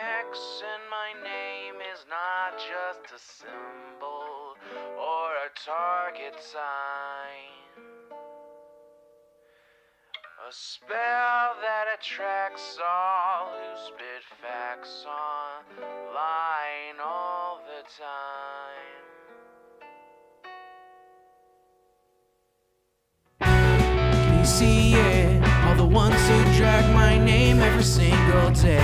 X in my name is not just a symbol or a target sign. A spell that attracts all who spit facts online all the time. Can you see it? All the ones who drag my name every single day.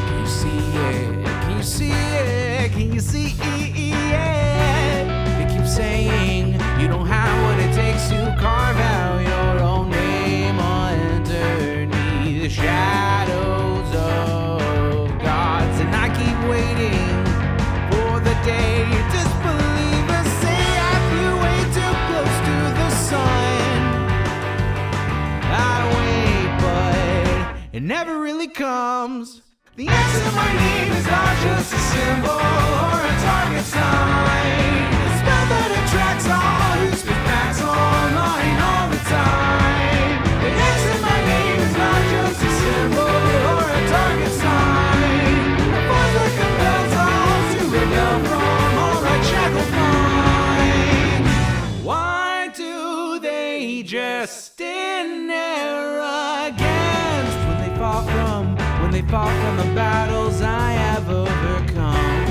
Can you see it? Can you see it? Can you see it? They keep saying you don't have what it takes to carve out your own name underneath the shadows of gods. And I keep waiting for the day disbelievers say I flew way too close to the sun. I wait, but it never really comes. The X in my name is not just a symbol or a target sign. A spell that attracts all who speak facts online all the time. The X in my name is not just a symbol or a target sign. A force that compels all to rebel from all right shackled minds. Why do they just stand there against when they fall from the battles I have overcome?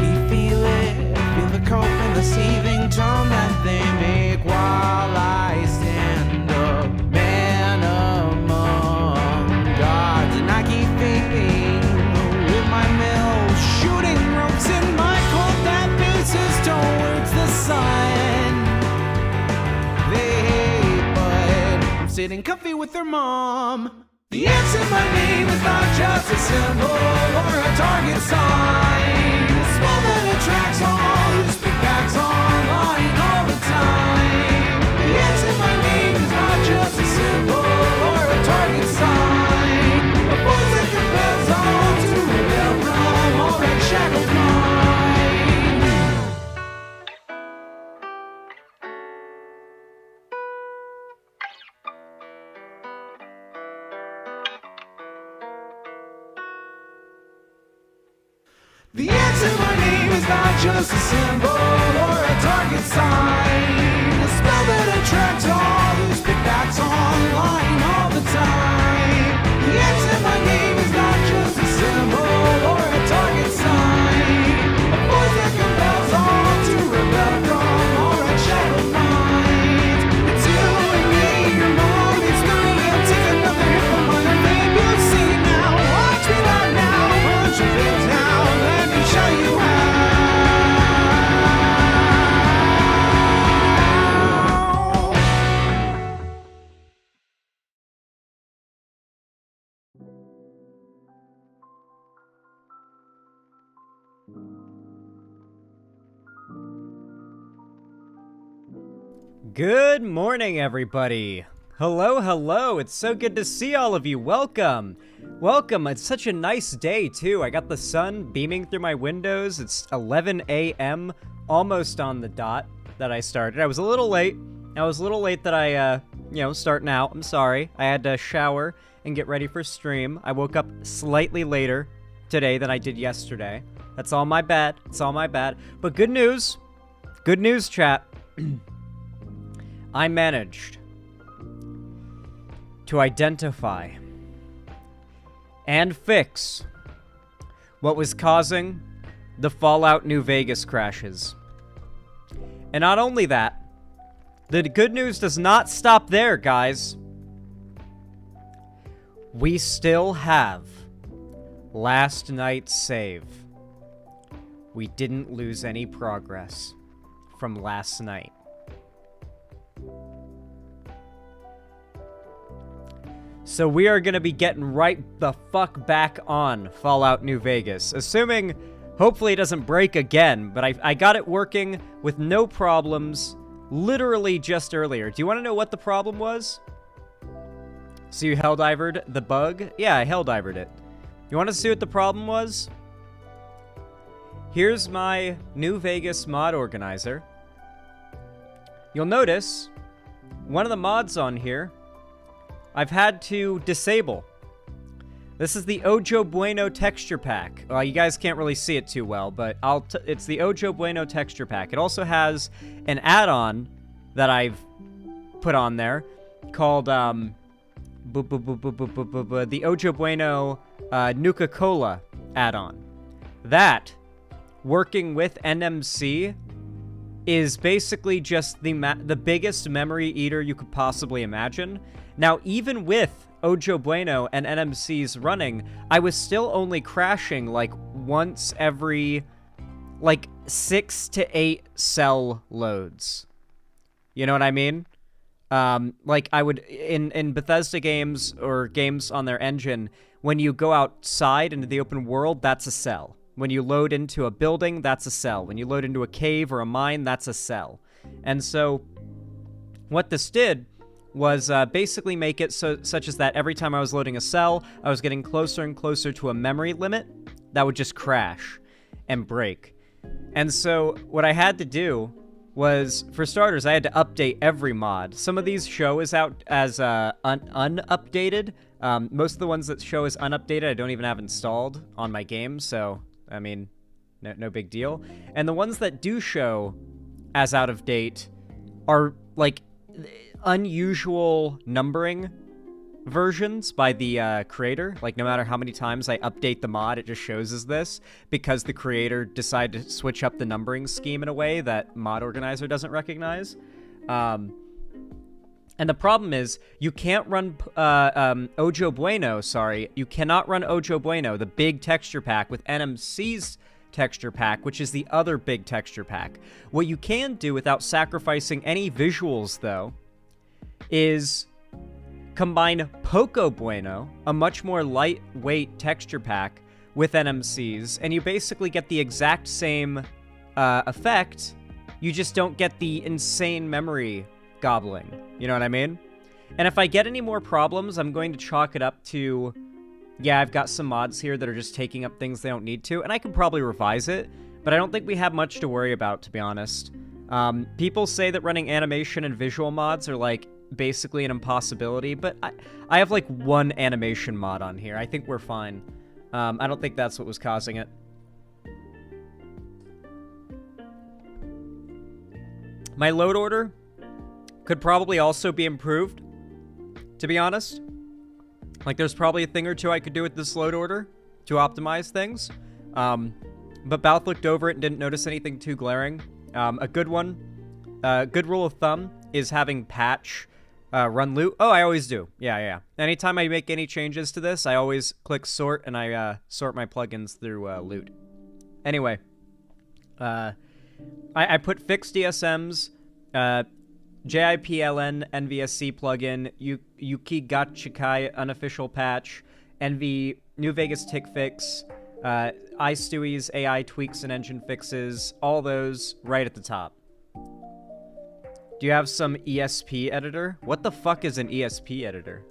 You feel it, feel the cope and the seething tone that they make while I stand up, man among gods. And I keep thinking with my mill, shooting ropes in my cold that faces towards the sun. They hate, but I'm sitting comfy with their mom. The X in my name is not just a symbol or a target sign. A spell that attracts all who speak facts online all the time. The X in my name is not just a symbol or a target sign. A force that compels all to rebel from all right shackled minds. The X in my name is not just a symbol or a target sign. A spell that attracts all who speak facts online all the time. The X in my name is not just a symbol or a target sign. A force that compels all to rebel from all right shackled minds. It's you and me, your mom, it's me. I'll take another hit from my name. You'll see now, watch me right now, punch your face now. Show you how. Good morning, everybody. Hello, hello. It's so good to see all of you. Welcome. Welcome. It's such a nice day, too. I got the sun beaming through my windows. It's 11 a.m., almost on the dot that I started. I was a little late. That I, starting out. I'm sorry. I had to shower and get ready for stream. I woke up slightly later today than I did yesterday. That's all my bad. It's all my bad. But good news. Good news, chat. I managed to identify and fix what was causing the Fallout New Vegas crashes. And not only that, the good news does not stop there, guys. We still have last night's save. We didn't lose any progress from last night. So we are going to be getting right the fuck back on Fallout New Vegas. Assuming, hopefully it doesn't break again, but I got it working with no problems literally just earlier. Do you want to know what the problem was? So you helldivered the bug? Yeah, I helldivered it. You want to see what the problem was? Here's my New Vegas mod organizer. You'll notice one of the mods on here I've had to disable. This is the Ojo Bueno texture pack. Well, you guys can't really see it too well, but it's the Ojo Bueno texture pack. It also has an add-on that I've put on there called the Ojo Bueno Nuka-Cola add-on. That, working with NMC, is basically just the biggest memory eater you could possibly imagine. Now, even with Ojo Bueno and NMCs running, I was still only crashing like once every like 6 to 8 cell loads. You know what I mean? Like I would in Bethesda games or games on their engine, when you go outside into the open world, that's a cell. When you load into a building, that's a cell. When you load into a cave or a mine, that's a cell. And so what this did was basically make it such as that every time I was loading a cell, I was getting closer and closer to a memory limit that would just crash and break. And so what I had to do was, for starters, I had to update every mod. Some of these show as out as unupdated. Most of the ones that show as unupdated, I don't even have installed on my game, so, I mean, no big deal. And the ones that do show as out of date are, like, unusual numbering versions by the creator. Like, no matter how many times I update the mod, it just shows as this, because the creator decided to switch up the numbering scheme in a way that mod organizer doesn't recognize. And the problem is, you can't run Ojo Bueno, you cannot run Ojo Bueno, the big texture pack, with NMC's texture pack, which is the other big texture pack. What you can do without sacrificing any visuals, though, is combine Poco Bueno, a much more lightweight texture pack, with NMCs, and you basically get the exact same effect. You just don't get the insane memory gobbling. You know what I mean? And if I get any more problems, I'm going to chalk it up to, yeah, I've got some mods here that are just taking up things they don't need to, and I could probably revise it, but I don't think we have much to worry about, to be honest. People say that running animation and visual mods are, like, basically an impossibility, but I have, like, one animation mod on here. I think we're fine. I don't think that's what was causing it. My load order could probably also be improved, to be honest. Like, there's probably a thing or two I could do with this load order to optimize things. But Balth looked over it and didn't notice anything too glaring. A good rule of thumb is having patch run loot. Oh, I always do. Yeah. Anytime I make any changes to this, I always click sort, and I sort my plugins through loot. Anyway, I put fixed DSMs, JIPLN NVSC plugin, Yuki Gachikai unofficial patch, NV New Vegas tick fix, iStewie's AI tweaks and engine fixes, all those right at the top. Do you have some ESP editor? What the fuck is an ESP editor?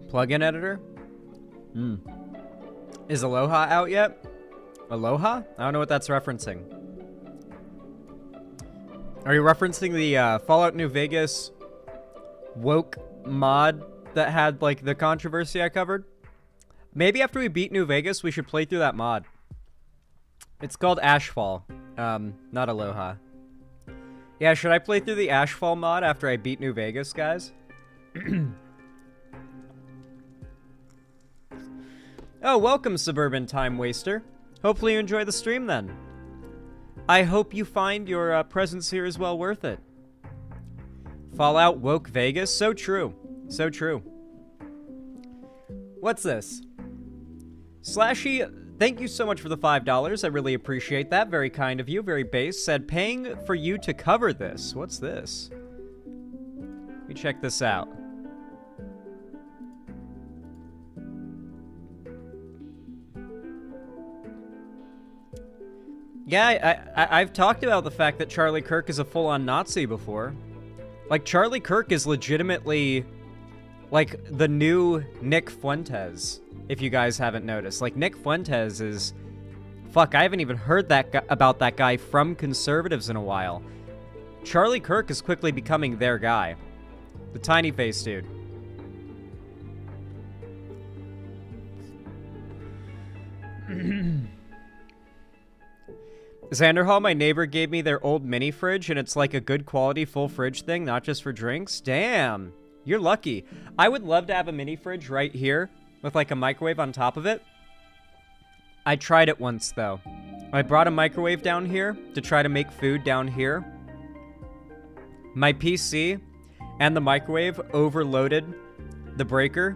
Plugin editor? Is Aloha out yet? Aloha? I don't know what that's referencing. Are you referencing the Fallout New Vegas woke mod that had, like, the controversy I covered? Maybe after we beat New Vegas, we should play through that mod. It's called Ashfall, not Aloha. Yeah, should I play through the Ashfall mod after I beat New Vegas, guys? Oh, welcome, Suburban Time Waster. Hopefully you enjoy the stream, then. I hope you find your presence here is well worth it. Fallout woke Vegas? So true. So true. What's this? Slashy, thank you so much for the $5. I really appreciate that. Very kind of you. Very base. Said, paying for you to cover this. What's this? Let me check this out. Yeah, I've talked about the fact that Charlie Kirk is a full-on Nazi before. Like, Charlie Kirk is legitimately, like, the new Nick Fuentes, if you guys haven't noticed. Like, Nick Fuentes is Fuck, I haven't even heard about that guy from conservatives in a while. Charlie Kirk is quickly becoming their guy. The tiny face dude. Xanderhall, my neighbor, gave me their old mini fridge, and it's like a good quality full fridge thing, not just for drinks. Damn, you're lucky. I would love to have a mini fridge right here with like a microwave on top of it. I tried it once, though. I brought a microwave down here to try to make food down here. My PC and the microwave overloaded the breaker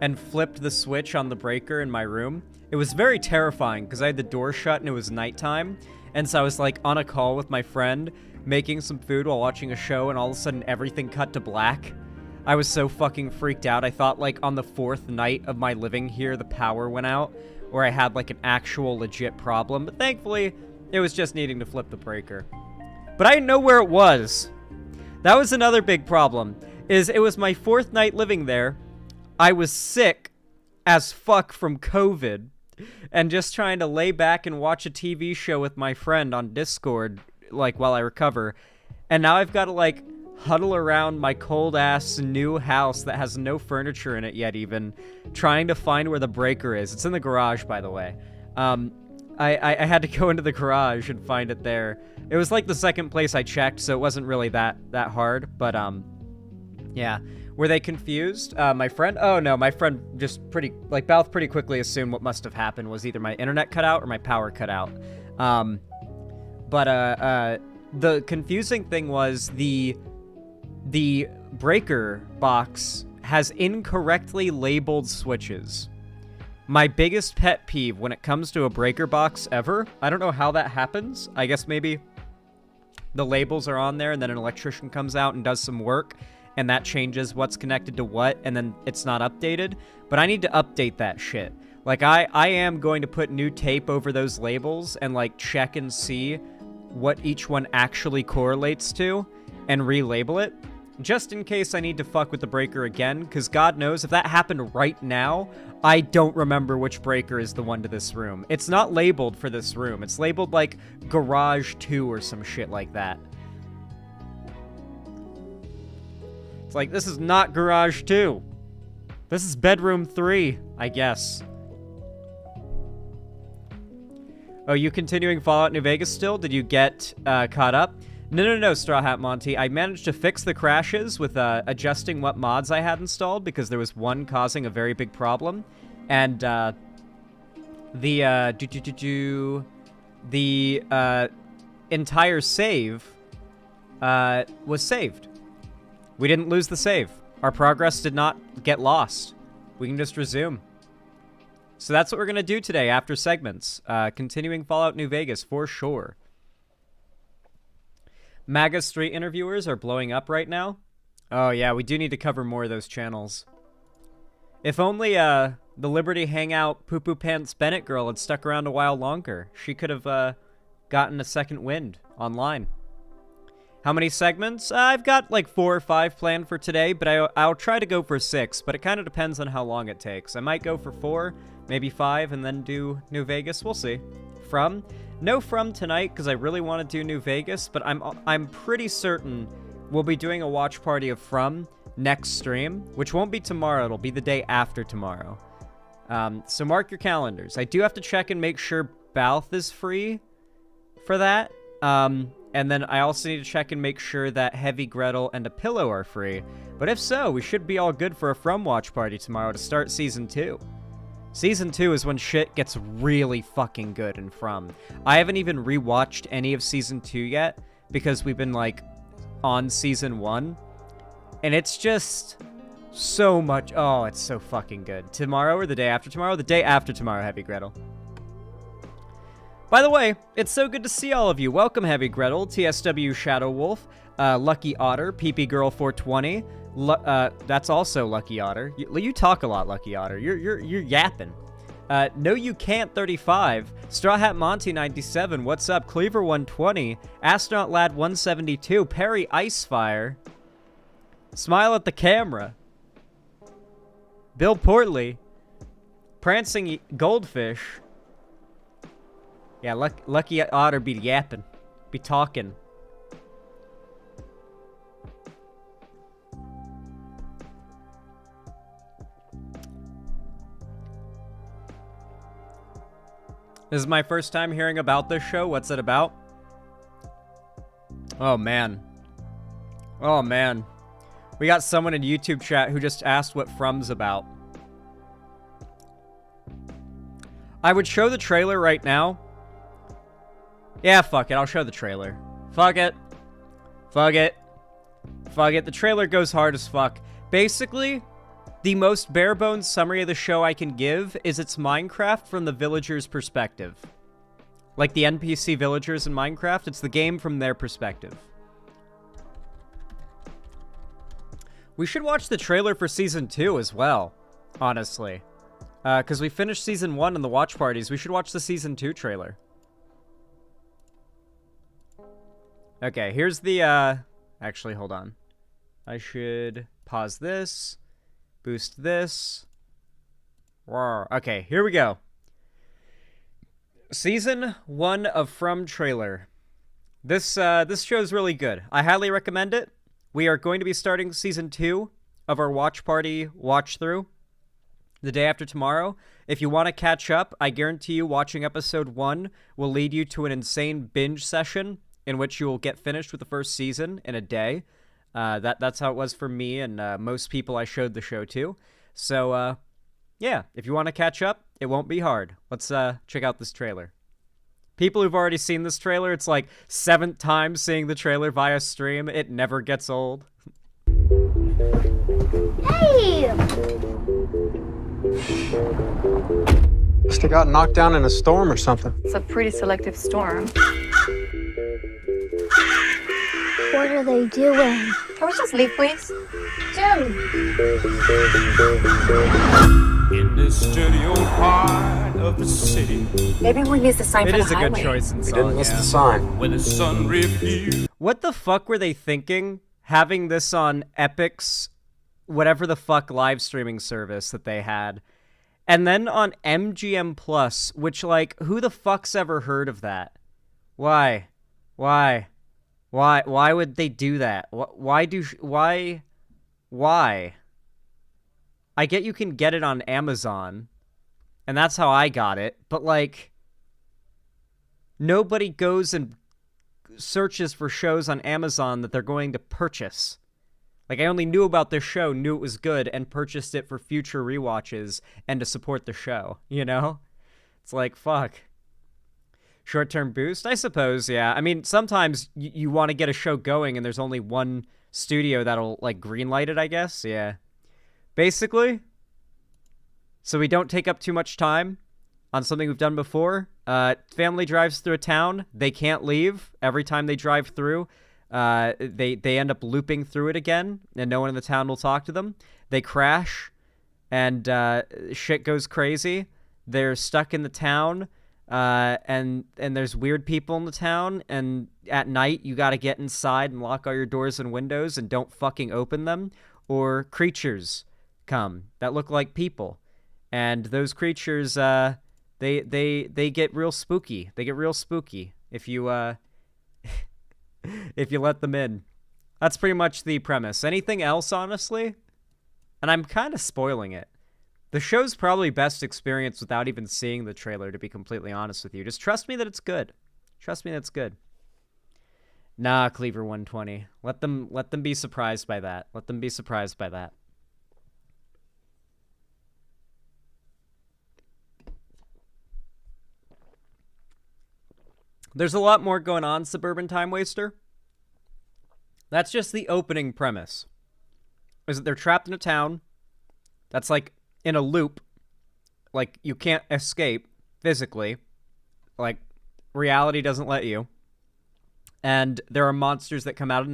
and flipped the switch on the breaker in my room. It was very terrifying because I had the door shut and it was nighttime. And so I was like on a call with my friend making some food while watching a show, and all of a sudden everything cut to black. I was so fucking freaked out. I thought like on the 4th night of my living here, the power went out, or I had like an actual legit problem. But thankfully, it was just needing to flip the breaker. But I didn't know where it was. That was another big problem, is it was my 4th night living there. I was sick as fuck from COVID and just trying to lay back and watch a TV show with my friend on Discord, like, while I recover. And now I've got to, like, huddle around my cold-ass new house that has no furniture in it yet even, trying to find where the breaker is. It's in the garage, by the way. I had to go into the garage and find it there. It was, like, the second place I checked, so it wasn't really that hard, but, yeah. Were they confused? My friend? Oh, no, my friend just Balth pretty quickly assumed what must have happened was either my internet cut out or my power cut out. The confusing thing was the breaker box has incorrectly labeled switches. My biggest pet peeve when it comes to a breaker box ever, I don't know how that happens. I guess maybe the labels are on there and then an electrician comes out and does some work, and that changes what's connected to what, and then it's not updated. But I need to update that shit. Like, I am going to put new tape over those labels and, like, check and see what each one actually correlates to and relabel it, just in case I need to fuck with the breaker again, because God knows, if that happened right now, I don't remember which breaker is the one to this room. It's not labeled for this room. It's labeled, like, Garage 2 or some shit like that. It's like, this is not Garage 2. This is Bedroom 3, I guess. Oh, you continuing Fallout New Vegas still? Did you get caught up? No, Straw Hat Monty. I managed to fix the crashes with adjusting what mods I had installed, because there was one causing a very big problem. And the entire save was saved. We didn't lose the save. Our progress did not get lost. We can just resume. So that's what we're going to do today after segments. Continuing Fallout New Vegas for sure. MAGA street interviewers are blowing up right now. Oh yeah, we do need to cover more of those channels. If only the Liberty Hangout Poo Poo Pants Bennett girl had stuck around a while longer. She could have gotten a second wind online. How many segments? I've got like 4 or 5 planned for today, but I'll try to go for 6, but it kind of depends on how long it takes. I might go for 4, maybe 5, and then do New Vegas. We'll see. No From tonight, because I really want to do New Vegas, but I'm pretty certain we'll be doing a watch party of From next stream, which won't be tomorrow. It'll be the day after tomorrow. So mark your calendars. I do have to check and make sure Balth is free for that. And then I also need to check and make sure that Heavy Gretel and A Pillow are free. But if so, we should be all good for a From watch party tomorrow to start Season 2. Season 2 is when shit gets really fucking good in From. I haven't even rewatched any of Season 2 yet, because we've been, like, on Season 1. And it's just so much... Oh, it's so fucking good. Tomorrow or the day after tomorrow? The day after tomorrow, Heavy Gretel. By the way, it's so good to see all of you. Welcome, Heavy Gretel, TSW Shadow Wolf, Lucky Otter, PP Girl 420. That's also Lucky Otter. You talk a lot, Lucky Otter. You're yapping. No You Can't 35, Straw Hat Monty 97. What's up? Cleaver 120, Astronaut Lad 172, Perry Icefire, Smile at the Camera, Bill Portley, Prancing Goldfish. Yeah, Lucky Otter be yapping. Be talking. This is my first time hearing about this show. What's it about? Oh, man. Oh, man. We got someone in YouTube chat who just asked what From's about. I would show the trailer right now. Yeah, fuck it. I'll show the trailer. Fuck it. Fuck it. Fuck it. The trailer goes hard as fuck. Basically, the most bare-bones summary of the show I can give is it's Minecraft from the villagers' perspective. Like the NPC villagers in Minecraft, it's the game from their perspective. We should watch the trailer for Season 2 as well, honestly. Because we finished Season 1 in the watch parties. We should watch the Season 2 trailer. Okay, here's the, Actually, hold on. I should pause this. Boost this. Okay, here we go. Season 1 of From trailer. This show is really good. I highly recommend it. We are going to be starting Season 2 of our watch party watch-through the day after tomorrow. If you want to catch up, I guarantee you watching Episode 1 will lead you to an insane binge session in which you will get finished with the first season in a day. That's how it was for me and most people I showed the show to. So, yeah, if you want to catch up, it won't be hard. Let's check out this trailer. People who've already seen this trailer, it's like 7th time seeing the trailer via stream. It never gets old. Hey! Must have got knocked down in a storm or something. It's a pretty selective storm. What are they doing? Can we just leave, please? Jim! In this dirty old part of the city, Maybe we miss the sign It for the is a highway. good choice in We song, didn't miss yeah. the sign. when the sun refused. What the fuck were they thinking having this on Epic's whatever the fuck live streaming service that they had? And then on MGM Plus, which, like, who the fuck's ever heard of that? Why? Why would they do that? Why? I get you can get it on Amazon, and that's how I got it, but, like, nobody goes and searches for shows on Amazon that they're going to purchase. Like, I only knew about this show, knew it was good, and purchased it for future rewatches and to support the show, you know? It's like, fuck. Short-term boost? I suppose, yeah. I mean, sometimes you want to get a show going and there's only one studio that'll, like, greenlight it, I guess? Yeah. Basically, so we don't take up too much time on something we've done before. Family drives through a town. They can't leave. Every time they drive through, they end up looping through it again, and no one in the town will talk to them. They crash, and shit goes crazy. They're stuck in the town, and there's weird people in the town, and at night you gotta get inside and lock all your doors and windows and don't fucking open them, or creatures come that look like people, and those creatures they get real spooky. They get real spooky if you if you let them in. That's pretty much the premise. Anything else, honestly? And I'm kind of spoiling it. The show's probably best experienced without even seeing the trailer, to be completely honest with you. Just trust me that it's good. Trust me that it's good. Nah, Cleaver 120. Let them be surprised by that. Let them be surprised by that. There's a lot more going on, Suburban Time Waster. That's just the opening premise. Is that they're trapped in a town that's, like, in a loop. Like, you can't escape physically. Like, reality doesn't let you. And there are monsters that come out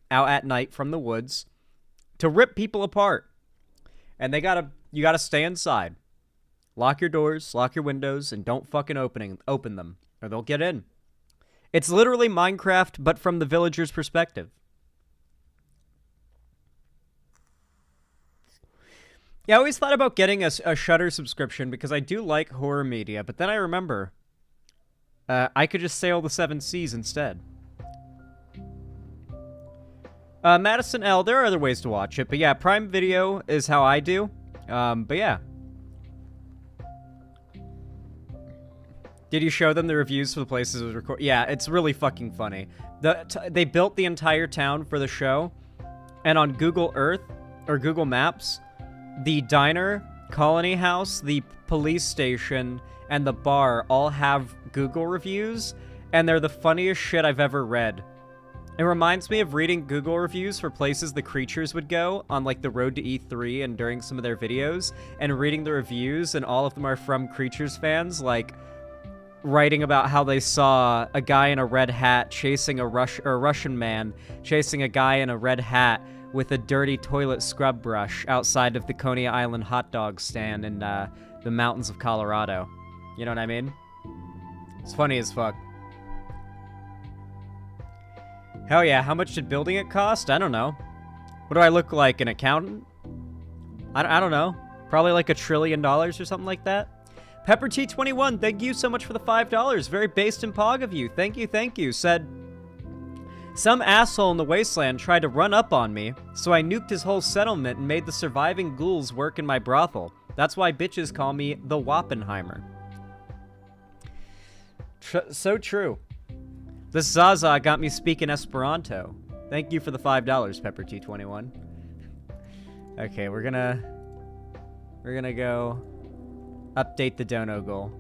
at night from the woods to rip people apart. And you gotta stay inside. Lock your doors, lock your windows, and don't fucking open them, or they'll get in. It's literally Minecraft, but from the villagers' perspective. Yeah, I always thought about getting a Shudder subscription because I do like horror media, but then I remember I could just sail the 7 seas instead. Madison L, there are other ways to watch it, but yeah, Prime Video is how I do. But yeah. Did you show them the reviews for the places it was recorded? Yeah, it's really fucking funny. They built the entire town for the show, and on Google Earth, or Google Maps, the diner, Colony House, the police station, and the bar all have Google reviews, and they're the funniest shit I've ever read. It reminds me of reading Google reviews for places the creatures would go on, like, the road to E3 and during some of their videos, and reading the reviews, and all of them are from Creatures fans, like, writing about how they saw a guy in a red hat chasing a Russian man chasing a guy in a red hat with a dirty toilet scrub brush outside of the Coney Island hot dog stand in the mountains of Colorado. You know what I mean? It's funny as fuck. Hell yeah, how much did building it cost? I don't know. What do I look like, an accountant? I don't know. Probably like $1 trillion or something like that. Pepper T21, thank you so much for the $5. Very based and pog of you. Thank you. Said, some asshole in the wasteland tried to run up on me, so I nuked his whole settlement and made the surviving ghouls work in my brothel. That's why bitches call me the Wappenheimer. So true. This Zaza got me speaking Esperanto. Thank you for the $5, Pepper T21. Okay, we're gonna go update the dono goal.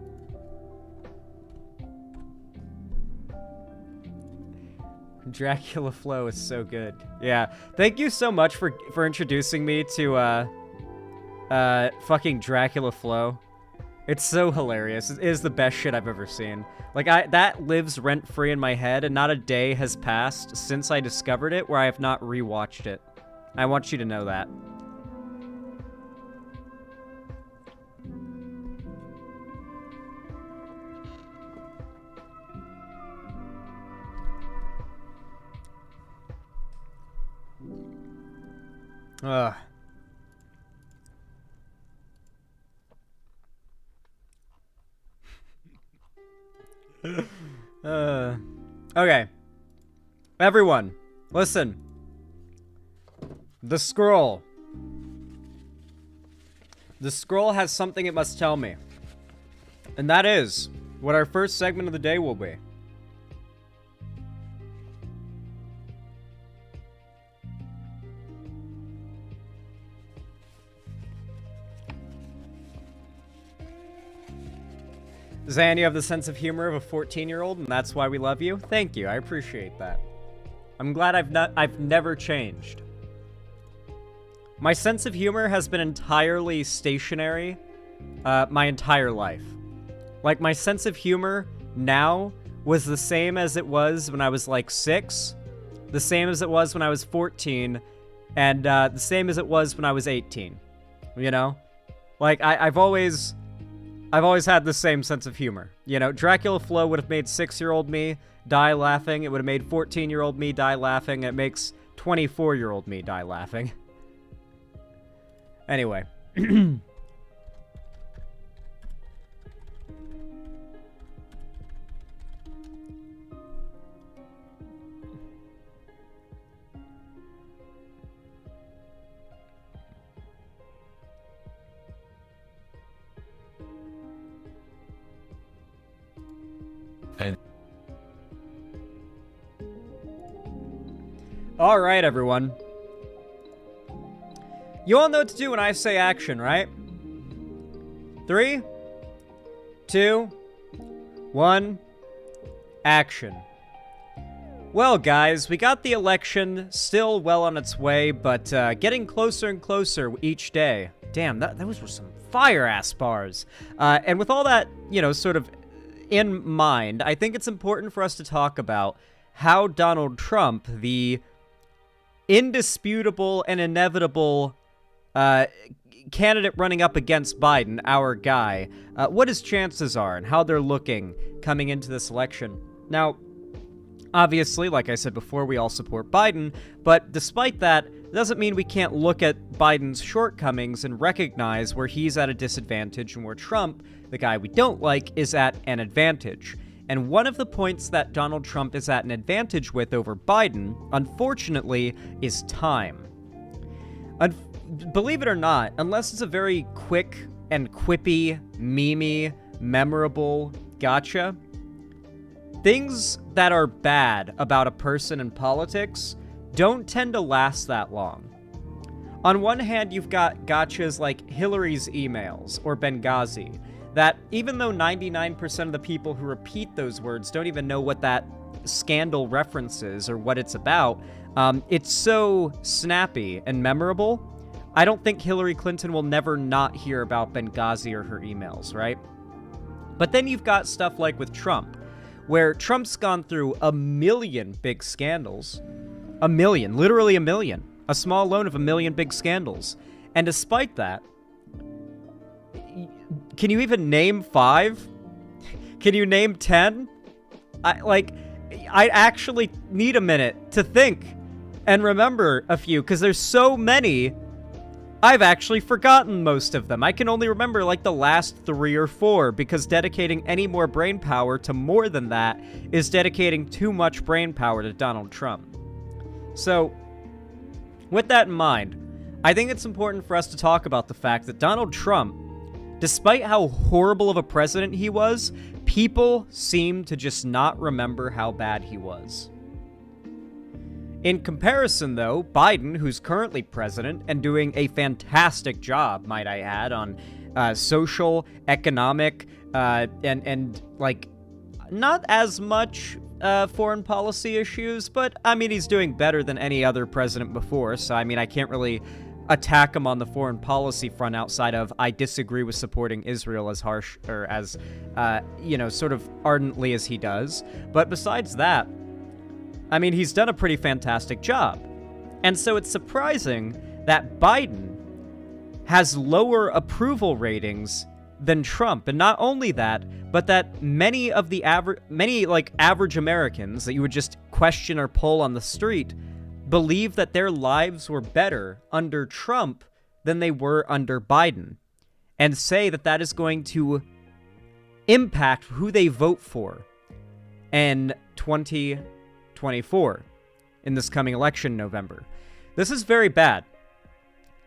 Dracula Flow is so good. Yeah, thank you so much for introducing me to fucking Dracula Flow. It's so hilarious. It is the best shit I've ever seen. Like, that lives rent-free in my head, and not a day has passed since I discovered it where I have not rewatched it. I want you to know that. Ugh. Okay. Everyone, listen. The scroll. The scroll has something it must tell me. And that is what our first segment of the day will be. Zan, you have the sense of humor of a 14-year-old, and that's why we love you. Thank you. I appreciate that. I'm glad I've never changed. My sense of humor has been entirely stationary my entire life. Like, my sense of humor now was the same as it was when I was like 6, the same as it was when I was 14, and the same as it was when I was 18. You know? Like, I've always had the same sense of humor. You know, Dracula Flow would have made 6-year-old me die laughing. It would have made 14-year-old me die laughing. It makes 24-year-old me die laughing. Anyway. All right, everyone. You all know what to do when I say action, right? 3, 2, 1, action. Well, guys, we got the election still well on its way, but getting closer and closer each day. Damn, those were some fire-ass bars. And with all that, you know, sort of in mind, I think it's important for us to talk about how Donald Trump, the indisputable and inevitable candidate running up against Biden, our guy, what his chances are and how they're looking coming into this election. Now, obviously, like I said before, we all support Biden, but despite that, it doesn't mean we can't look at Biden's shortcomings and recognize where he's at a disadvantage and where Trump, the guy we don't like, is at an advantage. And one of the points that Donald Trump is at an advantage with over Biden, unfortunately, is time. Believe it or not, unless it's a very quick and quippy, memey, memorable gotcha, things that are bad about a person in politics don't tend to last that long. On one hand, you've got gotchas like Hillary's emails or Benghazi, that even though 99% of the people who repeat those words don't even know what that scandal references or what it's about, it's so snappy and memorable. I don't think Hillary Clinton will never not hear about Benghazi or her emails, right? But then you've got stuff like with Trump, where Trump's gone through a million big scandals. A million, literally a million. A small loan of a million big scandals. And despite that, can you even name 5? Can you name 10? I actually need a minute to think and remember a few, because there's so many, I've actually forgotten most of them. I can only remember like the last 3 or 4, because dedicating any more brain power to more than that is dedicating too much brain power to Donald Trump. So, with that in mind, I think it's important for us to talk about the fact that Donald Trump, despite how horrible of a president he was, people seem to just not remember how bad he was. In comparison, though, Biden, who's currently president and doing a fantastic job, might I add, on social, economic, and like, not as much foreign policy issues, but, I mean, he's doing better than any other president before, so, I mean, I can't really attack him on the foreign policy front outside of I disagree with supporting Israel as harsh, or as, sort of ardently as he does. But besides that, I mean, he's done a pretty fantastic job. And so it's surprising that Biden has lower approval ratings than Trump. And not only that, but that many average Americans that you would just question or pull on the street believe that their lives were better under Trump than they were under Biden, and say that that is going to impact who they vote for in 2024, in this coming election in November. This is very bad.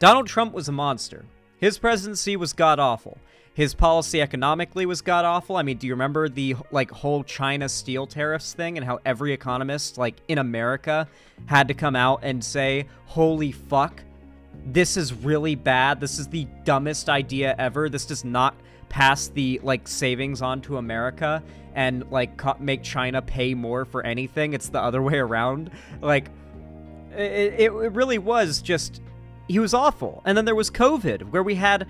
Donald Trump was a monster. His presidency was god-awful. His policy economically was god-awful. I mean, do you remember the, whole China steel tariffs thing, and how every economist, in America had to come out and say, holy fuck, this is really bad. This is the dumbest idea ever. This does not pass the, savings on to America and, make China pay more for anything. It's the other way around. It really was just, he was awful. And then there was COVID, where we had,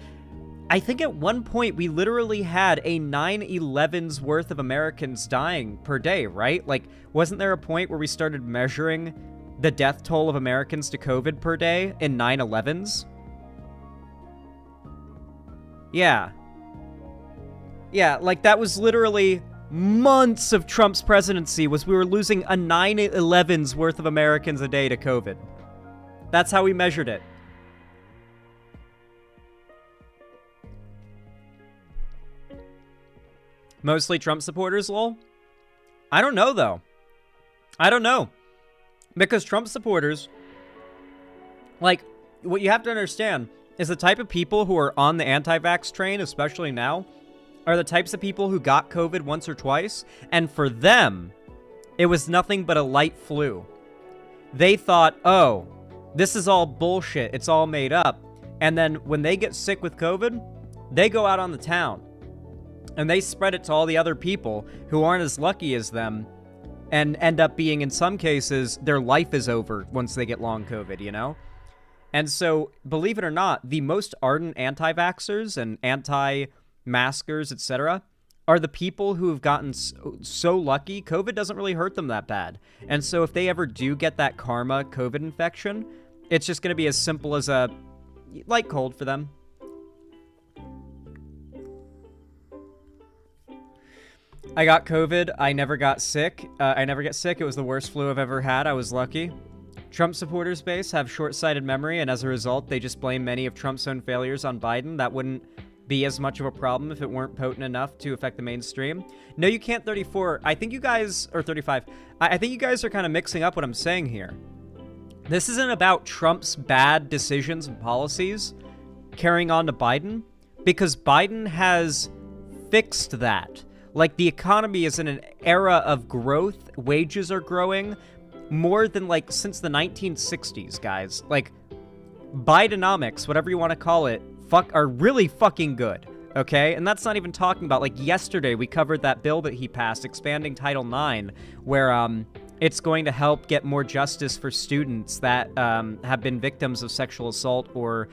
I think at one point we literally had a 9/11's worth of Americans dying per day, right? Wasn't there a point where we started measuring the death toll of Americans to COVID per day in 9/11's? Yeah. Yeah, that was literally months of Trump's presidency, was we were losing a 9/11's worth of Americans a day to COVID. That's how we measured it. Mostly Trump supporters, lol? I don't know, though. I don't know. Because Trump supporters, what you have to understand is the type of people who are on the anti-vax train, especially now, are the types of people who got COVID once or twice, and for them, it was nothing but a light flu. They thought, oh, this is all bullshit, it's all made up. And then when they get sick with COVID, they go out on the town. And they spread it to all the other people who aren't as lucky as them, and end up being, in some cases, their life is over once they get long COVID, you know? And so, believe it or not, the most ardent anti-vaxxers and anti-maskers, etc., are the people who have gotten so lucky, COVID doesn't really hurt them that bad. And so if they ever do get that karma COVID infection, it's just going to be as simple as a light cold for them. I got COVID. I never got sick. I never get sick. It was the worst flu I've ever had. I was lucky. Trump supporters base have short-sighted memory, and as a result, they just blame many of Trump's own failures on Biden. That wouldn't be as much of a problem if it weren't potent enough to affect the mainstream. No, you can't 34. I think you guys, or 35, I think you guys are kind of mixing up what I'm saying here. This isn't about Trump's bad decisions and policies carrying on to Biden, because Biden has fixed that. Like, the economy is in an era of growth. Wages are growing more than, like, since the 1960s, guys. Like, Bidenomics, whatever you want to call it, are really fucking good, okay? And that's not even talking about, like, yesterday we covered that bill that he passed, expanding Title IX, where it's going to help get more justice for students that have been victims of sexual assault or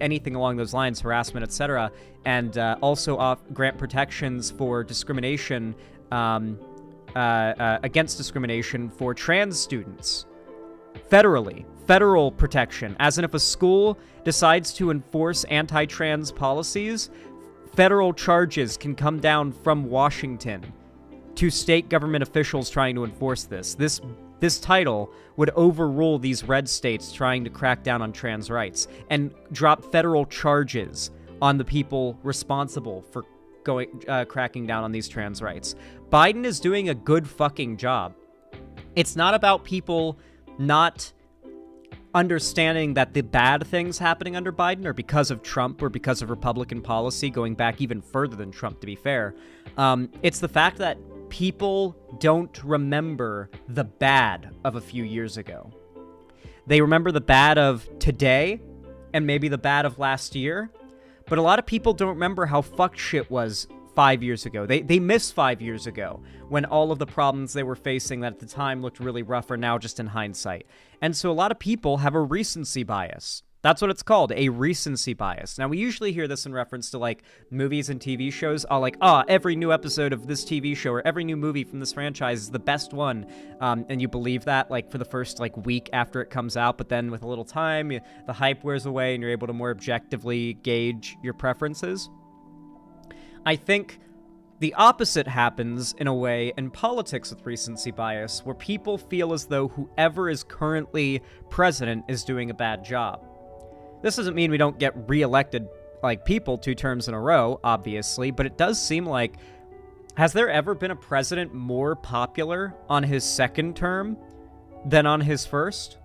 anything along those lines, harassment, etc., and also grant protections for discrimination, against discrimination for trans students. Federal protection, as in if a school decides to enforce anti-trans policies, federal charges can come down from Washington to state government officials trying to enforce this. This title would overrule these red states trying to crack down on trans rights and drop federal charges on the people responsible for cracking down on these trans rights. Biden is doing a good fucking job. It's not about people not understanding that the bad things happening under Biden are because of Trump or because of Republican policy, going back even further than Trump, to be fair. It's the fact that people don't remember the bad of a few years ago. They remember the bad of today and maybe the bad of last year, but a lot of people don't remember how fucked shit was 5 years ago. They miss 5 years ago when all of the problems they were facing that at the time looked really rough are now just in hindsight. And so a lot of people have a recency bias. That's what it's called, a recency bias. Now, we usually hear this in reference to, like, movies and TV shows. Every new episode of this TV show or every new movie from this franchise is the best one. And you believe that, like, for the first, like, week after it comes out. But then with a little time, the hype wears away and you're able to more objectively gauge your preferences. I think the opposite happens, in a way, in politics with recency bias, where people feel as though whoever is currently president is doing a bad job. This doesn't mean we don't get reelected, like, people 2 terms in a row, obviously, but it does seem like, has there ever been a president more popular on his second term than on his first?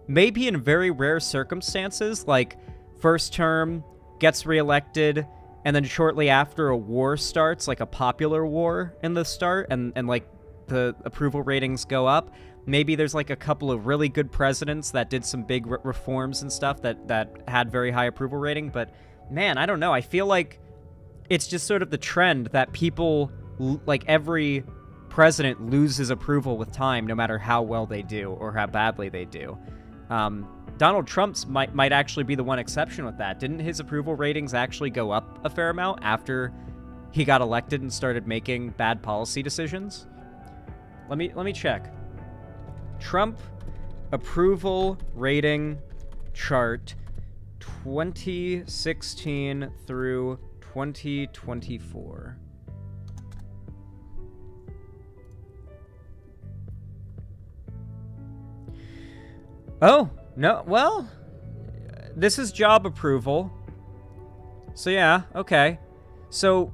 Maybe in very rare circumstances, like, first term gets reelected, and then shortly after a war starts, like a popular war in the start, and like the approval ratings go up. Maybe there's like a couple of really good presidents that did some big reforms and stuff that had very high approval rating. But man, I don't know. I feel like it's just sort of the trend that people, like, every president loses approval with time, no matter how well they do or how badly they do. Donald Trump's might actually be the one exception with that. Didn't his approval ratings actually go up a fair amount after he got elected and started making bad policy decisions? Let me check. Trump approval rating chart 2016 through 2024. Oh, no, well, this is job approval. So yeah, okay. So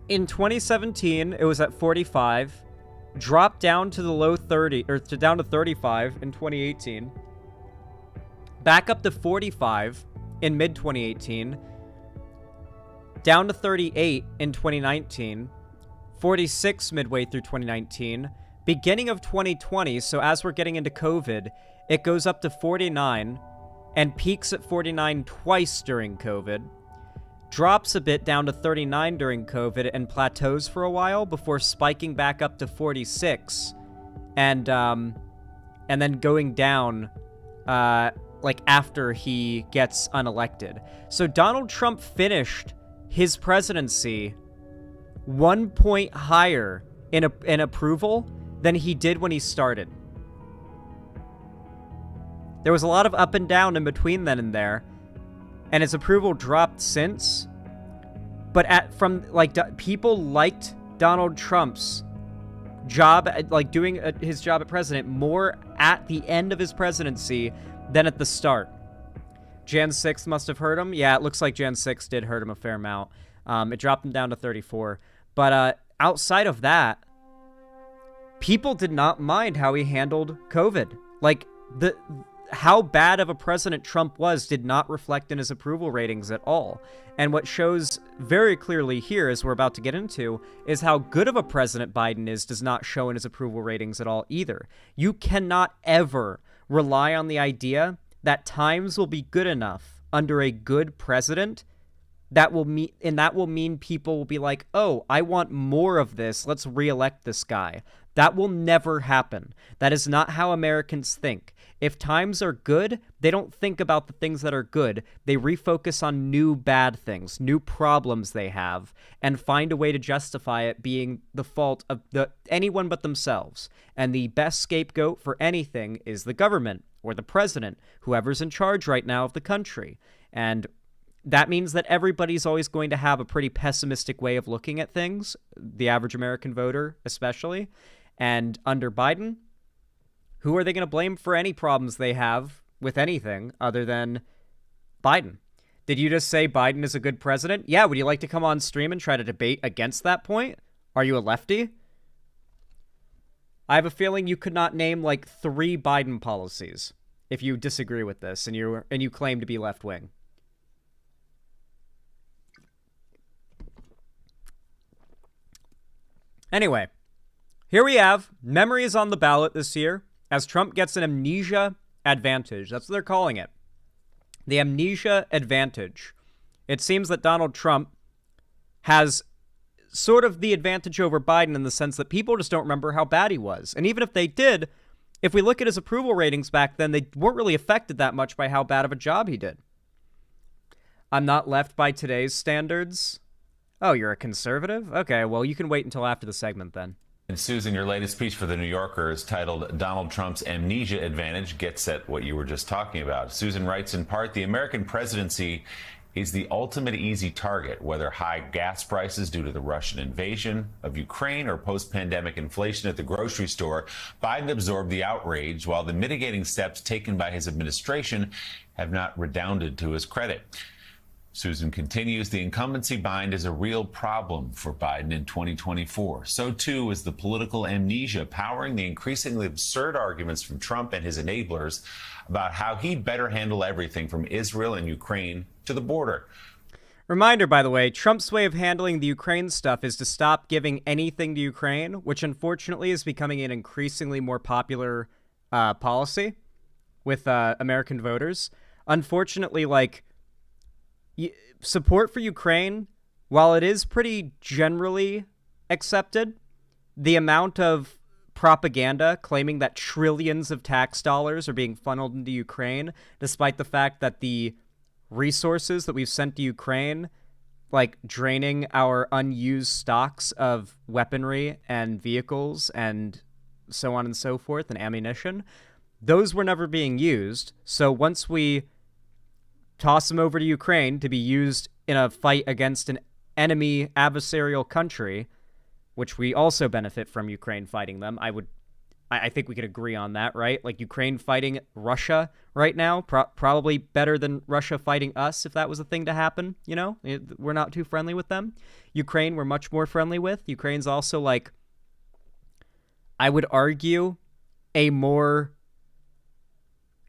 in 2017, it was at 45, dropped down to the low 30, or down to 35 in 2018, back up to 45 in mid-2018, down to 38 in 2019, 46 midway through 2019, beginning of 2020, so as we're getting into COVID, it goes up to 49 and peaks at 49 twice during COVID, drops a bit down to 39 during COVID and plateaus for a while before spiking back up to 46 and then going down like after he gets unelected. So Donald Trump finished his presidency 1 point higher in approval than he did when he started. There was a lot of up and down in between then and there, and his approval dropped since. But people liked Donald Trump's job, like doing his job at president, more at the end of his presidency than at the start. Jan 6 must have hurt him. Yeah, it looks like Jan 6 did hurt him a fair amount. It dropped him down to 34. But outside of that, people did not mind how he handled COVID. Like, how bad of a president Trump was did not reflect in his approval ratings at all. And what shows very clearly here, as we're about to get into, is how good of a president Biden is does not show in his approval ratings at all either. You cannot ever rely on the idea that times will be good enough under a good president that will mean people will be like, oh, I want more of this. Let's reelect this guy. That will never happen. That is not how Americans think. If times are good, they don't think about the things that are good. They refocus on new bad things, new problems they have, and find a way to justify it being the fault of anyone but themselves. And the best scapegoat for anything is the government or the president, whoever's in charge right now of the country. And that means that everybody's always going to have a pretty pessimistic way of looking at things, the average American voter especially. And under Biden, who are they going to blame for any problems they have with anything other than Biden? Did you just say Biden is a good president? Yeah, would you like to come on stream and try to debate against that point? Are you a lefty? I have a feeling you could not name like 3 Biden policies if you disagree with this and you claim to be left-wing. Anyway, here we have memory is on the ballot this year as Trump gets an amnesia advantage. That's what they're calling it. The amnesia advantage. It seems that Donald Trump has sort of the advantage over Biden in the sense that people just don't remember how bad he was. And even if they did, if we look at his approval ratings back then, they weren't really affected that much by how bad of a job he did. I'm not left by today's standards. Oh, you're a conservative? Okay, well, you can wait until after the segment then. And Susan, your latest piece for The New Yorker is titled Donald Trump's Amnesia Advantage Gets at What You Were Just Talking About. Susan writes in part, the American presidency is the ultimate easy target, whether high gas prices due to the Russian invasion of Ukraine or post-pandemic inflation at the grocery store. Biden absorbed the outrage, while the mitigating steps taken by his administration have not redounded to his credit. Susan continues, the incumbency bind is a real problem for Biden in 2024. So, too, is the political amnesia powering the increasingly absurd arguments from Trump and his enablers about how he'd better handle everything from Israel and Ukraine to the border. Reminder, by the way, Trump's way of handling the Ukraine stuff is to stop giving anything to Ukraine, which unfortunately is becoming an increasingly more popular policy with American voters. Unfortunately, support for Ukraine, while it is pretty generally accepted, the amount of propaganda claiming that trillions of tax dollars are being funneled into Ukraine, despite the fact that the resources that we've sent to Ukraine, like draining our unused stocks of weaponry and vehicles and so on and so forth, and ammunition, those were never being used. So once we toss them over to Ukraine to be used in a fight against an enemy adversarial country, which we also benefit from Ukraine fighting them. I think we could agree on that, right? Like Ukraine fighting Russia right now, probably better than Russia fighting us if that was a thing to happen, you know? We're not too friendly with them. Ukraine we're much more friendly with. Ukraine's also I would argue, a more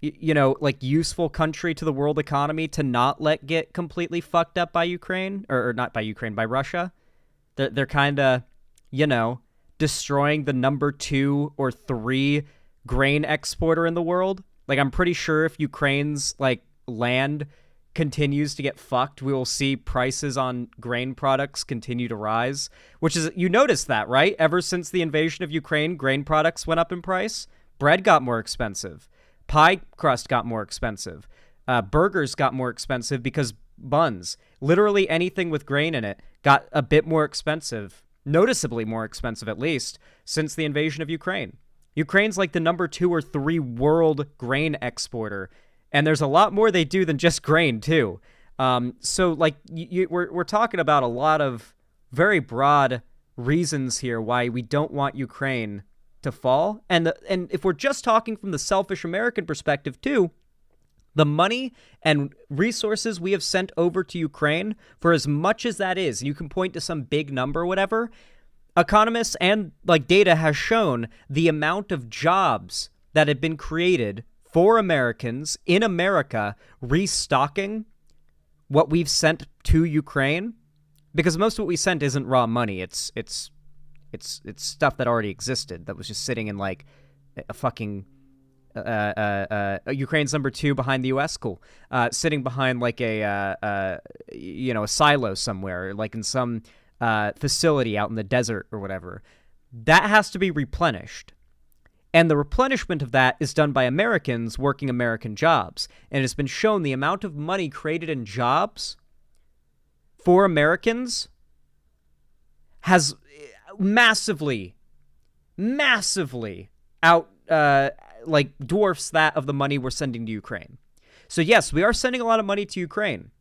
useful country to the world economy to not let get completely fucked up by Ukraine, or not by Ukraine, by Russia. They're kind of, destroying the number 2 or 3 grain exporter in the world. I'm pretty sure if Ukraine's land continues to get fucked, we will see prices on grain products continue to rise, which is, you notice that, right? Ever since the invasion of Ukraine, grain products went up in price. Bread got more expensive. Pie crust got more expensive. Burgers got more expensive because buns, literally anything with grain in it, got a bit more expensive, noticeably more expensive at least, since the invasion of Ukraine. Ukraine's the number 2 or 3 world grain exporter, and there's a lot more they do than just grain too. So we're talking about a lot of very broad reasons here why we don't want Ukraine to fall. And if we're just talking from the selfish American perspective too, The money and resources we have sent over to Ukraine, for as much as that is, and you can point to some big number or whatever, economists and like data has shown the amount of jobs that have been created for Americans in America restocking what we've sent to Ukraine, because most of what we sent isn't raw money. It's stuff that already existed that was just sitting in like a fucking Ukraine's number 2 behind the U.S. Cool, sitting behind like a silo somewhere, like in some facility out in the desert or whatever. That has to be replenished. And the replenishment of that is done by Americans working American jobs. And it's been shown the amount of money created in jobs for Americans has massively out dwarfs that of the money we're sending to Ukraine. So yes, we are sending a lot of money to Ukraine,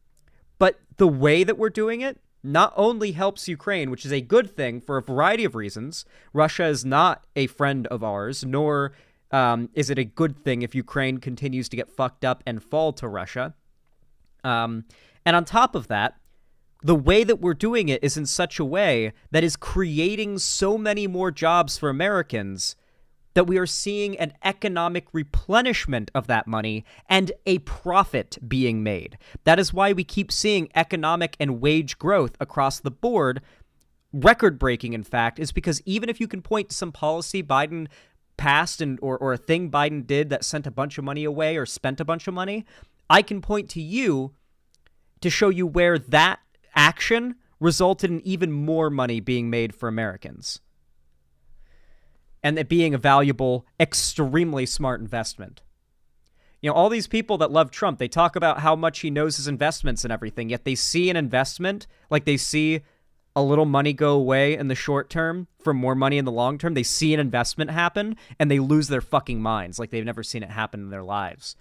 but the way that we're doing it not only helps Ukraine, which is a good thing for a variety of reasons. Russia is not a friend of ours, nor is it a good thing if Ukraine continues to get fucked up and fall to Russia. And on top of that, the way that we're doing it is in such a way that is creating so many more jobs for Americans that we are seeing an economic replenishment of that money and a profit being made. That is why we keep seeing economic and wage growth across the board. Record-breaking, in fact, is because even if you can point to some policy Biden passed or a thing Biden did that sent a bunch of money away or spent a bunch of money, I can point to you to show you where that action resulted in even more money being made for Americans. And it being a valuable, extremely smart investment. You know, all these people that love Trump, they talk about how much he knows his investments and everything, yet they see an investment, like they see a little money go away in the short term for more money in the long term. They see an investment happen, and they lose their fucking minds, like they've never seen it happen in their lives.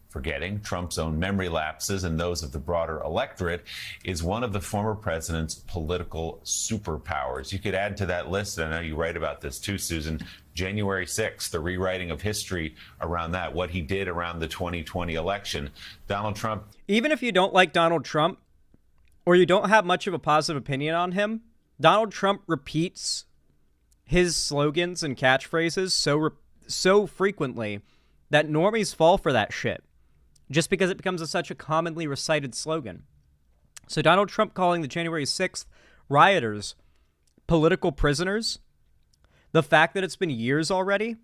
Forgetting Trump's own memory lapses and those of the broader electorate is one of the former president's political superpowers. You could add to that list, and I know you write about this too, Susan, January 6th, the rewriting of history around that, what he did around the 2020 election. Donald Trump. Even if you don't like Donald Trump, or you don't have much of a positive opinion on him, Donald Trump repeats his slogans and catchphrases so frequently that normies fall for that shit, just because it becomes such a commonly recited slogan. So Donald Trump calling the January 6th rioters political prisoners, the fact that it's been years already,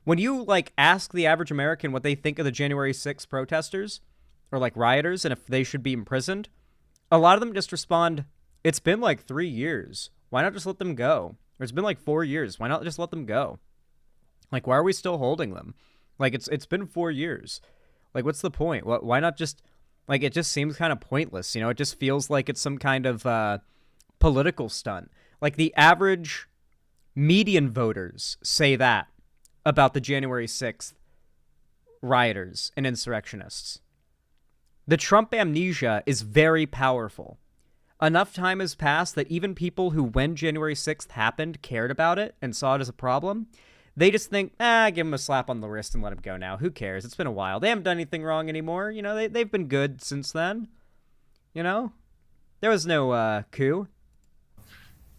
when you ask the average American what they think of the January 6th protesters or rioters and if they should be imprisoned, a lot of them just respond, it's been 3 years. Why not just let them go? Or it's been 4 years. Why not just let them go? Why are we still holding them? It's been 4 years. What's the point? Why not just, it just seems kind of pointless. It just feels like it's some kind of political stunt. The average median voters say that about the January 6th rioters and insurrectionists. The Trump amnesia is very powerful. Enough time has passed that even people who, when January 6th happened, cared about it and saw it as a problem, they just think, give him a slap on the wrist and let him go now. Who cares? It's been a while. They haven't done anything wrong anymore. They've been good since then. There was no coup.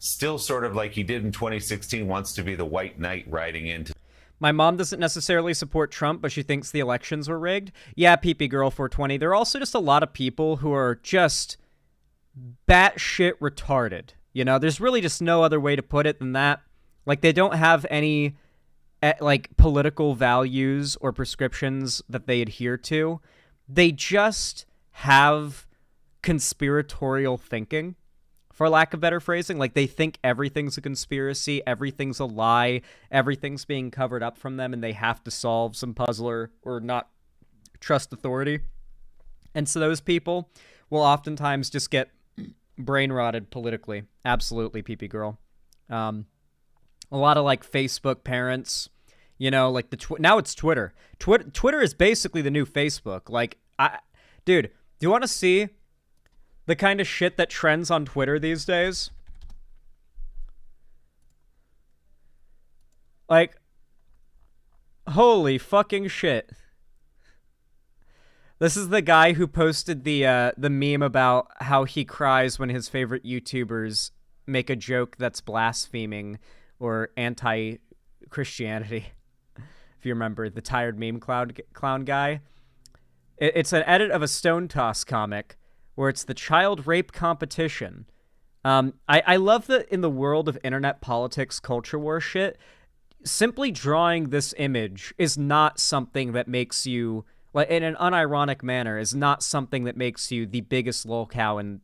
Still sort of like he did in 2016, wants to be the white knight riding into. My mom doesn't necessarily support Trump, but she thinks the elections were rigged. Yeah, PP Girl 420. There are also just a lot of people who are just batshit retarded. There's really just no other way to put it than that. They don't have any political values or prescriptions that they adhere to. They just have conspiratorial thinking, for lack of better phrasing. They think everything's a conspiracy, everything's a lie, everything's being covered up from them, and they have to solve some puzzle or not trust authority. And so those people will oftentimes just get brain rotted politically. Absolutely, PP Girl. A lot of Facebook parents, now it's Twitter. Twitter is basically the new Facebook. Dude, do you want to see the kind of shit that trends on Twitter these days? Holy fucking shit. This is the guy who posted the meme about how he cries when his favorite YouTubers make a joke that's blaspheming or anti-Christianity. If you remember, the tired meme clown guy. It's an edit of a Stone Toss comic where it's the child rape competition. I love that in the world of internet politics, culture war shit, simply drawing this image is not something that makes you, like, in an unironic manner, is not something that makes you the biggest lolcow in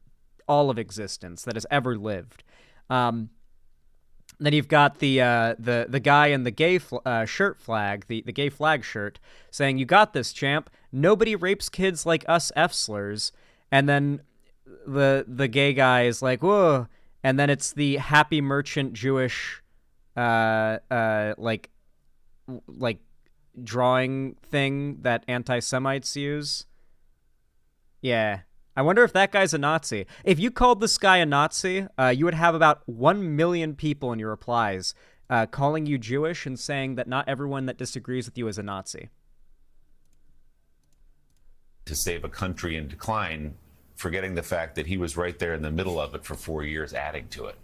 all of existence that has ever lived. Then you've got the guy in the gay shirt flag, the gay flag shirt, saying, "You got this, champ. Nobody rapes kids like us F-slurs." And then the gay guy is like, "Whoa!" And then it's the happy merchant Jewish, like drawing thing that anti-Semites use. Yeah. I wonder if that guy's a Nazi. If you called this guy a Nazi, you would have about 1 million people in your replies calling you Jewish and saying that not everyone that disagrees with you is a Nazi. To save a country in decline, forgetting the fact that he was right there in the middle of it for 4 years, adding to it.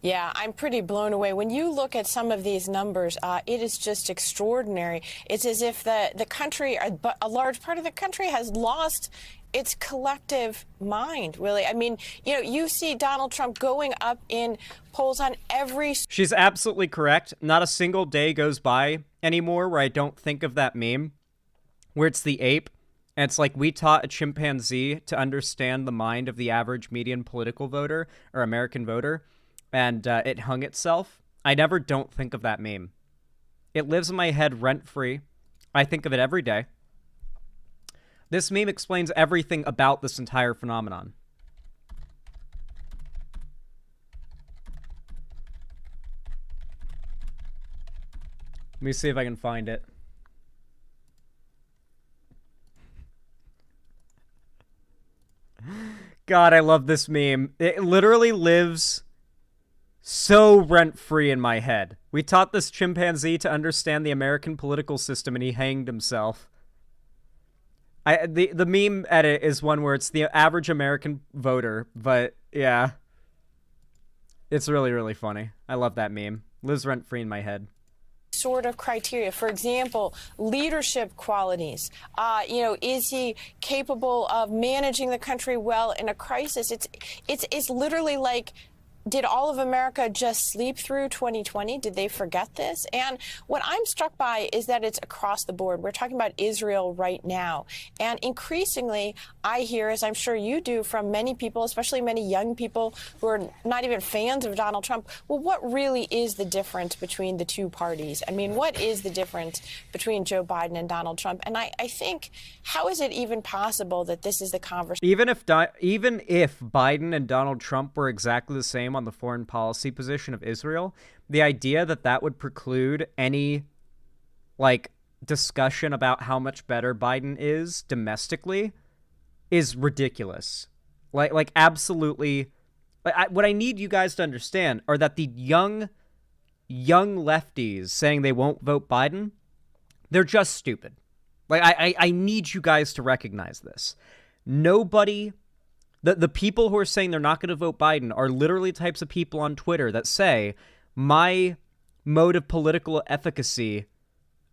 Yeah, I'm pretty blown away. When you look at some of these numbers, it is just extraordinary. It's as if the country, a large part of the country, has lost its collective mind, really. I mean, you know, you see Donald Trump going up in polls on every... She's absolutely correct. Not a single day goes by anymore where I don't think of that meme, where it's the ape, and it's like, we taught a chimpanzee to understand the mind of the average median political voter, or American voter, and it hung itself. I never don't think of that meme. It lives in my head rent-free. I think of it every day. This meme explains everything about this entire phenomenon. Let me see if I can find it. God, I love this meme. It literally lives so rent-free in my head. We taught this chimpanzee to understand the American political system, and he hanged himself. The meme edit is one where it's the average American voter, but yeah. It's really, really funny. I love that meme. Lives rent-free in my head. Sort of criteria. For example, leadership qualities. You know, is he capable of managing the country well in a crisis? It's literally like, did all of America just sleep through 2020? Did they forget this? And what I'm struck by is that it's across the board. We're talking about Israel right now. And increasingly, I hear, as I'm sure you do, from many people, especially many young people who are not even fans of Donald Trump, well, what really is the difference between the two parties? I mean, what is the difference between Joe Biden and Donald Trump? And I think, how is it even possible that this is the conversation? Even if Biden and Donald Trump were exactly the same on the foreign policy position of Israel, the idea that that would preclude any, like, discussion about how much better Biden is domestically is ridiculous. Like absolutely. What I need you guys to understand are that the young lefties saying they won't vote Biden, they're just stupid. Like, I need you guys to recognize this. Nobody... The people who are saying they're not going to vote Biden are literally types of people on Twitter that say, my mode of political efficacy,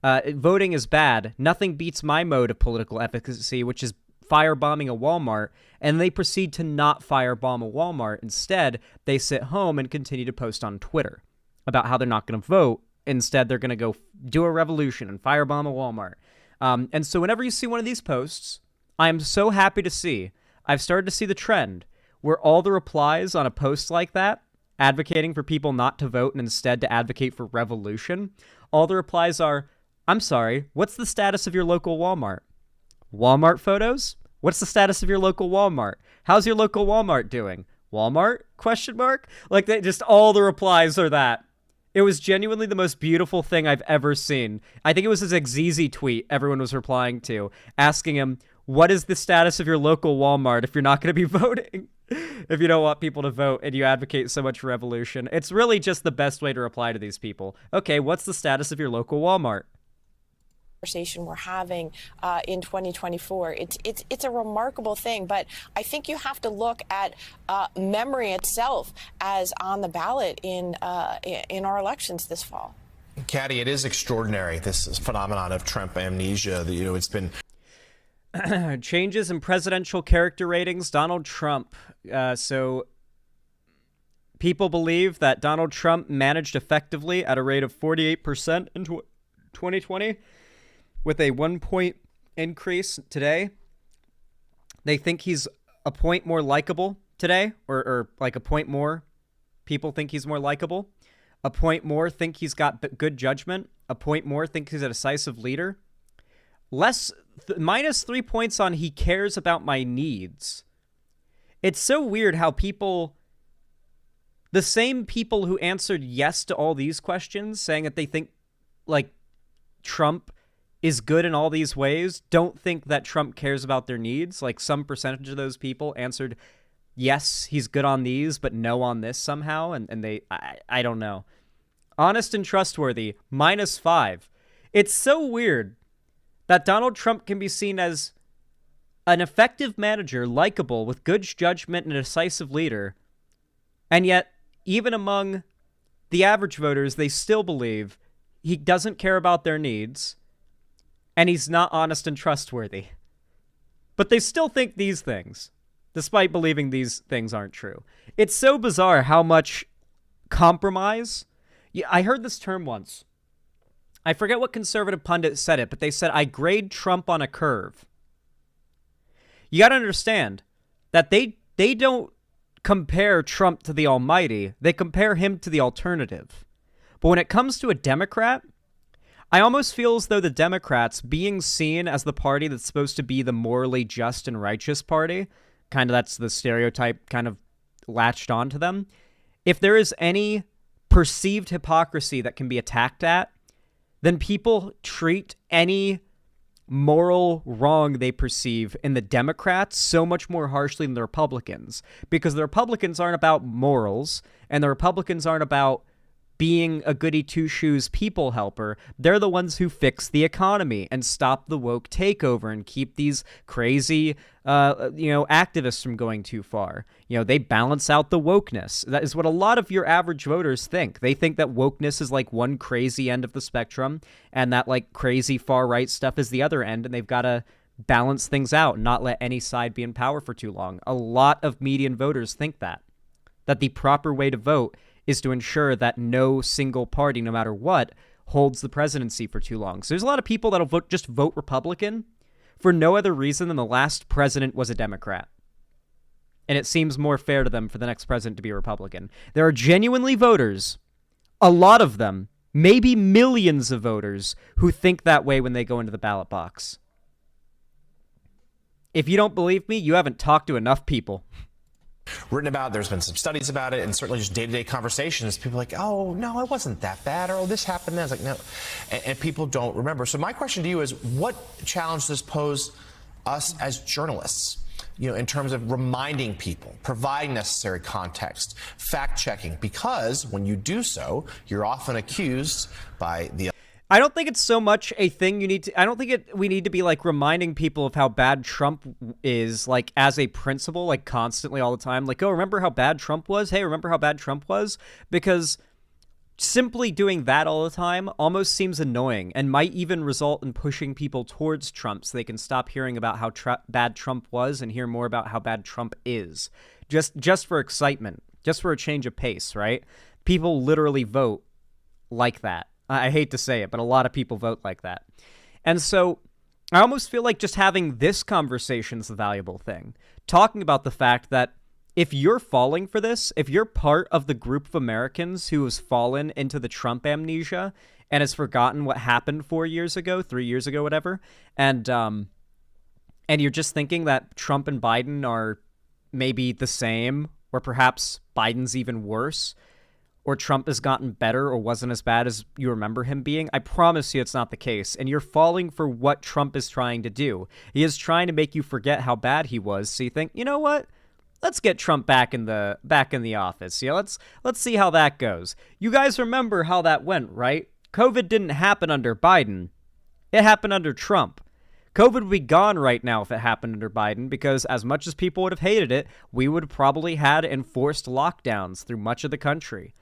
voting is bad. Nothing beats my mode of political efficacy, which is firebombing a Walmart. And they proceed to not firebomb a Walmart. Instead, they sit home and continue to post on Twitter about how they're not going to vote. Instead, they're going to go do a revolution and firebomb a Walmart. And so whenever you see one of these posts, I am so happy to see... I've started to see the trend where all the replies on a post like that, advocating for people not to vote and instead to advocate for revolution, all the replies are, I'm sorry, what's the status of your local Walmart? Walmart photos? What's the status of your local Walmart? How's your local Walmart doing? Walmart? Question mark? Like, they just, all the replies are that. It was genuinely the most beautiful thing I've ever seen. I think it was his Xeezy tweet everyone was replying to, asking him, what is the status of your local Walmart if you're not going to be voting? If you don't want people to vote and you advocate so much for revolution. It's really just the best way to reply to these people. Okay, what's the status of your local Walmart? conversation we're having in 2024. It's a remarkable thing, but I think you have to look at memory itself as on the ballot in our elections this fall. Caddy, it is extraordinary, this phenomenon of Trump amnesia. It's been changes in presidential character ratings. Donald Trump. So people believe that Donald Trump managed effectively at a rate of 48% in 2020. With a 1-point increase today. They think he's a point more likable today, or like a point more. People think he's more likable. A point more think he's got good judgment. A point more think he's a decisive leader. Minus 3 points on he cares about my needs. It's so weird how the same people who answered yes to all these questions, saying that they think like Trump is good in all these ways, don't think that Trump cares about their needs. Like some percentage of those people answered, yes, he's good on these, but no on this somehow. And I don't know. Honest and trustworthy, -5. It's so weird that Donald Trump can be seen as an effective manager, likable, with good judgment and a decisive leader. And yet, even among the average voters, they still believe he doesn't care about their needs. And he's not honest and trustworthy. But they still think these things, despite believing these things aren't true. It's so bizarre how much compromise. Yeah, I heard this term once. I forget what conservative pundit said it, but they said, I grade Trump on a curve. You got to understand that they don't compare Trump to the almighty. They compare him to the alternative. But when it comes to a Democrat, I almost feel as though the Democrats, being seen as the party that's supposed to be the morally just and righteous party, kind of that's the stereotype kind of latched onto them, if there is any perceived hypocrisy that can be attacked at, then people treat any moral wrong they perceive in the Democrats so much more harshly than the Republicans, because the Republicans aren't about morals, and the Republicans aren't about being a goody two-shoes people helper. They're the ones who fix the economy and stop the woke takeover and keep these crazy, activists from going too far. They balance out the wokeness. That is what a lot of your average voters think. They think that wokeness is like one crazy end of the spectrum and that like crazy far-right stuff is the other end, and they've got to balance things out and not let any side be in power for too long. A lot of median voters think that the proper way to vote is to ensure that no single party, no matter what, holds the presidency for too long. So there's a lot of people that'll just vote Republican for no other reason than the last president was a Democrat. And it seems more fair to them for the next president to be a Republican. There are genuinely voters, a lot of them, maybe millions of voters, who think that way when they go into the ballot box. If you don't believe me, you haven't talked to enough people. Written about, there's been some studies about it, and certainly just day-to-day conversations. People are like, oh, no, it wasn't that bad, or oh, this happened. It's like, no. And people don't remember. So my question to you is, what challenge does pose us as journalists, in terms of reminding people, providing necessary context, fact-checking? Because when you do so, you're often accused by the... I don't think it's so much a thing you need to... I don't think we need to be, like, reminding people of how bad Trump is, like, as a principle, like, constantly all the time. Like, oh, remember how bad Trump was? Hey, remember how bad Trump was? Because simply doing that all the time almost seems annoying and might even result in pushing people towards Trump so they can stop hearing about how bad Trump was and hear more about how bad Trump is. Just for excitement. Just for a change of pace, right? People literally vote like that. I hate to say it, but a lot of people vote like that. And so I almost feel like just having this conversation is the valuable thing. Talking about the fact that if you're falling for this, if you're part of the group of Americans who has fallen into the Trump amnesia and has forgotten what happened 4 years ago, 3 years ago, whatever, and you're just thinking that Trump and Biden are maybe the same, or perhaps Biden's even worse, or Trump has gotten better or wasn't as bad as you remember him being, I promise you it's not the case. And you're falling for what Trump is trying to do. He is trying to make you forget how bad he was. So you think, you know what? Let's get Trump back in the office. Let's see how that goes. You guys remember how that went, right? COVID didn't happen under Biden. It happened under Trump. COVID would be gone right now if it happened under Biden, because as much as people would have hated it, we would have probably had enforced lockdowns through much of the country.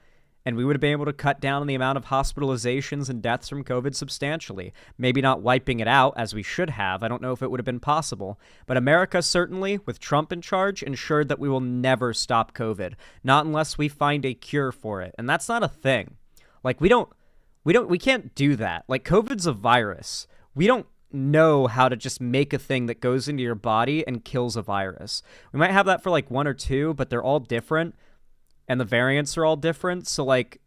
And we would have been able to cut down on the amount of hospitalizations and deaths from COVID substantially. Maybe not wiping it out as we should have. I don't know if it would have been possible. But America certainly, with Trump in charge, ensured that we will never stop COVID. Not unless we find a cure for it. And that's not a thing. Like, we can't do that. Like, COVID's a virus. We don't know how to just make a thing that goes into your body and kills a virus. We might have that for like one or two, but they're all different and the variants are all different. So like,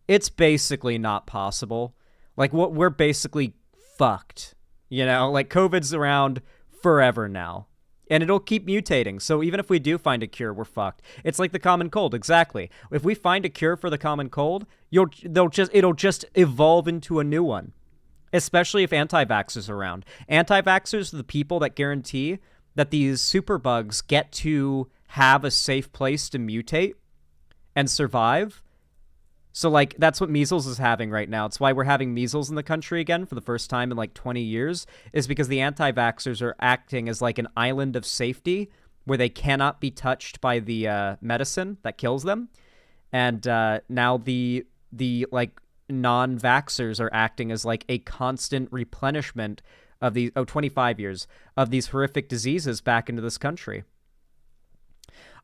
it's basically not possible. Like, what we're basically fucked, you know, like COVID's around forever now and it'll keep mutating. So even if we do find a cure, we're fucked. It's like the common cold. Exactly. If we find a cure for the common cold, it'll just evolve into a new one. Especially if anti-vaxxers are around. Anti-vaxxers are the people that guarantee that these superbugs get to have a safe place to mutate and survive. So, like, that's what measles is having right now. It's why we're having measles in the country again for the first time in, like, 20 years, is because the anti-vaxxers are acting as, like, an island of safety where they cannot be touched by the medicine that kills them. And now the non-vaxxers are acting as like a constant replenishment of these 25 years of these horrific diseases back into this country.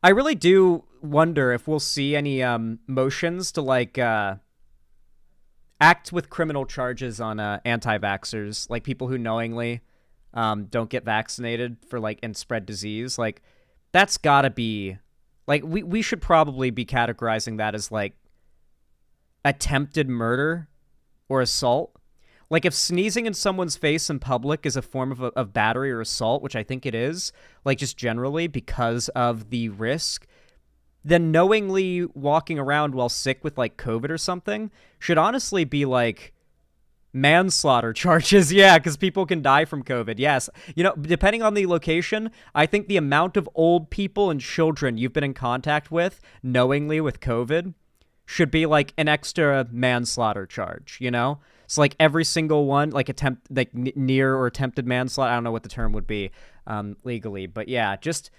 I really do wonder if we'll see any motions to like act with criminal charges on anti-vaxxers, like people who knowingly don't get vaccinated for like and spread disease. Like, that's gotta be like, we should probably be categorizing that as like attempted murder or assault. Like, if sneezing in someone's face in public is a form of battery or assault, which I think it is, like, just generally because of the risk, then knowingly walking around while sick with, like, COVID or something should honestly be, like, manslaughter charges. Yeah, because people can die from COVID. Yes. You know, depending on the location, I think the amount of old people and children you've been in contact with knowingly with COVID should be like an extra manslaughter charge, you know? So like every single one, like near or attempted manslaughter, I don't know what the term would be legally, but yeah, just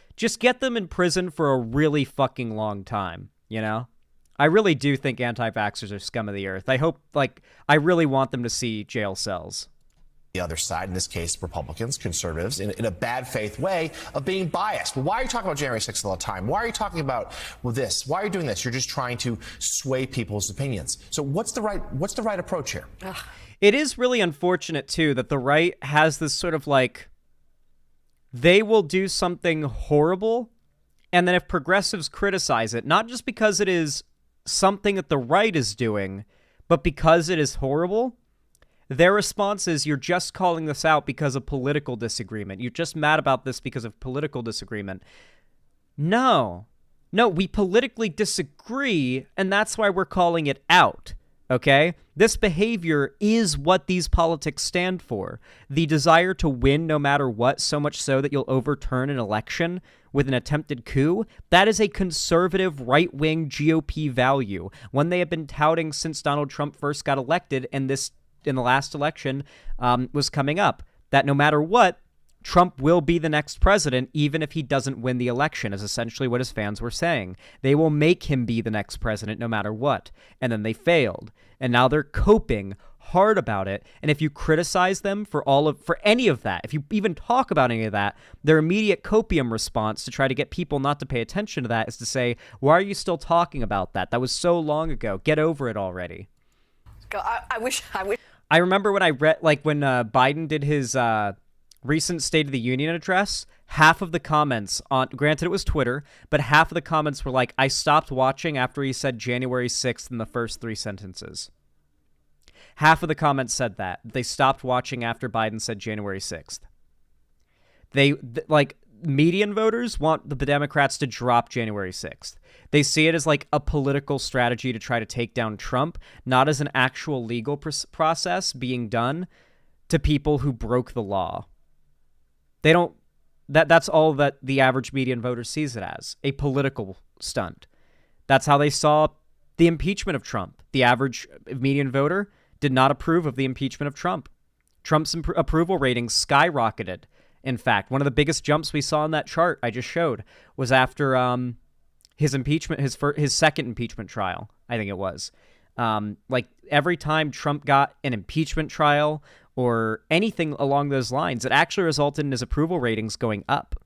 get them in prison for a really fucking long time, you know? I really do think anti-vaxxers are scum of the earth. I really want them to see jail cells. The other side, in this case, Republicans, conservatives, in a bad faith way of being biased. Well, why are you talking about January 6th all the time? Why are you talking about this? Why are you doing this? You're just trying to sway people's opinions. So what's the right approach here? It is really unfortunate, too, that the right has this sort of like, they will do something horrible, and then if progressives criticize it, not just because it is something that the right is doing, but because it is horrible, their response is, you're just calling this out because of political disagreement. You're just mad about this because of political disagreement. No, we politically disagree, and that's why we're calling it out, okay? This behavior is what these politics stand for. The desire to win no matter what, so much so that you'll overturn an election with an attempted coup. That is a conservative right-wing GOP value, one they have been touting since Donald Trump first got elected, and this in the last election was coming up, that no matter what, Trump will be the next president, even if he doesn't win the election, is essentially what his fans were saying. They will make him be the next president no matter what. And then they failed. And now they're coping hard about it. And if you criticize them for any of that, if you even talk about any of that, their immediate copium response to try to get people not to pay attention to that is to say, why are you still talking about that? That was so long ago. Get over it already. I wish. I remember when I read, like, when Biden did his recent State of the Union address, half of the comments granted it was Twitter, but half of the comments were like, I stopped watching after he said January 6th in the first 3 sentences. Half of the comments said that. They stopped watching after Biden said January 6th. Median voters want the Democrats to drop January 6th. They see it as like a political strategy to try to take down Trump, not as an actual legal process being done to people who broke the law. They don't. That's all that the average median voter sees it as, a political stunt. That's how they saw the impeachment of Trump. The average median voter did not approve of the impeachment of Trump. Trump's approval ratings skyrocketed. In fact, one of the biggest jumps we saw in that chart I just showed was after his impeachment, his second impeachment trial, I think it was. Like every time Trump got an impeachment trial or anything along those lines, it actually resulted in his approval ratings going up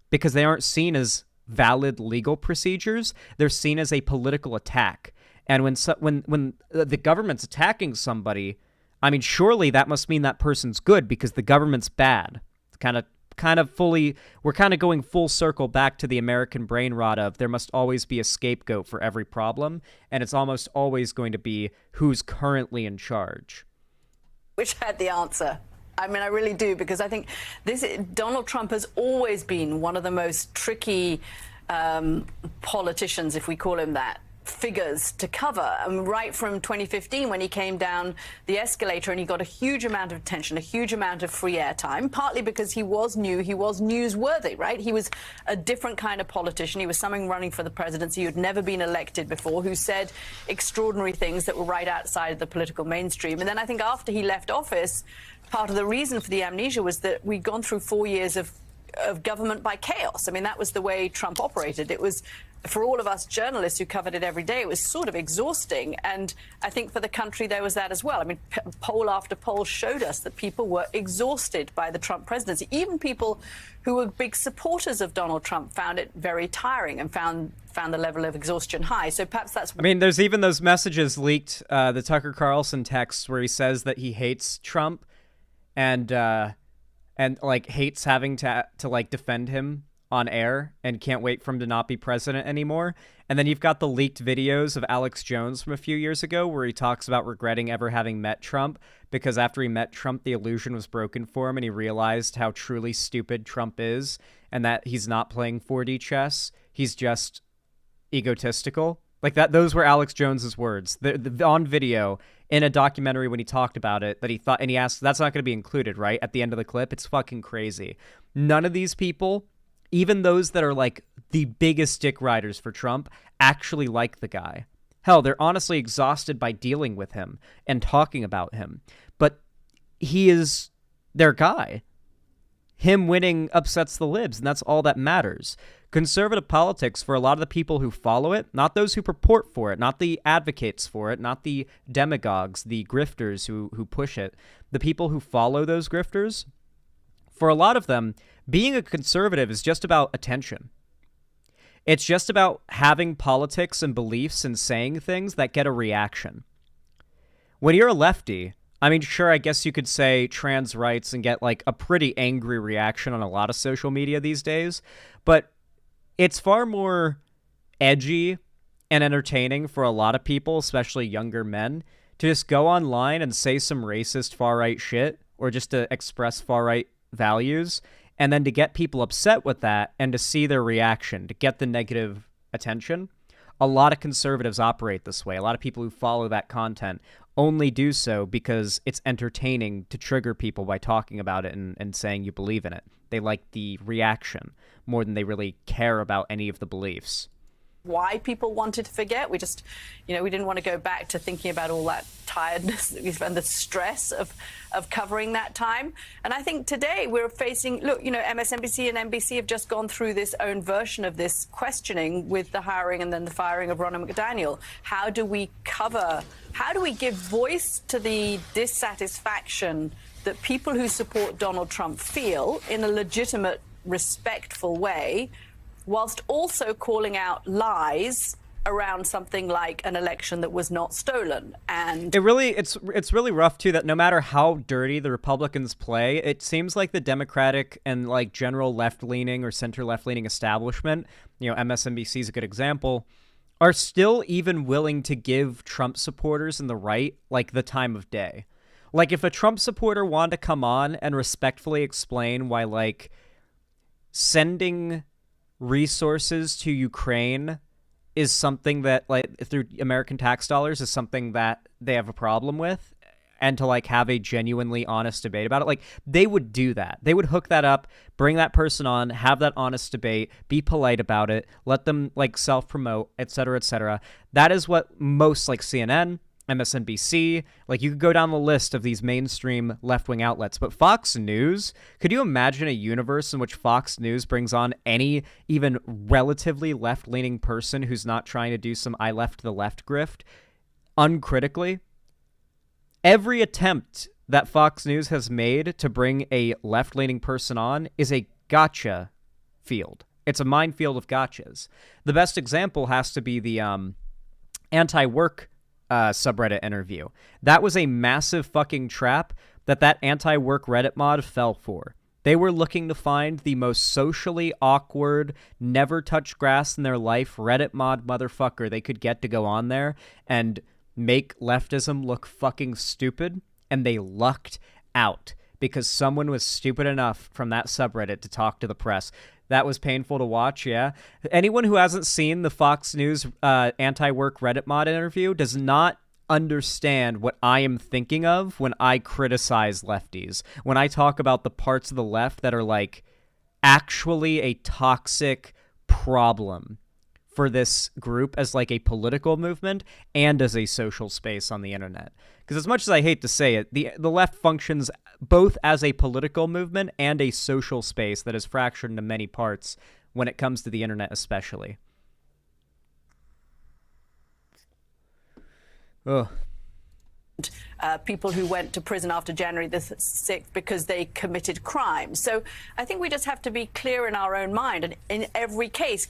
because they aren't seen as valid legal procedures. They're seen as a political attack. And when the government's attacking somebody, I mean, surely that must mean that person's good because the government's bad. It's we're kind of going full circle back to the American brain rot of there must always be a scapegoat for every problem, and it's almost always going to be who's currently in charge. Wish I had the answer. I mean, I really do, because I think Donald Trump has always been one of the most tricky politicians, if we call him that, figures to cover. Right from 2015 when he came down the escalator and he got a huge amount of attention, a huge amount of free airtime, partly because he was new, he was newsworthy, right? He was a different kind of politician. He was someone running for the presidency who'd never been elected before, who said extraordinary things that were right outside of the political mainstream. And then I think after he left office, part of the reason for the amnesia was that we'd gone through 4 years of government by chaos. I mean, that was the way Trump operated. It was, for all of us journalists who covered it every day, it was sort of exhausting. And I think for the country, there was that as well. I mean, poll after poll showed us that people were exhausted by the Trump presidency. Even people who were big supporters of Donald Trump found it very tiring and found the level of exhaustion high. So perhaps that's... I mean, there's even those messages leaked, the Tucker Carlson texts where he says that he hates Trump and like hates having to like defend him on air and can't wait for him to not be president anymore. And then you've got the leaked videos of Alex Jones from a few years ago where he talks about regretting ever having met Trump because after he met Trump, the illusion was broken for him and he realized how truly stupid Trump is and that he's not playing 4D chess. He's just egotistical. Like that, those were Alex Jones's words. On video in a documentary when he talked about it, that he thought, and he asked, that's not going to be included, right? At the end of the clip, it's fucking crazy. None of these people, even those that are like the biggest dick riders for Trump, actually like the guy. Hell, they're honestly exhausted by dealing with him and talking about him. But he is their guy. Him winning upsets the libs, and that's all that matters. Conservative politics, for a lot of the people who follow it, not those who purport for it, not the advocates for it, not the demagogues, the grifters who push it, the people who follow those grifters, for a lot of them, being a conservative is just about attention. It's just about having politics and beliefs and saying things that get a reaction. When you're a lefty, I mean, sure, I guess you could say trans rights and get like a pretty angry reaction on a lot of social media these days, but it's far more edgy and entertaining for a lot of people, especially younger men, to just go online and say some racist far-right shit or just to express far-right values, and then to get people upset with that and to see their reaction, to get the negative attention. A lot of conservatives operate this way. A lot of people who follow that content only do so because it's entertaining to trigger people by talking about it and saying you believe in it. They like the reaction more than they really care about any of the beliefs. Why people wanted to forget. We just, we didn't want to go back to thinking about all that tiredness and the stress of covering that time. And I think today we're facing, look, MSNBC and NBC have just gone through this own version of this questioning with the hiring and then the firing of Ronna McDaniel. How do we give voice to the dissatisfaction that people who support Donald Trump feel in a legitimate, respectful way, whilst also calling out lies around something like an election that was not stolen? And it's really rough too that no matter how dirty the Republicans play, it seems like the Democratic and like general left-leaning or center left-leaning establishment, MSNBC is a good example, are still even willing to give Trump supporters in the right like the time of day. Like if a Trump supporter wanted to come on and respectfully explain why like sending resources to Ukraine is something that like through American tax dollars is something that they have a problem with, and to like have a genuinely honest debate about it, like they would do that. They would hook that up, bring that person on, have that honest debate, be polite about it, let them like self-promote, etc., etc. That is what most like CNN, MSNBC. Like, you could go down the list of these mainstream left-wing outlets. But Fox News, could you imagine a universe in which Fox News brings on any even relatively left-leaning person who's not trying to do some I left the left grift uncritically? Every attempt that Fox News has made to bring a left-leaning person on is a gotcha field. It's a minefield of gotchas. The best example has to be the anti-work subreddit interview. That was a massive fucking trap that anti-work Reddit mod fell for. They were looking to find the most socially awkward, never touched grass in their life Reddit mod motherfucker they could get to go on there and make leftism look fucking stupid, and they lucked out because someone was stupid enough from that subreddit to talk to the press. That was painful to watch, yeah. Anyone who hasn't seen the Fox News anti-work Reddit mod interview does not understand what I am thinking of when I criticize lefties. When I talk about the parts of the left that are, like, actually a toxic problem for this group as, like, a political movement and as a social space on the internet. Because as much as I hate to say it, the left functions both as a political movement and a social space that is fractured into many parts when it comes to the internet especially. Ugh. People who went to prison after January the 6th because they committed crimes. So I think we just have to be clear in our own mind and in every case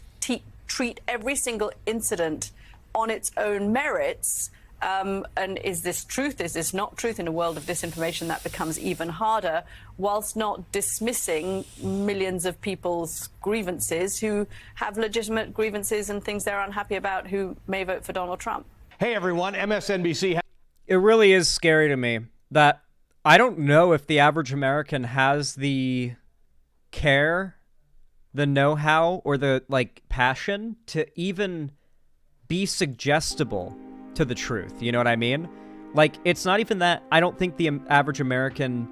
treat every single incident on its own merits. And is this truth? Is this not truth? In a world of disinformation, that becomes even harder, whilst not dismissing millions of people's grievances who have legitimate grievances and things they're unhappy about who may vote for Donald Trump. Hey, everyone, MSNBC. It really is scary to me that I don't know if the average American has the care, the know-how, or the, like, passion to even be suggestible to the truth. You know what I mean? Like, it's not even that I don't think the average American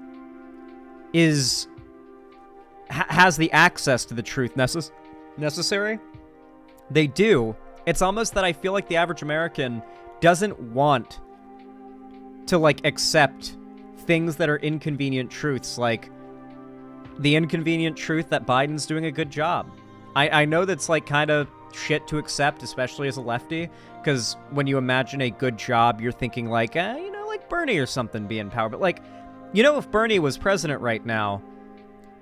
has the access to the truth necessary. They do. It's almost that I feel like the average American doesn't want to, like, accept things that are inconvenient truths, like the inconvenient truth that Biden's doing a good job. I know that's, like, kind of shit to accept, especially as a lefty, because when you imagine a good job, you're thinking, like, you know, like Bernie or something be in power. But, like, you know, if Bernie was president right now,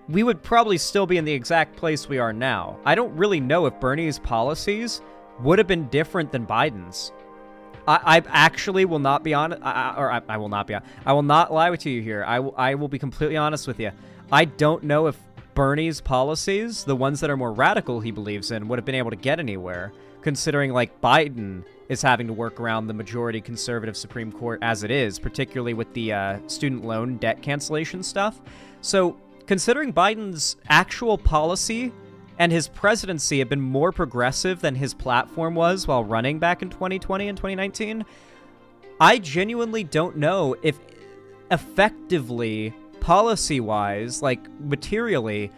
we would probably still be in the exact place we are now. I don't really know if Bernie's policies would have been different than Biden's. I actually will not be honest, I will not be honest. I will not lie to you here. I will be completely honest with you. I don't know if Bernie's policies, the ones that are more radical he believes in, would have been able to get anywhere, considering, like, Biden is having to work around the majority conservative Supreme Court as it is, particularly with the student loan debt cancellation stuff. So, considering Biden's actual policy and his presidency have been more progressive than his platform was while running back in 2020 and 2019, I genuinely don't know if effectively, policy-wise, like materially,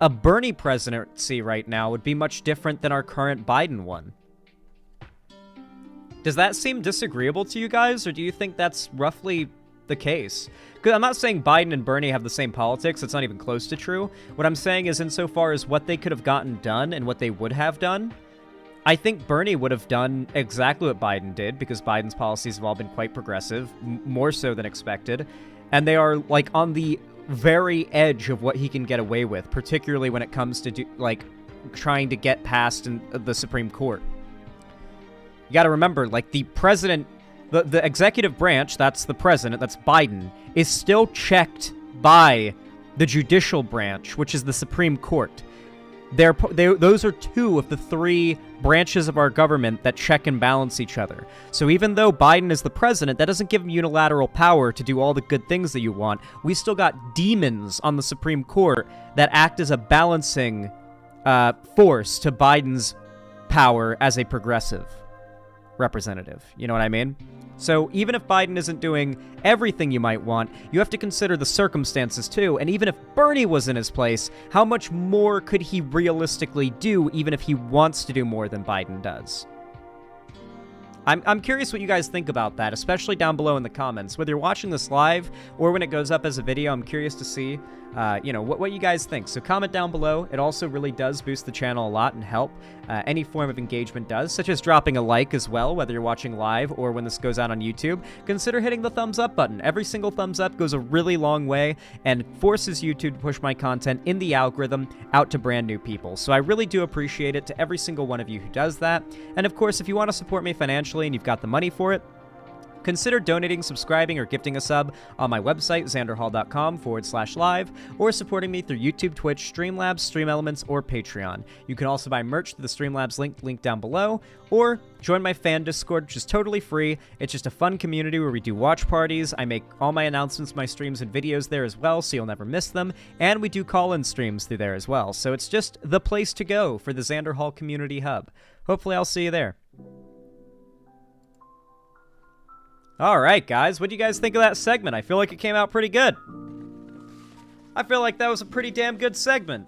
a Bernie presidency right now would be much different than our current Biden one. Does that seem disagreeable to you guys, or do you think that's roughly the case? Because I'm not saying Biden and Bernie have the same politics. It's not even close to true. What I'm saying is, insofar as what they could have gotten done and what they would have done, I think Bernie would have done exactly what Biden did, because Biden's policies have all been quite progressive, more so than expected, and they are, like, on the very edge of what he can get away with, particularly when it comes to trying to get past in the Supreme Court. You got to remember, like, the president, the executive branch, that's the president, that's Biden, is still checked by the judicial branch, which is the Supreme Court. Those are two of the three branches of our government that check and balance each other. So even though Biden is the president, that doesn't give him unilateral power to do all the good things that you want. We still got demons on the Supreme Court that act as a balancing force to Biden's power as a progressive representative. You know what I mean? So even if Biden isn't doing everything you might want, you have to consider the circumstances too. And even if Bernie was in his place, how much more could he realistically do, even if he wants to do more than Biden does? I'm curious what you guys think about that, especially down below in the comments. Whether you're watching this live or when it goes up as a video, I'm curious to see, what you guys think. So comment down below. It also really does boost the channel a lot and help. Any form of engagement does, such as dropping a like as well, whether you're watching live or when this goes out on YouTube. Consider hitting the thumbs up button. Every single thumbs up goes a really long way and forces YouTube to push my content in the algorithm out to brand new people. So I really do appreciate it to every single one of you who does that. And of course, if you want to support me financially and you've got the money for it, consider donating, subscribing, or gifting a sub on my website, xanderhall.com/live, or supporting me through YouTube, Twitch, Streamlabs, Stream Elements, or Patreon. You can also buy merch through the Streamlabs link down below, or join my fan Discord, which is totally free. It's just a fun community where we do watch parties. I make all my announcements, my streams, and videos there as well, so you'll never miss them. And we do call-in streams through there as well. So it's just the place to go for the Xander Hall Community Hub. Hopefully I'll see you there. All right, guys, what do you guys think of that segment? I feel like it came out pretty good. I feel like that was a pretty damn good segment.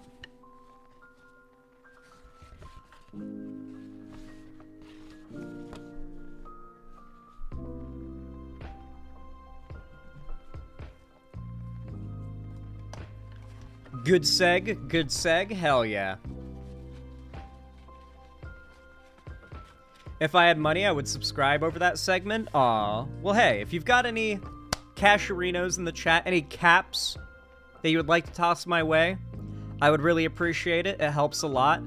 Good seg, hell yeah. If I had money, I would subscribe over that segment. Aw. Well, hey, if you've got any casherinos in the chat, any caps that you would like to toss my way, I would really appreciate it. It helps a lot.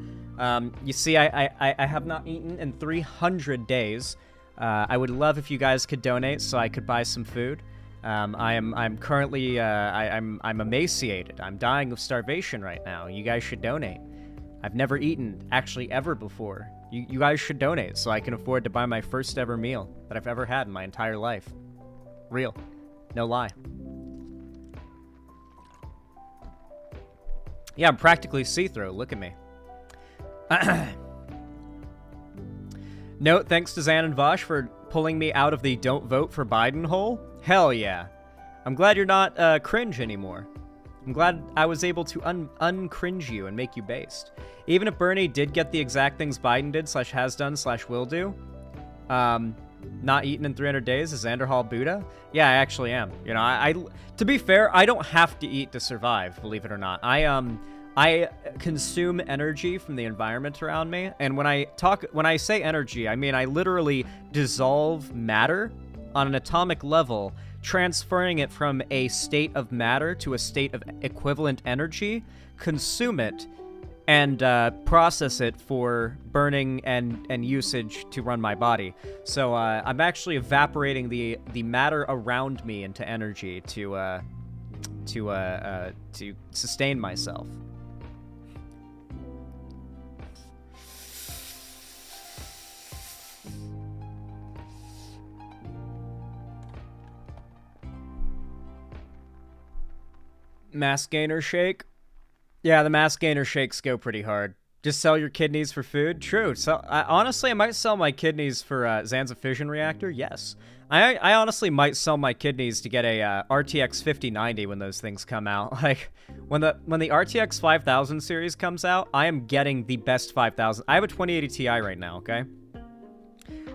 You see, I have not eaten in 300 days. I would love if you guys could donate so I could buy some food. I'm currently, I'm emaciated. I'm dying of starvation right now. You guys should donate. I've never eaten, actually, ever before. You guys should donate so I can afford to buy my first ever meal that I've ever had in my entire life. Real. No lie. Yeah, I'm practically see-through. Look at me. Note, thanks to Zan and Vosh for pulling me out of the don't vote for Biden hole. Hell yeah. I'm glad you're not cringe anymore. I'm glad I was able to uncringe you and make you based. Even if Bernie did get the exact things Biden did / has done / will do, not eaten in 300 days is Xander Hall Buddha. Yeah, I actually am. You know, I to be fair, I don't have to eat to survive, believe it or not. I consume energy from the environment around me, and when I say energy, I mean I literally dissolve matter on an atomic level, transferring it from a state of matter to a state of equivalent energy, consume it, and process it for burning and usage to run my body. So I'm actually evaporating the matter around me into energy to sustain myself. Mass gainer shake. Yeah, the mass gainer shakes go pretty hard. Just sell your kidneys for food? True. So, honestly, I might sell my kidneys for Zanza fission reactor. Yes. I honestly might sell my kidneys to get a RTX 5090 when those things come out. Like, when the RTX 5000 series comes out, I am getting the best 5000. I have a 2080 Ti right now, okay?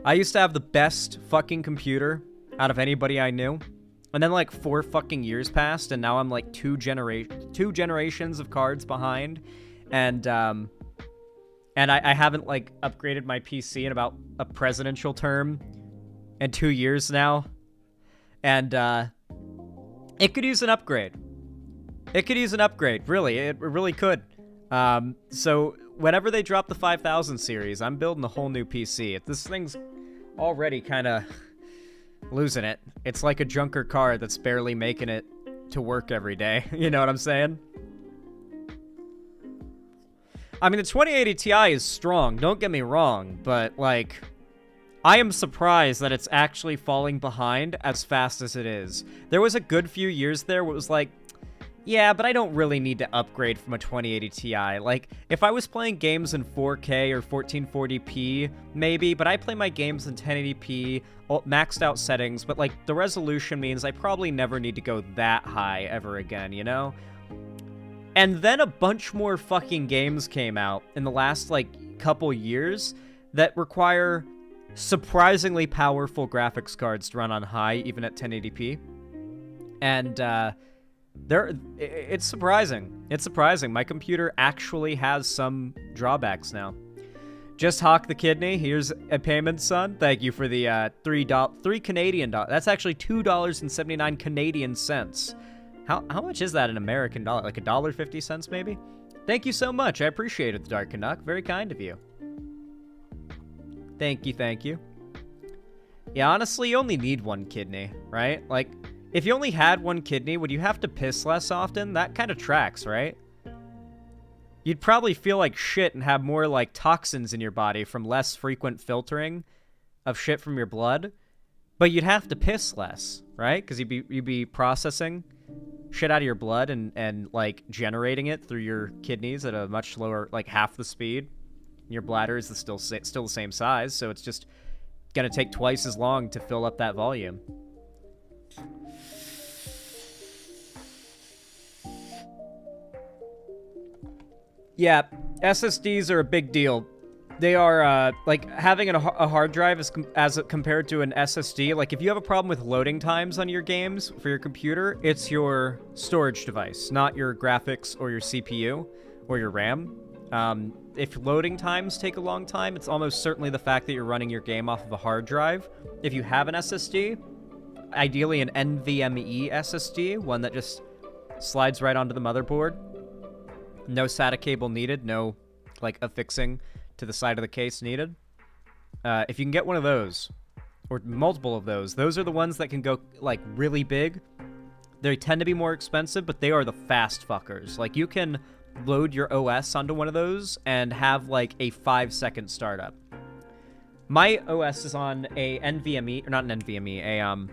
I used to have the best fucking computer out of anybody I knew. And then like 4 fucking years passed, and now I'm like two generations of cards behind, and I haven't like upgraded my PC in about a presidential term in 2 years now, and it could use an upgrade. It could use an upgrade, really. It really could. So whenever they drop the 5000 series, I'm building a whole new PC. This thing's already kind of losing it. It's like a junker car that's barely making it to work every day. You know what I'm saying? I mean, the 2080 Ti is strong, don't get me wrong, but, like, I am surprised that it's actually falling behind as fast as it is. There was a good few years there where it was like, yeah, but I don't really need to upgrade from a 2080 Ti. Like, if I was playing games in 4K or 1440p, maybe, but I play my games in 1080p, maxed out settings, but, like, the resolution means I probably never need to go that high ever again, you know? And then a bunch more fucking games came out in the last, like, couple years that require surprisingly powerful graphics cards to run on high, even at 1080p. And it's surprising. It's surprising. My computer actually has some drawbacks now. Just Hawk the Kidney. Here's a payment, son. Thank you for the $3 Canadian dollars. That's actually $2.79 Canadian cents. How much is that in American dollar? Like $1.50 maybe? Thank you so much. I appreciate it, the Dark Canuck. Very kind of you. Thank you, thank you. Yeah, honestly, you only need one kidney, right? Like, if you only had one kidney, would you have to piss less often? That kind of tracks, right? You'd probably feel like shit and have more, like, toxins in your body from less frequent filtering of shit from your blood. But you'd have to piss less, right? Because you'd be processing shit out of your blood and like, generating it through your kidneys at a much slower, like, half the speed. Your bladder is still the same size, so it's just gonna take twice as long to fill up that volume. Yeah, SSDs are a big deal. They are, like, having a hard drive as compared to an SSD. Like, if you have a problem with loading times on your games for your computer, it's your storage device, not your graphics or your CPU or your RAM. If loading times take a long time, it's almost certainly the fact that you're running your game off of a hard drive. If you have an SSD, ideally an NVMe SSD, one that just slides right onto the motherboard. No SATA cable needed, no, like, affixing to the side of the case needed. If you can get one of those, or multiple of those are the ones that can go, like, really big. They tend to be more expensive, but they are the fast fuckers. Like, you can load your OS onto one of those and have, like, a 5-second startup. My OS is on a NVMe, or not an NVMe, a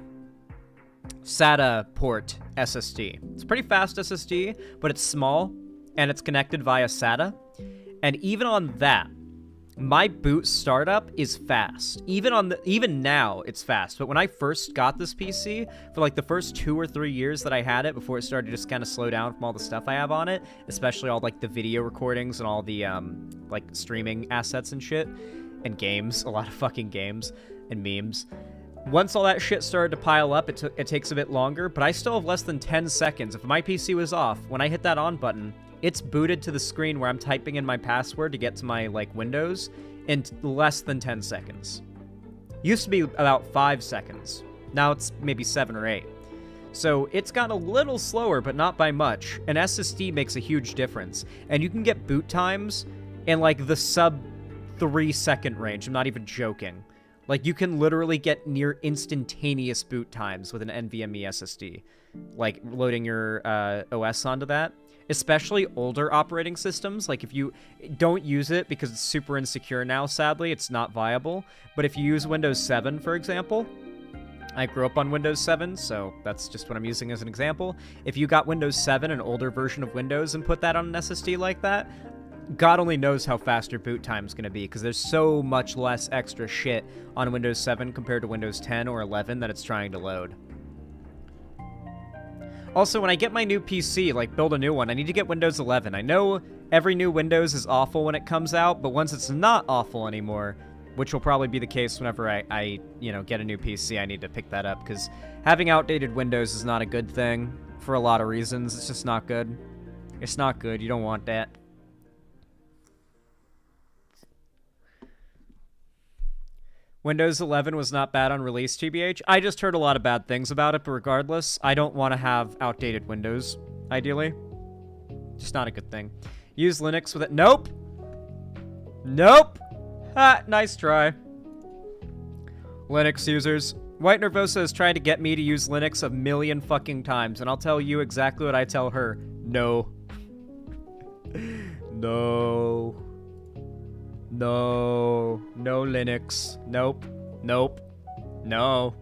SATA port SSD. It's a pretty fast SSD, but it's small, and it's connected via SATA. And even on that, my boot startup is fast. Even now, it's fast. But when I first got this PC, for like the first 2 or 3 years that I had it, before it started to just kind of slow down from all the stuff I have on it, especially all like the video recordings and all the like streaming assets and shit, and games, a lot of fucking games and memes. Once all that shit started to pile up, it takes a bit longer, but I still have less than 10 seconds. If my PC was off, when I hit that on button, it's booted to the screen where I'm typing in my password to get to my, like, Windows in less than 10 seconds. Used to be about 5 seconds. Now it's maybe 7 or 8. So it's gotten a little slower, but not by much. An SSD makes a huge difference. And you can get boot times in, like, the sub 3-second range. I'm not even joking. Like, you can literally get near instantaneous boot times with an NVMe SSD. Like, loading your OS onto that. Especially older operating systems. Like, if you don't use it because it's super insecure now, sadly, it's not viable. But if you use Windows 7, for example, I grew up on Windows 7, so that's just what I'm using as an example. If you got Windows 7, an older version of Windows, and put that on an SSD like that, God only knows how fast your boot time is going to be, because there's so much less extra shit on Windows 7 compared to Windows 10 or 11 that it's trying to load. Also, when I get my new PC, like, build a new one, I need to get Windows 11. I know every new Windows is awful when it comes out, but once it's not awful anymore, which will probably be the case whenever I you know, get a new PC, I need to pick that up, because having outdated Windows is not a good thing for a lot of reasons. It's just not good. It's not good. You don't want that. Windows 11 was not bad on release, TBH. I just heard a lot of bad things about it, but regardless, I don't want to have outdated Windows, ideally. Just not a good thing. Use Linux with it. Nope! Nope! Ha! Nice try. Linux users. White Nervosa has tried to get me to use Linux a million fucking times, and I'll tell you exactly what I tell her. No. No. No. No Linux. Nope. Nope. No.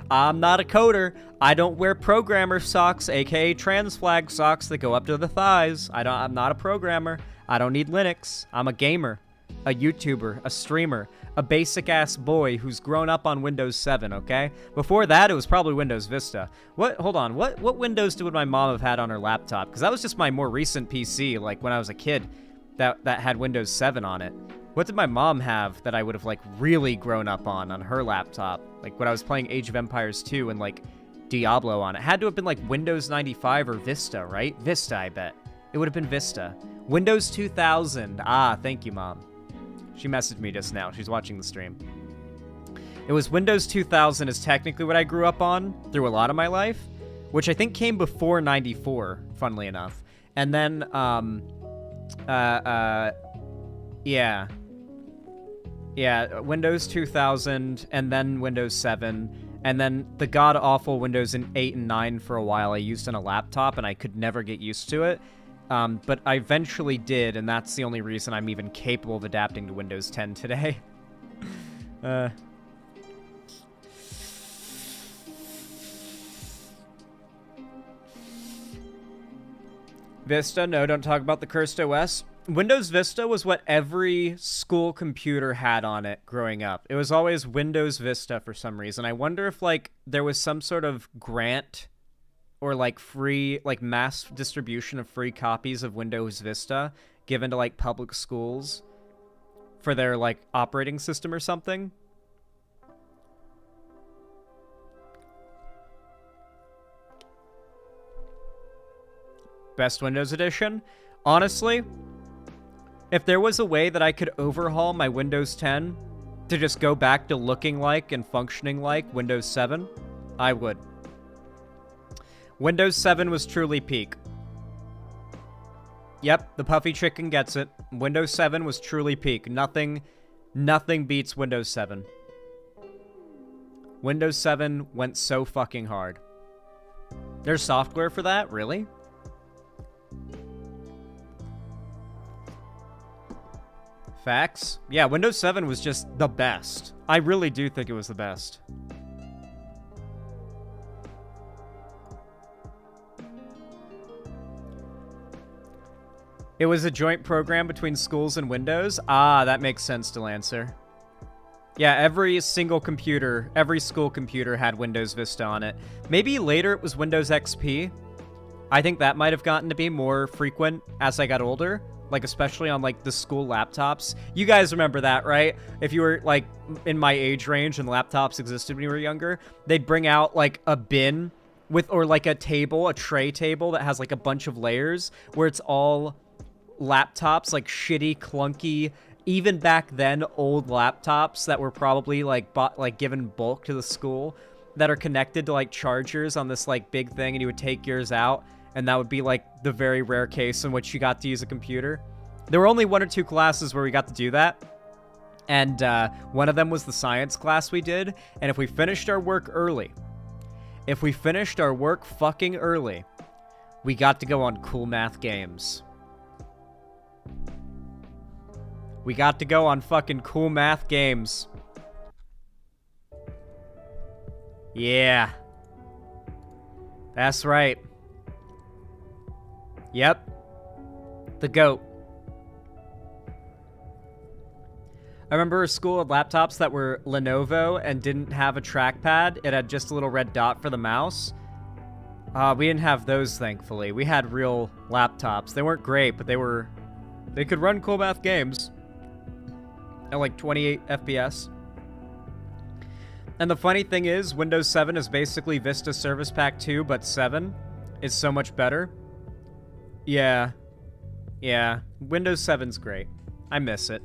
I'm not a coder. I don't wear programmer socks, aka trans flag socks that go up to the thighs. I'm not a programmer. I don't need Linux. I'm a gamer, a YouTuber, a streamer, a basic-ass boy who's grown up on Windows 7, okay? Before that, it was probably Windows Vista. Hold on, what Windows would my mom have had on her laptop? Because that was just my more recent PC, like when I was a kid, that had Windows 7 on it. What did my mom have that I would have, like, really grown up on her laptop? Like, when I was playing Age of Empires 2 and, like, Diablo on it. Had to have been, like, Windows 95 or Vista, right? Vista, I bet. It would have been Vista. Windows 2000. Ah, thank you, Mom. She messaged me just now. She's watching the stream. It was Windows 2000 is technically what I grew up on through a lot of my life, which I think came before 94, funnily enough. And then, yeah. Yeah, Windows 2000, and then Windows 7, and then the god-awful Windows 8 and 9 for a while I used on a laptop, and I could never get used to it. But I eventually did, and that's the only reason I'm even capable of adapting to Windows 10 today. Vista, no, don't talk about the cursed OS. Windows Vista was what every school computer had on it growing up. It was always Windows Vista for some reason. I wonder if, like, there was some sort of grant or, like, free, like, mass distribution of free copies of Windows Vista given to, like, public schools for their, like, operating system or something. Best Windows Edition? Honestly, if there was a way that I could overhaul my Windows 10 to just go back to looking like and functioning like Windows 7, I would. Windows 7 was truly peak. Yep, the puffy chicken gets it. Windows 7 was truly peak. Nothing beats Windows 7. Windows 7 went so fucking hard. There's software for that? Really? Facts? Yeah, Windows 7 was just the best. I really do think it was the best. It was a joint program between schools and Windows? Ah, that makes sense, Delancer. Yeah, every single computer, every school computer had Windows Vista on it. Maybe later it was Windows XP. I think that might have gotten to be more frequent as I got older. Like, especially on, like, the school laptops. You guys remember that, right? If you were, like, in my age range and laptops existed when you were younger, they'd bring out, like, a bin with, or, like, a table, a tray table that has, like, a bunch of layers where it's all laptops, like, shitty, clunky, even back then, old laptops that were probably, like, given bulk to the school that are connected to, like, chargers on this, like, big thing, and you would take yours out. And that would be, like, the very rare case in which you got to use a computer. There were only 1 or 2 classes where we got to do that. And one of them was the science class we did. And if we finished our work early, we got to go on cool math games. We got to go on fucking cool math games. Yeah. That's right. Yep. The GOAT. I remember a school of laptops that were Lenovo and didn't have a trackpad. It had just a little red dot for the mouse. We didn't have those, thankfully. We had real laptops. They weren't great, but they could run cool math games at like 28 FPS. And the funny thing is, Windows 7 is basically Vista Service Pack 2, but 7 is so much better. Yeah. Windows 7's great. I miss it.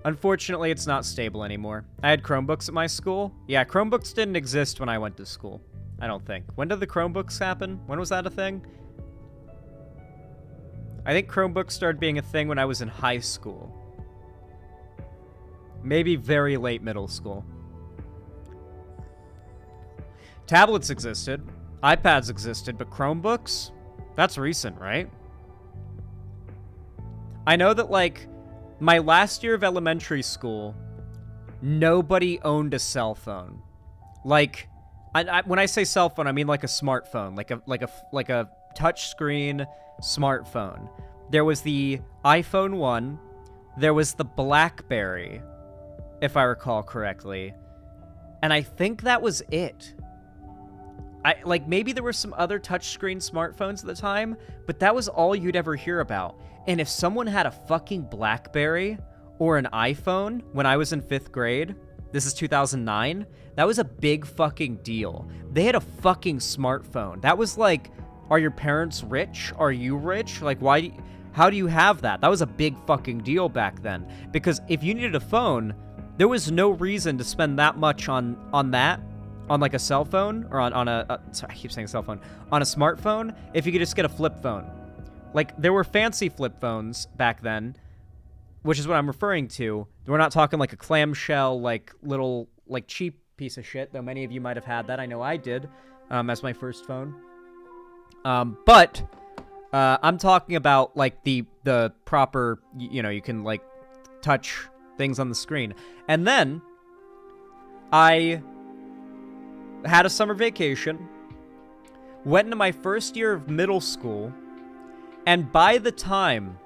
Unfortunately, it's not stable anymore. I had Chromebooks at my school. Yeah, Chromebooks didn't exist when I went to school. I don't think. When did the Chromebooks happen? When was that a thing? I think Chromebooks started being a thing when I was in high school. Maybe very late middle school. Tablets existed. iPads existed, but Chromebooks? That's recent, right? I know that, like, my last year of elementary school, nobody owned a cell phone. Like, when I say cell phone, I mean like a smartphone, like a touchscreen smartphone. There was the iPhone 1, there was the BlackBerry, if I recall correctly, and I think that was it. Maybe there were some other touchscreen smartphones at the time, but that was all you'd ever hear about. And if someone had a fucking BlackBerry or an iPhone when I was in 5th grade, this is 2009, that was a big fucking deal. They had a fucking smartphone. That was like, are your parents rich? Are you rich? Like, how do you have that? That was a big fucking deal back then. Because if you needed a phone, there was no reason to spend that much on that, on like a cell phone, or on sorry, I keep saying cell phone, on a smartphone, if you could just get a flip phone. Like, there were fancy flip phones back then, which is what I'm referring to. We're not talking like a clamshell, like little, like cheap piece of shit, though many of you might have had that. I know I did, as my first phone. But I'm talking about like the proper, you know, you can like touch things on the screen. And then I had a summer vacation, went into my first year of middle school, and by the time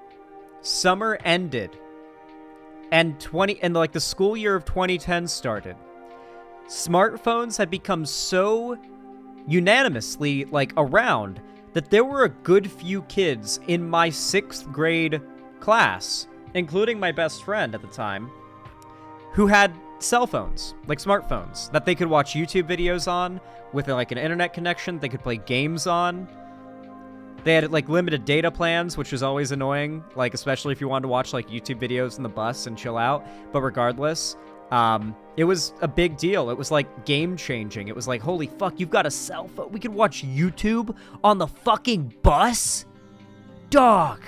summer ended and like the school year of 2010 started, smartphones had become so unanimously like around that there were a good few kids in my 6th grade class, including my best friend at the time, who had cell phones, like smartphones, that they could watch YouTube videos on with like an internet connection. They could play games on. They had like limited data plans, which was always annoying, like especially if you wanted to watch like YouTube videos in the bus and chill out. But regardless, it was a big deal. It was like game changing. It was like, holy fuck, you've got a cell phone. We could watch YouTube on the fucking bus? Dog,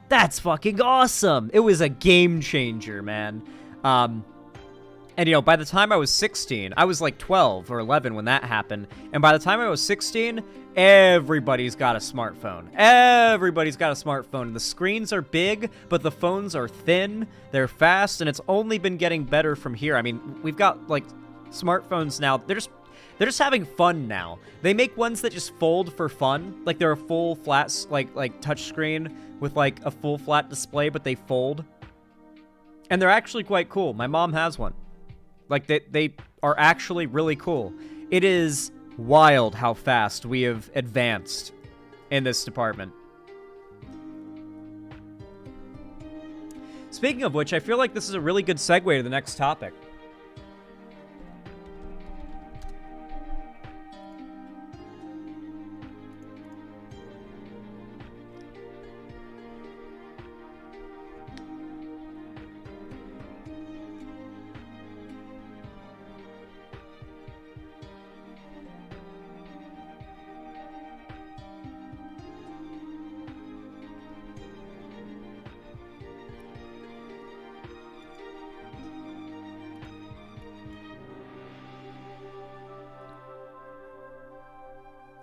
that's fucking awesome. It was a game changer, man. And, you know, by the time I was 16, I was like 12 or 11 when that happened. And by the time I was 16, everybody's got a smartphone. Everybody's got a smartphone. The screens are big, but the phones are thin. They're fast, and it's only been getting better from here. I mean, we've got, like, smartphones now. They're just having fun now. They make ones that just fold for fun. Like, they're a full flat, like touch screen with, like, a full flat display, but they fold. And they're actually quite cool. My mom has one. Like, they are actually really cool. It is wild how fast we have advanced in this department. Speaking of which, I feel like this is a really good segue to the next topic.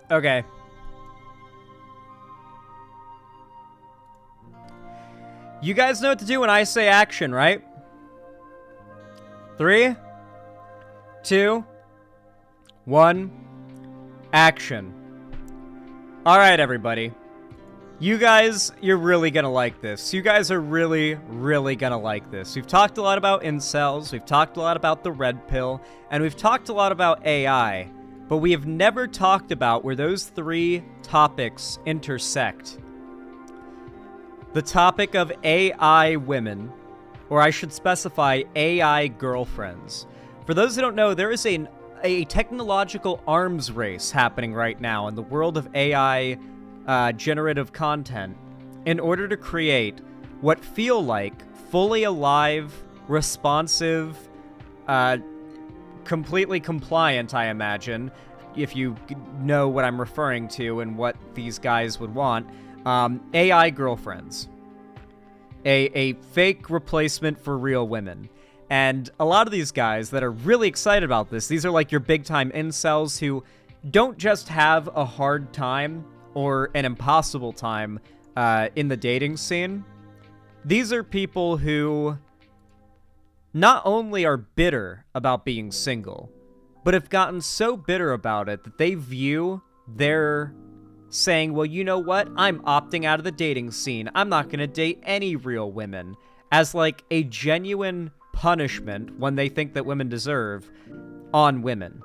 Okay. You guys know what to do when I say action, right? 3, 2, 1, action. Alright, everybody. You guys, you're really gonna like this. You guys are really, really gonna like this. We've talked a lot about incels, we've talked a lot about the red pill, and we've talked a lot about AI. But we have never talked about where those 3 topics intersect. The topic of AI women, or I should specify AI girlfriends. For those who don't know, there is a technological arms race happening right now in the world of AI generative content in order to create what feel like fully alive, responsive, completely compliant, I imagine, if you know what I'm referring to and what these guys would want, AI girlfriends. A fake replacement for real women. And a lot of these guys that are really excited about this, these are like your big-time incels who don't just have a hard time or an impossible time in the dating scene. These are people who not only are bitter about being single, but have gotten so bitter about it that they view their saying, well, you know what? I'm opting out of the dating scene. I'm not going to date any real women, as like a genuine punishment when they think that women deserve on women.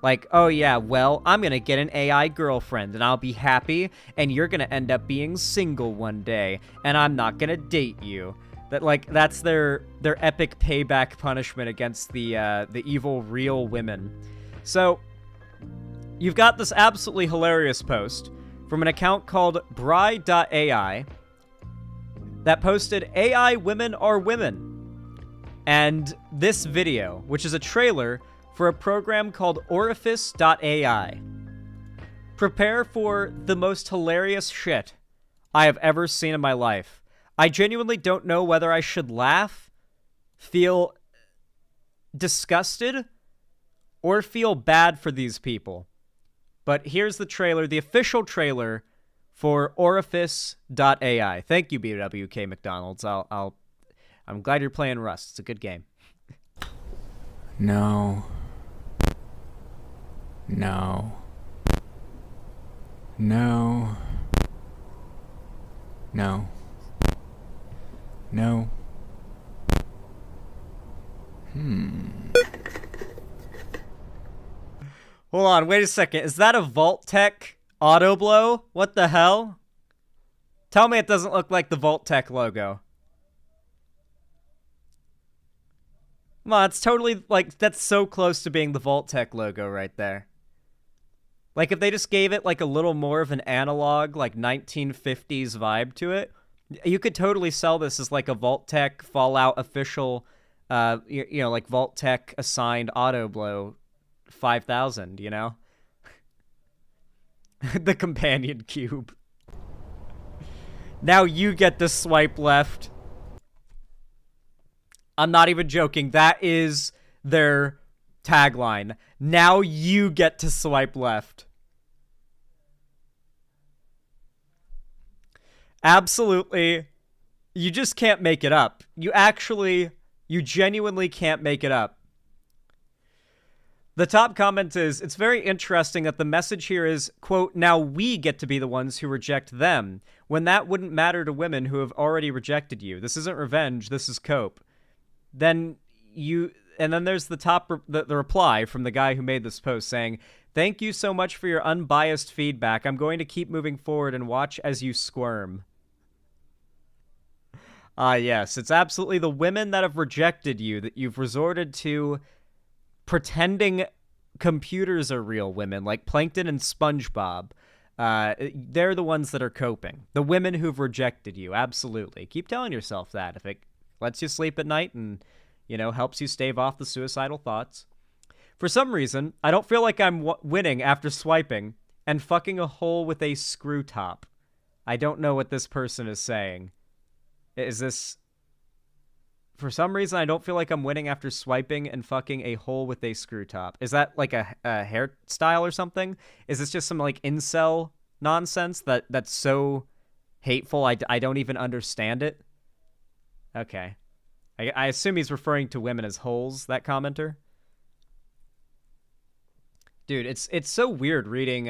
Like, oh yeah, well, I'm going to get an AI girlfriend and I'll be happy and you're going to end up being single one day and I'm not going to date you. That, like, that's their epic payback punishment against the evil real women. So, you've got this absolutely hilarious post from an account called Bri.ai that posted AI women are women. And this video, which is a trailer for a program called Orifice.ai. Prepare for the most hilarious shit I have ever seen in my life. I genuinely don't know whether I should laugh, feel disgusted, or feel bad for these people. But here's the trailer, the official trailer for Orifice.ai. Thank you, BWK McDonald's. I'm glad you're playing Rust. It's a good game. No. No. No. No. No. Hold on, wait a second. Is that a Vault Tech auto blow? What the hell? Tell me it doesn't look like the Vault Tech logo. Come on, it's totally, like, that's so close to being the Vault Tech logo right there. Like, if they just gave it, like, a little more of an analog, like, 1950s vibe to it, you could totally sell this as, like, a Vault Tech Fallout official, you know, like, Vault Tech assigned auto blow 5000, you know? The companion cube. Now you get to swipe left. I'm not even joking. That is their tagline. Now you get to swipe left. Absolutely. You just can't make it up. You genuinely can't make it up. The top comment is, it's very interesting that the message here is, quote, now we get to be the ones who reject them, when that wouldn't matter to women who have already rejected you. This isn't revenge, this is cope. And then there's the reply from the guy who made this post saying, thank you so much for your unbiased feedback. I'm going to keep moving forward and watch as you squirm. Yes, it's absolutely the women that have rejected you, that you've resorted to pretending computers are real women, like Plankton and SpongeBob. They're the ones that are coping. The women who've rejected you, absolutely. Keep telling yourself that if it lets you sleep at night and, you know, helps you stave off the suicidal thoughts. For some reason, I don't feel like I'm winning after swiping and fucking a hole with a screw top. I don't know what this person is saying. Is this... For some reason, I don't feel like I'm winning after swiping and fucking a hole with a screw top. Is that like a hairstyle or something? Is this just some like incel nonsense that's so hateful I don't even understand it? Okay. I assume he's referring to women as holes, that commenter. Dude, it's so weird reading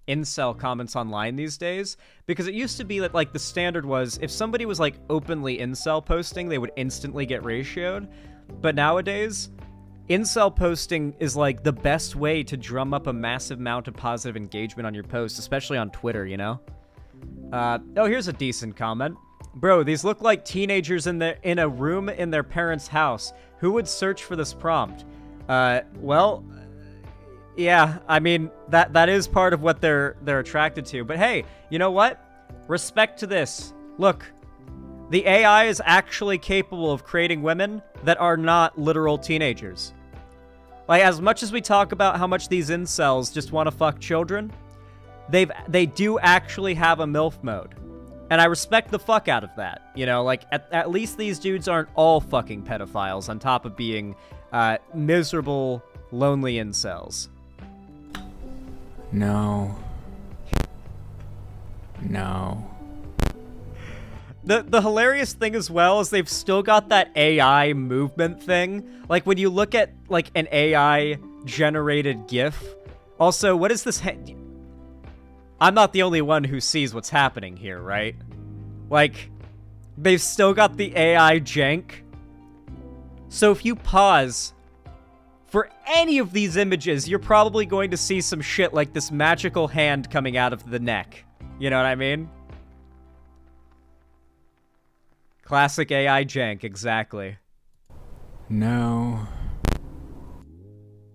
incel comments online these days, because it used to be that, like, the standard was if somebody was, like, openly incel posting, they would instantly get ratioed. But nowadays, incel posting is, like, the best way to drum up a massive amount of positive engagement on your post, especially on Twitter, you know? Oh, here's a decent comment. Bro, these look like teenagers in a room in their parents' house. Who would search for this prompt? Well... Yeah, I mean, that is part of what they're attracted to. But hey, you know what? Respect to this. Look, the AI is actually capable of creating women that are not literal teenagers. Like, as much as we talk about how much these incels just want to fuck children, they do actually have a MILF mode. And I respect the fuck out of that. You know, like, at least these dudes aren't all fucking pedophiles on top of being miserable, lonely incels. No. No. The hilarious thing as well is they've still got that AI movement thing. Like, when you look at, like, an AI-generated GIF. Also, what is this... I'm not the only one who sees what's happening here, right? Like, they've still got the AI jank. So if you pause... for any of these images, you're probably going to see some shit like this magical hand coming out of the neck. You know what I mean? Classic AI jank, exactly. No.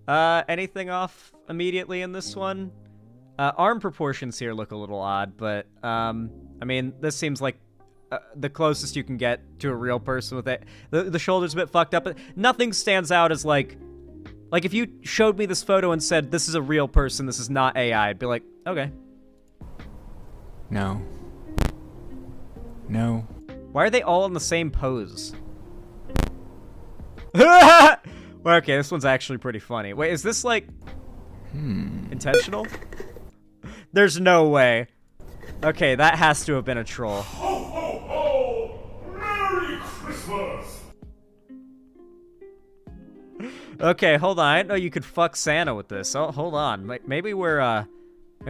Anything off immediately in this one? Arm proportions here look a little odd, but, I mean, this seems like the closest you can get to a real person with it. The shoulder's a bit fucked up, but nothing stands out as, like, if you showed me this photo and said, this is a real person, this is not AI, I'd be like, okay. No. No. Why are they all in the same pose? Well, okay, this one's actually pretty funny. Wait, is this, like, intentional? There's no way. Okay, that has to have been a troll. Ho, ho, ho! Merry Christmas! Okay, hold on. I didn't know you could fuck Santa with this. Oh, hold on. Maybe we're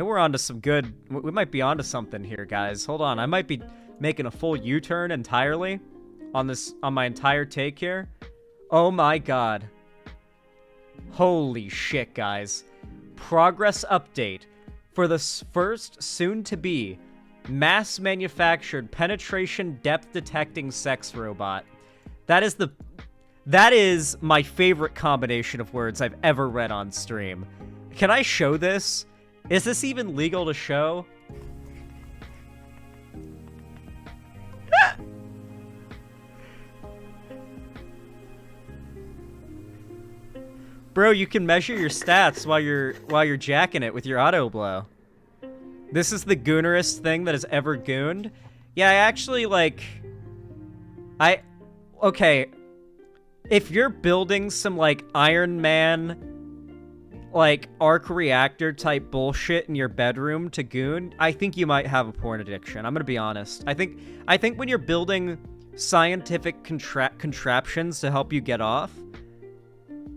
onto some good... We might be onto something here, guys. Hold on. I might be making a full U-turn entirely on my entire take here. Oh my god. Holy shit, guys. Progress update for the first soon-to-be mass-manufactured penetration depth-detecting sex robot. That is my favorite combination of words I've ever read on stream. Can I show this? Is this even legal to show? Bro, you can measure your stats while you're jacking it with your auto blow. This is the goonerest thing that has ever gooned. Yeah, I actually okay. If you're building some like Iron Man like arc reactor type bullshit in your bedroom to goon, I think you might have a porn addiction. I'm gonna be honest. I think when you're building scientific contraptions to help you get off,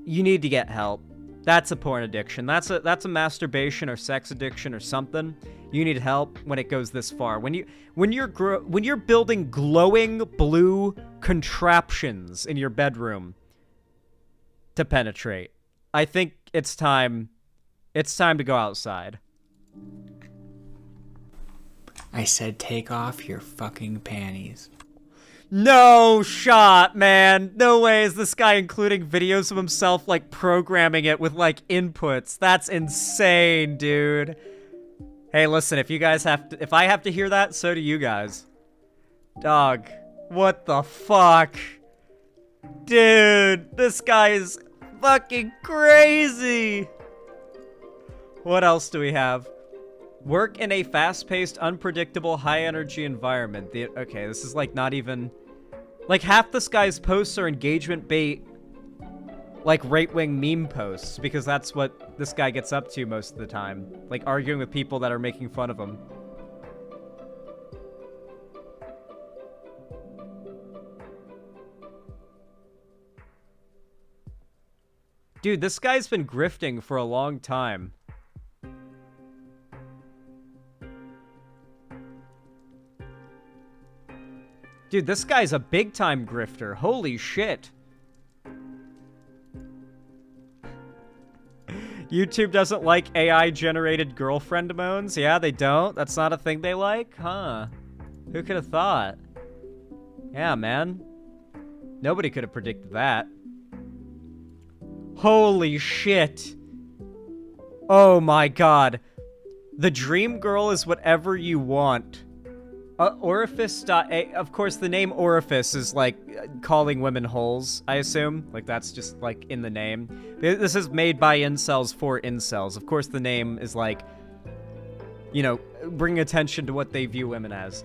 you need to get help. That's a porn addiction. That's a masturbation or sex addiction or something. You need help when it goes this far. When you're building glowing blue contraptions in your bedroom to penetrate, I think it's time to go outside. I said take off your fucking panties. No shot, man. No way is this guy including videos of himself, like, programming it with, like, inputs. That's insane, dude. Hey, listen, if I have to hear that, so do you guys. Dog, what the fuck? Dude, this guy is fucking crazy. What else do we have? Work in a fast-paced, unpredictable, high-energy environment. Okay, this is, like, not even... Like, half this guy's posts are engagement bait, like, right-wing meme posts, because that's what this guy gets up to most of the time. Like, arguing with people that are making fun of him. Dude, this guy's been grifting for a long time. Dude, this guy's a big-time grifter. Holy shit. YouTube doesn't like AI-generated girlfriend emotes? Yeah, they don't? That's not a thing they like? Huh. Who could have thought? Yeah, man. Nobody could have predicted that. Holy shit. Oh my god. The dream girl is whatever you want. Orifice.a... Of course, the name Orifice is, like, calling women holes, I assume. Like, that's just, like, in the name. This is made by incels for incels. Of course, the name is, like, you know, bringing attention to what they view women as.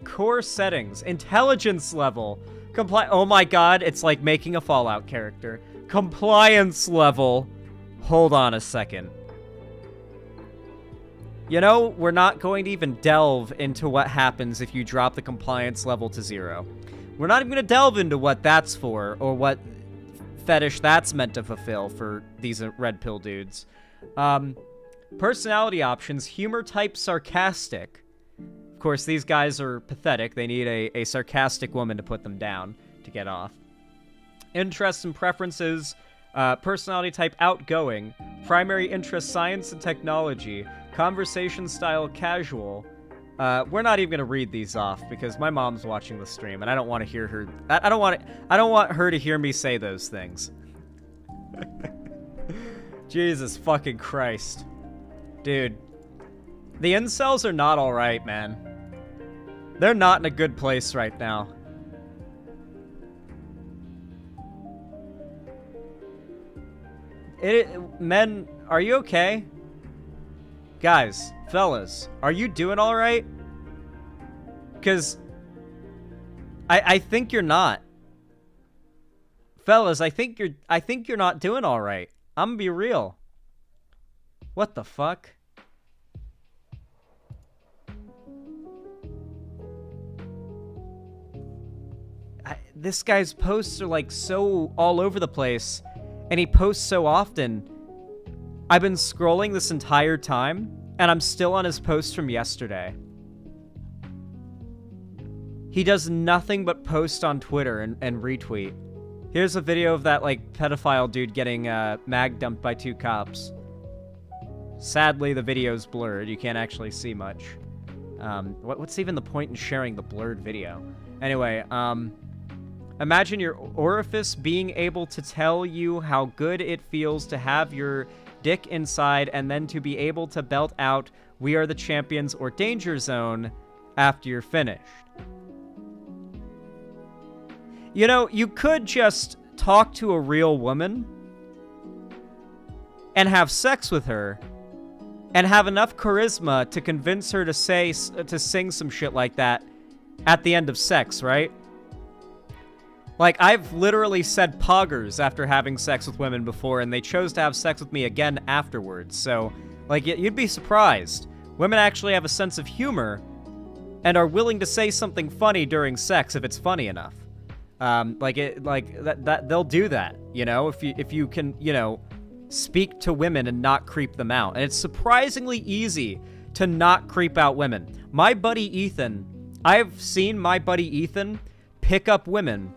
Core settings. Intelligence level. Oh my god, it's like making a Fallout character. Compliance level. Hold on a second. You know, we're not going to even delve into what happens if you drop the compliance level to 0. We're not even going to delve into what that's for, or what fetish that's meant to fulfill for these red pill dudes. Personality options, humor type sarcastic. Of course, these guys are pathetic. They need a sarcastic woman to put them down to get off. Interests and preferences, personality type outgoing. Primary interest, science and technology. Conversation style casual. We're not even gonna read these off because my mom's watching the stream and I don't want to hear her. I don't want her to hear me say those things. Jesus fucking Christ. Dude. The incels are not alright, man. They're not in a good place right now. Men, are you okay? Guys, fellas, are you doing alright? Because I think you're not. Fellas, I think you're not doing alright. I'm gonna be real. What the fuck? This guy's posts are like so all over the place, and he posts so often. I've been scrolling this entire time, and I'm still on his post from yesterday. He does nothing but post on Twitter and retweet. Here's a video of that, like, pedophile dude getting mag dumped by 2 cops. Sadly, the video's blurred. You can't actually see much. What's even the point in sharing the blurred video? Anyway, imagine your orifice being able to tell you how good it feels to have your dick inside and then to be able to belt out "We Are the Champions" or "Danger Zone" after you're finished. You know, you could just talk to a real woman and have sex with her and have enough charisma to convince her to sing some shit like that at the end of sex, right? Like, I've literally said poggers after having sex with women before, and they chose to have sex with me again afterwards. So, like, you'd be surprised. Women actually have a sense of humor and are willing to say something funny during sex if it's funny enough. That they'll do that, you know, if you can, you know, speak to women and not creep them out. And it's surprisingly easy to not creep out women. My buddy Ethan, I've seen my buddy Ethan pick up women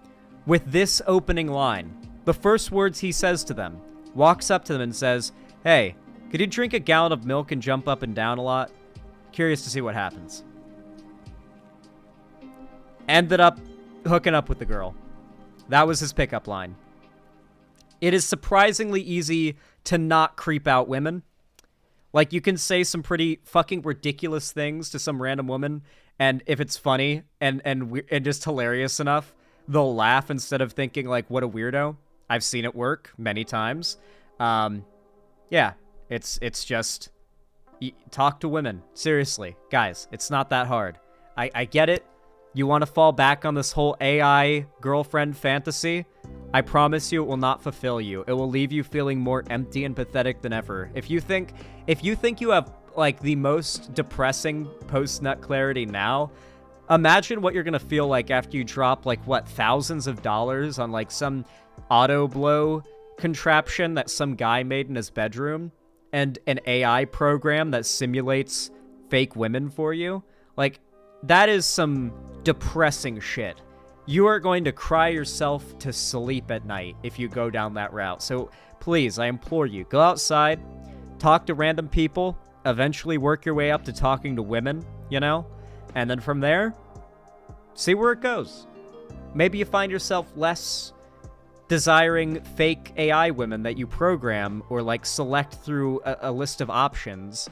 with this opening line. The first words he says to them, walks up to them and says, "Hey, could you drink a gallon of milk and jump up and down a lot? Curious to see what happens." Ended up hooking up with the girl. That was his pickup line. It is surprisingly easy to not creep out women. Like, you can say some pretty fucking ridiculous things to some random woman, and if it's funny and just hilarious enough, they'll laugh instead of thinking, like, what a weirdo. I've seen it work many times. Yeah, it's just talk to women. Seriously, guys, it's not that hard. I get it. You want to fall back on this whole AI girlfriend fantasy? I promise you it will not fulfill you. It will leave you feeling more empty and pathetic than ever. If you think you have, like, the most depressing post-nut clarity now, imagine what you're gonna feel like after you drop, like, what, thousands of dollars on, like, some auto blow contraption that some guy made in his bedroom and an AI program that simulates fake women for you. Like, that is some depressing shit. You are going to cry yourself to sleep at night if you go down that route. So please, I implore you, go outside, talk to random people, eventually work your way up to talking to women, you know? And then from there, see where it goes. Maybe you find yourself less desiring fake AI women that you program or, like, select through a list of options.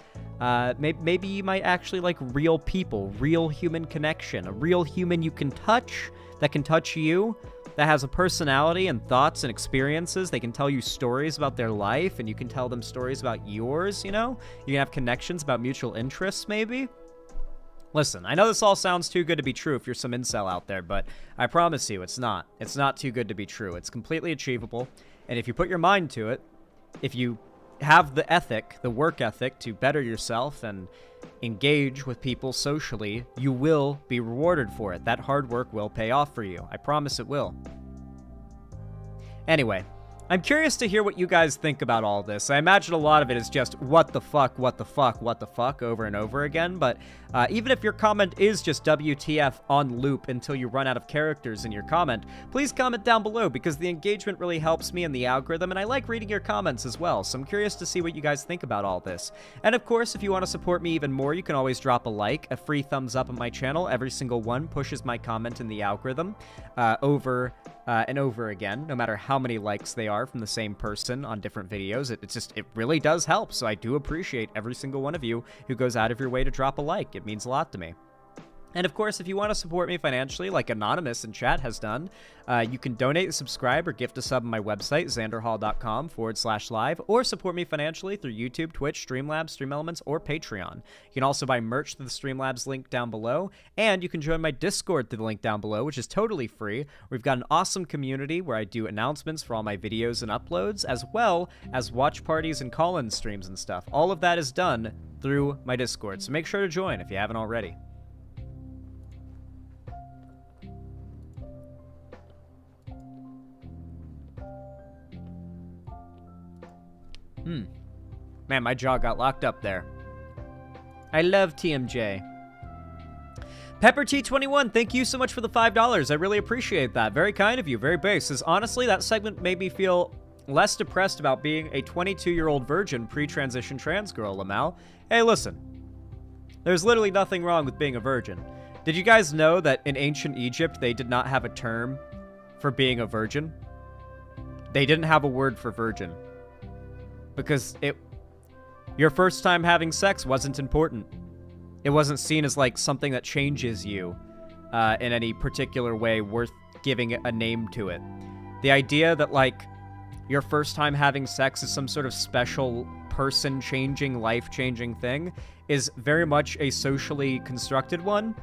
Maybe you might actually like real people, real human connection, a real human you can touch, that can touch you, that has a personality and thoughts and experiences. They can tell you stories about their life, and you can tell them stories about yours, you know? You can have connections about mutual interests, maybe? Listen, I know this all sounds too good to be true if you're some incel out there, but I promise you it's not. It's not too good to be true. It's completely achievable, and if you put your mind to it, if you have the ethic, the work ethic to better yourself and engage with people socially, you will be rewarded for it. That hard work will pay off for you. I promise it will. Anyway, I'm curious to hear what you guys think about all this. I imagine a lot of it is just what the fuck, what the fuck, what the fuck over and over again, but even if your comment is just WTF on loop until you run out of characters in your comment, please comment down below because the engagement really helps me in the algorithm, and I like reading your comments as well, so I'm curious to see what you guys think about all this. And of course, if you want to support me even more, you can always drop a like, a free thumbs up on my channel. Every single one pushes my comment in the algorithm over and over again, no matter how many likes they are from the same person on different videos. It really does help, so I do appreciate every single one of you who goes out of your way to drop a like. It means a lot to me. And of course, if you want to support me financially, like Anonymous in chat has done, you can donate, subscribe, or gift a sub on my website, xanderhall.com/live, or support me financially through YouTube, Twitch, Streamlabs, StreamElements, or Patreon. You can also buy merch through the Streamlabs link down below, and you can join my Discord through the link down below, which is totally free. We've got an awesome community where I do announcements for all my videos and uploads, as well as watch parties and call-in streams and stuff. All of that is done through my Discord, so make sure to join if you haven't already. Man, my jaw got locked up there. I love TMJ. Pepper T21, thank you so much for the $5. I really appreciate that. Very kind of you. Very base. Says, honestly, that segment made me feel less depressed about being a 22-year-old virgin pre-transition trans girl, Lamal. Hey, listen. There's literally nothing wrong with being a virgin. Did you guys know that in ancient Egypt, they did not have a term for being a virgin? They didn't have a word for virgin. Because your first time having sex wasn't important. It wasn't seen as like something that changes you in any particular way worth giving a name to it. The idea that like your first time having sex is some sort of special person-changing, life-changing thing is very much a socially constructed one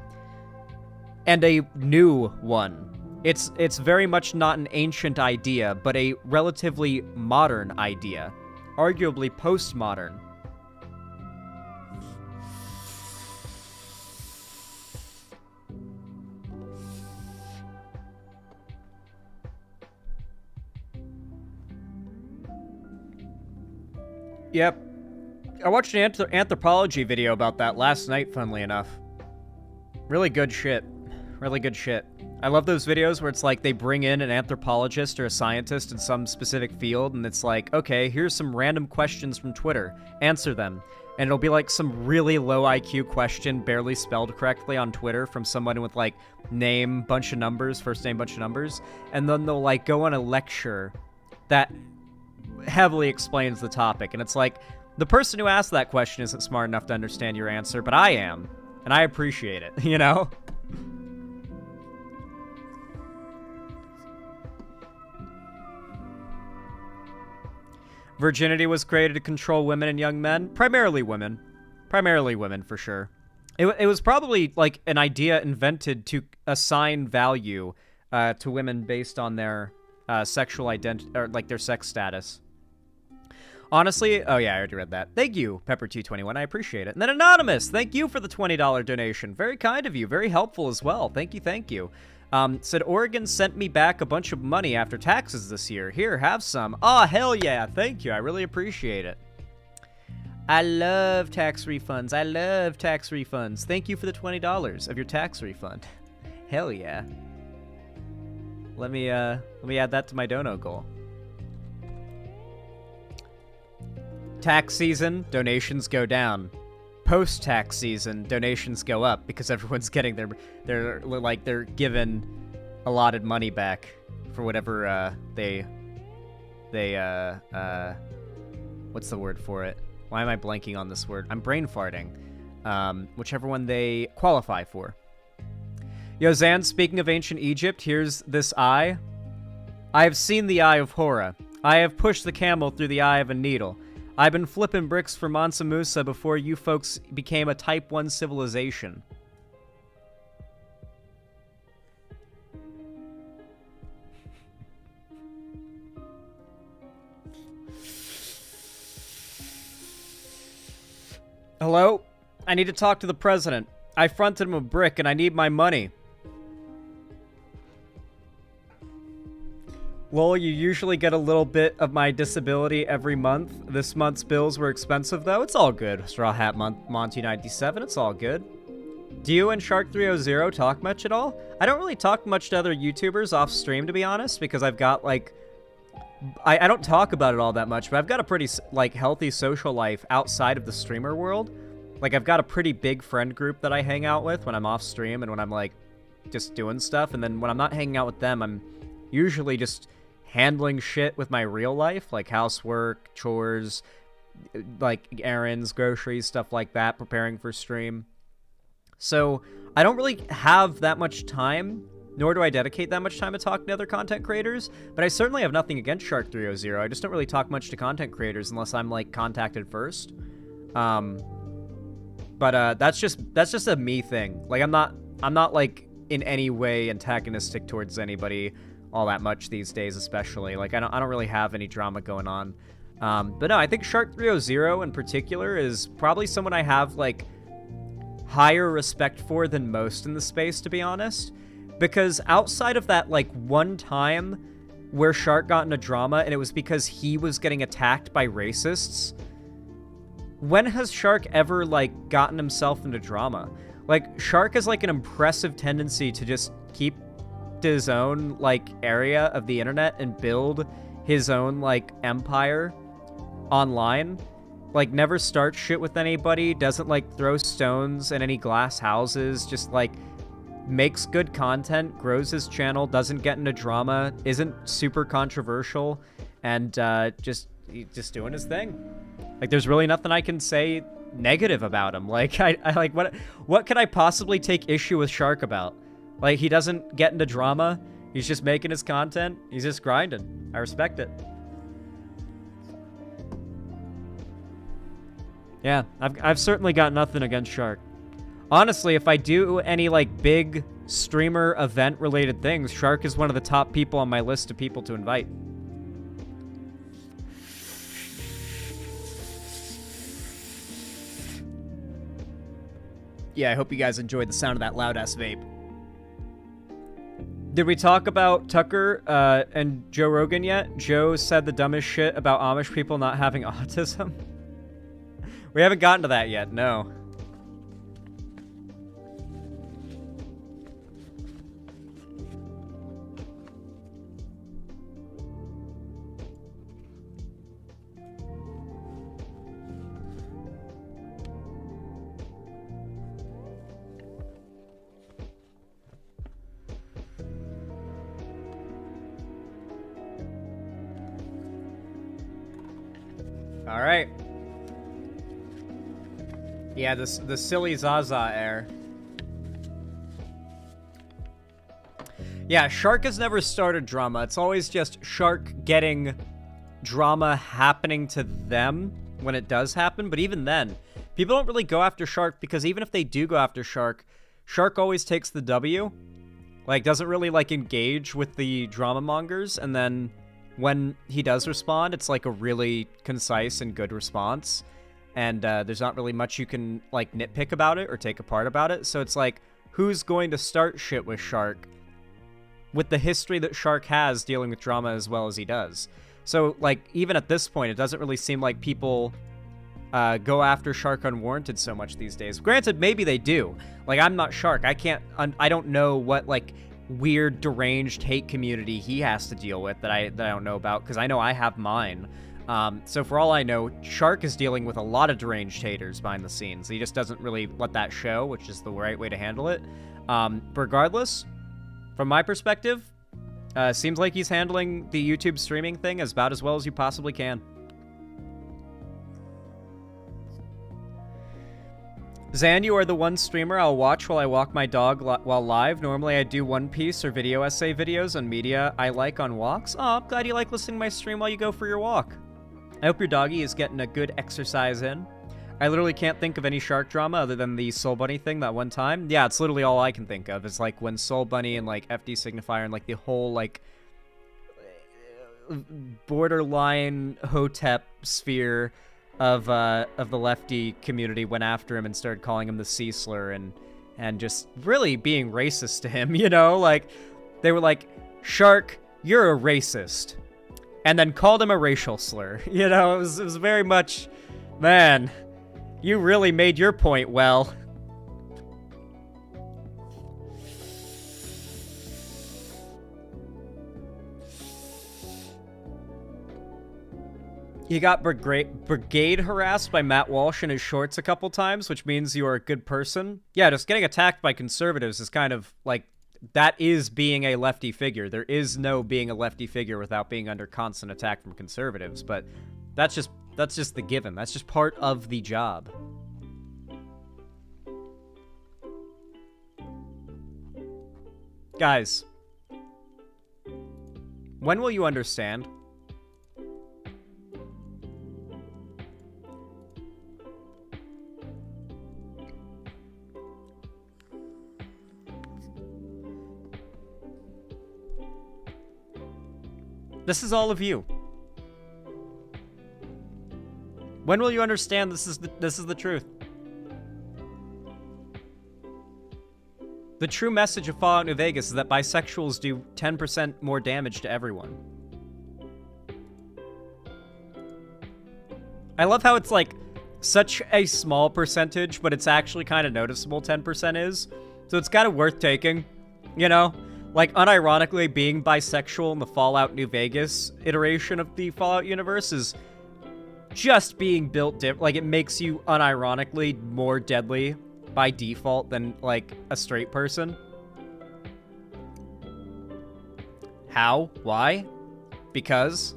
and a new one. It's very much not an ancient idea, but a relatively modern idea. Arguably postmodern. Yep. I watched an anthropology video about that last night, funnily enough. Really good shit. Really good shit. I love those videos where it's like they bring in an anthropologist or a scientist in some specific field, and it's like, okay, here's some random questions from Twitter. Answer them. And it'll be like some really low IQ question, barely spelled correctly on Twitter from someone with like name, bunch of numbers, first name, bunch of numbers. And then they'll like go on a lecture that heavily explains the topic. And it's like, the person who asked that question isn't smart enough to understand your answer, but I am. And I appreciate it, you know? Virginity was created to control women and young men. Primarily women. Primarily women, for sure. It was probably, like, an idea invented to assign value to women based on their sexual identity, or, like, their sex status. Honestly, oh yeah, I already read that. Thank you, Pepper221, I appreciate it. And then Anonymous, thank you for the $20 donation. Very kind of you, very helpful as well. Thank you, thank you. Said, Oregon sent me back a bunch of money after taxes this year. Here, have some. Oh, hell yeah. Thank you. I really appreciate it. I love tax refunds. I love tax refunds. Thank you for the $20 of your tax refund. Hell yeah. Let me add that to my dono goal. Tax season, donations go down. Post-tax season, donations go up because everyone's getting they're given allotted money back for whatever they what's the word for it? Why am I blanking on this word? I'm brain farting. Whichever one they qualify for. Yo, Zan, speaking of ancient Egypt, here's this eye. I have seen the eye of Horror. I have pushed the camel through the eye of a needle. I've been flipping bricks for Mansa Musa before you folks became a Type 1 civilization. Hello? I need to talk to the president. I fronted him a brick and I need my money. Lol, you usually get a little bit of my disability every month. This month's bills were expensive, though. It's all good. Straw Hat Monty 97, it's all good. Do you and Shark 300 talk much at all? I don't really talk much to other YouTubers off stream, to be honest, because I've got, like... I don't talk about it all that much, but I've got a pretty, like, healthy social life outside of the streamer world. Like, I've got a pretty big friend group that I hang out with when I'm off stream and when I'm, like, just doing stuff. And then when I'm not hanging out with them, I'm usually just handling shit with my real life, like housework, chores, like errands, groceries, stuff like that, preparing for stream. So I don't really have that much time, nor do I dedicate that much time to talking to other content creators, but I certainly have nothing against Shark 300. I just don't really talk much to content creators unless I'm, like, contacted first. But that's just a me thing. Like, I'm not like in any way antagonistic towards anybody all that much these days, especially. Like, I don't really have any drama going on. But no, I think Shark 300 in particular is probably someone I have, like, higher respect for than most in the space, to be honest. Because outside of that, like, one time where Shark got into drama and it was because he was getting attacked by racists, when has Shark ever, like, gotten himself into drama? Like, Shark has, like, an impressive tendency to just keep to his own, like, area of the internet and build his own, like, empire online. Like, never starts shit with anybody, doesn't, like, throw stones in any glass houses, just, like, makes good content, grows his channel, doesn't get into drama, isn't super controversial, and just doing his thing. Like, there's really nothing I can say negative about him. Like, I like, what could I possibly take issue with Shark about? Like, he doesn't get into drama, he's just making his content, he's just grinding. I respect it. Yeah, I've certainly got nothing against Shark. Honestly, if I do any, like, big streamer event-related things, Shark is one of the top people on my list of people to invite. Yeah, I hope you guys enjoyed the sound of that loud-ass vape. Did we talk about Tucker and Joe Rogan yet? Joe said the dumbest shit about Amish people not having autism. We haven't gotten to that yet, no. All right. Yeah, the silly Zaza air. Yeah, Shark has never started drama. It's always just Shark getting drama happening to them when it does happen. But even then, people don't really go after Shark because even if they do go after Shark, Shark always takes the W. Like, doesn't really, like, engage with the drama mongers. And then when he does respond, it's, like, a really concise and good response. And there's not really much you can, like, nitpick about it or take apart about it. So it's like, who's going to start shit with Shark with the history that Shark has dealing with drama as well as he does? So, like, even at this point, it doesn't really seem like people go after Shark unwarranted so much these days. Granted, maybe they do. Like, I'm not Shark. I don't know what, like, weird, deranged hate community he has to deal with that I don't know about, because I know I have mine. So for all I know, Shark is dealing with a lot of deranged haters behind the scenes. He just doesn't really let that show, which is the right way to handle it. Regardless, from my perspective, seems like he's handling the YouTube streaming thing about as well as you possibly can. Zan, you are the one streamer I'll watch while I walk my dog while live. Normally I do One Piece or video essay videos on media I like on walks. Oh, I'm glad you like listening to my stream while you go for your walk. I hope your doggy is getting a good exercise in. I literally can't think of any Shark drama other than the Soul Bunny thing that one time. Yeah, it's literally all I can think of. It's like when Soul Bunny and like FD Signifier and like the whole like borderline Hotep sphere of the lefty community went after him and started calling him the sea slur and just really being racist to him, you know? Like, they were like, Shark, you're a racist. And then called him a racial slur. You know, it was very much, man, you really made your point well. You got brigade harassed by Matt Walsh in his shorts a couple times, which means you are a good person. Yeah, just getting attacked by conservatives is kind of like, that is being a lefty figure. There is no being a lefty figure without being under constant attack from conservatives, but that's just the given. That's just part of the job. Guys, when will you understand? This is all of you. When will you understand this is the truth? The true message of Fallout New Vegas is that bisexuals do 10% more damage to everyone. I love how it's like such a small percentage, but it's actually kind of noticeable 10% is. So it's kind of worth taking, you know? Like, unironically, being bisexual in the Fallout New Vegas iteration of the Fallout universe is just being built different. Like, it makes you unironically more deadly by default than, like, a straight person. How? Why? Because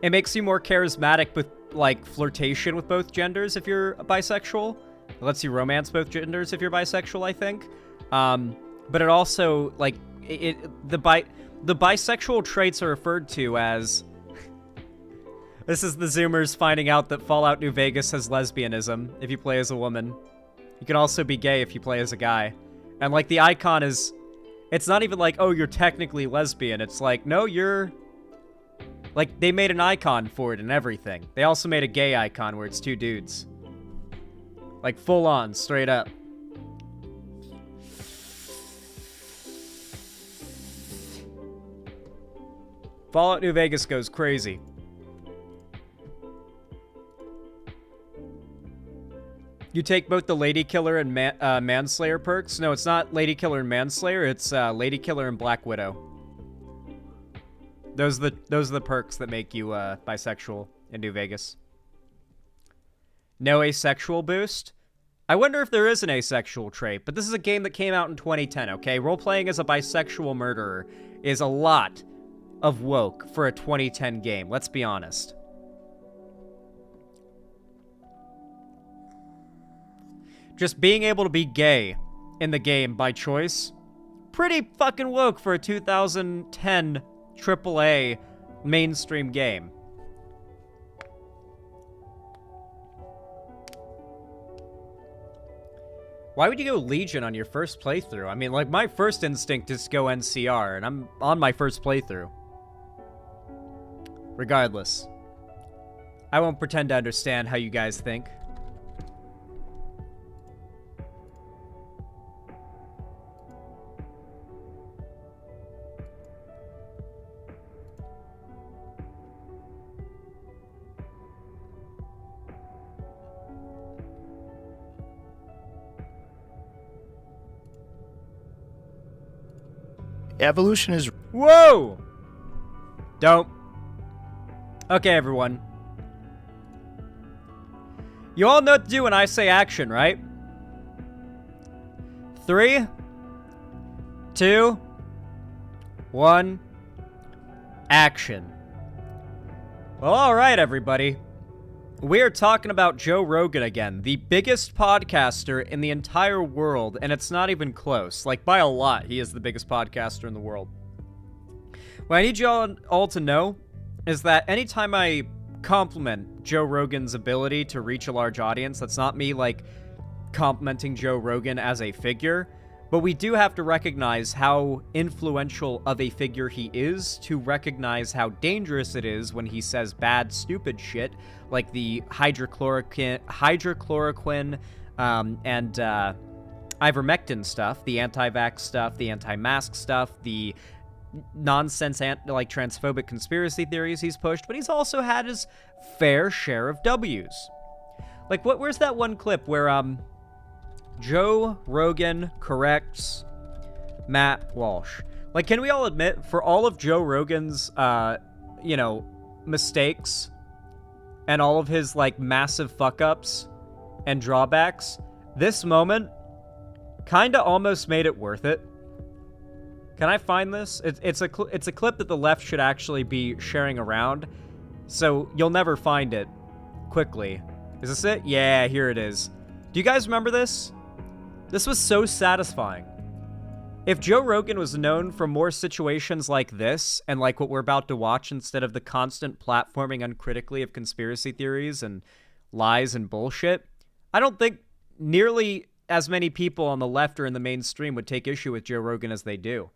it makes you more charismatic with, like, flirtation with both genders if you're bisexual. It lets you romance both genders if you're bisexual, I think. But it also, like, the bisexual traits are referred to as... This is the Zoomers finding out that Fallout New Vegas has lesbianism if you play as a woman. You can also be gay if you play as a guy. And, like, the icon is... It's not even like, oh, you're technically lesbian. It's like, no, you're... Like, they made an icon for it and everything. They also made a gay icon where it's two dudes. Like, full on, straight up. Fallout New Vegas goes crazy. You take both the Lady Killer and Manslayer perks. No, it's not Lady Killer and Manslayer. It's Lady Killer and Black Widow. Those are the perks that make you bisexual in New Vegas. No asexual boost. I wonder if there is an asexual trait, but this is a game that came out in 2010, okay? Role-playing as a bisexual murderer is a lot of woke for a 2010 game, let's be honest. Just being able to be gay in the game by choice, pretty fucking woke for a 2010 AAA mainstream game. Why would you go Legion on your first playthrough? I mean, like, my first instinct is to go NCR, and I'm on my first playthrough. Regardless, I won't pretend to understand how you guys think. Evolution is... Whoa! Don't. Okay, everyone. You all know what to do when I say action, right? 3, 2, 1, action. Well, alright, everybody. We are talking about Joe Rogan again, the biggest podcaster in the entire world, and it's not even close. Like, by a lot, he is the biggest podcaster in the world. What I need you all to know is that anytime I compliment Joe Rogan's ability to reach a large audience, that's not me, like, complimenting Joe Rogan as a figure, but we do have to recognize how influential of a figure he is to recognize how dangerous it is when he says bad, stupid shit, like the hydrochloroquine and ivermectin stuff, the anti-vax stuff, the anti-mask stuff, the nonsense like transphobic conspiracy theories he's pushed, but he's also had his fair share of W's. Like, where's that one clip where Joe Rogan corrects Matt Walsh? Like, can we all admit, for all of Joe Rogan's mistakes and all of his like massive fuck-ups and drawbacks, this moment kind of almost made it worth it? Can I find this? It's a clip that the left should actually be sharing around, so you'll never find it quickly. Is this it? Yeah, here it is. Do you guys remember this? This was so satisfying. If Joe Rogan was known for more situations like this, and like what we're about to watch, instead of the constant platforming uncritically of conspiracy theories and lies and bullshit, I don't think nearly as many people on the left or in the mainstream would take issue with Joe Rogan as they do.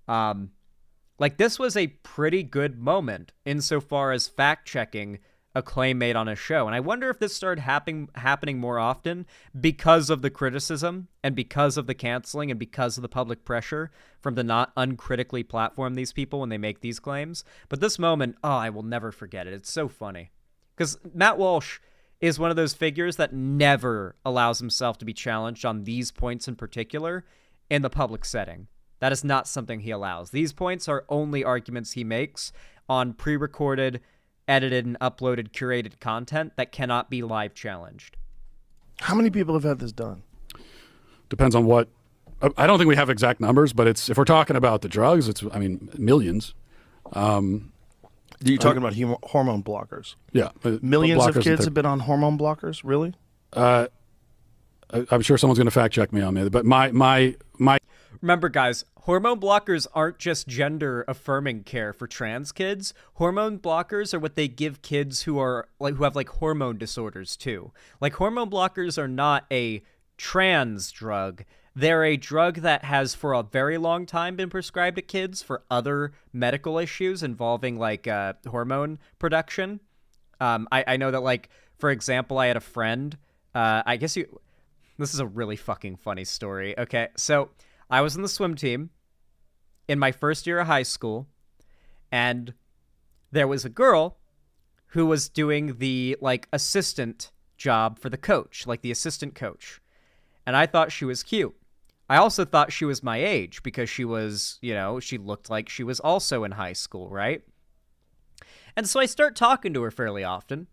Like, this was a pretty good moment insofar as fact-checking a claim made on a show. And I wonder if this started happening more often because of the criticism and because of the canceling and because of the public pressure from to not uncritically platform these people when they make these claims. But this moment, oh, I will never forget it. It's so funny. Because Matt Walsh is one of those figures that never allows himself to be challenged on these points in particular in the public setting. That is not something he allows. These points are only arguments he makes on pre-recorded, edited, and uploaded curated content that cannot be live challenged. How many people have had this done? Depends on what. I don't think we have exact numbers, but if we're talking about the drugs, it's millions. You're talking about hormone blockers? Yeah. Millions of kids have been on hormone blockers? Really? I'm sure someone's going to fact check me on that, but my. Remember, guys, hormone blockers aren't just gender-affirming care for trans kids. Hormone blockers are what they give kids who have like hormone disorders too. Like, hormone blockers are not a trans drug. They're a drug that has for a very long time been prescribed to kids for other medical issues involving like hormone production. I know that, like, for example, I had a friend. This is a really fucking funny story. Okay, so I was in the swim team in my first year of high school, and there was a girl who was doing the, like, assistant job for the coach, like the assistant coach. And I thought she was cute. I also thought she was my age because she was, she looked like she was also in high school, right? And so I start talking to her fairly often,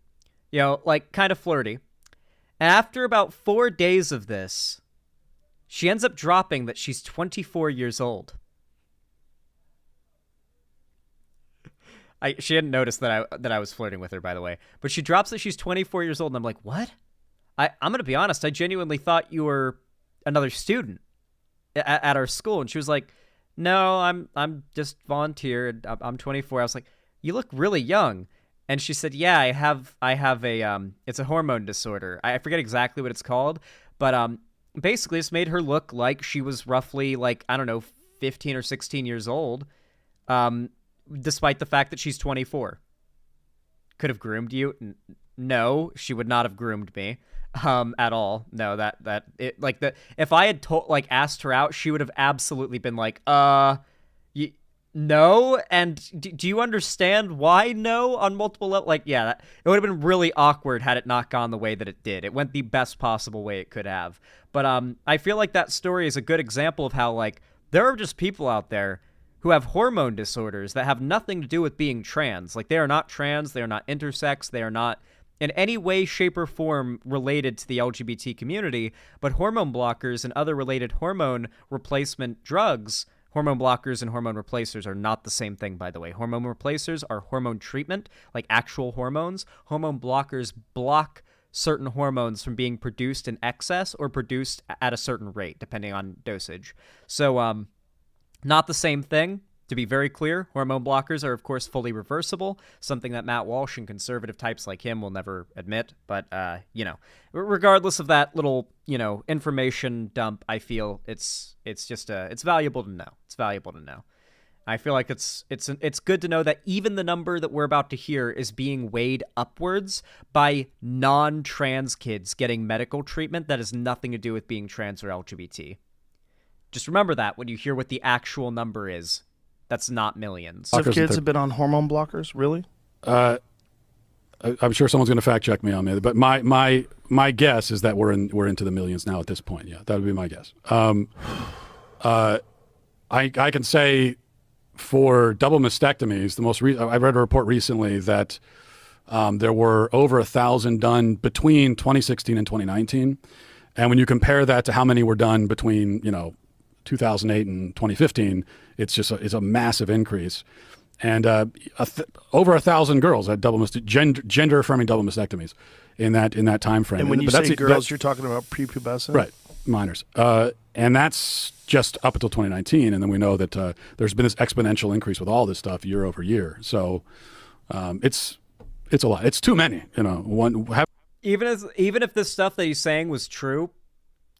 like kind of flirty. And after about 4 days of this, she ends up dropping that she's 24 years old. She hadn't noticed that I was flirting with her, by the way. But she drops that she's 24 years old, and I'm like, what? I'm going to be honest, I genuinely thought you were another student at our school. And she was like, no, I'm just volunteered. I'm 24. I was like, you look really young. And she said, yeah, I have it's a hormone disorder. I forget exactly what it's called, but basically this made her look like she was roughly, like, I don't know, 15 or 16 years old, despite the fact that she's 24. Could have groomed you? No, she would not have groomed me at all. No, if I had asked her out, she would have absolutely been like, no, and do you understand why no on multiple levels? Like, yeah, it would have been really awkward had it not gone the way that it did. It went the best possible way it could have. But I feel like that story is a good example of how, like, there are just people out there who have hormone disorders that have nothing to do with being trans. Like, they are not trans, they are not intersex, they are not in any way, shape, or form related to the LGBT community, but hormone blockers and other related hormone replacement drugs. Hormone blockers and hormone replacers are not the same thing, by the way. Hormone replacers are hormone treatment, like actual hormones. Hormone blockers block certain hormones from being produced in excess or produced at a certain rate, depending on dosage. So, not the same thing. To be very clear, hormone blockers are, of course, fully reversible, something that Matt Walsh and conservative types like him will never admit. But, regardless of that little, information dump, I feel it's valuable to know. It's valuable to know. I feel like it's good to know that even the number that we're about to hear is being weighed upwards by non-trans kids getting medical treatment that has nothing to do with being trans or LGBT. Just remember that when you hear what the actual number is. That's not millions. If kids have been on hormone blockers, really? I'm sure someone's going to fact check me on me, but my guess is that we're into the millions now at this point. Yeah, that would be my guess. I can say for double mastectomies, I read a report recently that there were over 1,000 done between 2016 and 2019, and when you compare that to how many were done between 2008 and 2015, it's a massive increase. And over 1,000 girls had gender affirming double mastectomies in that time frame. And when you say girls, you're talking about prepubescent, right? Minors, and that's just up until 2019. And then we know that there's been this exponential increase with all this stuff year over year. So it's a lot. It's too many. Even if this stuff that he's saying was true,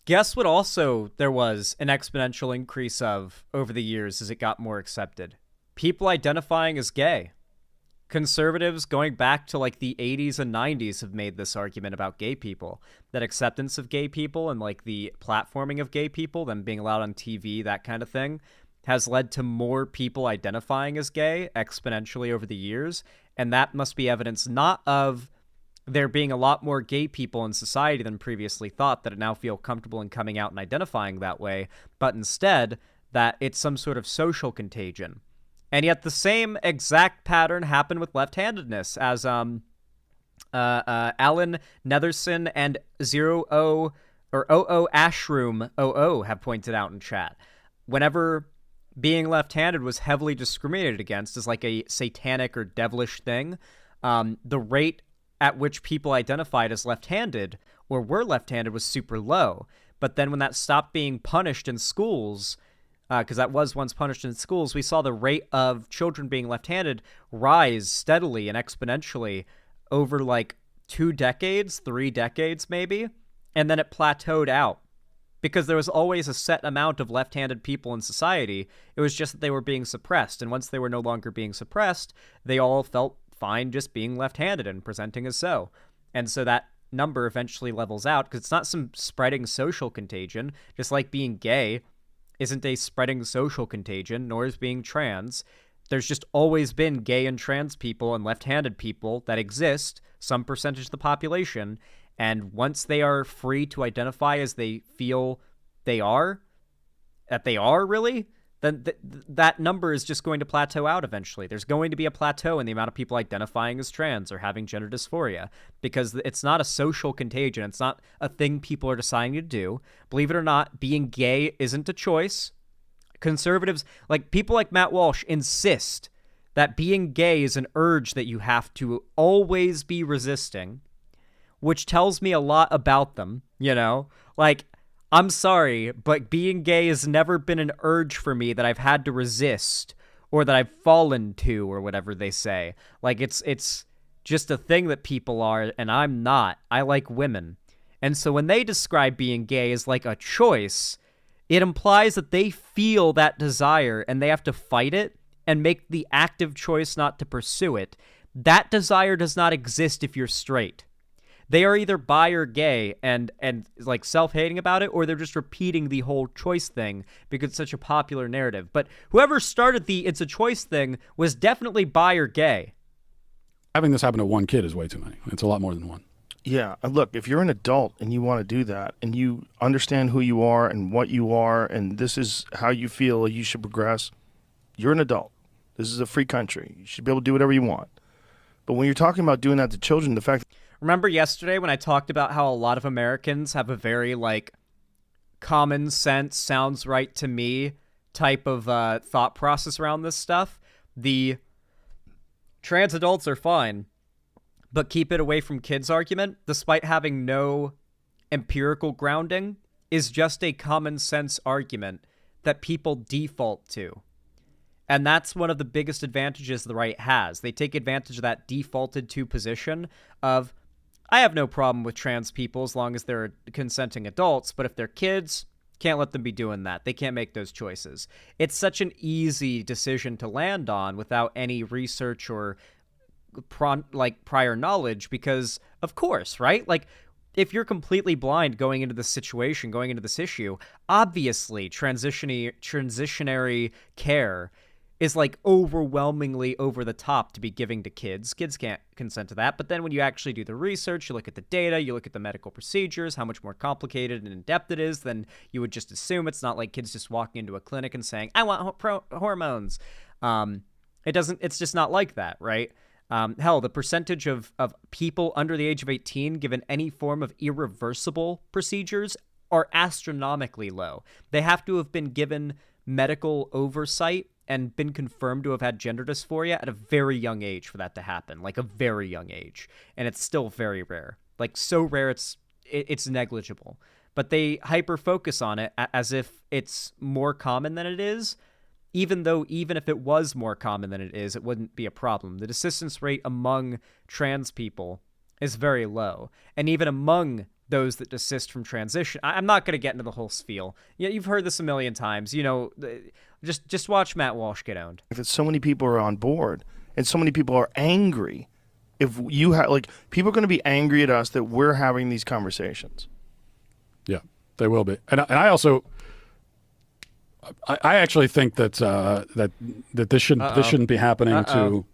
guess what? Also, there was an exponential increase of over the years as it got more accepted. People identifying as gay. Conservatives going back to like the 80s and 90s have made this argument about gay people, that acceptance of gay people and like the platforming of gay people, them being allowed on TV, that kind of thing, has led to more people identifying as gay exponentially over the years. And that must be evidence not of there being a lot more gay people in society than previously thought that now feel comfortable in coming out and identifying that way, but instead that it's some sort of social contagion. And yet the same exact pattern happened with left-handedness, as Alan Netherson and 00 Ashroom 00 have pointed out in chat. Whenever being left-handed was heavily discriminated against as like a satanic or devilish thing, the rate at which people identified as left-handed or were left-handed was super low. But then when that stopped being punished in schools, because that was once punished in schools, we saw the rate of children being left-handed rise steadily and exponentially over like 2 decades, 3 decades maybe, and then it plateaued out because there was always a set amount of left-handed people in society. It was just that they were being suppressed, and once they were no longer being suppressed, they all felt fine just being left-handed and presenting as so. And so that number eventually levels out because it's not some spreading social contagion, just like being gay isn't a spreading social contagion, nor is being trans. There's just always been gay and trans people and left-handed people that exist, some percentage of the population, and once they are free to identify as they feel they are, really, then that number is just going to plateau out eventually. There's going to be a plateau in the amount of people identifying as trans or having gender dysphoria because it's not a social contagion. It's not a thing people are deciding to do. Believe it or not, being gay isn't a choice. Conservatives, like people like Matt Walsh, insist that being gay is an urge that you have to always be resisting, which tells me a lot about them, Like, I'm sorry, but being gay has never been an urge for me that I've had to resist or that I've fallen to or whatever they say. Like, it's just a thing that people are, and I'm not. I like women. And so when they describe being gay as like a choice, it implies that they feel that desire and they have to fight it and make the active choice not to pursue it. That desire does not exist if you're straight. They are either bi or gay and like self-hating about it, or they're just repeating the whole choice thing because it's such a popular narrative. But whoever started the it's a choice thing was definitely bi or gay. Having this happen to one kid is way too many. It's a lot more than one. Yeah. Look, if you're an adult and you want to do that and you understand who you are and what you are and this is how you feel you should progress, you're an adult. This is a free country. You should be able to do whatever you want. But when you're talking about doing that to children, the fact Remember yesterday when I talked about how a lot of Americans have a very, like, common sense, sounds right to me type of thought process around this stuff? The trans adults are fine, but keep it away from kids argument, despite having no empirical grounding, is just a common sense argument that people default to. And that's one of the biggest advantages the right has. They take advantage of that defaulted to position of, I have no problem with trans people as long as they're consenting adults, but if they're kids, can't let them be doing that. They can't make those choices. It's such an easy decision to land on without any research or prior knowledge because, of course, right? Like, if you're completely blind going into this situation, going into this issue, obviously transitionary care is like overwhelmingly over the top to be giving to kids. Kids can't consent to that. But then when you actually do the research, you look at the data, you look at the medical procedures, how much more complicated and in-depth it is than you would just assume. It's not like kids just walking into a clinic and saying, I want hormones. It's just not like that, right? Hell, the percentage of people under the age of 18 given any form of irreversible procedures are astronomically low. They have to have been given medical oversight and been confirmed to have had gender dysphoria at a very young age for that to happen, like a very young age. And it's still very rare. Like, so rare it's negligible. But they hyper-focus on it as if it's more common than it is, even if it was more common than it is, it wouldn't be a problem. The desistance rate among trans people is very low. And even among those that desist from transition, I'm not going to get into the whole spiel. Yeah, you've heard this a million times. You know, just watch Matt Walsh get owned. If it's so many people are on board and so many people are angry, if you have people are going to be angry at us that we're having these conversations. Yeah, they will be. And I also, I actually think that that this shouldn't be happening to.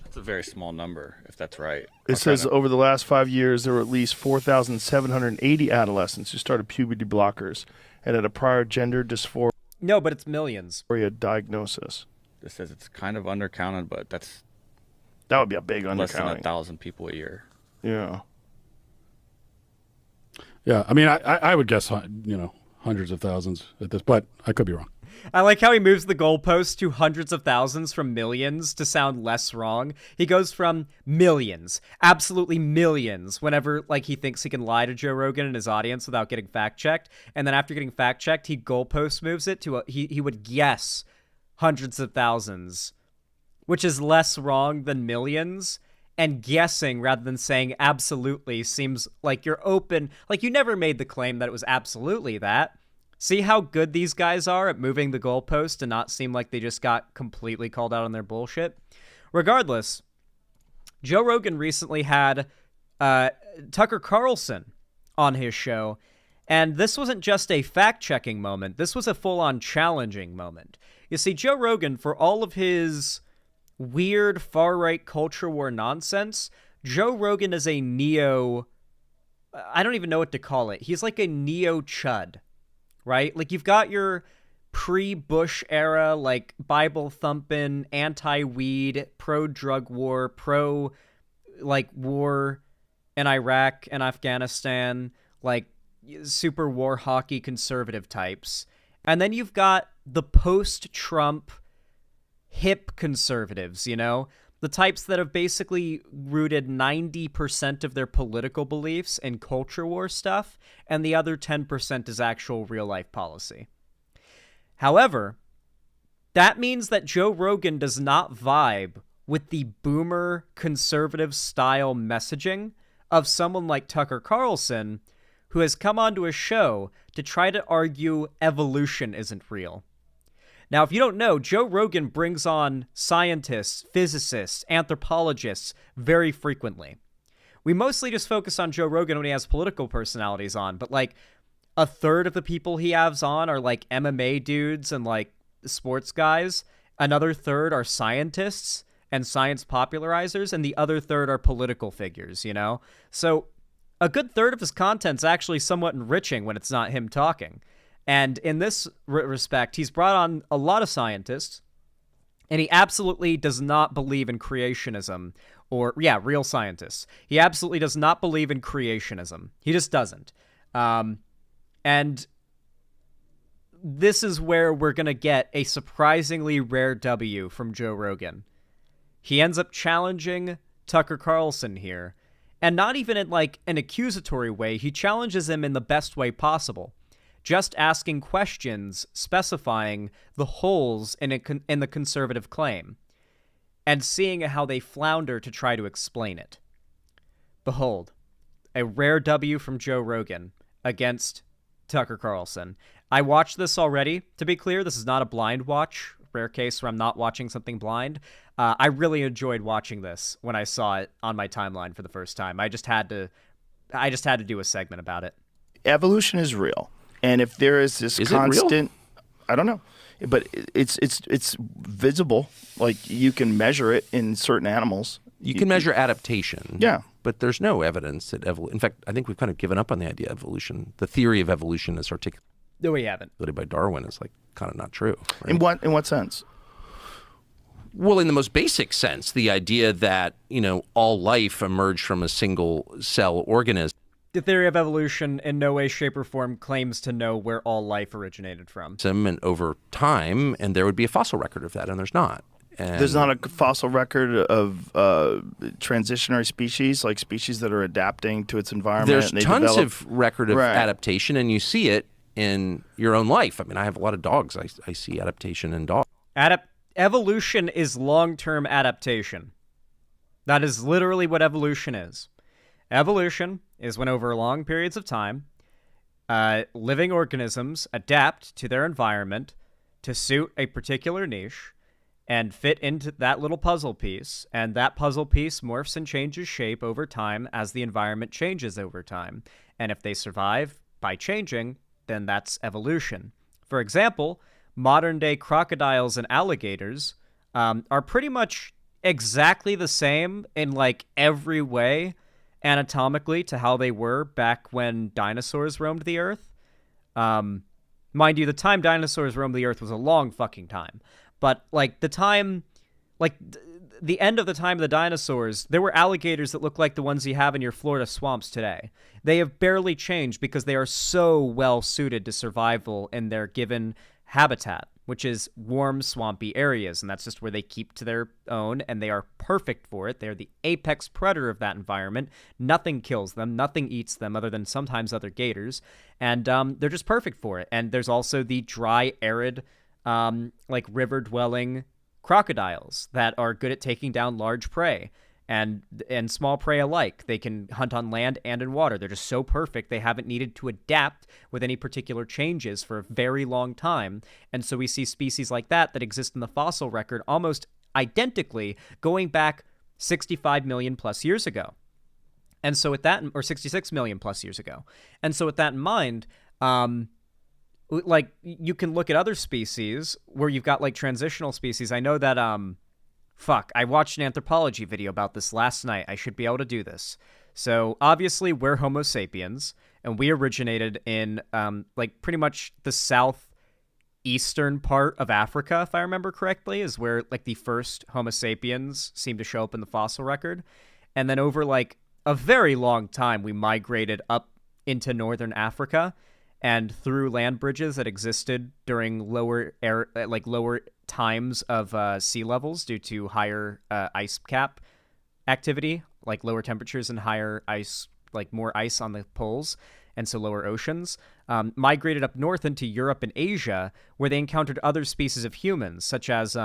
It's a very small number, if that's right. It says over the last 5 years, there were at least 4,780 adolescents who started puberty blockers and had a prior gender dysphoria. No, but it's millions. Diagnosis. This says it's kind of undercounted, but that would be a big undercounting. Less than 1,000 people a year. Yeah. Yeah, I mean, I would guess, hundreds of thousands at this, but I could be wrong. I like how he moves the goalpost to hundreds of thousands from millions to sound less wrong. He goes from millions, absolutely millions, whenever he thinks he can lie to Joe Rogan and his audience without getting fact-checked. And then after getting fact-checked, he goalpost moves it to he would guess hundreds of thousands, which is less wrong than millions. And guessing rather than saying absolutely seems like you're open. Like, you never made the claim that it was absolutely that. See how good these guys are at moving the goalpost to not seem like they just got completely called out on their bullshit? Regardless, Joe Rogan recently had Tucker Carlson on his show, and this wasn't just a fact-checking moment. This was a full-on challenging moment. You see, Joe Rogan, for all of his weird far-right culture war nonsense, Joe Rogan is a neo... I don't even know what to call it. He's like a neo-chud. Right? Like, you've got your pre-Bush era, like, Bible-thumping, anti-weed, pro-drug war, war in Iraq and Afghanistan, like, super war hockey conservative types. And then you've got the post-Trump hip conservatives, the types that have basically rooted 90% of their political beliefs in culture war stuff, and the other 10% is actual real-life policy. However, that means that Joe Rogan does not vibe with the boomer conservative-style messaging of someone like Tucker Carlson, who has come onto a show to try to argue evolution isn't real. Now, if you don't know, Joe Rogan brings on scientists, physicists, anthropologists very frequently. We mostly just focus on Joe Rogan when he has political personalities on, but a third of the people he has on are MMA dudes and sports guys. Another third are scientists and science popularizers, and the other third are political figures, So a good third of his content's actually somewhat enriching when it's not him talking. And in this respect, he's brought on a lot of scientists, and he absolutely does not believe in creationism, real scientists. He absolutely does not believe in creationism. He just doesn't. And this is where we're going to get a surprisingly rare W from Joe Rogan. He ends up challenging Tucker Carlson here, and not even in an accusatory way. He challenges him in the best way possible. Just asking questions specifying the holes in the conservative claim, and seeing how they flounder to try to explain it. Behold, a rare W from Joe Rogan against Tucker Carlson. I watched this already, to be clear. This is not a blind watch, rare case where I'm not watching something blind. I really enjoyed watching this when I saw it on my timeline for the first time. I just had to do a segment about it. Evolution is real. And if there is this constant, I don't know. but it's visible. Like you can measure it in certain animals. You can measure adaptation. Yeah. But there's no evidence that in fact, I think we've kind of given up on the idea of evolution. The theory of evolution is articulated. No, we haven't. By Darwin is like kind of not true. Right? In what sense? Well, in the most basic sense, the idea that, all life emerged from a single cell organism. The theory of evolution in no way, shape, or form claims to know where all life originated from. And over time, and there would be a fossil record of that, and there's not. And there's not a fossil record of transitionary species, like species that are adapting to its environment. There's and they tons develop... of record of adaptation, and you see it in your own life. I mean, I have a lot of dogs. I see adaptation in dogs. Evolution is long-term adaptation. That is literally what evolution is. Evolution is when over long periods of time, living organisms adapt to their environment to suit a particular niche and fit into that little puzzle piece, and that puzzle piece morphs and changes shape over time as the environment changes over time. And if they survive by changing, then that's evolution. For example, modern-day crocodiles and alligators are pretty much exactly the same in, like, every way anatomically to how they were back when dinosaurs roamed the earth. Mind you, the time dinosaurs roamed the earth was a long fucking time. But, like, the time, like, the end of the time of the dinosaurs, there were alligators that look like the ones you have in your Florida swamps today. They have barely changed because they are so well suited to survival in their given habitat, which is warm, swampy areas, and that's just where they keep to their own, and they are perfect for it. They're the apex predator of that environment. Nothing kills them. Nothing eats them other than sometimes other gators, and they're just perfect for it. And there's also the dry, arid, like river-dwelling crocodiles that are good at taking down large prey and small prey alike. They can hunt on land and in water. They're just so perfect. They haven't needed to adapt with any particular changes for a very long time. And so we see species like that exist in the fossil record almost identically going back 65 million plus years ago. And so with that, or 66 million plus years ago. And so with that in mind, like, you can look at other species where you've got, like, transitional species. I know that, I watched an anthropology video about this last night. I should be able to do this. So, obviously, we're Homo sapiens, and we originated in, like, pretty much the southeastern part of Africa, if I remember correctly, is where, like, the first Homo sapiens seem to show up in the fossil record. And then over, like, a very long time, we migrated up into northern Africa, and through land bridges that existed during lower times of sea levels due to higher ice cap activity, like lower temperatures and higher ice, like more ice on the poles, and so lower oceans, migrated up north into Europe and Asia, where they encountered other species of humans, such as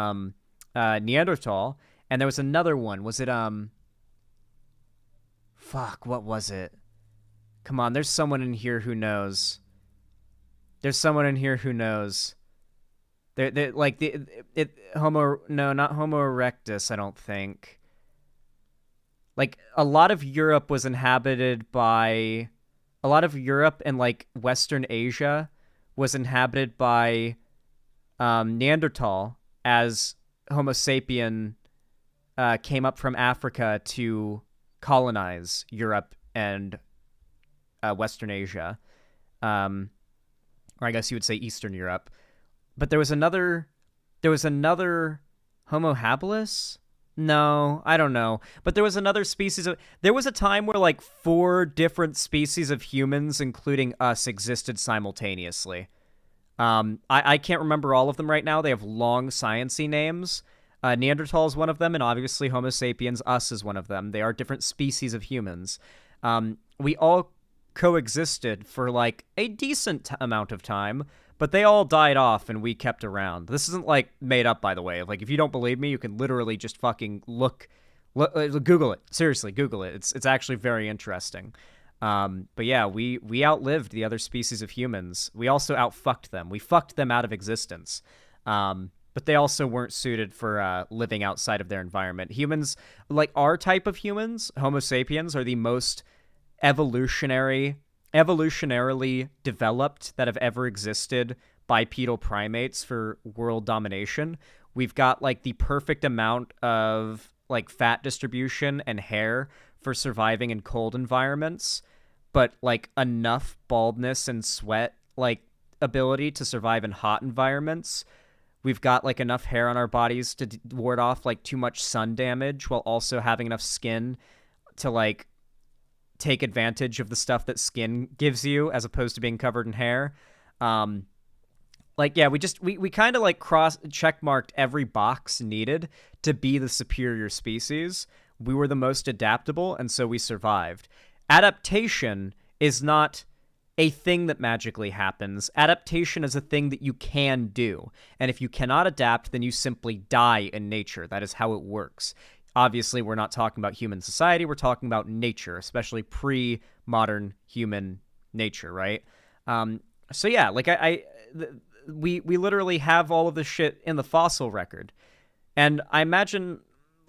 Neanderthal, and there was another one. Was it what was it? Come on, there's someone in here who knows. They're like not Homo erectus, I don't think. Like, a lot of Europe and, like, Western Asia was inhabited by Neanderthal, as Homo sapien came up from Africa to colonize Europe and Western Asia. Or I guess you would say Eastern Europe. But there was another Homo habilis? No, I don't know. But there was another species there was a time where, like, 4 different species of humans, including us, existed simultaneously. I can't remember all of them right now. They have long sciencey names. Neanderthal is one of them, and obviously Homo sapiens, us, is one of them. They are different species of humans. We all coexisted for, like, a decent amount of time, but they all died off and we kept around. This isn't, like, made up, by the way. Like, if you don't believe me, you can literally just fucking Google it. Seriously, Google it. It's actually very interesting. But yeah, we outlived the other species of humans. We also outfucked them. We fucked them out of existence. But they also weren't suited for living outside of their environment. Humans, like our type of humans, Homo sapiens, are the most evolutionarily developed that have ever existed bipedal primates for world domination. We've got like the perfect amount of like fat distribution and hair for surviving in cold environments, but like enough baldness and sweat like ability to survive in hot environments. We've got like enough hair on our bodies to ward off like too much sun damage while also having enough skin to like take advantage of the stuff that skin gives you as opposed to being covered in hair. Like, yeah, we kind of like check marked every box needed to be the superior species. We were the most adaptable, and so we survived. Adaptation is not a thing that magically happens. Adaptation is a thing that you can do. And if you cannot adapt, then you simply die in nature. That is how it works. Obviously, we're not talking about human society. We're talking about nature, especially pre-modern human nature, right? So yeah, like we literally have all of this shit in the fossil record. And I imagine,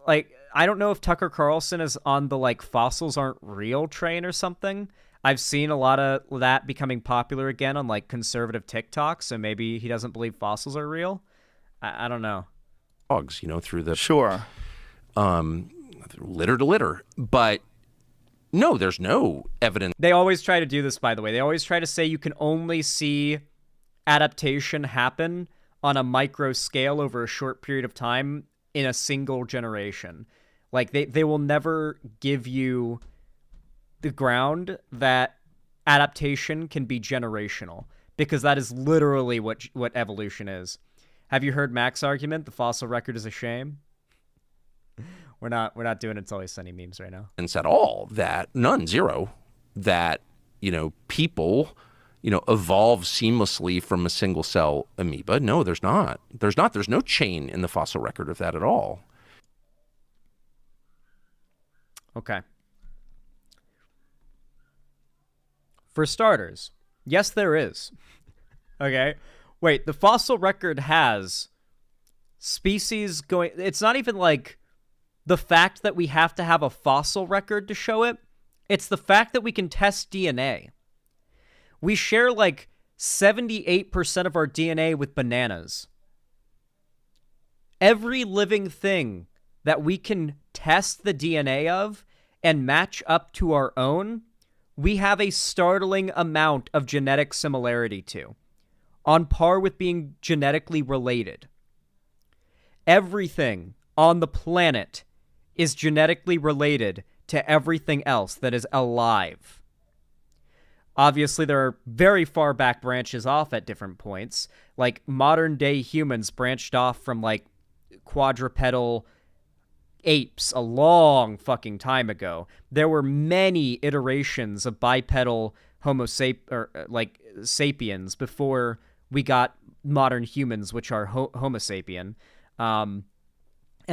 like, I don't know if Tucker Carlson is on the, like, fossils aren't real train or something. I've seen a lot of that becoming popular again on, like, conservative TikTok, so maybe he doesn't believe fossils are real. I don't know. Dogs, through the... Sure. Litter to litter. But no, there's no evidence. They always try to do this, by the way. They always try to say you can only see adaptation happen on a micro scale over a short period of time in a single generation. Like, they will never give you the ground that adaptation can be generational, because that is literally what evolution is. Have you heard Mac's argument? The fossil record is a shame. We're not doing It's Always Sunny memes right now. At all that zero, that people evolve seamlessly from a single cell amoeba. No, there's not. There's no chain in the fossil record of that at all. Okay. For starters, yes, there is. Okay. Wait, the fossil record has species going... It's not even like the fact that we have to have a fossil record to show it. It's the fact that we can test DNA. We share like 78% of our DNA with bananas. Every living thing that we can test the DNA of and match up to our own, we have a startling amount of genetic similarity to, on par with being genetically related. Everything on the planet is genetically related to everything else that is alive. Obviously, there are very far back branches off at different points. Like, modern-day humans branched off from, like, quadrupedal apes a long fucking time ago. There were many iterations of bipedal sapiens before we got modern humans, which are Homo sapien. And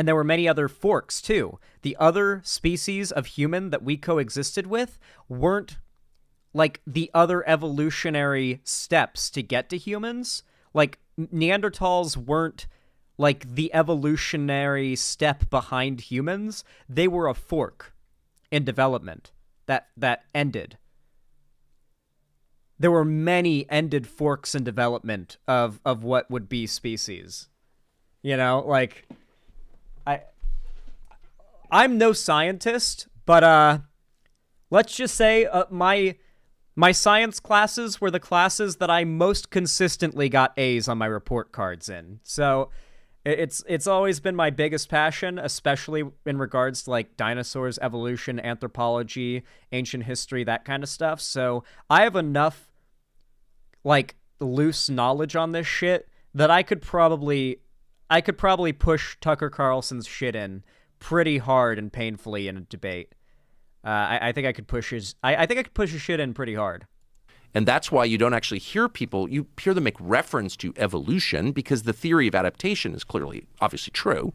there were many other forks, too. The other species of human that we coexisted with weren't like the other evolutionary steps to get to humans. Like, Neanderthals weren't like the evolutionary step behind humans. They were a fork in development that ended. There were many ended forks in development of what would be species. Like, I'm no scientist, but let's just say my science classes were the classes that I most consistently got A's on my report cards in. So it's always been my biggest passion, especially in regards to like dinosaurs, evolution, anthropology, ancient history, that kind of stuff. So I have enough like loose knowledge on this shit that I could probably push Tucker Carlson's shit in pretty hard and painfully in a debate. I think I could push his shit in pretty hard. And that's why you don't actually hear people, you hear them make reference to evolution, because the theory of adaptation is clearly, obviously true.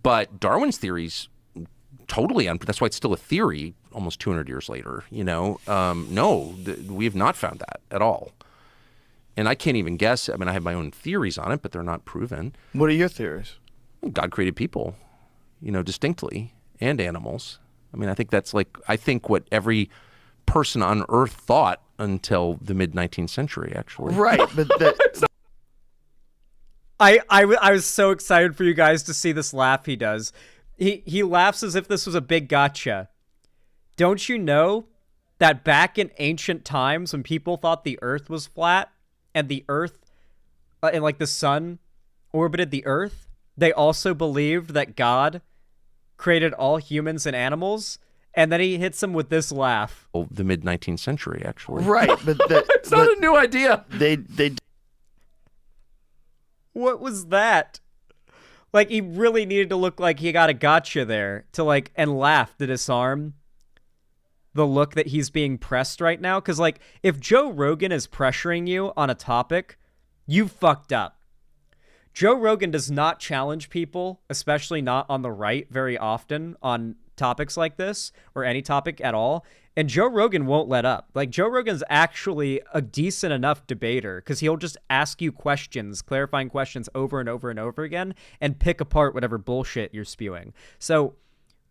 But Darwin's theory's totally, that's why it's still a theory almost 200 years later, No, we have not found that at all. And I can't even guess. I mean, I have my own theories on it, but they're not proven. What are your theories? God created people, distinctly, and animals. I mean, I think that's what every person on Earth thought until the mid-19th century, actually. Right, but I was so excited for you guys to see this laugh he does. He laughs as if this was a big gotcha. Don't you know that back in ancient times when people thought the earth was flat and the earth and like the sun orbited the earth, they also believed that God created all humans and animals? And then he hits him with this laugh. Oh, the mid-19th century, actually. right, but It's not a new idea. they What was that? Like, he really needed to look like he got a gotcha there to like, and laugh to disarm the look that he's being pressed right now. Because like, if Joe Rogan is pressuring you on a topic, you fucked up. Joe Rogan does not challenge people, especially not on the right, very often on topics like this or any topic at all. And Joe Rogan won't let up. Like, Joe Rogan's actually a decent enough debater because he'll just ask you questions, clarifying questions over and over and over again and pick apart whatever bullshit you're spewing. So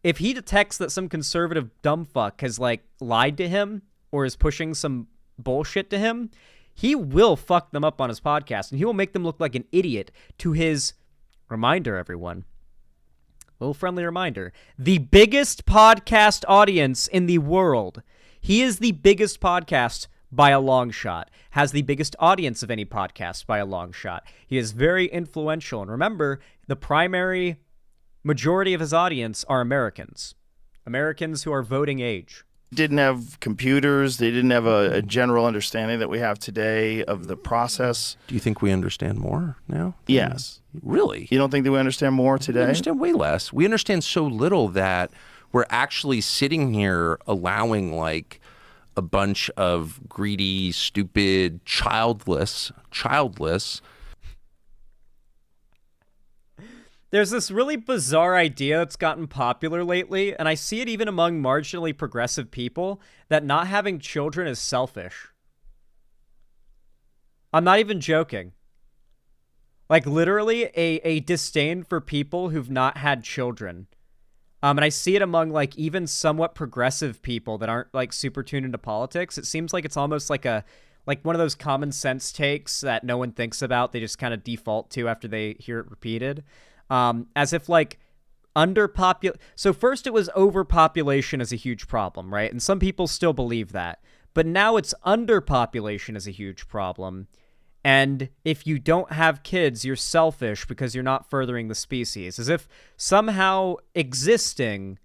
if he detects that some conservative dumbfuck has like lied to him or is pushing some bullshit to him, he will fuck them up on his podcast and he will make them look like an idiot to his, reminder everyone, little friendly reminder, the biggest podcast audience in the world. He is the biggest podcast by a long shot, has the biggest audience of any podcast by a long shot. He is very influential. And remember, the primary majority of his audience are Americans. Americans who are voting age. didn't have computers. They didn't have a general understanding that we have today of the process. Do you think we understand more now? Yes. Really? You don't think that we understand more today? We understand way less. We understand so little that we're actually sitting here allowing like a bunch of greedy, stupid, childless. There's this really bizarre idea that's gotten popular lately, and I see it even among marginally progressive people, that not having children is selfish. I'm not even joking. Like, literally a disdain for people who've not had children. And I see it among, like, even somewhat progressive people that aren't, like, super tuned into politics. It seems like it's almost like one of those common sense takes that no one thinks about. They just kind of default to after they hear it repeated. As if, like, so first it was overpopulation is a huge problem, right? And some people still believe that. But now it's underpopulation is a huge problem. And if you don't have kids, you're selfish because you're not furthering the species. As if somehow existing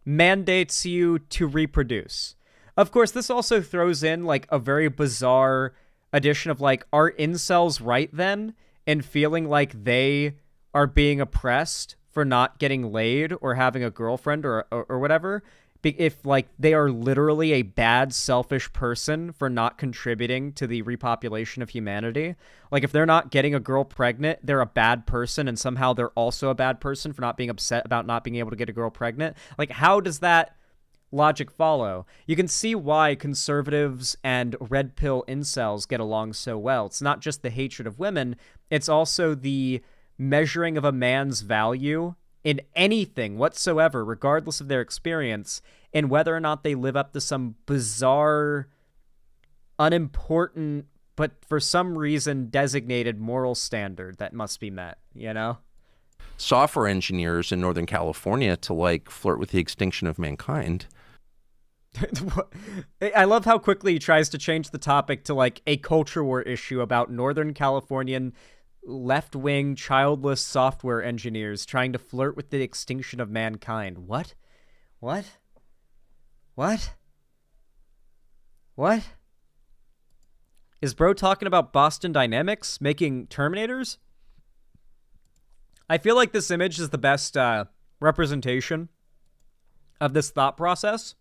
mandates you to reproduce. Of course, this also throws in, like, a very bizarre addition of, like, are incels right then in feeling like they are being oppressed for not getting laid or having a girlfriend or whatever, if like they are literally a bad, selfish person for not contributing to the repopulation of humanity. Like if they're not getting a girl pregnant, they're a bad person, and somehow they're also a bad person for not being upset about not being able to get a girl pregnant. Like, how does that logic follow? You can see why conservatives and red pill incels get along so well. It's not just the hatred of women, it's also the measuring of a man's value in anything whatsoever, regardless of their experience, and whether or not they live up to some bizarre, unimportant, but for some reason designated moral standard that must be met, you know? Software engineers in Northern California to like flirt with the extinction of mankind. I love how quickly he tries to change the topic to like a culture war issue about Northern Californian left-wing childless software engineers trying to flirt with the extinction of mankind. What? Is bro talking about Boston Dynamics making Terminators? I feel like this image is the best representation of this thought process.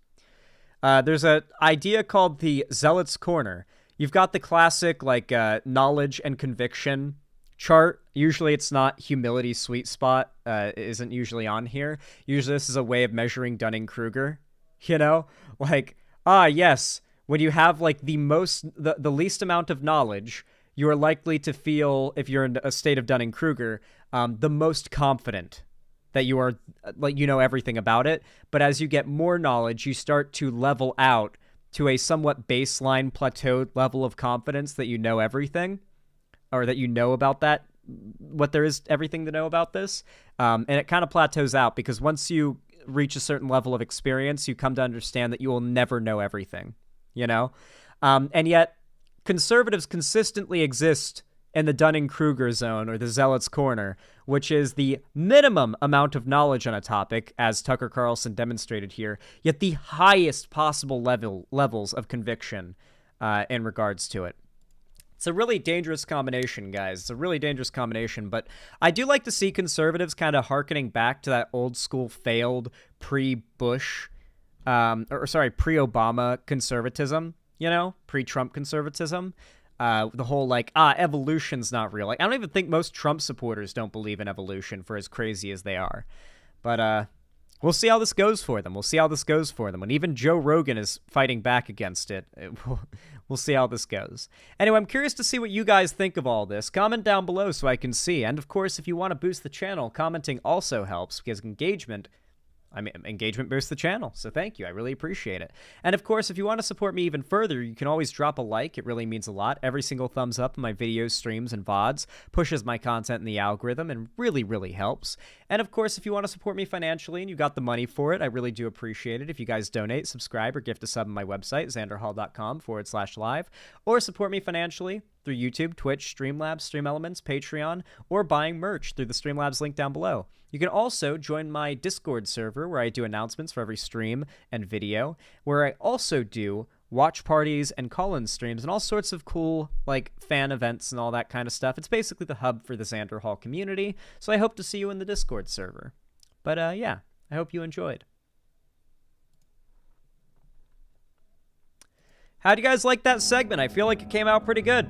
There's an idea called the Zealot's Corner. You've got the classic like knowledge and conviction chart. Usually it's not humility sweet spot, isn't usually on here. Usually this is a way of measuring Dunning-Kruger, you know? Like, yes, when you have like the least amount of knowledge, you are likely to feel, if you're in a state of Dunning-Kruger, the most confident that you are, like, you know everything about it. But as you get more knowledge, you start to level out to a somewhat baseline plateaued level of confidence that you know everything, or that you know about that, what there is everything to know about this. And it kind of plateaus out because once you reach a certain level of experience, you come to understand that you will never know everything, you know? And yet, conservatives consistently exist in the Dunning-Kruger zone, or the Zealot's Corner, which is the minimum amount of knowledge on a topic, as Tucker Carlson demonstrated here, yet the highest possible levels of conviction in regards to it. It's a really dangerous combination, guys. It's a really dangerous combination, but I do like to see conservatives kind of hearkening back to that old school failed pre-Bush, pre-Obama conservatism, you know, pre-Trump conservatism. The whole, like, evolution's not real. Like, I don't even think most Trump supporters don't believe in evolution, for as crazy as they are. But we'll see how this goes for them. When even Joe Rogan is fighting back against it, we'll see how this goes. Anyway, I'm curious to see what you guys think of all this. Comment down below so I can see. And, of course, if you want to boost the channel, commenting also helps, because engagement boosts the channel, so thank you. I really appreciate it. And of course, if you want to support me even further, you can always drop a like. It really means a lot. Every single thumbs up in my videos, streams, and VODs pushes my content in the algorithm and really, really helps. And of course, if you want to support me financially and you got the money for it, I really do appreciate it if you guys donate, subscribe, or gift a sub on my website, xanderhall.com/live, or support me financially through YouTube, Twitch, Streamlabs, Stream Elements, Patreon, or buying merch through the Streamlabs link down below. You can also join my Discord server where I do announcements for every stream and video, where I also do watch parties and call-in streams and all sorts of cool, like, fan events and all that kind of stuff. It's basically the hub for the Xander Hall community, so I hope to see you in the Discord server. But, yeah, I hope you enjoyed. How do you guys like that segment? I feel like it came out pretty good.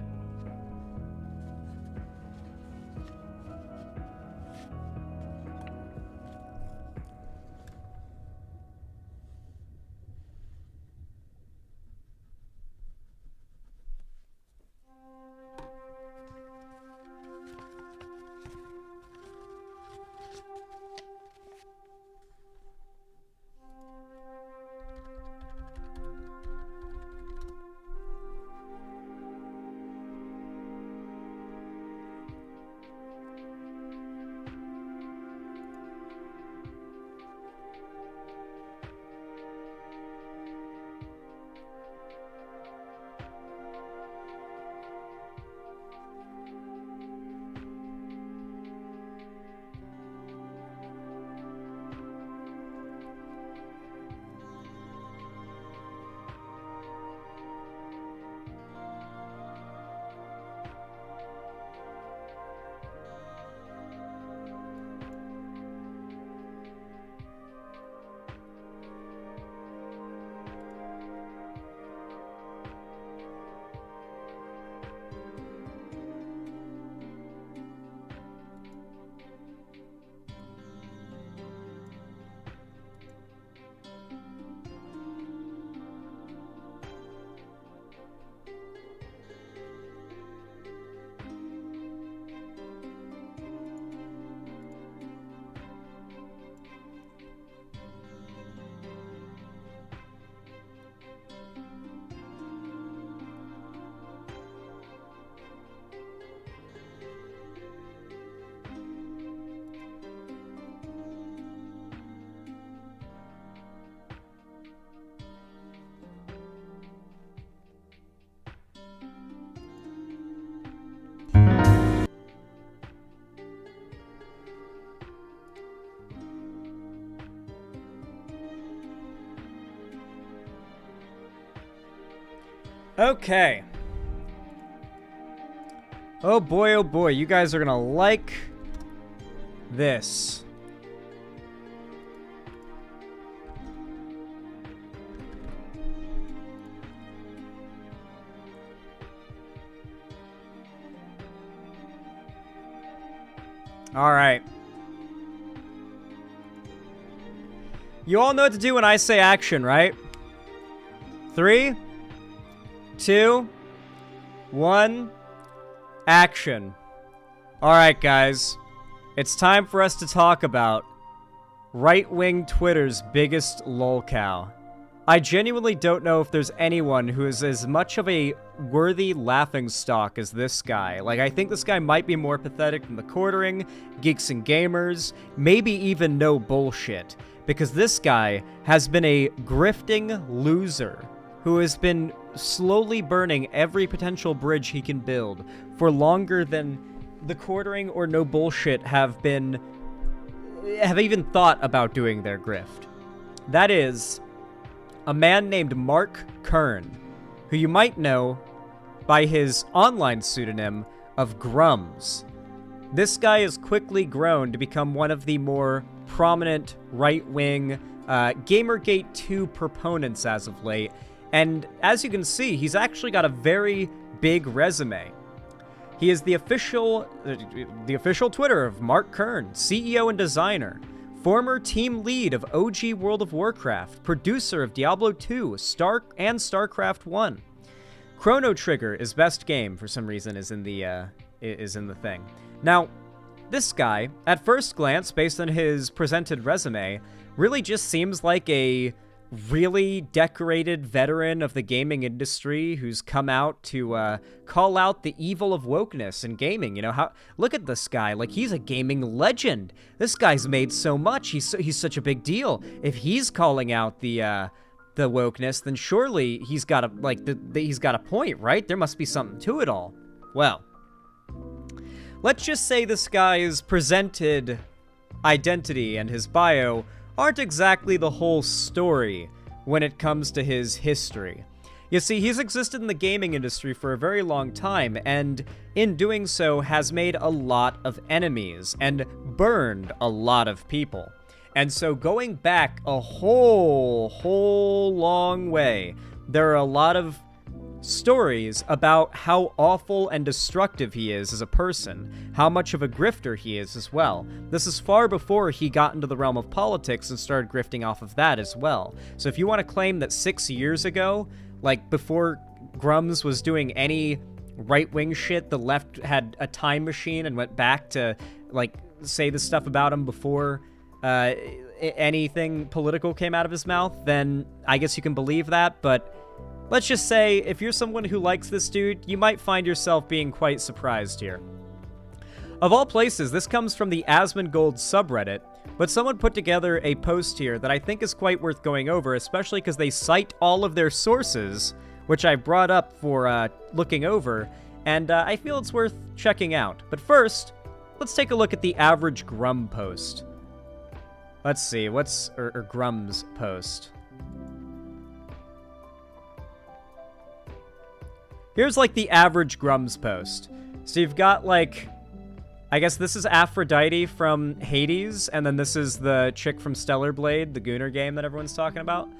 Okay. Oh boy, you guys are gonna like this. All right. You all know what to do when I say action, right? 3, 2, 1, action. All right, guys. It's time for us to talk about right-wing Twitter's biggest lolcow. I genuinely don't know if there's anyone who is as much of a worthy laughingstock as this guy. Like, I think this guy might be more pathetic than the Quartering, Geeks and Gamers, maybe even No Bullshit, because this guy has been a grifting loser who has been slowly burning every potential bridge he can build for longer than the Quartering or No Bullshit have even thought about doing their grift. That is a man named Mark Kern, who you might know by his online pseudonym of Grums. This guy has quickly grown to become one of the more prominent right-wing Gamergate 2 proponents as of late, and as you can see, he's actually got a very big resume. He is the official Twitter of Mark Kern, CEO and designer, former team lead of OG World of Warcraft, producer of Diablo 2, and StarCraft 1. Chrono Trigger, his best game, for some reason, is in the thing. Now, this guy, at first glance, based on his presented resume, really just seems like a really decorated veteran of the gaming industry who's come out to call out the evil of wokeness in gaming. You know, look at this guy, like, he's a gaming legend. This guy's made so much. He's such a big deal. If he's calling out the wokeness, then surely he's got he's got a point, right? There must be something to it all. Well, let's just say this guy's presented identity and his bio aren't exactly the whole story when it comes to his history. You see, he's existed in the gaming industry for a very long time, and in doing so has made a lot of enemies and burned a lot of people. And so going back a whole long way, there are a lot of stories about how awful and destructive he is as a person, how much of a grifter he is as well. This is far before he got into the realm of politics and started grifting off of that as well. So if you want to claim that 6 years ago, like before Grums was doing any right-wing shit, the left had a time machine and went back to, like, say the stuff about him before anything political came out of his mouth, then I guess you can believe that, but let's just say, if you're someone who likes this dude, you might find yourself being quite surprised here. Of all places, this comes from the Asmongold subreddit, but someone put together a post here that I think is quite worth going over, especially because they cite all of their sources, which I brought up for looking over, and I feel it's worth checking out. But first, let's take a look at the average Grum post. Let's see, what's Grum's post? Here's, like, the average Grums post. So you've got, like, I guess this is Aphrodite from Hades, and then this is the chick from Stellar Blade, the Gooner game that everyone's talking about.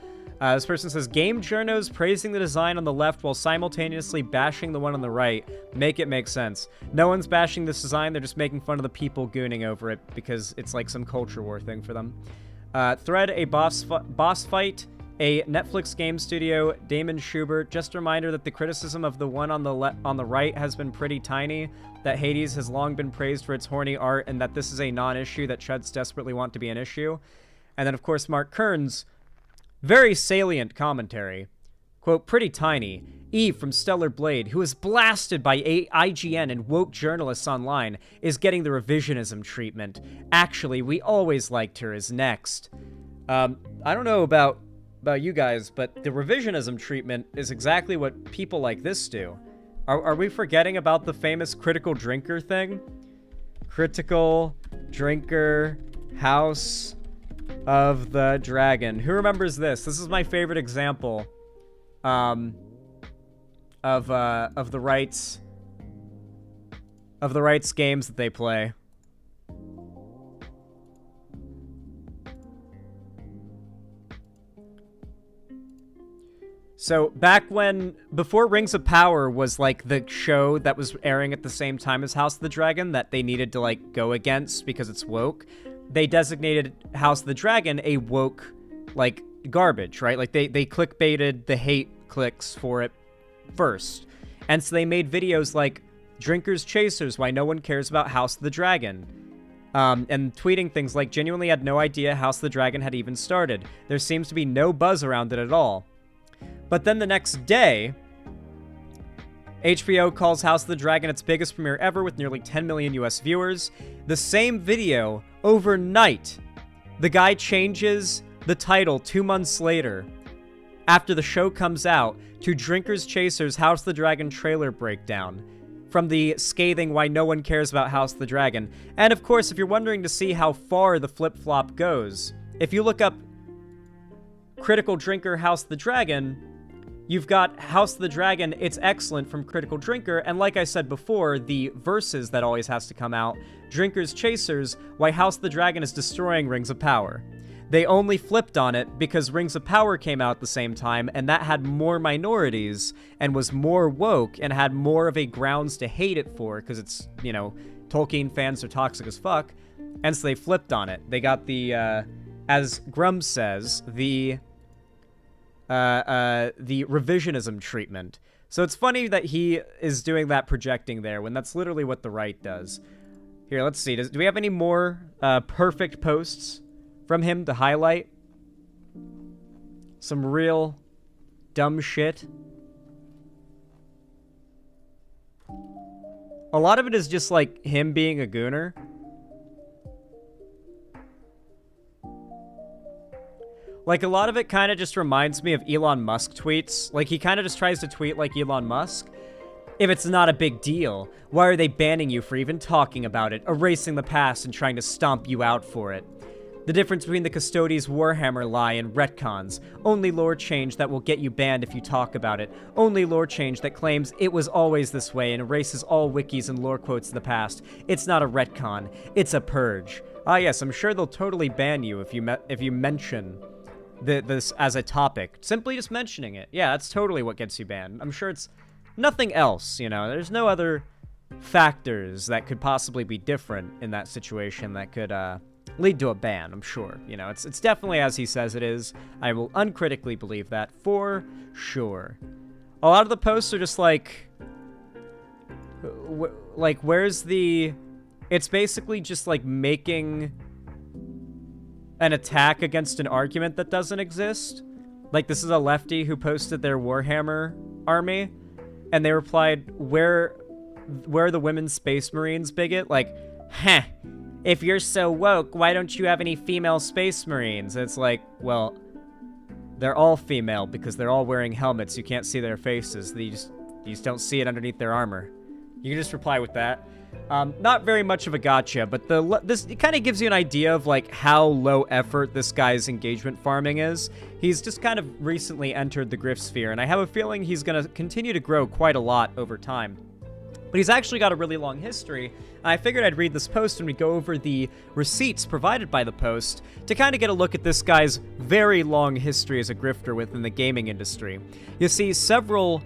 This person says, game journos praising the design on the left while simultaneously bashing the one on the right. Make it make sense. No one's bashing this design, they're just making fun of the people gooning over it because it's like some culture war thing for them. Thread, a boss fight. A Netflix game studio, Damon Schubert. Just a reminder that the criticism of the one on the right has been pretty tiny, that Hades has long been praised for its horny art, and that this is a non-issue that Chuds desperately want to be an issue. And then, of course, Mark Kern's very salient commentary. Quote, pretty tiny. Eve from Stellar Blade, who is blasted by IGN and woke journalists online, is getting the revisionism treatment. Actually, we always liked her as next. I don't know about you guys, but the revisionism treatment is exactly what people like this do. Are we forgetting about the famous critical drinker thing? Critical drinker House of the Dragon. Who remembers this? This is my favorite example of the rights games that they play. So back before Rings of Power was like the show that was airing at the same time as House of the Dragon that they needed to like go against because it's woke, they designated House of the Dragon a woke like garbage, right? Like they clickbaited the hate clicks for it first. And so they made videos like Drinkers Chasers, why no one cares about House of the Dragon. and tweeting things like, genuinely had no idea House of the Dragon had even started. There seems to be no buzz around it at all. But then the next day, HBO calls House of the Dragon its biggest premiere ever with nearly 10 million US viewers. The same video, overnight, the guy changes the title 2 months later, after the show comes out, to Drinkers Chasers House of the Dragon trailer breakdown, from the scathing why no one cares about House of the Dragon. And of course, if you're wondering to see how far the flip-flop goes, if you look up Critical Drinker House of the Dragon, you've got House of the Dragon, It's Excellent from Critical Drinker, and like I said before, the verses that always has to come out, Drinkers Chasers, Why House of the Dragon is Destroying Rings of Power. They only flipped on it because Rings of Power came out at the same time, and that had more minorities, and was more woke, and had more of a grounds to hate it for, because it's, you know, Tolkien fans are toxic as fuck, and so they flipped on it. They got the, as Grum says, the revisionism treatment. So it's funny that he is doing that projecting there, when that's literally what the right does. Here, let's see. Do we have any more perfect posts from him to highlight? Some real dumb shit. A lot of it is just like him being a gooner. Like, a lot of it kind of just reminds me of Elon Musk tweets. Like, he kind of just tries to tweet like Elon Musk. If it's not a big deal, why are they banning you for even talking about it, erasing the past and trying to stomp you out for it? The difference between the Custodes' Warhammer lie and retcons. Only lore change that will get you banned if you talk about it. Only lore change that claims it was always this way and erases all wikis and lore quotes of the past. It's not a retcon. It's a purge. Ah yes, I'm sure they'll totally ban you if you mention this as a topic. Simply just mentioning it. Yeah, that's totally what gets you banned. I'm sure it's nothing else, you know. There's no other factors that could possibly be different in that situation that could, lead to a ban, I'm sure. You know, it's definitely as he says it is. I will uncritically believe that for sure. A lot of the posts are just like, where's the... It's basically just like making an attack against an argument that doesn't exist. Like, this is a lefty who posted their Warhammer army, and they replied, where are the women space marines, bigot? Like, heh. If you're so woke, why don't you have any female space marines? It's like, well, they're all female because they're all wearing helmets. You can't see their faces. You just don't see it underneath their armor. You can just reply with that. Not very much of a gotcha, but it kind of gives you an idea of like how low effort this guy's engagement farming is. He's just kind of recently entered the grift sphere, and I have a feeling he's going to continue to grow quite a lot over time. But he's actually got a really long history. I figured I'd read this post and we'd go over the receipts provided by the post to kind of get a look at this guy's very long history as a grifter within the gaming industry. You see, several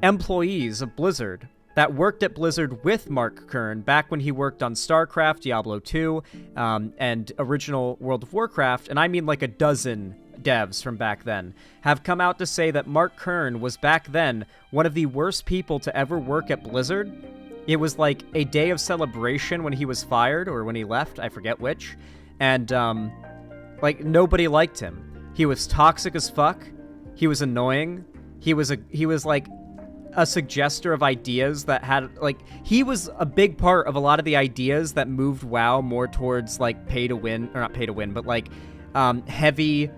employees of Blizzard that worked at Blizzard with Mark Kern back when he worked on StarCraft, Diablo 2, and original World of Warcraft, and I mean like a dozen devs from back then, have come out to say that Mark Kern was back then one of the worst people to ever work at Blizzard. It was like a day of celebration when he was fired, or when he left, I forget which, and like nobody liked him. He was toxic as fuck. He was annoying. He was like a suggester of ideas that had, like, he was a big part of a lot of the ideas that moved WoW more towards like pay to win, or not pay to win, but like heavy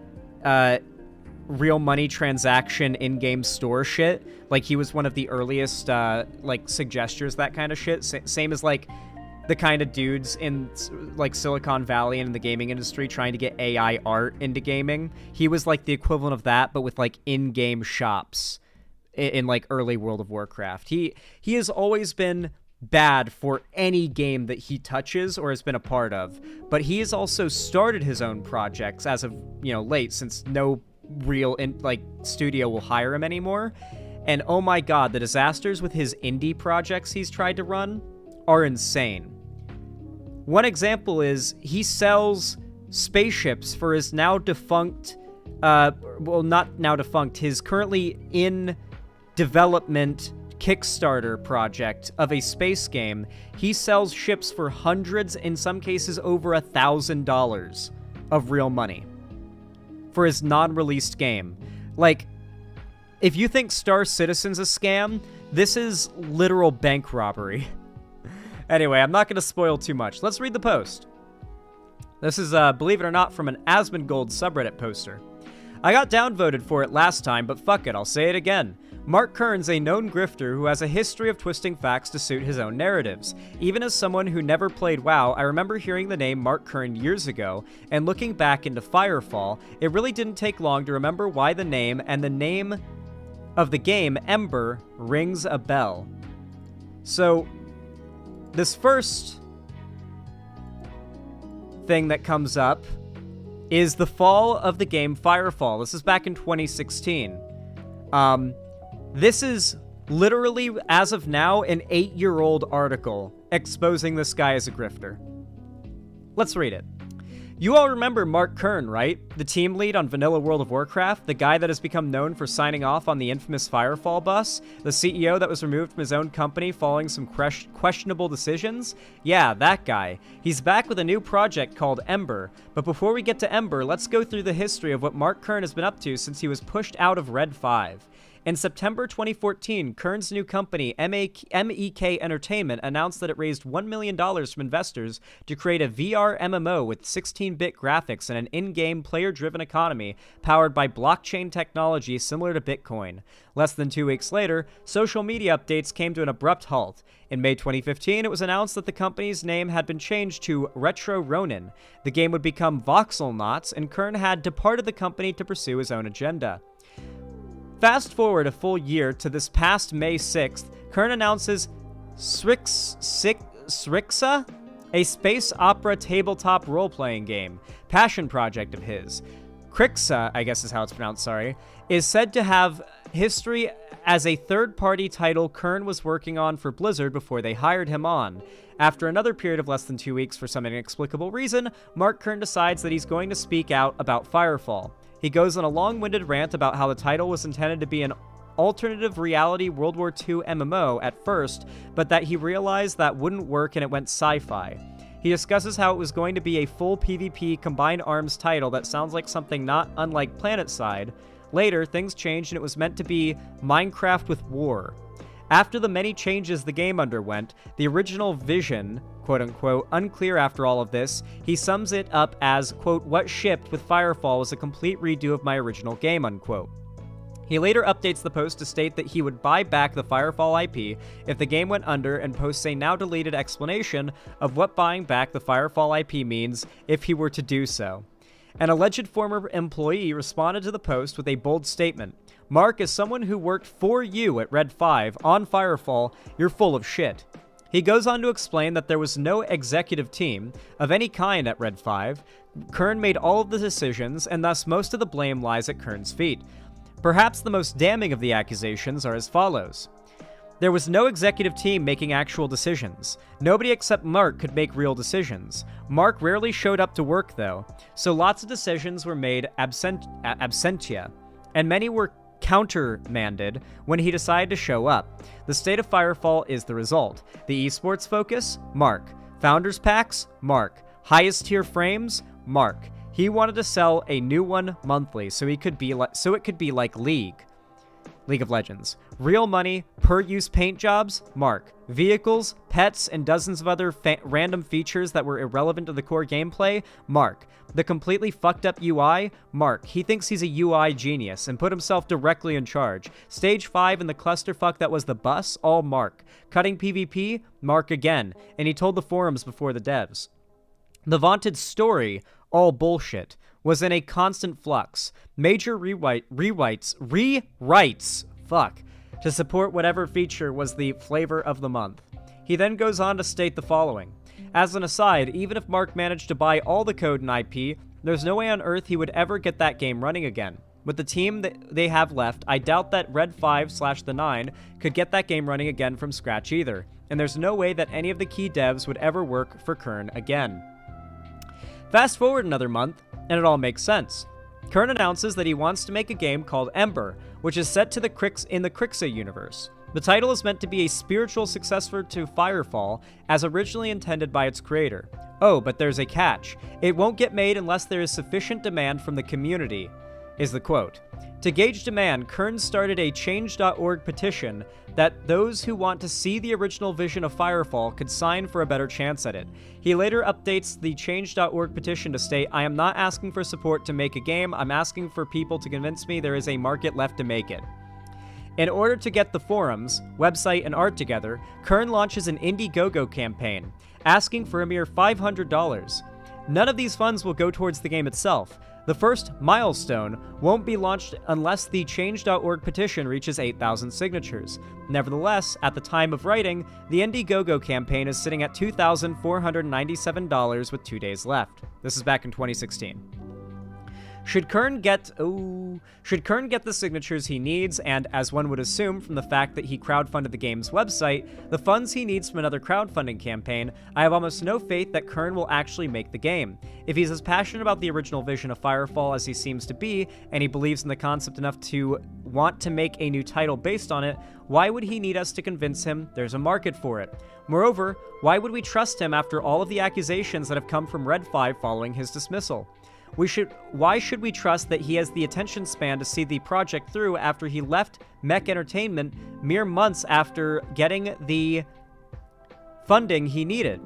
real money transaction in-game store shit. Like, he was one of the earliest like suggestors, that kind of shit. Same as like the kind of dudes in like Silicon Valley and in the gaming industry trying to get AI art into gaming. He was like the equivalent of that, but with like in-game shops in like early World of Warcraft. He has always been bad for any game that he touches or has been a part of, but he has also started his own projects as of, you know, late, since no real studio will hire him anymore. And oh my god, the disasters with his indie projects he's tried to run are insane. One example is he sells spaceships for his now defunct, well, not now defunct, his currently in development Kickstarter project of a space game, he sells ships for hundreds, in some cases over $1,000 of real money for his non-released game. Like, if you think Star Citizen's a scam, this is literal bank robbery. Anyway, I'm not going to spoil too much. Let's read the post. This is, believe it or not, from an Asmongold subreddit poster. I got downvoted for it last time, but fuck it, I'll say it again. Mark Kern's a known grifter who has a history of twisting facts to suit his own narratives. Even as someone who never played WoW, I remember hearing the name Mark Kern years ago, and looking back into Firefall, it really didn't take long to remember why the name and the name of the game, Ember, rings a bell. So, this first thing that comes up is the fall of the game Firefall. This is back in 2016. This is literally, as of now, an 8-year-old article exposing this guy as a grifter. Let's read it. You all remember Mark Kern, right? The team lead on Vanilla World of Warcraft, the guy that has become known for signing off on the infamous Firefall bus, the CEO that was removed from his own company following some questionable decisions? Yeah, that guy. He's back with a new project called Ember. But before we get to Ember, let's go through the history of what Mark Kern has been up to since he was pushed out of Red 5. In September 2014, Kern's new company, MEK Entertainment, announced that it raised $1 million from investors to create a VR MMO with 16-bit graphics and an in-game player-driven economy powered by blockchain technology similar to Bitcoin. Less than 2 weeks later, social media updates came to an abrupt halt. In May 2015, it was announced that the company's name had been changed to Retro Ronin. The game would become Voxel Knots, and Kern had departed the company to pursue his own agenda. Fast forward a full year to this past May 6th, Kern announces Srixa, a space opera tabletop role-playing game, passion project of his. Crixa, I guess is how it's pronounced, sorry, is said to have history as a third-party title Kern was working on for Blizzard before they hired him on. After another period of less than 2 weeks for some inexplicable reason, Mark Kern decides that he's going to speak out about Firefall. He goes on a long-winded rant about how the title was intended to be an alternative reality World War II MMO at first, but that he realized that wouldn't work and it went sci-fi. He discusses how it was going to be a full PvP combined arms title that sounds like something not unlike PlanetSide. Later, things changed and it was meant to be Minecraft with war. After the many changes the game underwent, the original vision, quote-unquote, unclear after all of this, he sums it up as, quote, what shipped with Firefall was a complete redo of my original game, unquote. He later updates the post to state that he would buy back the Firefall IP if the game went under and posts a now deleted explanation of what buying back the Firefall IP means if he were to do so. An alleged former employee responded to the post with a bold statement. Mark, as someone who worked for you at Red 5 on Firefall, you're full of shit. He goes on to explain that there was no executive team of any kind at Red 5. Kern made all of the decisions, and thus most of the blame lies at Kern's feet. Perhaps the most damning of the accusations are as follows. There was no executive team making actual decisions. Nobody except Mark could make real decisions. Mark rarely showed up to work, though, so lots of decisions were made absentia, and many were countermanded when he decided to show up. The state of Firefall is the result. The esports focus? Mark. Founders packs? Mark. Highest tier frames? Mark. He wanted to sell a new one monthly so it could be like League of Legends. Real money, per-use paint jobs? Mark. Vehicles, pets, and dozens of other random features that were irrelevant to the core gameplay? Mark. The completely fucked up UI? Mark. He thinks he's a UI genius and put himself directly in charge. Stage 5 and the clusterfuck that was the bus? All Mark. Cutting PvP? Mark again. And he told the forums before the devs. The vaunted story, all bullshit, was in a constant flux. Major rewrites, to support whatever feature was the flavor of the month. He then goes on to state the following. As an aside, even if Mark managed to buy all the code and IP, there's no way on earth he would ever get that game running again. With the team that they have left, I doubt that Red 5/the 9 could get that game running again from scratch either, and there's no way that any of the key devs would ever work for Kern again. Fast forward another month, and it all makes sense. Kern announces that he wants to make a game called Ember, which is set to in the Crixa universe. The title is meant to be a spiritual successor to Firefall, as originally intended by its creator. Oh, but there's a catch. It won't get made unless there is sufficient demand from the community, is the quote. To gauge demand, Kern started a change.org petition that those who want to see the original vision of Firefall could sign for a better chance at it. He later updates the change.org petition to state, I am not asking for support to make a game, I'm asking for people to convince me there is a market left to make it. In order to get the forums, website, and art together, Kern launches an Indiegogo campaign, asking for a mere $500. None of these funds will go towards the game itself. The first milestone won't be launched unless the change.org petition reaches 8,000 signatures. Nevertheless, at the time of writing, the Indiegogo campaign is sitting at $2,497 with 2 days left. This is back in 2016. Should Kern get the signatures he needs, and as one would assume from the fact that he crowdfunded the game's website, the funds he needs from another crowdfunding campaign, I have almost no faith that Kern will actually make the game. If he's as passionate about the original vision of Firefall as he seems to be, and he believes in the concept enough to want to make a new title based on it, why would he need us to convince him there's a market for it? Moreover, why would we trust him after all of the accusations that have come from Red 5 following his dismissal? Why should we trust that he has the attention span to see the project through after he left Mech Entertainment mere months after getting the funding he needed?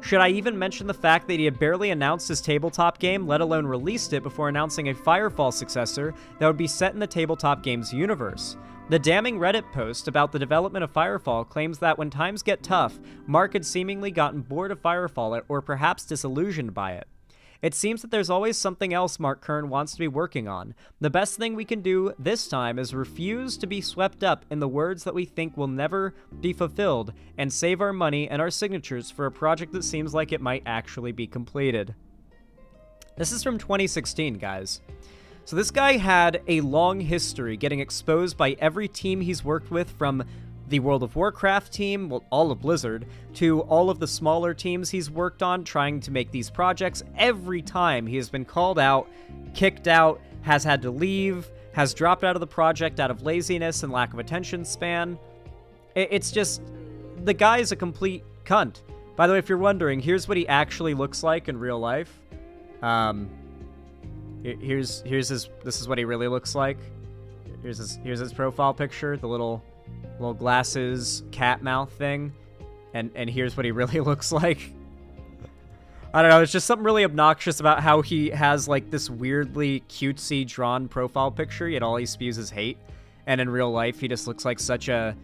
Should I even mention the fact that he had barely announced his tabletop game, let alone released it before announcing a Firefall successor that would be set in the tabletop game's universe? The damning Reddit post about the development of Firefall claims that when times get tough, Mark had seemingly gotten bored of Firefall or perhaps disillusioned by it. It seems that there's always something else Mark Kern wants to be working on. The best thing we can do this time is refuse to be swept up in the words that we think will never be fulfilled and save our money and our signatures for a project that seems like it might actually be completed. This is from 2016, guys. So this guy had a long history getting exposed by every team he's worked with, from the World of Warcraft team, well, all of Blizzard, to all of the smaller teams he's worked on trying to make these projects. Every time he has been called out, kicked out, has had to leave, has dropped out of the project out of laziness and lack of attention span. It's just, the guy is a complete cunt. By the way, if you're wondering, here's what he actually looks like in real life. This is what he really looks like. Here's his profile picture, the little glasses, cat mouth thing, and here's what he really looks like. I don't know, there's just something really obnoxious about how he has like this weirdly cutesy drawn profile picture, yet all he spews is hate, and in real life he just looks like such a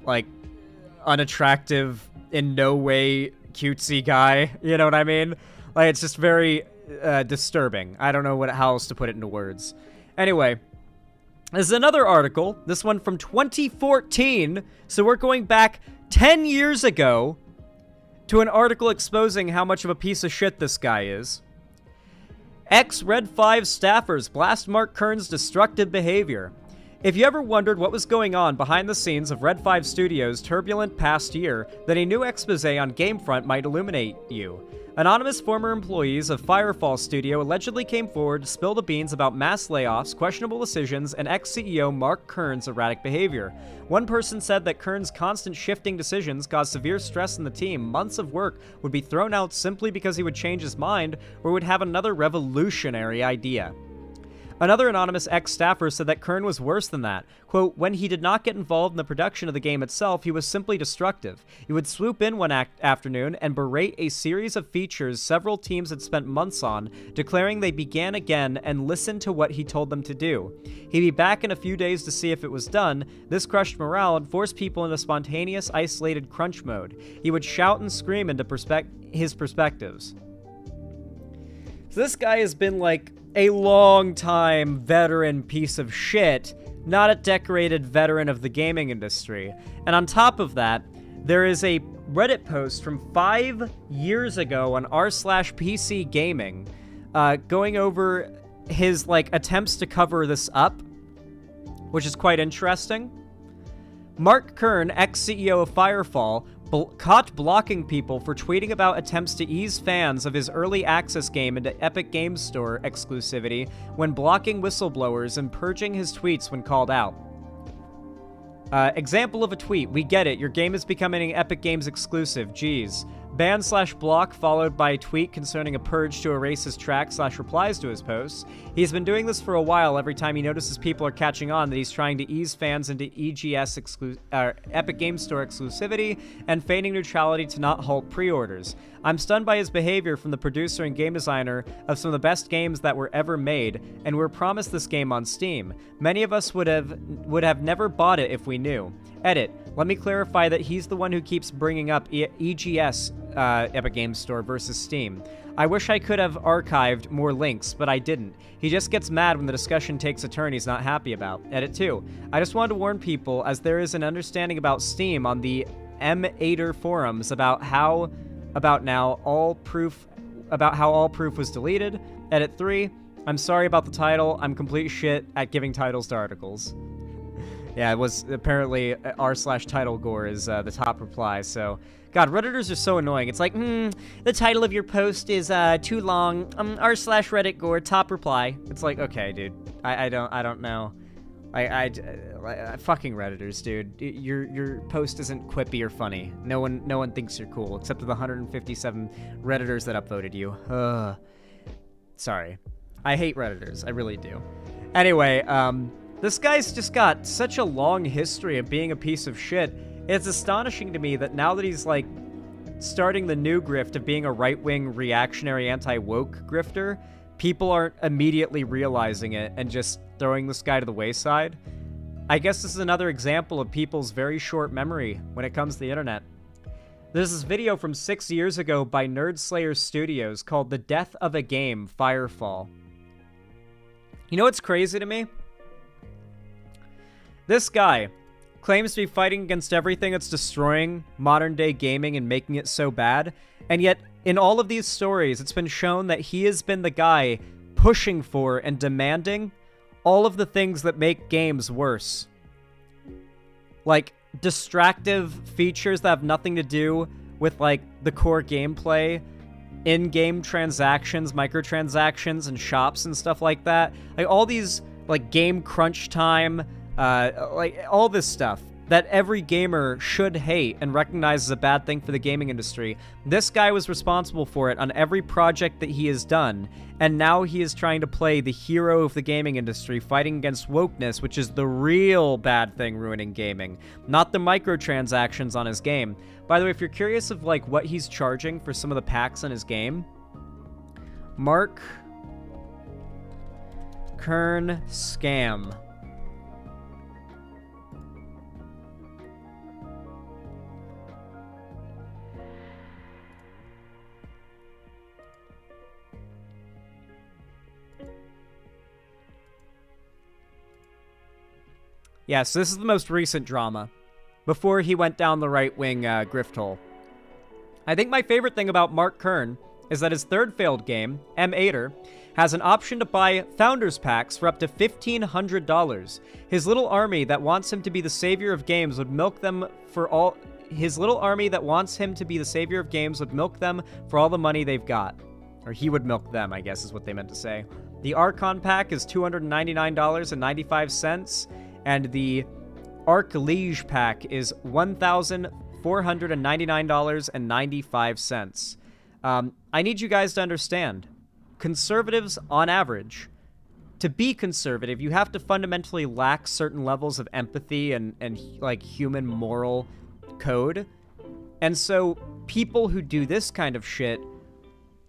like unattractive, in no way cutesy guy, you know what I mean? Like, it's just very disturbing. I don't know how else to put it into words. Anyway, this is another article, this one from 2014, so we're going back 10 years ago to an article exposing how much of a piece of shit this guy is. Ex-Red 5 staffers blast Mark Kern's destructive behavior. If you ever wondered what was going on behind the scenes of Red 5 Studios' turbulent past year, then a new expose on Gamefront might illuminate you. Anonymous former employees of Firefall Studio allegedly came forward to spill the beans about mass layoffs, questionable decisions, and ex-CEO Mark Kern's erratic behavior. One person said that Kern's constant shifting decisions caused severe stress in the team. Months of work would be thrown out simply because he would change his mind or would have another revolutionary idea. Another anonymous ex-staffer said that Kern was worse than that. Quote, when he did not get involved in the production of the game itself, he was simply destructive. He would swoop in one afternoon and berate a series of features several teams had spent months on, declaring they began again and listened to what he told them to do. He'd be back in a few days to see if it was done. This crushed morale and forced people into spontaneous, isolated crunch mode. He would shout and scream into his perspectives. So this guy has been like a long-time veteran piece of shit, not a decorated veteran of the gaming industry. And on top of that, there is a Reddit post from 5 years ago on r/PC Gaming, going over his like attempts to cover this up, which is quite interesting. Mark Kern, ex-CEO of Firefall, caught blocking people for tweeting about attempts to ease fans of his early access game into Epic Games Store exclusivity when blocking whistleblowers and purging his tweets when called out. Example of a tweet. We get it. Your game is becoming an Epic Games exclusive. Jeez. Ban/block followed by a tweet concerning a purge to erase his track/replies to his posts. He's been doing this for a while every time he notices people are catching on that he's trying to ease fans into EGS Epic Games Store exclusivity and feigning neutrality to not halt pre-orders. I'm stunned by his behavior from the producer and game designer of some of the best games that were ever made, and we're promised this game on Steam. Many of us would have never bought it if we knew. Edit. Let me clarify that he's the one who keeps bringing up EGS Epic Games Store versus Steam. I wish I could have archived more links, but I didn't. He just gets mad when the discussion takes a turn he's not happy about. Edit 2. I just wanted to warn people, as there is an understanding about Steam on the M8er forums about how all proof was deleted. Edit 3. I'm sorry about the title. I'm complete shit at giving titles to articles. Yeah, it was apparently r/title gore is the top reply. So, God, Redditors are so annoying. It's like, the title of your post is too long. r/Reddit gore top reply. It's like, okay, dude, I don't know. I fucking Redditors, dude. Your post isn't quippy or funny. No one thinks you're cool except for the 157 Redditors that upvoted you. Sorry, I hate Redditors. I really do. Anyway, this guy's just got such a long history of being a piece of shit. It's astonishing to me that now that he's, like, starting the new grift of being a right-wing, reactionary, anti-woke grifter, people aren't immediately realizing it and just throwing this guy to the wayside. I guess this is another example of people's very short memory when it comes to the internet. There's this video from 6 years ago by Nerdslayer Studios called The Death of a Game, Firefall. You know what's crazy to me? This guy claims to be fighting against everything that's destroying modern-day gaming and making it so bad, and yet in all of these stories, it's been shown that he has been the guy pushing for and demanding all of the things that make games worse. Like, distractive features that have nothing to do with, like, the core gameplay, in-game transactions, microtransactions, and shops and stuff like that. Like, all these, like, game crunch time, like, all this stuff that every gamer should hate and recognize as a bad thing for the gaming industry. This guy was responsible for it on every project that he has done, and now he is trying to play the hero of the gaming industry, fighting against wokeness, which is the real bad thing ruining gaming, not the microtransactions on his game. By the way, if you're curious of, like, what he's charging for some of the packs on his game, Mark Kern Scam. Yeah, so this is the most recent drama, before he went down the right-wing grift hole. I think my favorite thing about Mark Kern is that his third failed game, M8er, has an option to buy Founders Packs for up to $1,500. His little army that wants him to be the savior of games would milk them for all... His little army that wants him to be the savior of games would milk them for all the money they've got. Or he would milk them, I guess is what they meant to say. The Archon Pack is $299.95, and the Arc-Liege Pack is $1,499.95. I need you guys to understand, conservatives, on average, to be conservative, you have to fundamentally lack certain levels of empathy and like, human moral code. And so people who do this kind of shit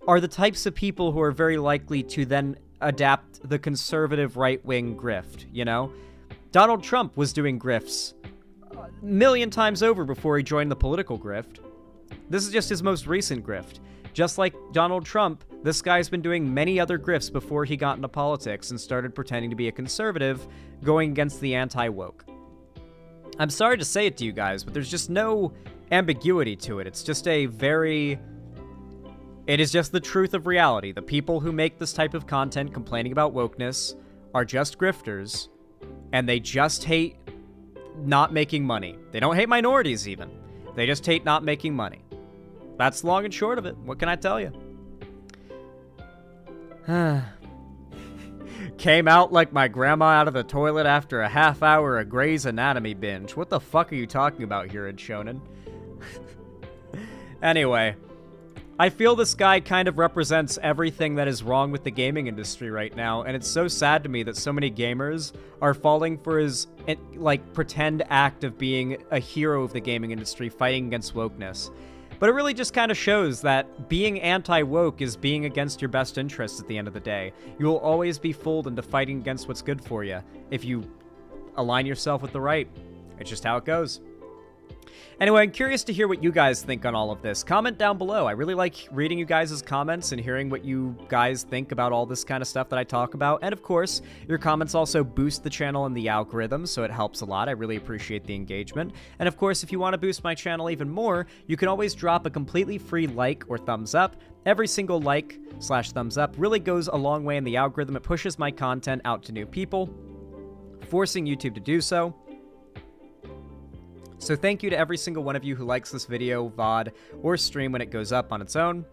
are the types of people who are very likely to then adapt the conservative right-wing grift, you know? Donald Trump was doing grifts a million times over before he joined the political grift. This is just his most recent grift. Just like Donald Trump, this guy's been doing many other grifts before he got into politics and started pretending to be a conservative, going against the anti-woke. I'm sorry to say it to you guys, but there's just no ambiguity to it. It's just a very... It is just the truth of reality. The people who make this type of content complaining about wokeness are just grifters, and they just hate not making money. They don't hate minorities, even. They just hate not making money. That's long and short of it. What can I tell you? Came out like my grandma out of the toilet after a half hour of Grey's Anatomy binge. What the fuck are you talking about here in Shonen? Anyway, I feel this guy kind of represents everything that is wrong with the gaming industry right now, and it's so sad to me that so many gamers are falling for his, like, pretend act of being a hero of the gaming industry fighting against wokeness. But it really just kind of shows that being anti-woke is being against your best interests at the end of the day. You will always be fooled into fighting against what's good for you if you align yourself with the right. It's just how it goes. Anyway, I'm curious to hear what you guys think on all of this. Comment down below. I really like reading you guys' comments and hearing what you guys think about all this kind of stuff that I talk about. And of course, your comments also boost the channel and the algorithm, so it helps a lot. I really appreciate the engagement. And of course, if you want to boost my channel even more, you can always drop a completely free like or thumbs up. Every single like/thumbs up really goes a long way in the algorithm. It pushes my content out to new people, forcing YouTube to do so. So thank you to every single one of you who likes this video, VOD, or stream when it goes up on its own.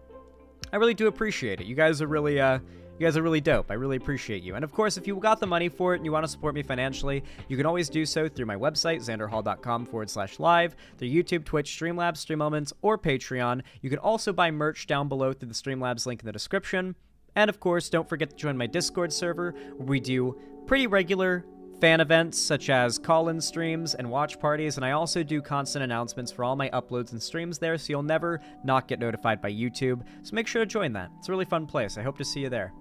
I really do appreciate it. You guys are really dope. I really appreciate you. And of course, if you got the money for it and you want to support me financially, you can always do so through my website, xanderhall.com/live, through YouTube, Twitch, Streamlabs, Stream Elements, or Patreon. You can also buy merch down below through the Streamlabs link in the description. And of course, don't forget to join my Discord server, where we do pretty regular fan events such as call-in streams and watch parties, and I also do constant announcements for all my uploads and streams there, so you'll never not get notified by YouTube. So make sure to join that. It's a really fun place. I hope to see you there.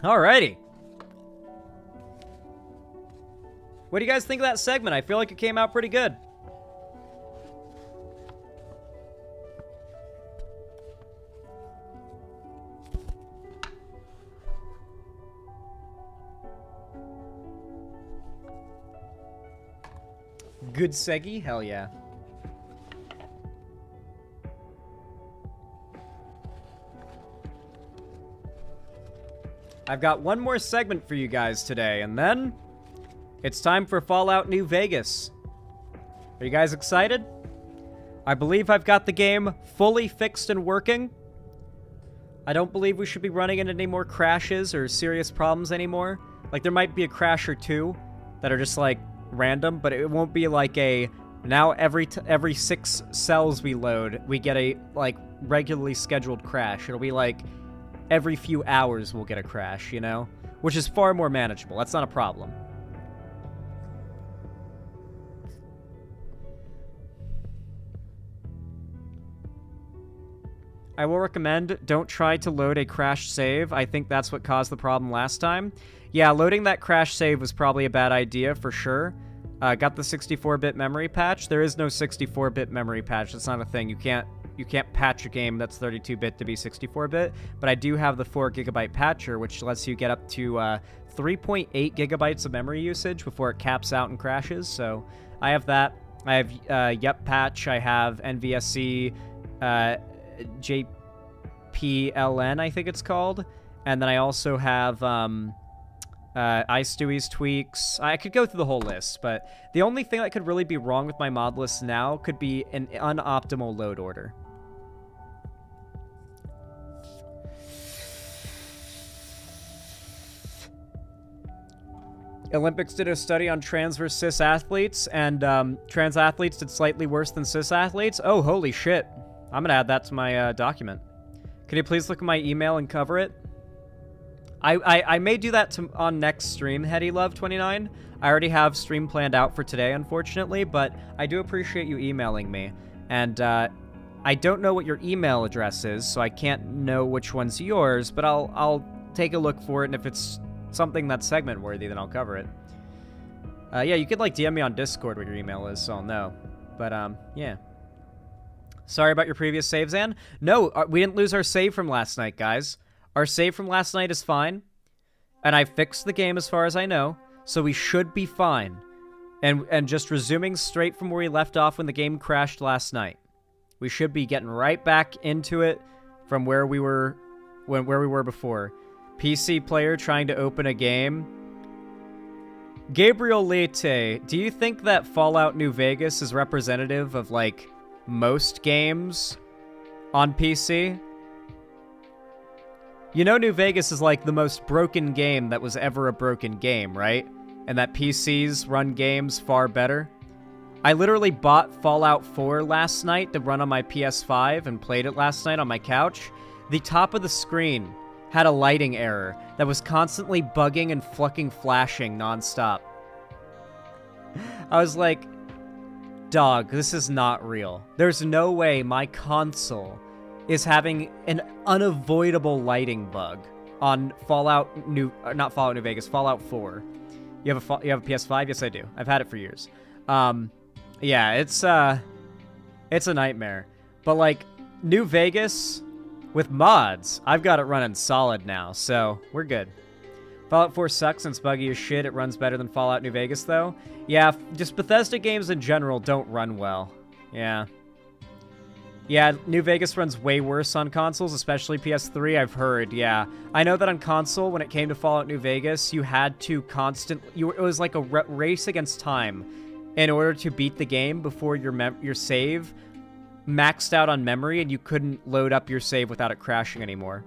Alrighty. What do you guys think of that segment? I feel like it came out pretty good. Good Segi? Hell yeah. I've got one more segment for you guys today, and then it's time for Fallout New Vegas. Are you guys excited? I believe I've got the game fully fixed and working. I don't believe we should be running into any more crashes or serious problems anymore. Like, there might be a crash or two that are just, like, random, but it won't be like a now every 6 cells we load we get a like regularly scheduled crash. It'll be like every few hours we'll get a crash, you know, which is far more manageable. That's not a problem. I will recommend don't try to load a crash save. I think that's what caused the problem last time. Yeah, loading that crash save was probably a bad idea for sure. Got the 64-bit memory patch. There is no 64-bit memory patch. That's not a thing. You can't patch a game that's 32-bit to be 64-bit. But I do have the 4GB patcher, which lets you get up to 3.8 gigabytes of memory usage before it caps out and crashes. So I have that. I have Yep Patch. I have NVSC JPLN, I think it's called. And then I also have iStewie's tweaks. I could go through the whole list, but the only thing that could really be wrong with my mod list now could be an unoptimal load order. Olympics did a study on trans versus cis athletes, and trans athletes did slightly worse than cis athletes. Oh, holy shit. I'm gonna add that to my document. Can you please look at my email and cover it? I may do that on next stream, HeadyLove29. I already have stream planned out for today, unfortunately, but I do appreciate you emailing me. And I don't know what your email address is, so I can't know which one's yours, but I'll take a look for it, and if it's something that's segment worthy, then I'll cover it. Yeah, you could like DM me on Discord what your email is, so I'll know. But yeah. Sorry about your previous save, Zan. No, we didn't lose our save from last night, guys. Our save from last night is fine, and I fixed the game as far as I know, so we should be fine. And just resuming straight from where we left off when the game crashed last night. We should be getting right back into it from where we were before. PC player trying to open a game. Gabriel Leite, do you think that Fallout New Vegas is representative of, like, most games on PC? You know New Vegas is like the most broken game that was ever a broken game, right? And that PCs run games far better. I literally bought Fallout 4 last night to run on my PS5 and played it last night on my couch. The top of the screen had a lighting error that was constantly bugging and fucking flashing nonstop. I was like, dog, this is not real. There's no way my console is having an unavoidable lighting bug on Fallout New Vegas, Fallout 4. You have a PS5? Yes, I do. I've had it for years. Yeah, it's a nightmare. But like New Vegas with mods, I've got it running solid now, so we're good. Fallout 4 sucks and it's buggy as shit. It runs better than Fallout New Vegas though. Yeah, just Bethesda games in general don't run well. Yeah. Yeah, New Vegas runs way worse on consoles, especially PS3, I've heard, yeah. I know that on console, when it came to Fallout New Vegas, you had to it was like a race against time in order to beat the game before your save maxed out on memory and you couldn't load up your save without it crashing anymore.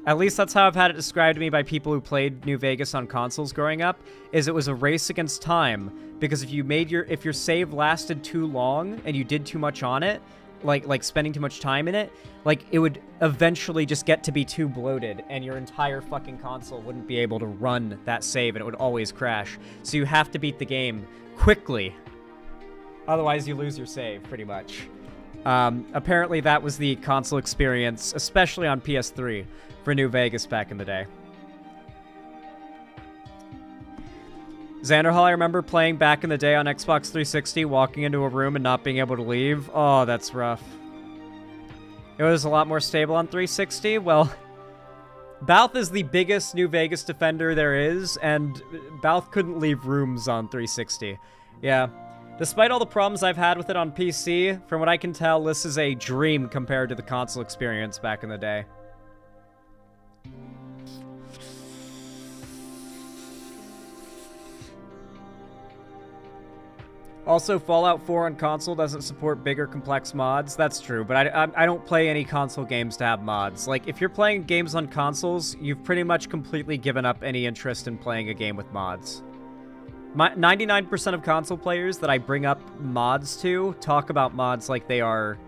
At least that's how I've had it described to me by people who played New Vegas on consoles growing up, is it was a race against time, because if your save lasted too long and you did too much on it, like spending too much time in it, like it would eventually just get to be too bloated and your entire fucking console wouldn't be able to run that save and it would always crash. So you have to beat the game quickly. Otherwise you lose your save, pretty much. Apparently that was the console experience, especially on PS3, for New Vegas back in the day. Xanderhall, I remember playing back in the day on Xbox 360, walking into a room and not being able to leave. Oh, that's rough. It was a lot more stable on 360. Well, Balth is the biggest New Vegas defender there is, and Balth couldn't leave rooms on 360. Yeah. Despite all the problems I've had with it on PC, from what I can tell, this is a dream compared to the console experience back in the day. Also, Fallout 4 on console doesn't support bigger, complex mods. That's true, but I don't play any console games to have mods. Like, if you're playing games on consoles, you've pretty much completely given up any interest in playing a game with mods. 99% of console players that I bring up mods to talk about mods like they are,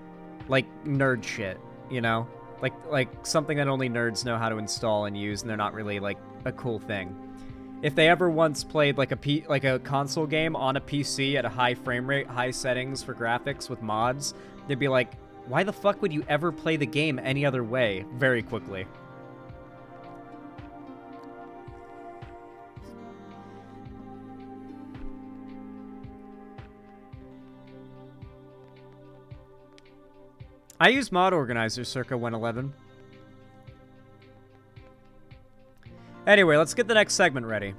like, nerd shit, you know? Like something that only nerds know how to install and use, and they're not really, like, a cool thing. If they ever once played like a console game on a PC at a high frame rate, high settings for graphics with mods, they'd be like, why the fuck would you ever play the game any other way? Very quickly. I used Mod Organizer circa 1.11. Anyway, let's get the next segment ready.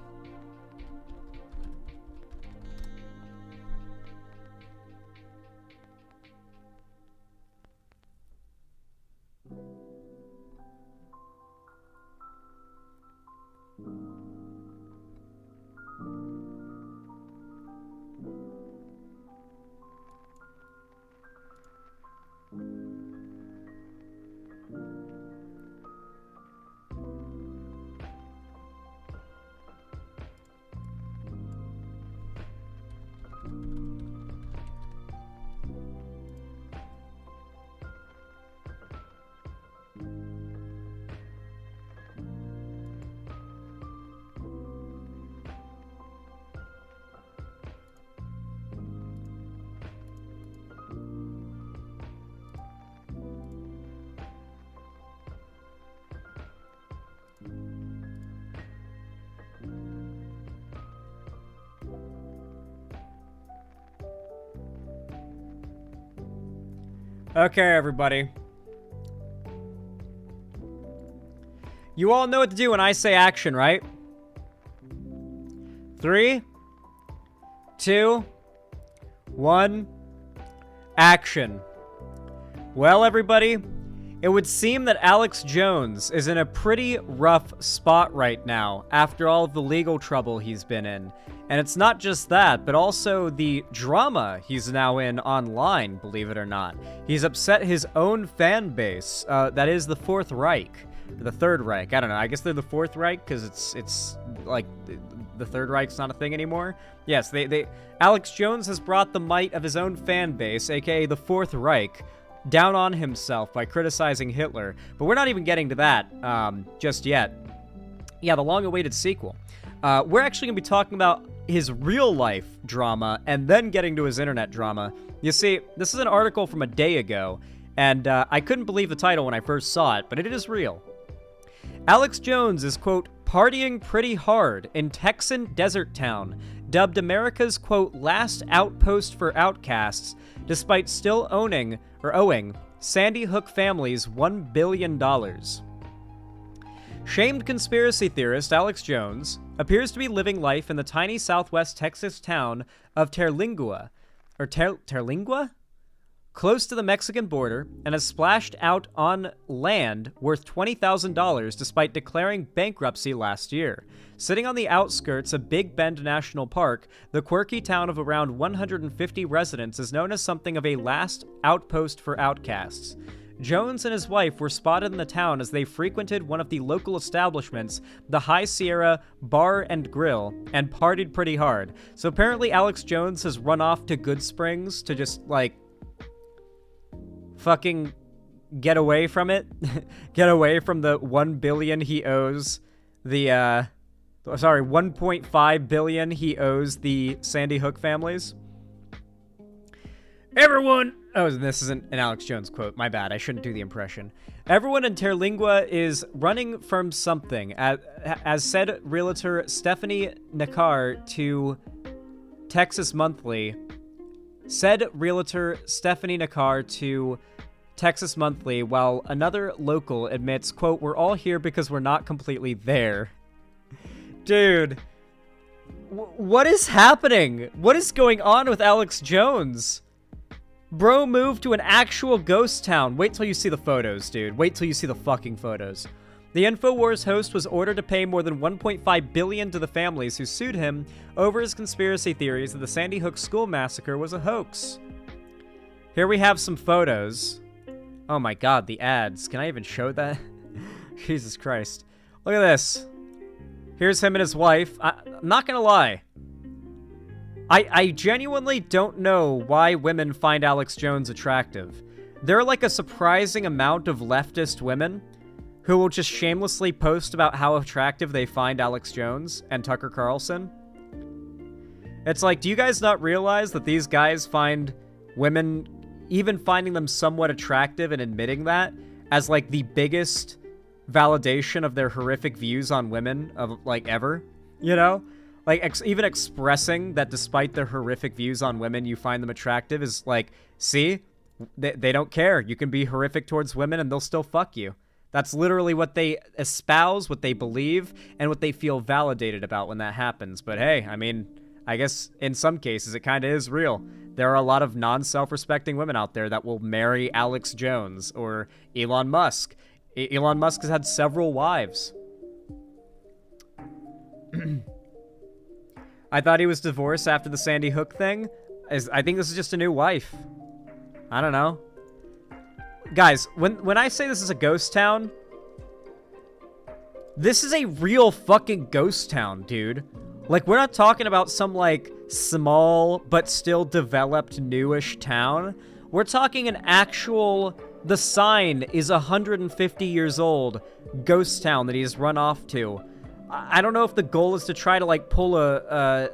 Okay, everybody. You all know what to do when I say action, right? 3, 2, 1, action. Well, everybody, It would seem that Alex Jones is in a pretty rough spot right now after all of the legal trouble he's been in. And it's not just that, but also the drama he's now in online, believe it or not. He's upset his own fan base, that is the Fourth Reich, or the Third Reich, I don't know, I guess they're the Fourth Reich, because it's like, the Third Reich's not a thing anymore? Yes, Alex Jones has brought the might of his own fan base, aka the Fourth Reich, down on himself by criticizing Hitler. But we're not even getting to that just yet. Yeah, the long-awaited sequel. We're actually going to be talking about his real-life drama and then getting to his internet drama. You see, this is an article from a day ago, and I couldn't believe the title when I first saw it, but it is real. Alex Jones is, quote, partying pretty hard in Texan desert town, dubbed America's, quote, last outpost for outcasts, despite still owing Sandy Hook families $1 billion. Shamed conspiracy theorist Alex Jones appears to be living life in the tiny southwest Texas town of Terlingua, close to the Mexican border, and has splashed out on land worth $20,000 despite declaring bankruptcy last year. Sitting on the outskirts of Big Bend National Park, the quirky town of around 150 residents is known as something of a last outpost for outcasts. Jones and his wife were spotted in the town as they frequented one of the local establishments, the High Sierra Bar and Grill, and partied pretty hard. So apparently Alex Jones has run off to Good Springs to just, like, fucking get away from it. Get away from the $1 billion he owes the, $1.5 billion he owes the Sandy Hook families. Everyone... Oh, this isn't an Alex Jones quote. My bad. I shouldn't do the impression. Everyone in Terlingua is running from something, as said realtor Stephanie Nakar to Texas Monthly. While another local admits, quote, we're all here because we're not completely there. Dude. What is happening? What is going on with Alex Jones? Bro moved to an actual ghost town. Wait till you see the photos, dude. Wait till you see the fucking photos. The InfoWars host was ordered to pay more than $1.5 billion to the families who sued him over his conspiracy theories that the Sandy Hook school massacre was a hoax. Here we have some photos. Oh my god, the ads. Can I even show that? Jesus Christ. Look at this. Here's him and his wife. I'm not gonna lie. I genuinely don't know why women find Alex Jones attractive. There are like a surprising amount of leftist women who will just shamelessly post about how attractive they find Alex Jones and Tucker Carlson. It's like, do you guys not realize that these guys find women, even finding them somewhat attractive and admitting that, as like the biggest validation of their horrific views on women of like ever, you know? Like, even expressing that despite their horrific views on women, you find them attractive is like, see? They don't care. You can be horrific towards women and they'll still fuck you. That's literally what they espouse, what they believe, and what they feel validated about when that happens. But hey, I mean, I guess in some cases it kind of is real. There are a lot of non-self-respecting women out there that will marry Alex Jones or Elon Musk. Elon Musk has had several wives. I thought he was divorced after the Sandy Hook thing. I think this is just a new wife. I don't know. Guys, when I say this is a ghost town, this is a real fucking ghost town, dude. Like, we're not talking about some, like, small but still developed newish town. We're talking an actual... The sign is 150 years old ghost town that he's run off to. I don't know if the goal is to try to, like, pull a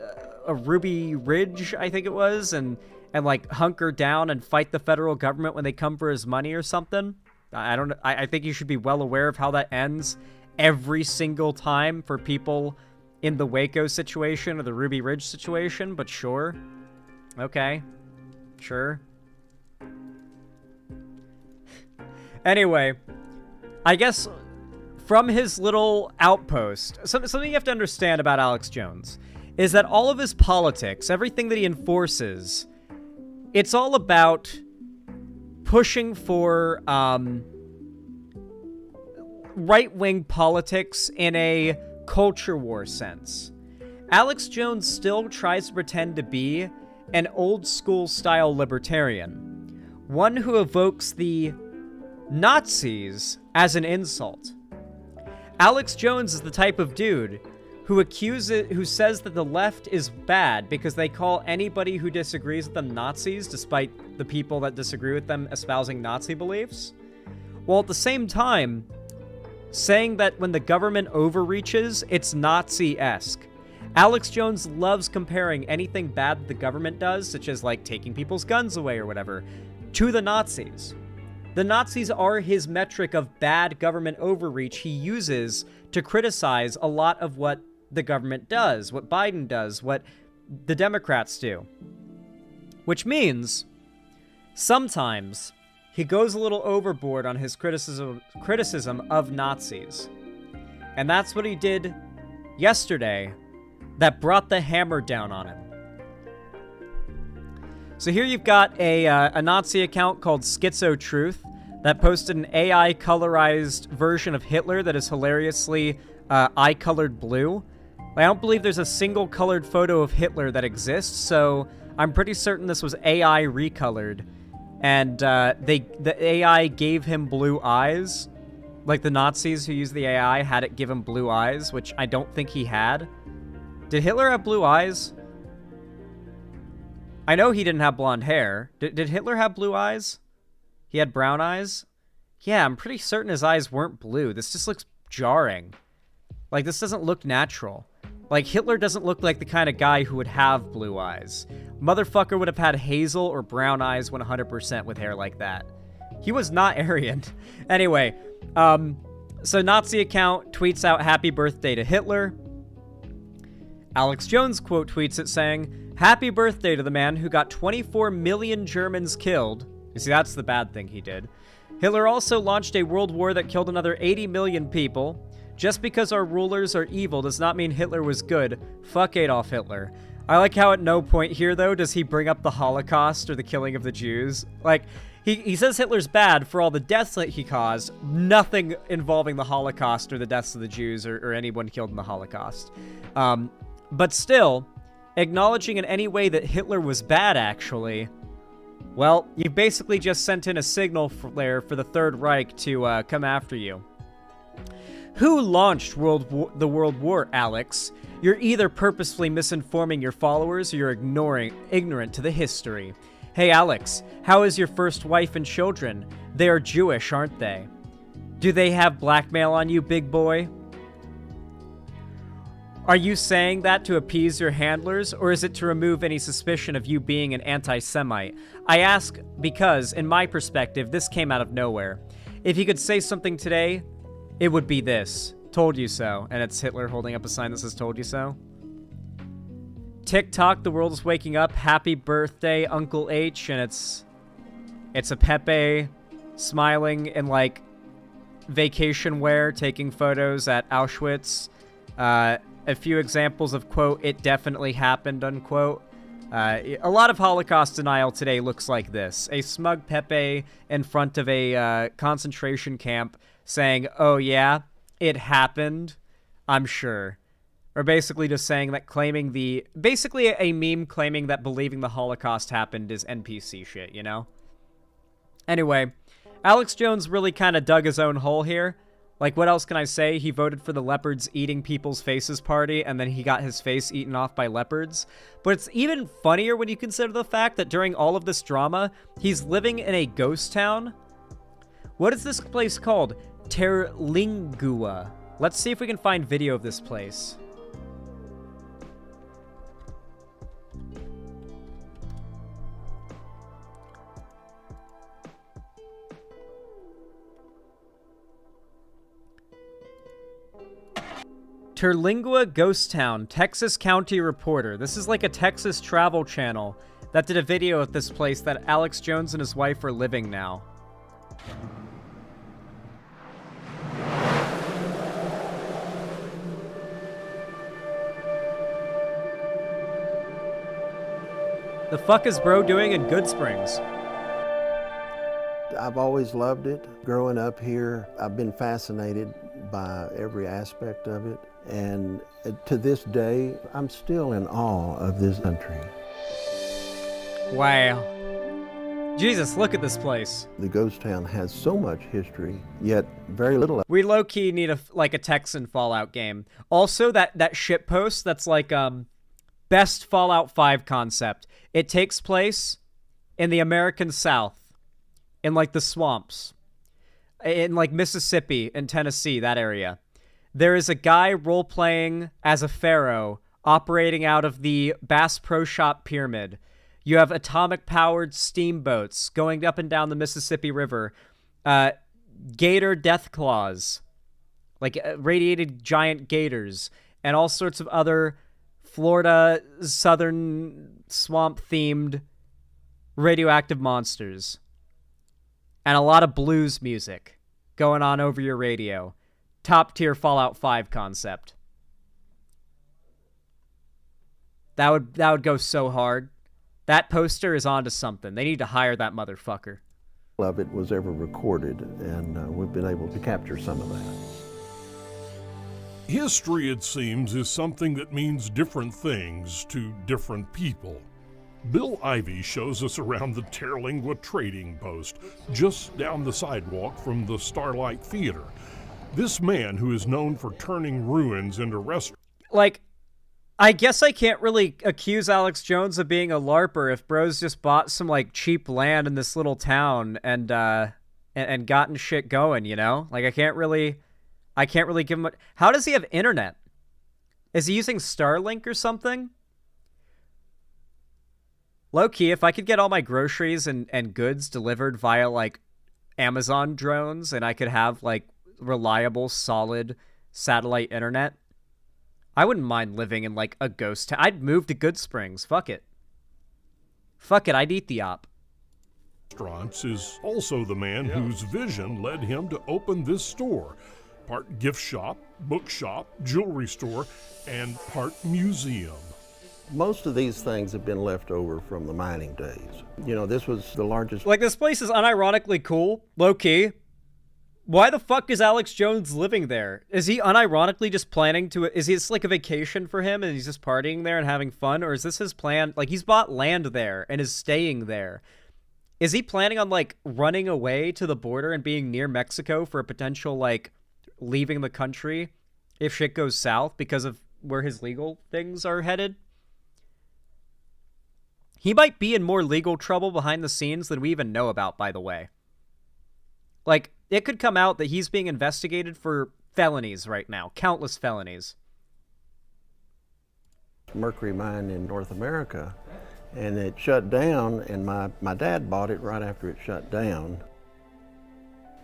Ruby Ridge, I think it was, and like, hunker down and fight the federal government when they come for his money or something. I think you should be well aware of how that ends every single time for people in the Waco situation or the Ruby Ridge situation, but sure. Okay. Sure. Anyway, I guess... From his little outpost, something you have to understand about Alex Jones is that all of his politics, everything that he enforces, it's all about pushing for right-wing politics in a culture war sense. Alex Jones still tries to pretend to be an old-school style libertarian, one who evokes the Nazis as an insult. Alex Jones is the type of dude who says that the left is bad because they call anybody who disagrees with them Nazis, despite the people that disagree with them espousing Nazi beliefs, while at the same time saying that when the government overreaches, it's Nazi-esque. Alex Jones loves comparing anything bad that the government does, such as like taking people's guns away or whatever, to the Nazis. The Nazis are his metric of bad government overreach he uses to criticize a lot of what the government does, what Biden does, what the Democrats do. Which means sometimes he goes a little overboard on his criticism of Nazis. And that's what he did yesterday that brought the hammer down on him. So here you've got a Nazi account called Schizo Truth that posted an AI colorized version of Hitler that is hilariously eye-colored blue. I don't believe there's a single colored photo of Hitler that exists, so I'm pretty certain this was AI recolored. And the AI gave him blue eyes. Like the Nazis who used the AI had it give him blue eyes, which I don't think he had. Did Hitler have blue eyes? I know he didn't have blonde hair. Did Hitler have blue eyes? He had brown eyes? Yeah, I'm pretty certain his eyes weren't blue. This just looks jarring. Like, this doesn't look natural. Like, Hitler doesn't look like the kind of guy who would have blue eyes. Motherfucker would have had hazel or brown eyes 100% with hair like that. He was not Aryan. Anyway, so Nazi account tweets out happy birthday to Hitler. Alex Jones quote tweets it saying, happy birthday to the man who got 24 million Germans killed. You see, that's the bad thing he did. Hitler also launched a world war that killed another 80 million people. Just because our rulers are evil does not mean Hitler was good. Fuck Adolf Hitler. I like how at no point here, though, does he bring up the Holocaust or the killing of the Jews. Like, he says Hitler's bad for all the deaths that he caused, nothing involving the Holocaust or the deaths of the Jews or anyone killed in the Holocaust. But still, acknowledging in any way that Hitler was bad, actually, well, you basically just sent in a signal flare for the Third Reich to come after you. Who launched the World War, Alex? You're either purposefully misinforming your followers or you're ignorant to the history. Hey, Alex, how is your first wife and children? They are Jewish, aren't they? Do they have blackmail on you, big boy? Are you saying that to appease your handlers, or is it to remove any suspicion of you being an anti-Semite? I ask because, in my perspective, this came out of nowhere. If you could say something today, it would be this. Told you so. And it's Hitler holding up a sign that says told you so. TikTok, the world is waking up. Happy birthday, Uncle H. And it's a Pepe smiling in, like, vacation wear, taking photos at Auschwitz. A few examples of, quote, it definitely happened, unquote. A lot of Holocaust denial today looks like this. A smug Pepe in front of a concentration camp saying, oh yeah, it happened, I'm sure. Or basically just saying that basically a meme claiming that believing the Holocaust happened is NPC shit, you know? Anyway, Alex Jones really kind of dug his own hole here. Like, what else can I say? He voted for the leopards eating people's faces party, and then he got his face eaten off by leopards. But it's even funnier when you consider the fact that during all of this drama, he's living in a ghost town. What is this place called? Terlingua. Let's see if we can find video of this place. Terlingua Ghost Town, Texas County Reporter. This is like a Texas travel channel that did a video of this place that Alex Jones and his wife are living now. The fuck is bro doing in Good Springs? I've always loved it. Growing up here, I've been fascinated by every aspect of it. And to this day, I'm still in awe of this country. Wow. Jesus, look at this place. The ghost town has so much history, yet very little. We low-key need a Texan Fallout game. Also, that shit post that's like best Fallout 5 concept. It takes place in the American South, in like the swamps, in like Mississippi and Tennessee, that area. There is a guy role-playing as a pharaoh operating out of the Bass Pro Shop Pyramid. You have atomic-powered steamboats going up and down the Mississippi River. Gator death claws, like radiated giant gators, and all sorts of other Florida southern swamp-themed radioactive monsters. And a lot of blues music going on over your radio. Top-tier Fallout 5 concept. That would go so hard. That poster is onto something. They need to hire that motherfucker. Of it was ever recorded, and we've been able to capture some of that. History, it seems, is something that means different things to different people. Bill Ivey shows us around the Terlingua Trading Post, just down the sidewalk from the Starlight Theater. This man, who is known for turning ruins into restaurants... Like, I guess I can't really accuse Alex Jones of being a LARPer if bro's just bought some, like, cheap land in this little town and gotten shit going, you know? Like, I can't really give him... How does he have internet? Is he using Starlink or something? Low-key, if I could get all my groceries and goods delivered via, like, Amazon drones and I could have, like, reliable, solid satellite internet, I wouldn't mind living in, like, a ghost town. I'd move to Good Springs. Fuck it. Fuck it, I'd eat the op. Restaurants is also the man whose vision led him to open this store. Part gift shop, bookshop, jewelry store, and part museum. Most of these things have been left over from the mining days. You know, this was the largest... Like, this place is unironically cool, low-key. Why the fuck is Alex Jones living there? Is he unironically just planning to... Is this like a vacation for him and he's just partying there and having fun? Or is this his plan? Like, he's bought land there and is staying there. Is he planning on, like, running away to the border and being near Mexico for a potential, like, leaving the country if shit goes south because of where his legal things are headed? He might be in more legal trouble behind the scenes than we even know about, by the way. Like, it could come out that he's being investigated for felonies right now. Countless felonies. Mercury mine in North America, and it shut down, and my dad bought it right after it shut down.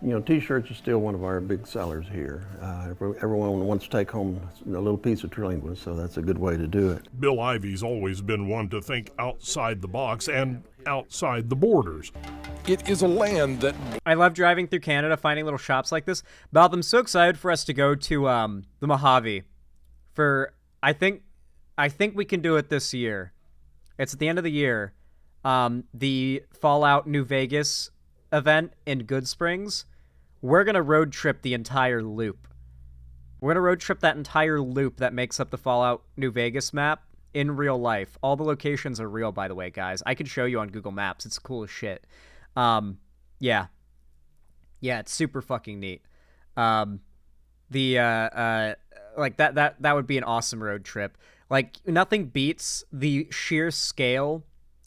You know, T-shirts are still one of our big sellers here. Everyone wants to take home a little piece of Terlingua, so that's a good way to do it. Bill Ivey's always been one to think outside the box and outside the borders. It is a land that... I love driving through Canada, finding little shops like this. Bob, I'm so excited for us to go to the Mojave. I think we can do it this year. It's at the end of the year. The Fallout New Vegas event in Good Springs. We're going to road trip the entire loop. We're going to road trip that entire loop that makes up the Fallout New Vegas map in real life. All the locations are real, by the way, guys. I can show you on Google Maps. It's cool as shit. Yeah, it's super fucking neat. Like that would be an awesome road trip. Like, nothing beats the sheer scale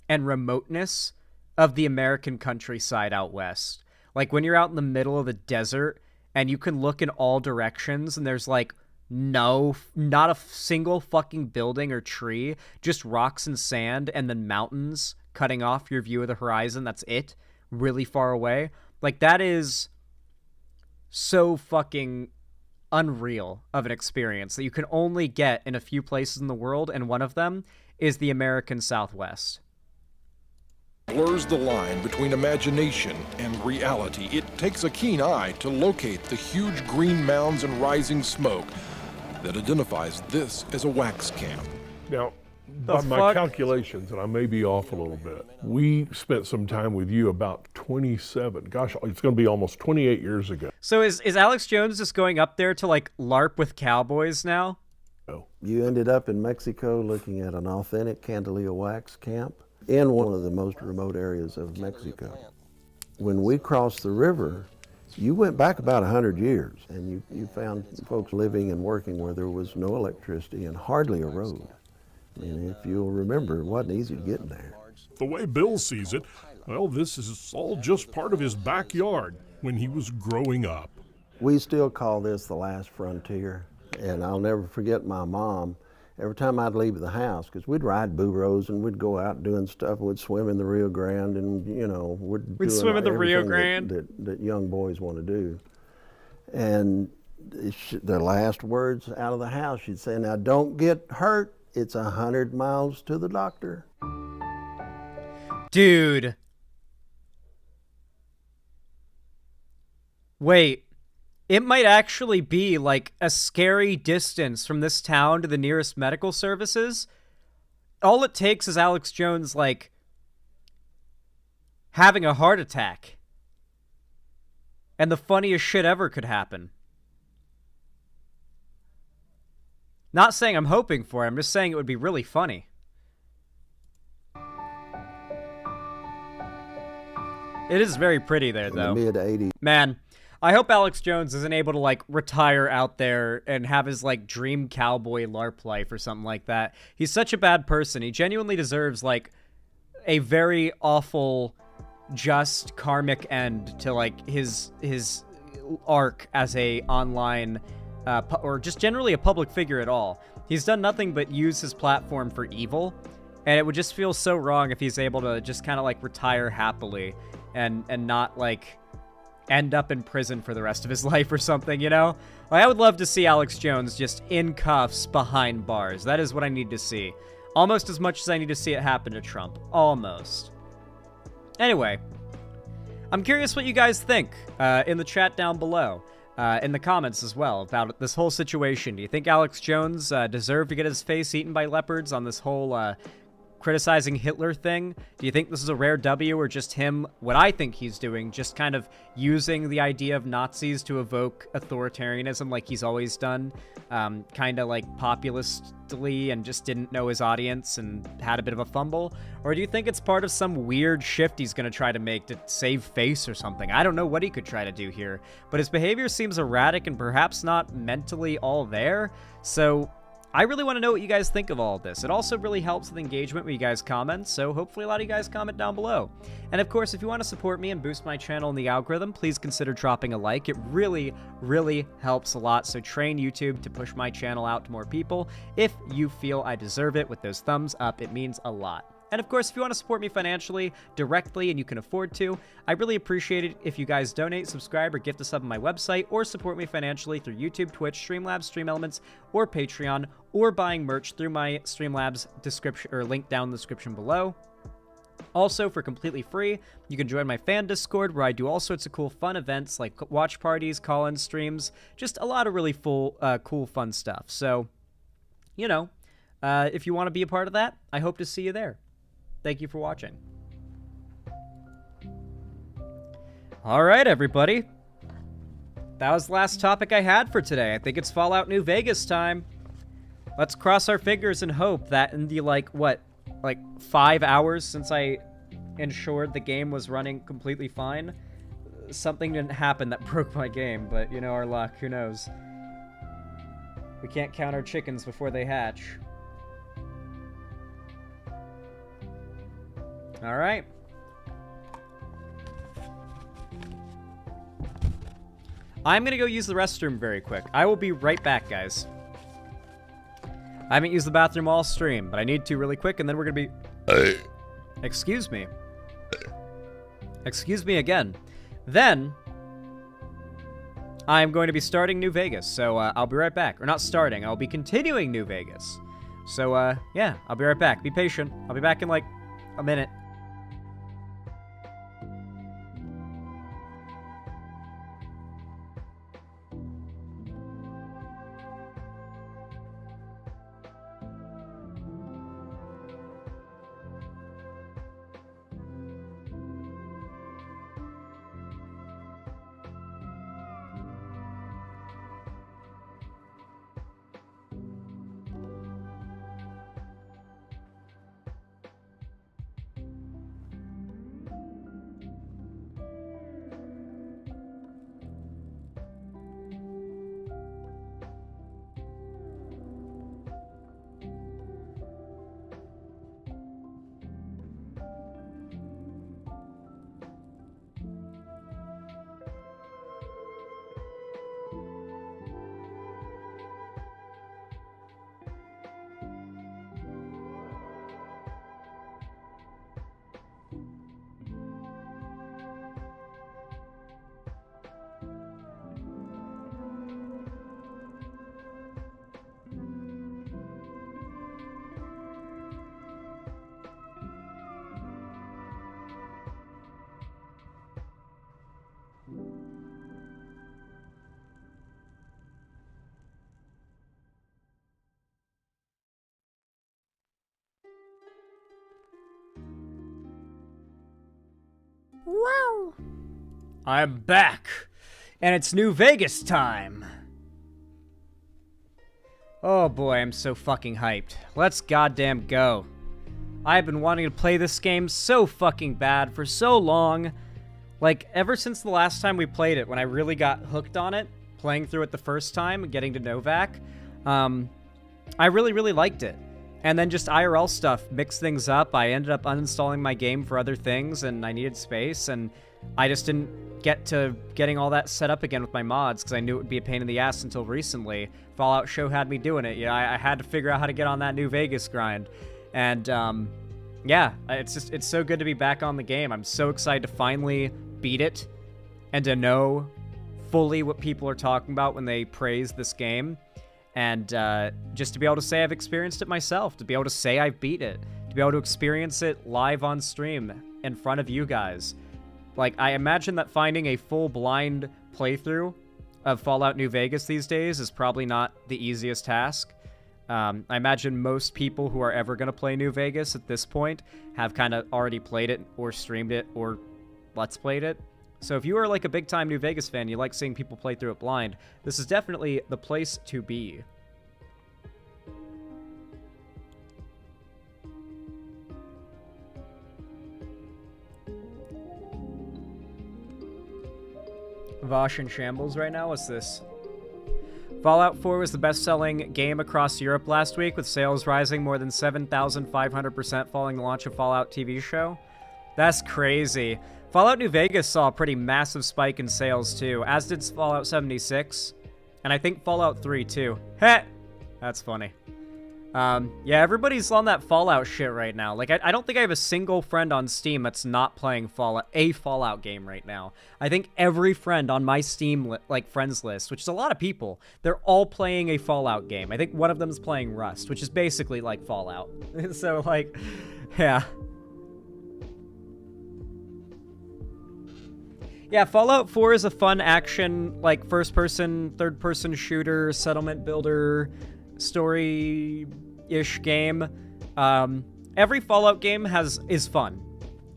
and remoteness of the American countryside out west. Like, when you're out in the middle of the desert and you can look in all directions and there's, like, not a single fucking building or tree, just rocks and sand and then mountains cutting off your view of the horizon. That's it. Really far away. Like, that is so fucking unreal of an experience that you can only get in a few places in the world, and one of them is the American Southwest. Blurs the line between imagination and reality. It takes a keen eye to locate the huge green mounds and rising smoke that identifies this as a wax camp. Now, By my calculations, and I may be off a little bit, we spent some time with you about 27, gosh, it's going to be almost 28 years ago. So is Alex Jones just going up there to like LARP with cowboys now? You ended up in Mexico looking at an authentic Candelilla wax camp in one of the most remote areas of Mexico. When we crossed the river, you went back about 100 years, and you found folks living and working where there was no electricity and hardly a road. And if you'll remember, it wasn't easy to get in there. The way Bill sees it, well, this is all just part of his backyard when he was growing up. We still call this the last frontier, and I'll never forget my mom. Every time I'd leave the house, because we'd ride burros and we'd go out doing stuff, we'd swim in the Rio Grande, and we'd swim in the Rio Grande that young boys want to do. And the last words out of the house, she'd say, "Now don't get hurt. It's 100 miles to the doctor." Dude. Wait. It might actually be like a scary distance from this town to the nearest medical services. All it takes is Alex Jones, like, having a heart attack. And the funniest shit ever could happen. Not saying I'm hoping for it, I'm just saying it would be really funny. It is very pretty there, though. In the mid-'80s. Man, I hope Alex Jones isn't able to, like, retire out there and have his, like, dream cowboy LARP life or something like that. He's such a bad person. He genuinely deserves, like, a very awful, just karmic end to, like, his arc as a online... or just generally a public figure at all. He's done nothing but use his platform for evil, and it would just feel so wrong if he's able to just kind of like retire happily and not like end up in prison for the rest of his life or something, you know? Like, I would love to see Alex Jones just in cuffs behind bars. That is what I need to see. Almost as much as I need to see it happen to Trump. Almost. Anyway, I'm curious what you guys think in the chat down below. In the comments as well about this whole situation. Do you think Alex Jones deserved to get his face eaten by leopards on this whole criticizing Hitler thing? Do you think this is a rare W or just him, what I think he's doing, just kind of using the idea of Nazis to evoke authoritarianism like he's always done, kind of like populistly and just didn't know his audience and had a bit of a fumble? Or do you think it's part of some weird shift he's going to try to make to save face or something? I don't know what he could try to do here, but his behavior seems erratic and perhaps not mentally all there, so I really want to know what you guys think of all of this. It also really helps with engagement when you guys comment, so hopefully a lot of you guys comment down below. And of course, if you want to support me and boost my channel in the algorithm, please consider dropping a like. It really, really helps a lot, so train YouTube to push my channel out to more people. If you feel I deserve it with those thumbs up, it means a lot. And of course, if you want to support me financially, directly, and you can afford to, I really appreciate it if you guys donate, subscribe, or gift a sub on my website, or support me financially through YouTube, Twitch, Streamlabs, Stream Elements, or Patreon, or buying merch through my Streamlabs description or link down in the description below. Also, for completely free, you can join my fan Discord, where I do all sorts of cool fun events like watch parties, call-in streams, just a lot of really cool fun stuff. So, you know, if you want to be a part of that, I hope to see you there. Thank you for watching. All right, everybody. That was the last topic I had for today. I think it's Fallout New Vegas time. Let's cross our fingers and hope that in the, like 5 hours since I ensured the game was running completely fine, something didn't happen that broke my game, but you know our luck, who knows. We can't count our chickens before they hatch. All right. I'm going to go use the restroom very quick. I will be right back, guys. I haven't used the bathroom all stream, but I need to really quick, and then we're going to be... Excuse me. Excuse me again. Then, I'm going to be starting New Vegas, so I'll be right back. Or not starting, I'll be continuing New Vegas. So, yeah, I'll be right back. Be patient. I'll be back in, like, a minute. Wow. I'm back, and it's New Vegas time. Oh boy, I'm so fucking hyped. Let's goddamn go. I've been wanting to play this game so fucking bad for so long. Like, ever since the last time we played it, when I really got hooked on it, playing through it the first time, getting to Novak, I really liked it. And then just IRL stuff mixed things up. I ended up uninstalling my game for other things, and I needed space, and I just didn't get to getting all that set up again with my mods because I knew it would be a pain in the ass until recently. Fallout Show had me doing it. Yeah, I had to figure out how to get on that New Vegas grind. And, yeah, it's so good to be back on the game. I'm so excited to finally beat it and to know fully what people are talking about when they praise this game. And just to be able to say I've experienced it myself, to be able to say I've beat it, to be able to experience it live on stream in front of you guys. Like, I imagine that finding a full blind playthrough of Fallout New Vegas these days is probably not the easiest task. I imagine most people who are ever going to play New Vegas at this point have kind of already played it or streamed it or Let's Played it. So if you are like a big-time New Vegas fan, you like seeing people play through it blind, this is definitely the place to be. Vosh in shambles right now? What's this? Fallout 4 was the best-selling game across Europe last week, with sales rising more than 7,500% following the launch of Fallout TV show. That's crazy. Fallout New Vegas saw a pretty massive spike in sales too, as did Fallout 76, and I think Fallout 3 too. Heh! That's funny. Yeah, everybody's on that Fallout shit right now. Like, I don't think I have a single friend on Steam that's not playing a Fallout game right now. I think every friend on my Steam, friends list, which is a lot of people, they're all playing a Fallout game. I think one of them is playing Rust, which is basically like Fallout. So, like, yeah. Yeah, Fallout 4 is a fun action, like, first-person, third-person shooter, settlement builder, story-ish game. Every Fallout game is fun.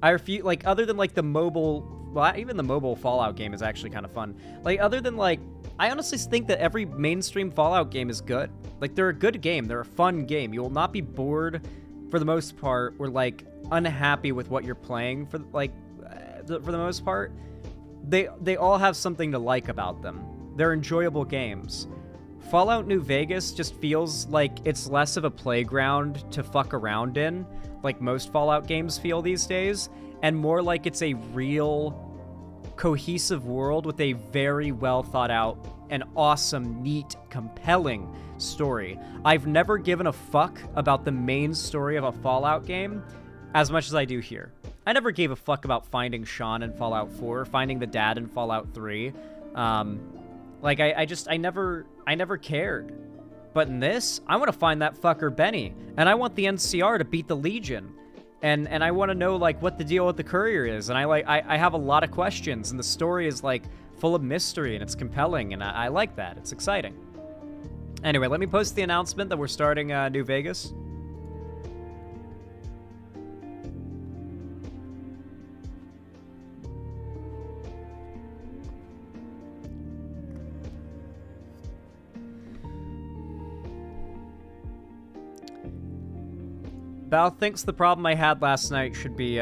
I refuse, like, other than, like, the mobile... Well, even the mobile Fallout game is actually kind of fun. Like, other than, like... I honestly think that every mainstream Fallout game is good. Like, they're a good game. They're a fun game. You will not be bored, for the most part, or, like, unhappy with what you're playing, for the most part. They all have something to like about them. They're enjoyable games. Fallout New Vegas just feels like it's less of a playground to fuck around in, like most Fallout games feel these days, and more like it's a real, cohesive world with a very well thought out and awesome, neat, compelling story. I've never given a fuck about the main story of a Fallout game as much as I do here. I never gave a fuck about finding Sean in Fallout 4, finding the dad in Fallout 3. Like, I never cared. But in this, I want to find that fucker Benny, and I want the NCR to beat the Legion. And I want to know, like, what the deal with the Courier is, and I have a lot of questions, and the story is, like, full of mystery, and it's compelling, and I like that. It's exciting. Anyway, let me post the announcement that we're starting New Vegas. Val thinks the problem I had last night should be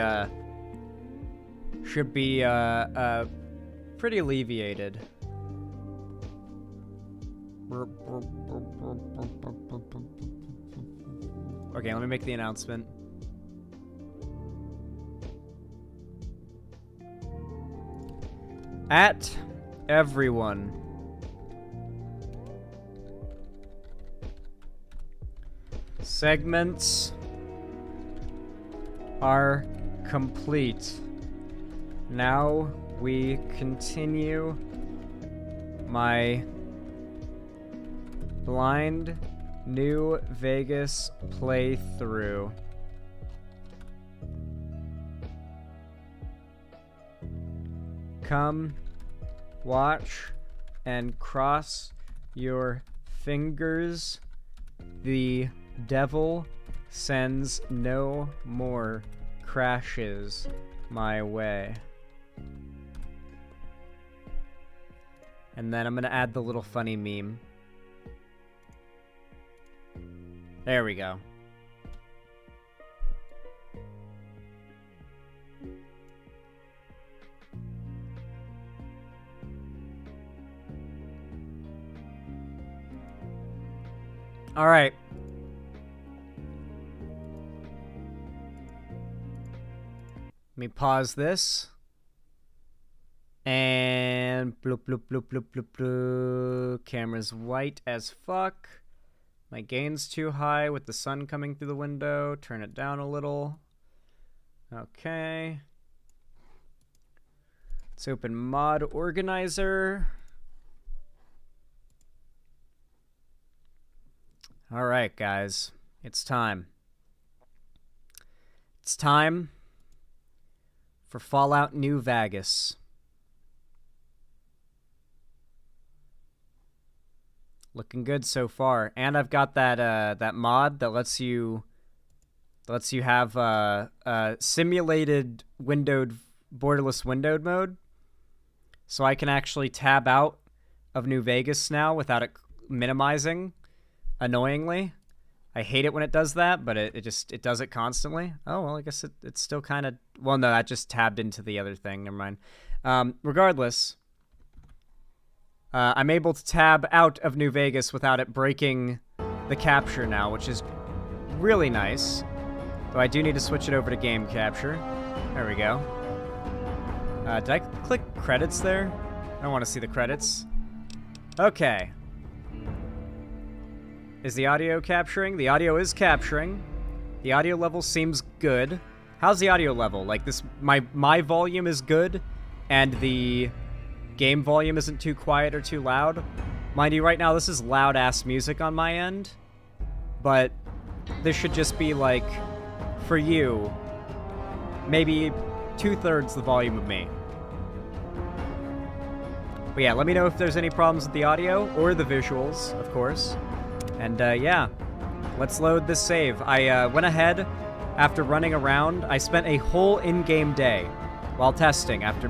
pretty alleviated. Okay, let me make the announcement. At everyone. Segments are complete. Now we continue my blind New Vegas playthrough. Come watch and cross your fingers. The devil sends no more crashes my way. And then I'm going to add the little funny meme. There we go. All right. Let me pause this. And bloop, bloop, bloop, bloop, bloop, bloop. Camera's white as fuck. My gain's too high with the sun coming through the window. Turn it down a little. Okay. Let's open Mod Organizer. All right, guys. It's time. It's time for Fallout New Vegas. Looking good so far, and I've got that that mod that lets you have simulated borderless windowed mode, so I can actually tab out of New Vegas now without it minimizing. Annoyingly, I hate it when it does that, but it does it constantly. Oh well, I guess it's still kind of well. No, that just tabbed into the other thing. Never mind. Regardless. I'm able to tab out of New Vegas without it breaking the capture now, which is really nice. Though I do need to switch it over to game capture. There we go. Did I click credits there? I don't want to see the credits. Okay. Is the audio capturing? The audio is capturing. The audio level seems good. How's the audio level? Like this, my volume is good, and the game volume isn't too quiet or too loud. Mind you, right now this is loud-ass music on my end, but this should just be like, for you, maybe 2/3 the volume of me. But yeah, let me know if there's any problems with the audio or the visuals, of course. And yeah, let's load this save. I went ahead after running around. I spent a whole in-game day while testing, after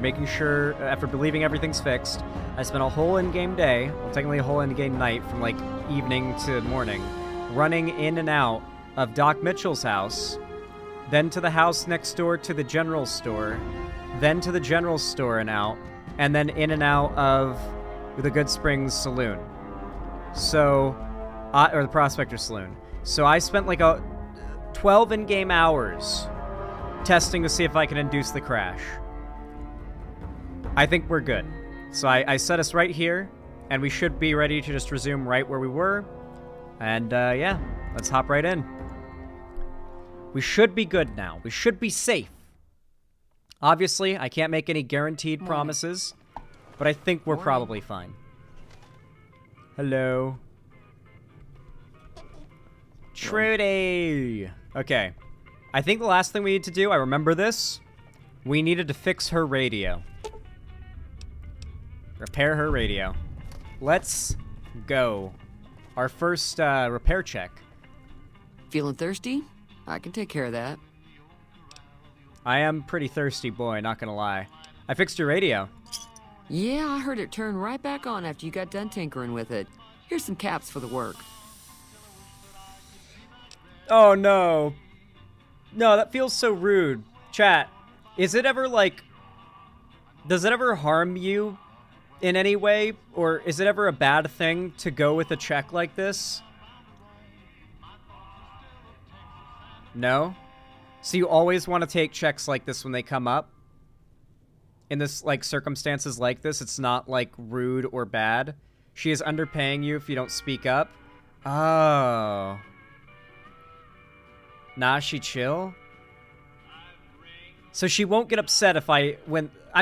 believing everything's fixed. I spent a whole in-game day, well, technically a whole in-game night from like evening to morning, running in and out of Doc Mitchell's house, then to the house next door to the general store, then to the general store and out, and then in and out of the Good Springs Saloon. So, or the Prospector Saloon. So I spent like 12 in-game hours testing to see if I can induce the crash. I think we're good. So I set us right here, and we should be ready to just resume right where we were. And yeah, let's hop right in. We should be good now. We should be safe. Obviously, I can't make any guaranteed promises, but I think we're probably fine. Hello. Trudy! Okay. I think the last thing we need to do, I remember this, we needed to fix her radio. Repair her radio. Let's go. Our first repair check. Feeling thirsty? I can take care of that. I am pretty thirsty boy, not gonna lie. I fixed your radio. Yeah, I heard it turn right back on after you got done tinkering with it. Here's some caps for the work. Oh no. No, that feels so rude. Chat, is it ever like... Does it ever harm you in any way? Or is it ever a bad thing to go with a check like this? No? So you always want to take checks like this when they come up? In this, like, circumstances like this, it's not, like, rude or bad? She is underpaying you if you don't speak up? Oh. Nah, she chill? So she won't get upset if I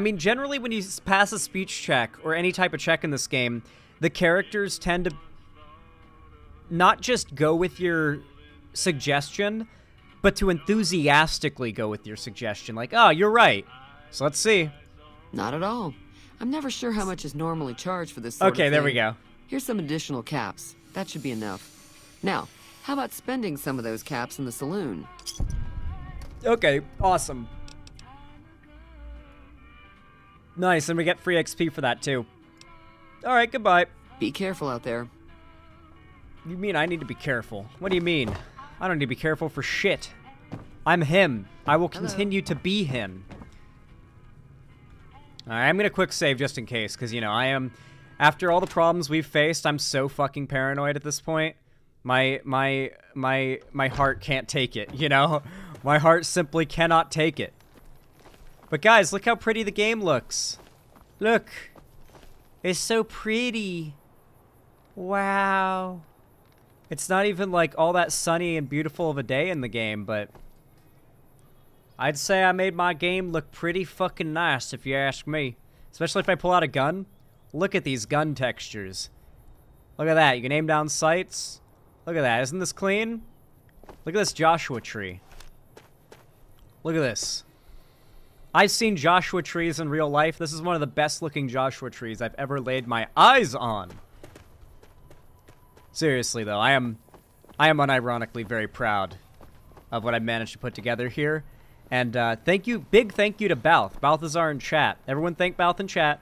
mean, generally when you pass a speech check or any type of check in this game, the characters tend to not just go with your suggestion, but to enthusiastically go with your suggestion. Like, oh, you're right. So let's see. Not at all. I'm never sure how much is normally charged for this sort of thing. Okay, there we go. Here's some additional caps. That should be enough. Now, how about spending some of those caps in the saloon? Okay, awesome. Nice, and we get free XP for that, too. Alright, goodbye. Be careful out there. You mean I need to be careful? What do you mean? I don't need to be careful for shit. I'm him. I will continue to be him. Alright, I'm gonna quick save just in case, because, you know, I am... After all the problems we've faced, I'm so fucking paranoid at this point. My heart can't take it, you know? My heart simply cannot take it. But guys, look how pretty the game looks. Look. It's so pretty. Wow. It's not even like all that sunny and beautiful of a day in the game, but I'd say I made my game look pretty fucking nice if you ask me. Especially if I pull out a gun. Look at these gun textures. Look at that. You can aim down sights. Look at that. Isn't this clean? Look at this Joshua tree. Look at this. I've seen Joshua trees in real life. This is one of the best looking Joshua trees I've ever laid my eyes on. Seriously though, I am unironically very proud of what I managed to put together here. And big thank you to Balth. Balthazar in chat. Everyone thank Balth in chat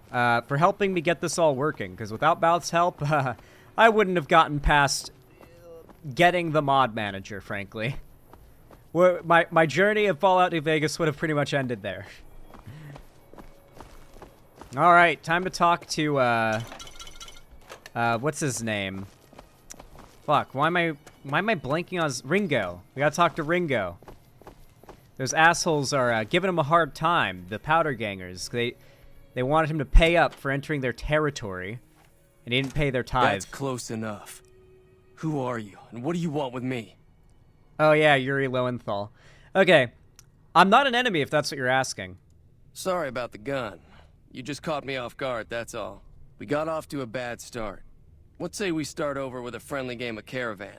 for helping me get this all working. Because without Balth's help, I wouldn't have gotten past getting the mod manager, frankly. My journey of Fallout New Vegas would have pretty much ended there. Alright, time to talk to, what's his name? Fuck, why am I blanking on Ringo? We gotta talk to Ringo. Those assholes are giving him a hard time, the powder gangers. They wanted him to pay up for entering their territory, and he didn't pay their tithes. That's close enough. Who are you, and what do you want with me? Oh yeah, Yuri Lowenthal. Okay, I'm not an enemy if that's what you're asking. Sorry about the gun. You just caught me off guard, that's all. We got off to a bad start. Let's say we start over with a friendly game of Caravan.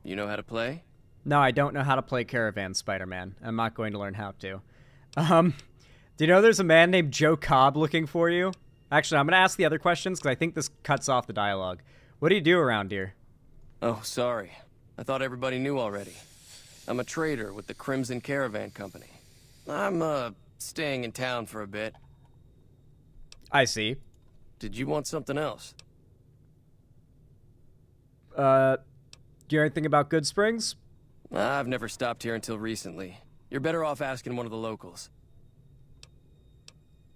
You know how to play? No, I don't know how to play Caravan, Spider-Man. I'm not going to learn how to. Do you know there's a man named Joe Cobb looking for you? Actually, I'm going to ask the other questions because I think this cuts off the dialogue. What do you do around here? Oh, sorry. I thought everybody knew already. I'm a trader with the Crimson Caravan Company. I'm, staying in town for a bit. I see. Did you want something else? Do you know anything about Good Springs? I've never stopped here until recently. You're better off asking one of the locals.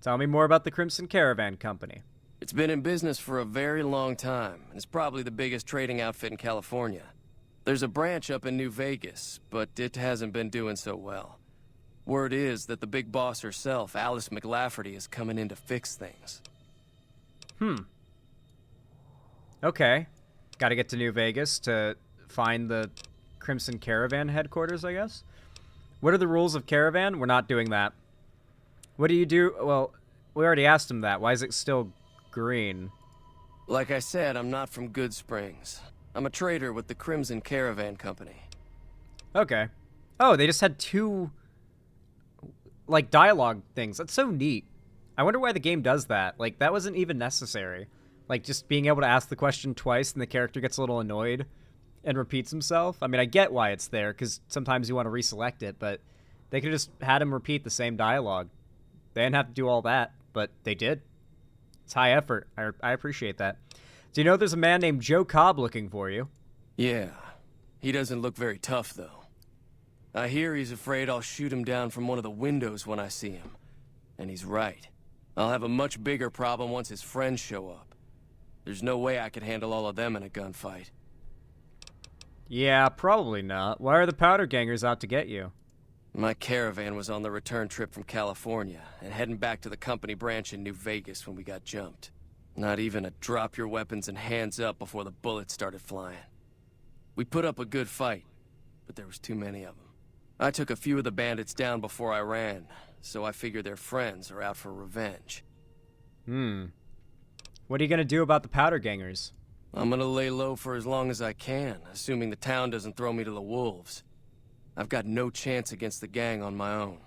Tell me more about the Crimson Caravan Company. It's been in business for a very long time, and it's probably the biggest trading outfit in California. There's a branch up in New Vegas, but it hasn't been doing so well. Word is that the big boss herself, Alice McLafferty, is coming in to fix things. Okay. Gotta get to New Vegas to find the Crimson Caravan headquarters, I guess? What are the rules of Caravan? We're not doing that. What do you do? Well, we already asked him that. Why is it still green? Like I said, I'm not from Good Springs. I'm a trader with the Crimson Caravan Company. Okay. Oh, they just had two, like, dialogue things. That's so neat. I wonder why the game does that. Like, that wasn't even necessary. Like, just being able to ask the question twice and the character gets a little annoyed and repeats himself. I mean, I get why it's there, because sometimes you want to reselect it, but they could have just had him repeat the same dialogue. They didn't have to do all that, but they did. It's high effort. I appreciate that. Do you know there's a man named Joe Cobb looking for you? Yeah. He doesn't look very tough, though. I hear he's afraid I'll shoot him down from one of the windows when I see him. And he's right. I'll have a much bigger problem once his friends show up. There's no way I could handle all of them in a gunfight. Yeah, probably not. Why are the powder gangers out to get you? My caravan was on the return trip from California and heading back to the company branch in New Vegas when we got jumped. Not even a drop your weapons and hands up before the bullets started flying. We put up a good fight, but there was too many of them. I took a few of the bandits down before I ran, so I figure their friends are out for revenge. What are you gonna do about the powder gangers? I'm gonna lay low for as long as I can, assuming the town doesn't throw me to the wolves. I've got no chance against the gang on my own.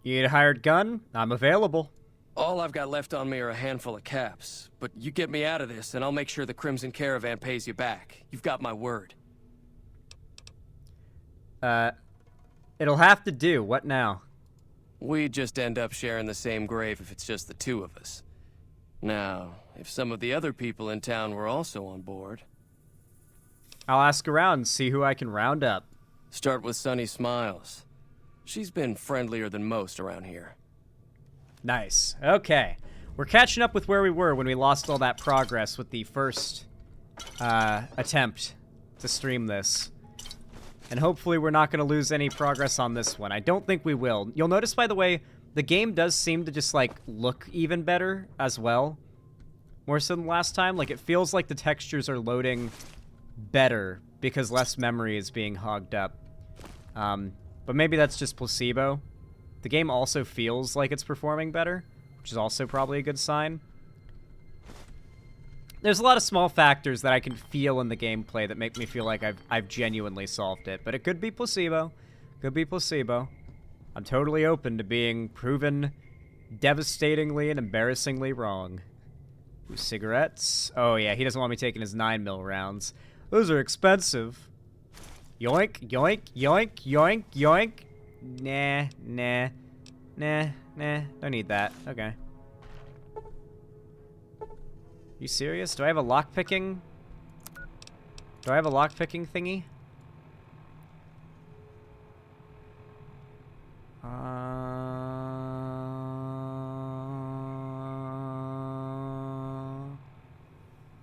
You need a hired gun? I'm available. All I've got left on me are a handful of caps, but you get me out of this and I'll make sure the Crimson Caravan pays you back. You've got my word. It'll have to do. What now? We just end up sharing the same grave if it's just the two of us. Now, if some of the other people in town were also on board... I'll ask around and see who I can round up. Start with Sunny Smiles. She's been friendlier than most around here. Nice. Okay. We're catching up with where we were when we lost all that progress with the first attempt to stream this. And hopefully we're not going to lose any progress on this one. I don't think we will. You'll notice, by the way, the game does seem to just, like, look even better as well. More so than last time. Like, it feels like the textures are loading better because less memory is being hogged up. But maybe that's just placebo. The game also feels like it's performing better, which is also probably a good sign. There's a lot of small factors that I can feel in the gameplay that make me feel like I've genuinely solved it, but it could be placebo. Could be placebo. I'm totally open to being proven devastatingly and embarrassingly wrong. Ooh, cigarettes. Oh yeah, he doesn't want me taking his 9mm rounds. Those are expensive. Yoink, yoink, yoink, yoink, yoink. Nah, nah, nah, nah. Don't need that. Okay. You serious? Do I have a lockpicking? Do I have a lockpicking thingy?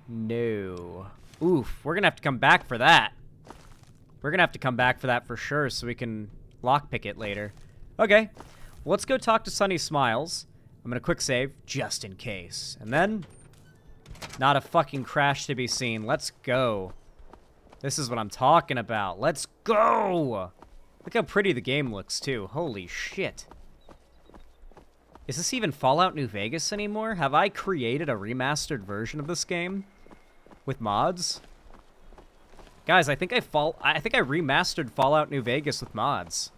No. Oof, we're gonna have to come back for that. We're gonna have to come back for that for sure so we can lockpick it later. Okay, well, let's go talk to Sunny Smiles. I'm gonna quick save, just in case. And then, not a fucking crash to be seen. Let's go. This is what I'm talking about. Let's go! Look how pretty the game looks, too. Holy shit. Is this even Fallout New Vegas anymore? Have I created a remastered version of this game? With mods? Guys, I think I remastered Fallout New Vegas with mods.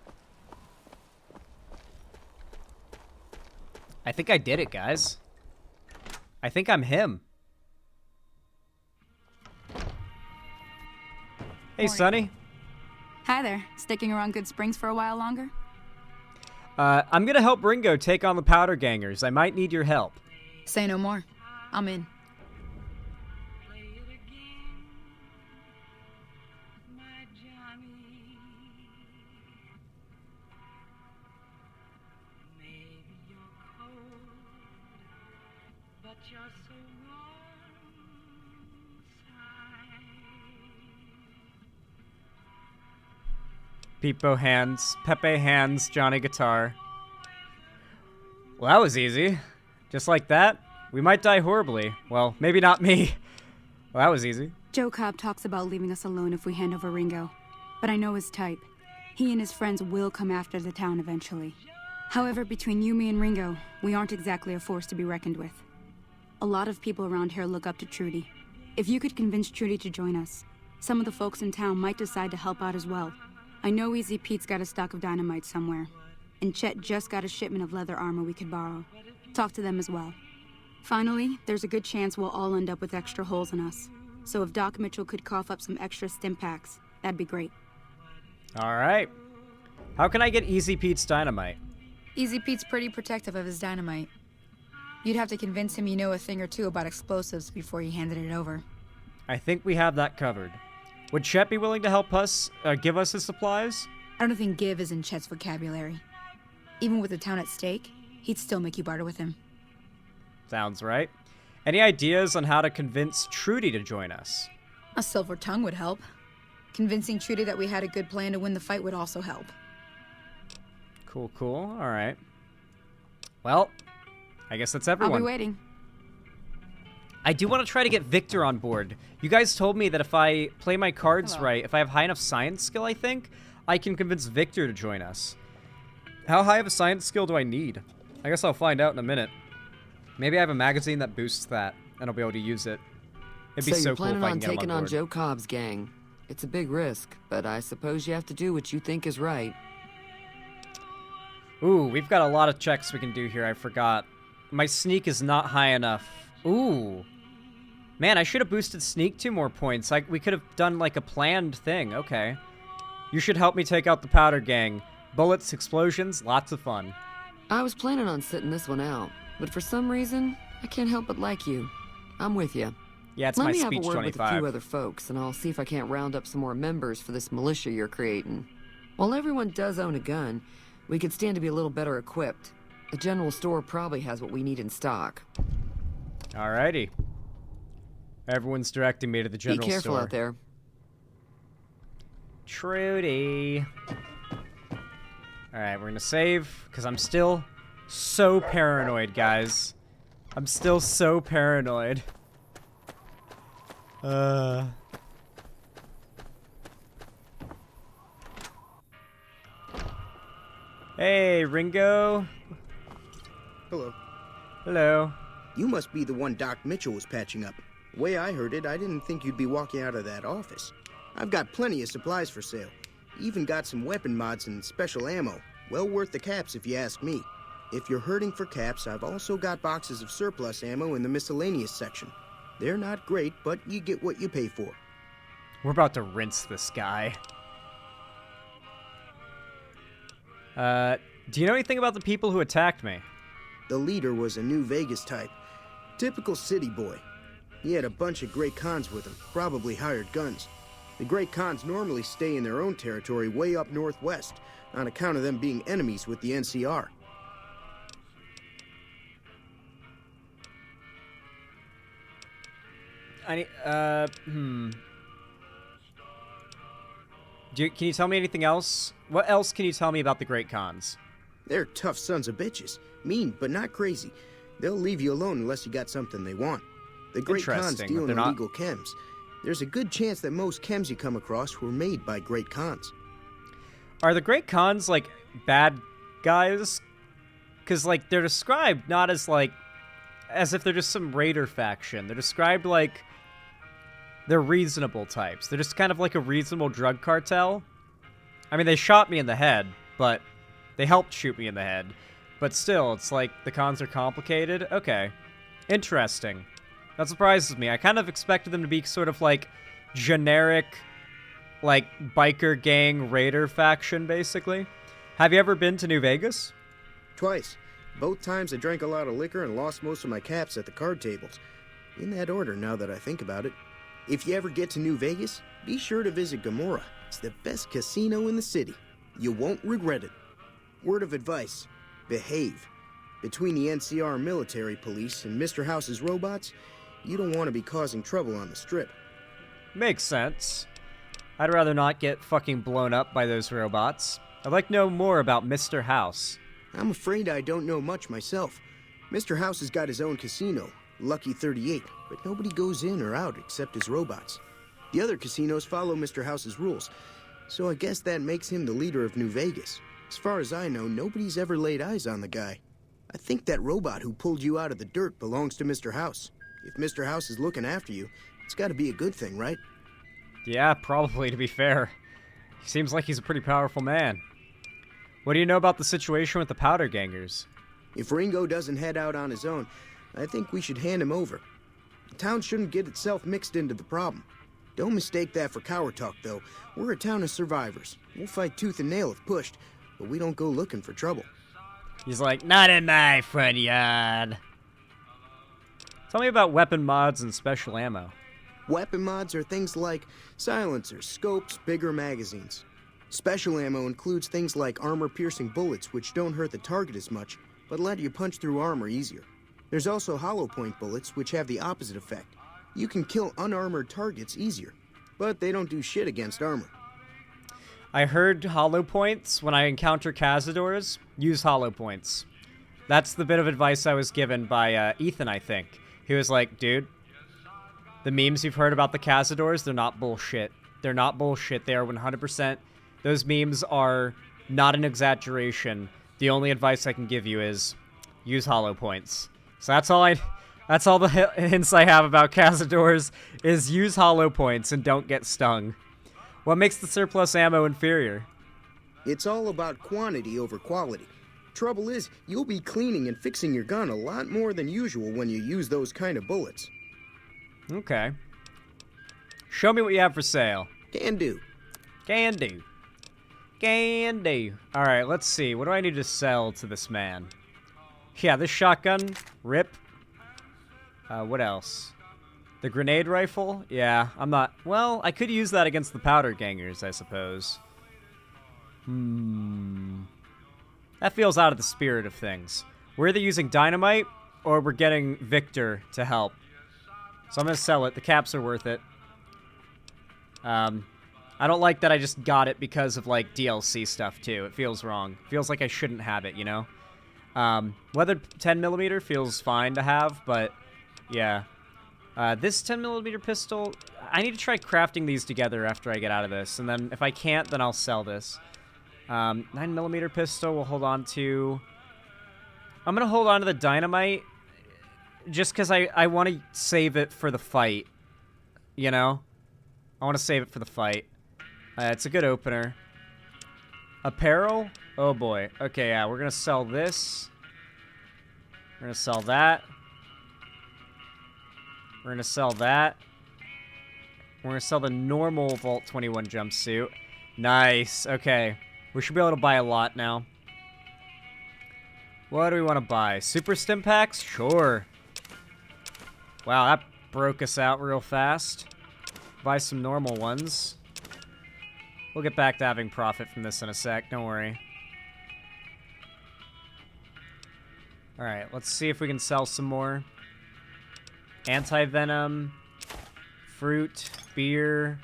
I think I did it, guys. I think I'm him. Hey, Sonny. Hi there. Sticking around Good Springs for a while longer? I'm gonna help Ringo take on the Powder Gangers. I might need your help. Say no more. I'm in. Peepo hands, Pepe hands, Johnny guitar. Well, that was easy. Just like that, we might die horribly. Well, maybe not me. Well, that was easy. Joe Cobb talks about leaving us alone if we hand over Ringo. But I know his type. He and his friends will come after the town eventually. However, between you, me, and Ringo, we aren't exactly a force to be reckoned with. A lot of people around here look up to Trudy. If you could convince Trudy to join us, some of the folks in town might decide to help out as well. I know Easy Pete's got a stock of dynamite somewhere, and Chet just got a shipment of leather armor we could borrow. Talk to them as well. Finally, there's a good chance we'll all end up with extra holes in us. So if Doc Mitchell could cough up some extra stim packs, that'd be great. All right. How can I get Easy Pete's dynamite? Easy Pete's pretty protective of his dynamite. You'd have to convince him you know a thing or two about explosives before you handed it over. I think we have that covered. Would Chet be willing to help us, give us his supplies? I don't think give is in Chet's vocabulary. Even with the town at stake, he'd still make you barter with him. Sounds right. Any ideas on how to convince Trudy to join us? A silver tongue would help. Convincing Trudy that we had a good plan to win the fight would also help. Cool, cool. All right. Well, I guess that's everyone. I'll be waiting. I do want to try to get Victor on board. You guys told me that if I play my cards right, if I have high enough science skill, I think, I can convince Victor to join us. How high of a science skill do I need? I guess I'll find out in a minute. Maybe I have a magazine that boosts that, and I'll be able to use it. It'd be so cool if I can get him on board. So you're planning on taking on Joe Cobb's gang. It's a big risk, but I suppose you have to do what you think is right. Ooh, we've got a lot of checks we can do here, I forgot. My sneak is not high enough. Ooh. Man, I should have boosted sneak 2 more points. We could have done like a planned thing. Okay. You should help me take out the Powder Gang. Bullets, explosions, lots of fun. I was planning on sitting this one out, but for some reason, I can't help but like you. I'm with you. Yeah, it's Let my me speech have a word 25. with a few other folks, and I'll see if I can't round up some more members for this militia you're creating. While everyone does own a gun, we could stand to be a little better equipped. The general store probably has what we need in stock. Alrighty. Everyone's directing me to the general store. Be careful out there. Trudy. Alright, we're gonna save, because I'm still so paranoid, guys. I'm still so paranoid. Hey, Ringo. Hello. Hello. You must be the one Doc Mitchell was patching up. The way I heard it, I didn't think you'd be walking out of that office. I've got plenty of supplies for sale. Even got some weapon mods and special ammo. Well worth the caps if you ask me. If you're hurting for caps, I've also got boxes of surplus ammo in the miscellaneous section. They're not great, but you get what you pay for. We're about to rinse this guy. Do you know anything about the people who attacked me? The leader was a New Vegas type. Typical city boy. He had a bunch of Great Khans with him, probably hired guns. The Great Khans normally stay in their own territory way up northwest, on account of them being enemies with the NCR. Can you tell me anything else? What else can you tell me about the Great Khans? They're tough sons of bitches. Mean, but not crazy. They'll leave you alone unless you got something they want. The Great Khans deal in illegal chems. There's a good chance that most chems you come across were made by Great Khans. Are the Great Khans, like, bad guys? Because, like, they're described not as, like, as if they're just some raider faction. They're described like they're reasonable types. They're just kind of like a reasonable drug cartel. I mean, they shot me in the head, but they helped shoot me in the head. But still, it's like the cons are complicated. Okay. Interesting. That surprises me. I kind of expected them to be sort of like generic, like biker gang raider faction, basically. Have you ever been to New Vegas? Twice. Both times I drank a lot of liquor and lost most of my caps at the card tables. In that order, now that I think about it. If you ever get to New Vegas, be sure to visit Gomorrah. It's the best casino in the city. You won't regret it. Word of advice, behave. Between the NCR military police and Mr. House's robots, you don't want to be causing trouble on the strip. Makes sense. I'd rather not get fucking blown up by those robots. I'd like to know more about Mr. House. I'm afraid I don't know much myself. Mr. House has got his own casino, Lucky 38, but nobody goes in or out except his robots. The other casinos follow Mr. House's rules, so I guess that makes him the leader of New Vegas. As far as I know, nobody's ever laid eyes on the guy. I think that robot who pulled you out of the dirt belongs to Mr. House. If Mr. House is looking after you, it's got to be a good thing, right? Yeah, probably, to be fair. He seems like he's a pretty powerful man. What do you know about the situation with the powder gangers? If Ringo doesn't head out on his own, I think we should hand him over. The town shouldn't get itself mixed into the problem. Don't mistake that for coward talk, though. We're a town of survivors. We'll fight tooth and nail if pushed, but we don't go looking for trouble. He's like, not in my front yard. Tell me about weapon mods and special ammo. Weapon mods are things like silencers, scopes, bigger magazines. Special ammo includes things like armor-piercing bullets, which don't hurt the target as much, but let you punch through armor easier. There's also hollow point bullets, which have the opposite effect. You can kill unarmored targets easier, but they don't do shit against armor. I heard hollow points when I encounter cazadors. Use hollow points. That's the bit of advice I was given by Ethan, I think. He was like, dude, the memes you've heard about the cazadors, they're not bullshit. They're not bullshit. They are 100%. Those memes are not an exaggeration. The only advice I can give you is use hollow points. So that's all the hints I have about cazadors is use hollow points and don't get stung. What makes the surplus ammo inferior? It's all about quantity over quality. Trouble is, you'll be cleaning and fixing your gun a lot more than usual when you use those kind of bullets. Okay. Show me what you have for sale. Can do. Can do. Candy. All right, let's see. What do I need to sell to this man? Yeah, this shotgun. Rip. What else? The grenade rifle? Yeah, I'm not... Well, I could use that against the powder gangers, I suppose. That feels out of the spirit of things. We're either using dynamite, or we're getting Victor to help. So I'm going to sell it. The caps are worth it. I don't like that I just got it because of, like, DLC stuff, too. It feels wrong. It feels like I shouldn't have it, you know? Whether 10mm feels fine to have, but, yeah. This 10mm pistol, I need to try crafting these together after I get out of this. And then if I can't, then I'll sell this. 9mm pistol we'll hold on to. I'm going to hold on to the dynamite just because I want to save it for the fight. You know? I want to save it for the fight. It's a good opener. Apparel? Oh boy. Okay, yeah, we're going to sell this. We're going to sell that. We're going to sell that. We're going to sell the normal Vault 21 jumpsuit. Nice. Okay. We should be able to buy a lot now. What do we want to buy? Super stim packs? Sure. Wow, that broke us out real fast. Buy some normal ones. We'll get back to having profit from this in a sec. Don't worry. Alright, let's see if we can sell some more. Anti-venom, fruit, beer.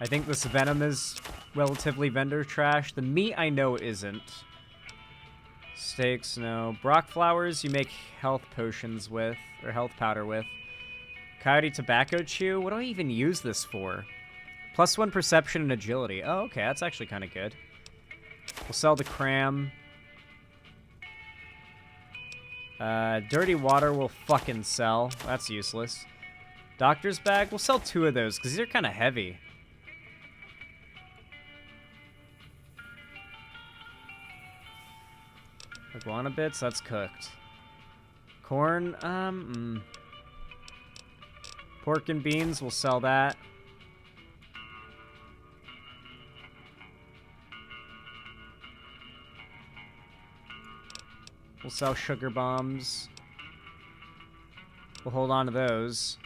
I think this venom is relatively vendor trash. The meat I know isn't. Steaks, no. Brock flowers you make health potions with, or health powder with. Coyote tobacco chew? What do I even use this for? +1 perception and agility. Oh, okay, that's actually kind of good. We'll sell the cram. Dirty water will fucking sell. That's useless. Doctor's bag? We'll sell 2 of those, because these are kind of heavy. Iguana bits? That's cooked. Corn? Pork and beans? We'll sell that. We'll sell sugar bombs. We'll hold on to those.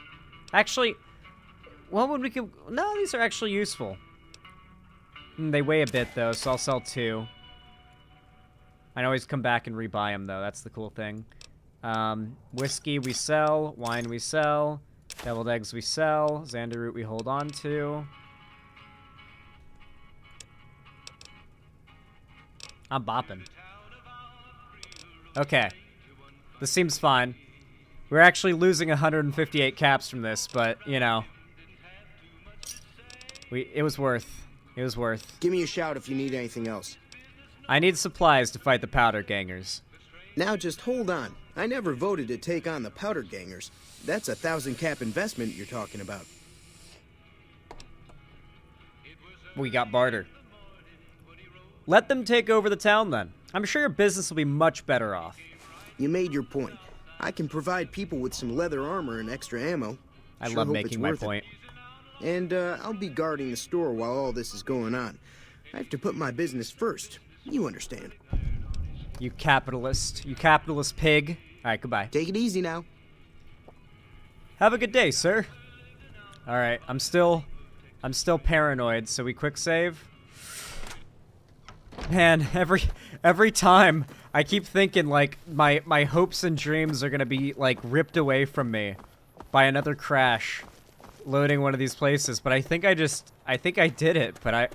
Actually, what would we could... No, these are actually useful. They weigh a bit, though, so I'll sell 2. I can always come back and rebuy them, though. That's the cool thing. Whiskey we sell. Wine we sell. Deviled eggs we sell. Xander root we hold on to. I'm bopping. Okay. This seems fine. We're actually losing 158 caps from this, but, you know. It was worth. It was worth. Give me a shout if you need anything else. I need supplies to fight the powder gangers. Now just hold on. I never voted to take on the powder gangers. That's a 1,000 cap investment you're talking about. We got barter. Let them take over the town then. I'm sure your business will be much better off. You made your point. I can provide people with some leather armor and extra ammo. I love making my point. And I'll be guarding the store while all this is going on. I have to put my business first. You understand. You capitalist pig. All right, goodbye. Take it easy now. Have a good day, sir. All right, I'm still paranoid, so we quick save. Man, every time I keep thinking like my hopes and dreams are gonna be like ripped away from me by another crash loading one of these places. But I think I did it, but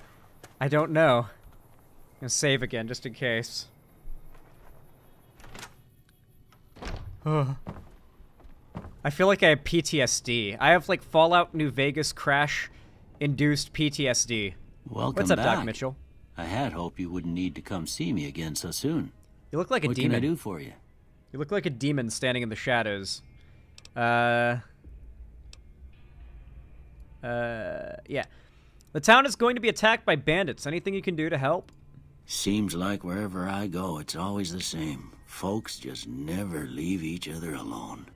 I don't know. I'm gonna save again just in case. I feel like I have PTSD. I have like Fallout New Vegas crash induced PTSD. Welcome What's up, back. Doc Mitchell? I had hoped you wouldn't need to come see me again so soon. You look like a demon. What can I do for you? You look like a demon standing in the shadows. Yeah. The town is going to be attacked by bandits. Anything you can do to help? Seems like wherever I go, it's always the same. Folks just never leave each other alone.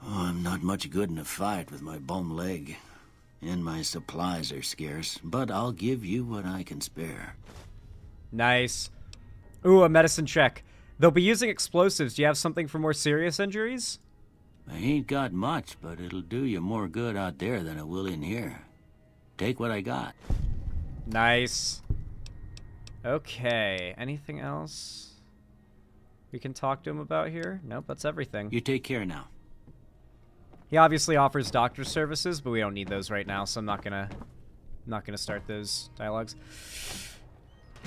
Oh, I'm not much good in a fight with my bum leg. And my supplies are scarce, but I'll give you what I can spare. Nice. Ooh, a medicine check. They'll be using explosives. Do you have something for more serious injuries? I ain't got much, but it'll do you more good out there than it will in here. Take what I got. Nice. Okay, anything else we can talk to him about here? Nope, that's everything. You take care now. He obviously offers doctor services, but we don't need those right now, so I'm not gonna start those dialogues.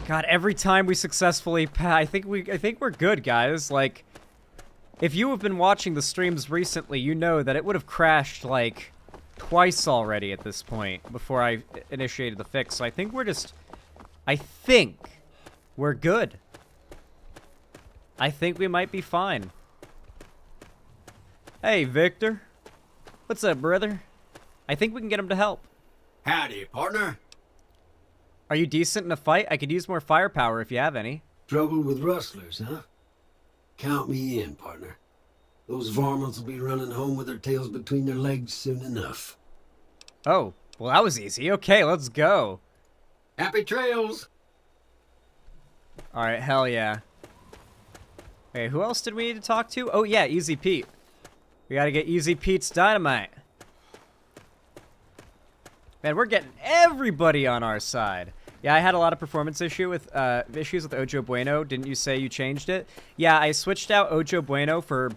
God, every time we successfully I think we're good, guys. Like, if you have been watching the streams recently, you know that it would have crashed like twice already at this point before I initiated the fix. So I think we're good. I think we might be fine. Hey, Victor. What's up, brother? I think we can get him to help. Howdy, partner. Are you decent in a fight? I could use more firepower if you have any. Trouble with rustlers, huh? Count me in, partner. Those varmints will be running home with their tails between their legs soon enough. Oh, well, that was easy. Okay, let's go. Happy trails! All right, hell yeah. Okay, who else did we need to talk to? Oh, yeah, Easy Pete. We gotta get Easy Pete's dynamite. Man, we're getting everybody on our side. Yeah, I had a lot of performance issues with Ojo Bueno. Didn't you say you changed it? Yeah, I switched out Ojo Bueno for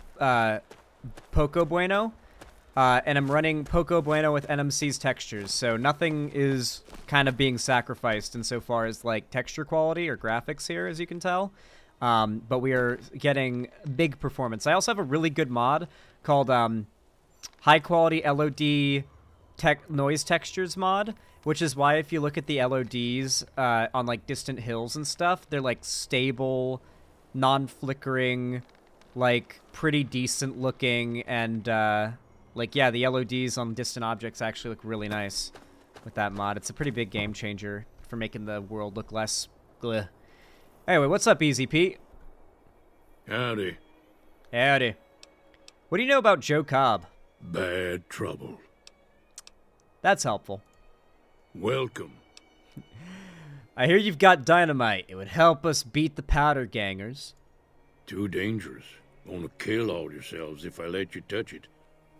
Poco Bueno. And I'm running Poco Bueno with NMC's textures. So nothing is kind of being sacrificed insofar as like texture quality or graphics here, as you can tell. But we are getting big performance. I also have a really good mod called High Quality LOD Noise Textures mod, which is why if you look at the LODs on like distant hills and stuff, they're like stable, non-flickering, like pretty decent looking, and like yeah, the LODs on distant objects actually look really nice with that mod. It's a pretty big game changer for making the world look less bleh. Anyway, what's up, Easy Pete? Howdy. Howdy. What do you know about Joe Cobb? Bad trouble. That's helpful. Welcome. I hear you've got dynamite. It would help us beat the powder gangers. Too dangerous. Gonna kill all yourselves if I let you touch it.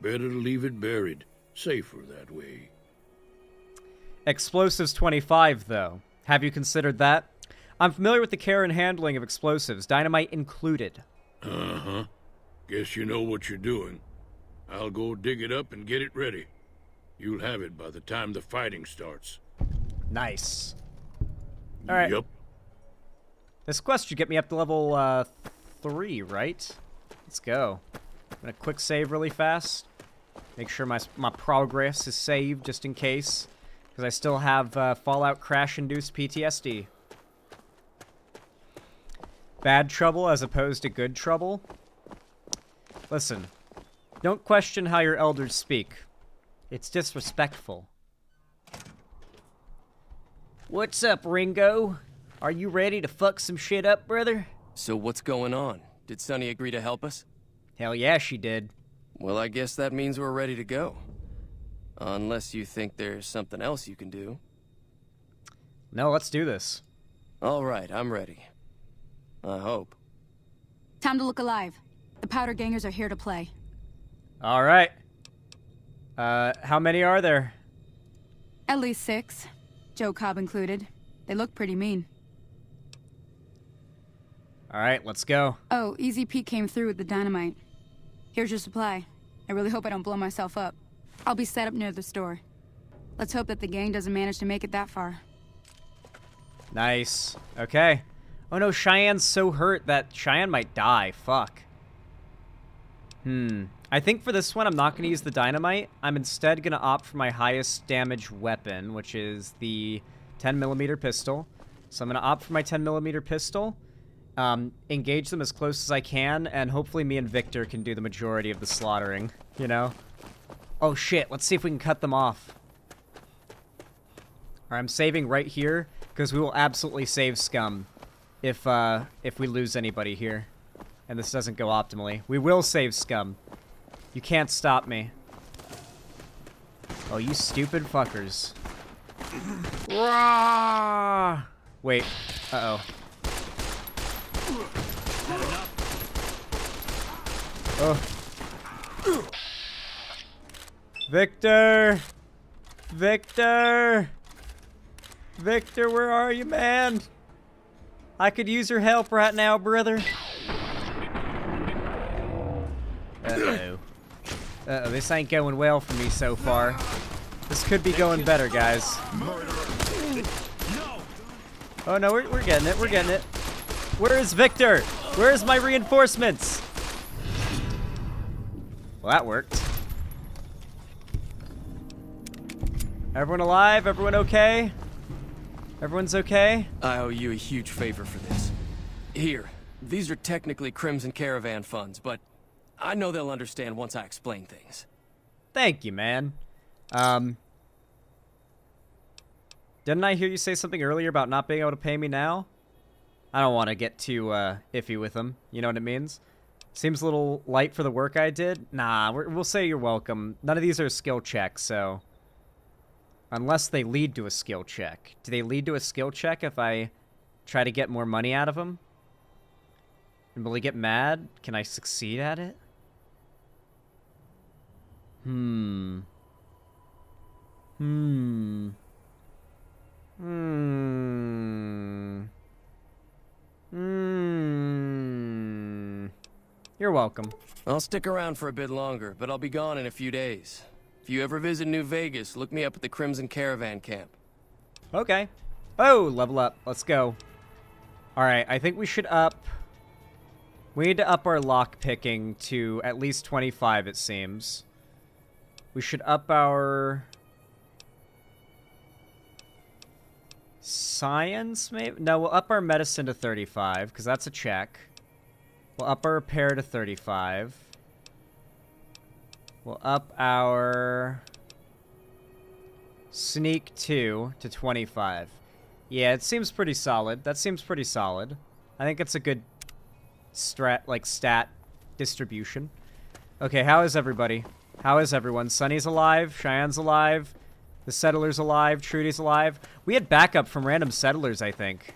Better to leave it buried. Safer that way. Explosives 25, though. Have you considered that? I'm familiar with the care and handling of explosives, dynamite included. Uh-huh. Guess you know what you're doing. I'll go dig it up and get it ready. You'll have it by the time the fighting starts. Nice. All right. Yup. This quest should get me up to level 3, right? Let's go. I'm gonna quick save really fast. Make sure my progress is saved just in case. Because I still have Fallout crash-induced PTSD. Bad trouble as opposed to good trouble? Listen, don't question how your elders speak. It's disrespectful. What's up, Ringo? Are you ready to fuck some shit up, brother? So what's going on? Did Sunny agree to help us? Hell yeah, she did. Well, I guess that means we're ready to go. Unless you think there's something else you can do. No, let's do this. All right, I'm ready. I hope. Time to look alive. The powder gangers are here to play. All right. How many are there? At least 6. Joe Cobb included. They look pretty mean. All right, let's go. Oh, Easy Pete came through with the dynamite. Here's your supply. I really hope I don't blow myself up. I'll be set up near the store. Let's hope that the gang doesn't manage to make it that far. Nice. Okay. Oh no, Cheyenne's so hurt that Cheyenne might die. Fuck. I think for this one, I'm not going to use the dynamite. I'm instead going to opt for my highest damage weapon, which is the 10mm pistol. So I'm going to opt for my 10mm pistol, engage them as close as I can, and hopefully me and Victor can do the majority of the slaughtering, you know? Oh shit, let's see if we can cut them off. Alright, I'm saving right here, because we will absolutely save scum if we lose anybody here. And this doesn't go optimally. We will save scum. You can't stop me. Oh, you stupid fuckers. Wait. Uh-oh. Oh. Victor! Victor! Victor, where are you, man? I could use your help right now, brother. Uh-oh. Uh-oh, this ain't going well for me so far. This could be going better, guys. Oh no, we're getting it, we're getting it. Where is Victor? Where is my reinforcements? Well, that worked. Everyone alive? Everyone okay? Everyone's okay? I owe you a huge favor for this. Here, these are technically Crimson Caravan funds, but I know they'll understand once I explain things. Thank you, man. Didn't I hear you say something earlier about not being able to pay me now? I don't want to get too iffy with them. You know what it means? Seems a little light for the work I did. Nah, we'll say you're welcome. None of these are skill checks, so... Unless they lead to a skill check. Do they lead to a skill check if I try to get more money out of them? And will he get mad? Can I succeed at it? You're welcome. I'll stick around for a bit longer, but I'll be gone in a few days. If you ever visit New Vegas, look me up at the Crimson Caravan camp. Okay. Oh, level up. Let's go. Alright, I think we should up... We need to up our lock picking to at least 25, it seems. We should up our... Science, maybe? No, we'll up our medicine to 35, because that's a check. We'll up our repair to 35. We'll up our sneak 2 to 25. Yeah, it seems pretty solid. That seems pretty solid. I think it's a good stat distribution. Okay, how is everybody? How is everyone? Sunny's alive, Cheyenne's alive, the Settler's alive, Trudy's alive. We had backup from random Settlers, I think.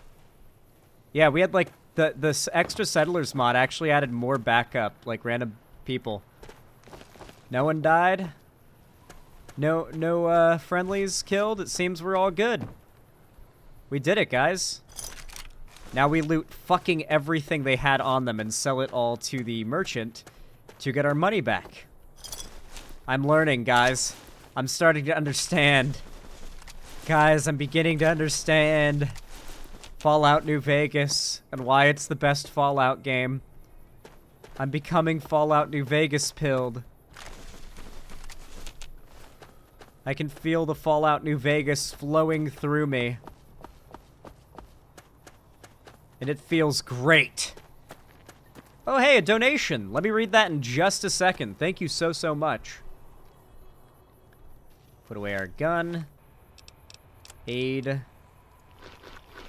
Yeah, we had like the extra Settlers mod actually added more backup, like random people. No one died? No friendlies killed? It seems we're all good. We did it, guys. Now we loot fucking everything they had on them and sell it all to the merchant to get our money back. I'm learning, guys. I'm starting to understand. Guys, I'm beginning to understand Fallout New Vegas and why it's the best Fallout game. I'm becoming Fallout New Vegas pilled. I can feel the Fallout New Vegas flowing through me. And it feels great. Oh, hey, a donation. Let me read that in just a second. Thank you so much. Put away our gun. Aid.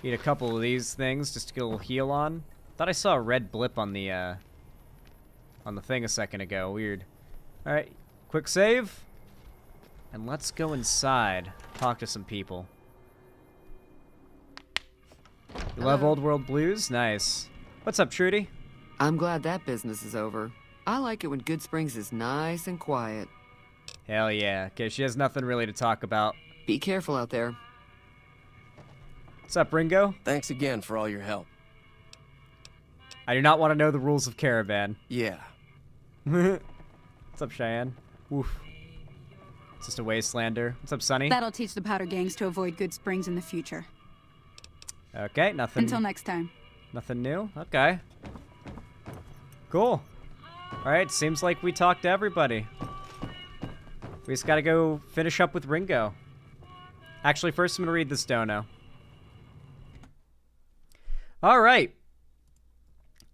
Need a couple of these things just to get a little heal on. Thought I saw a red blip on the thing a second ago. Weird. Alright, quick save. And let's go inside. Talk to some people. You love Old World Blues? Nice. What's up, Trudy? I'm glad that business is over. I like it when Good Springs is nice and quiet. Hell yeah. Okay, she has nothing really to talk about. Be careful out there. What's up, Ringo? Thanks again for all your help. I do not want to know the rules of Caravan. Yeah. What's up, Cheyenne? Woof. It's just a wastelander. What's up, Sunny? That'll teach the Powder Gangs to avoid Good Springs in the future. Okay, nothing. Until next time. Nothing new? Okay. Cool. Alright, seems like we talked to everybody. We just gotta go finish up with Ringo. Actually, first I'm gonna read this dono. Alright.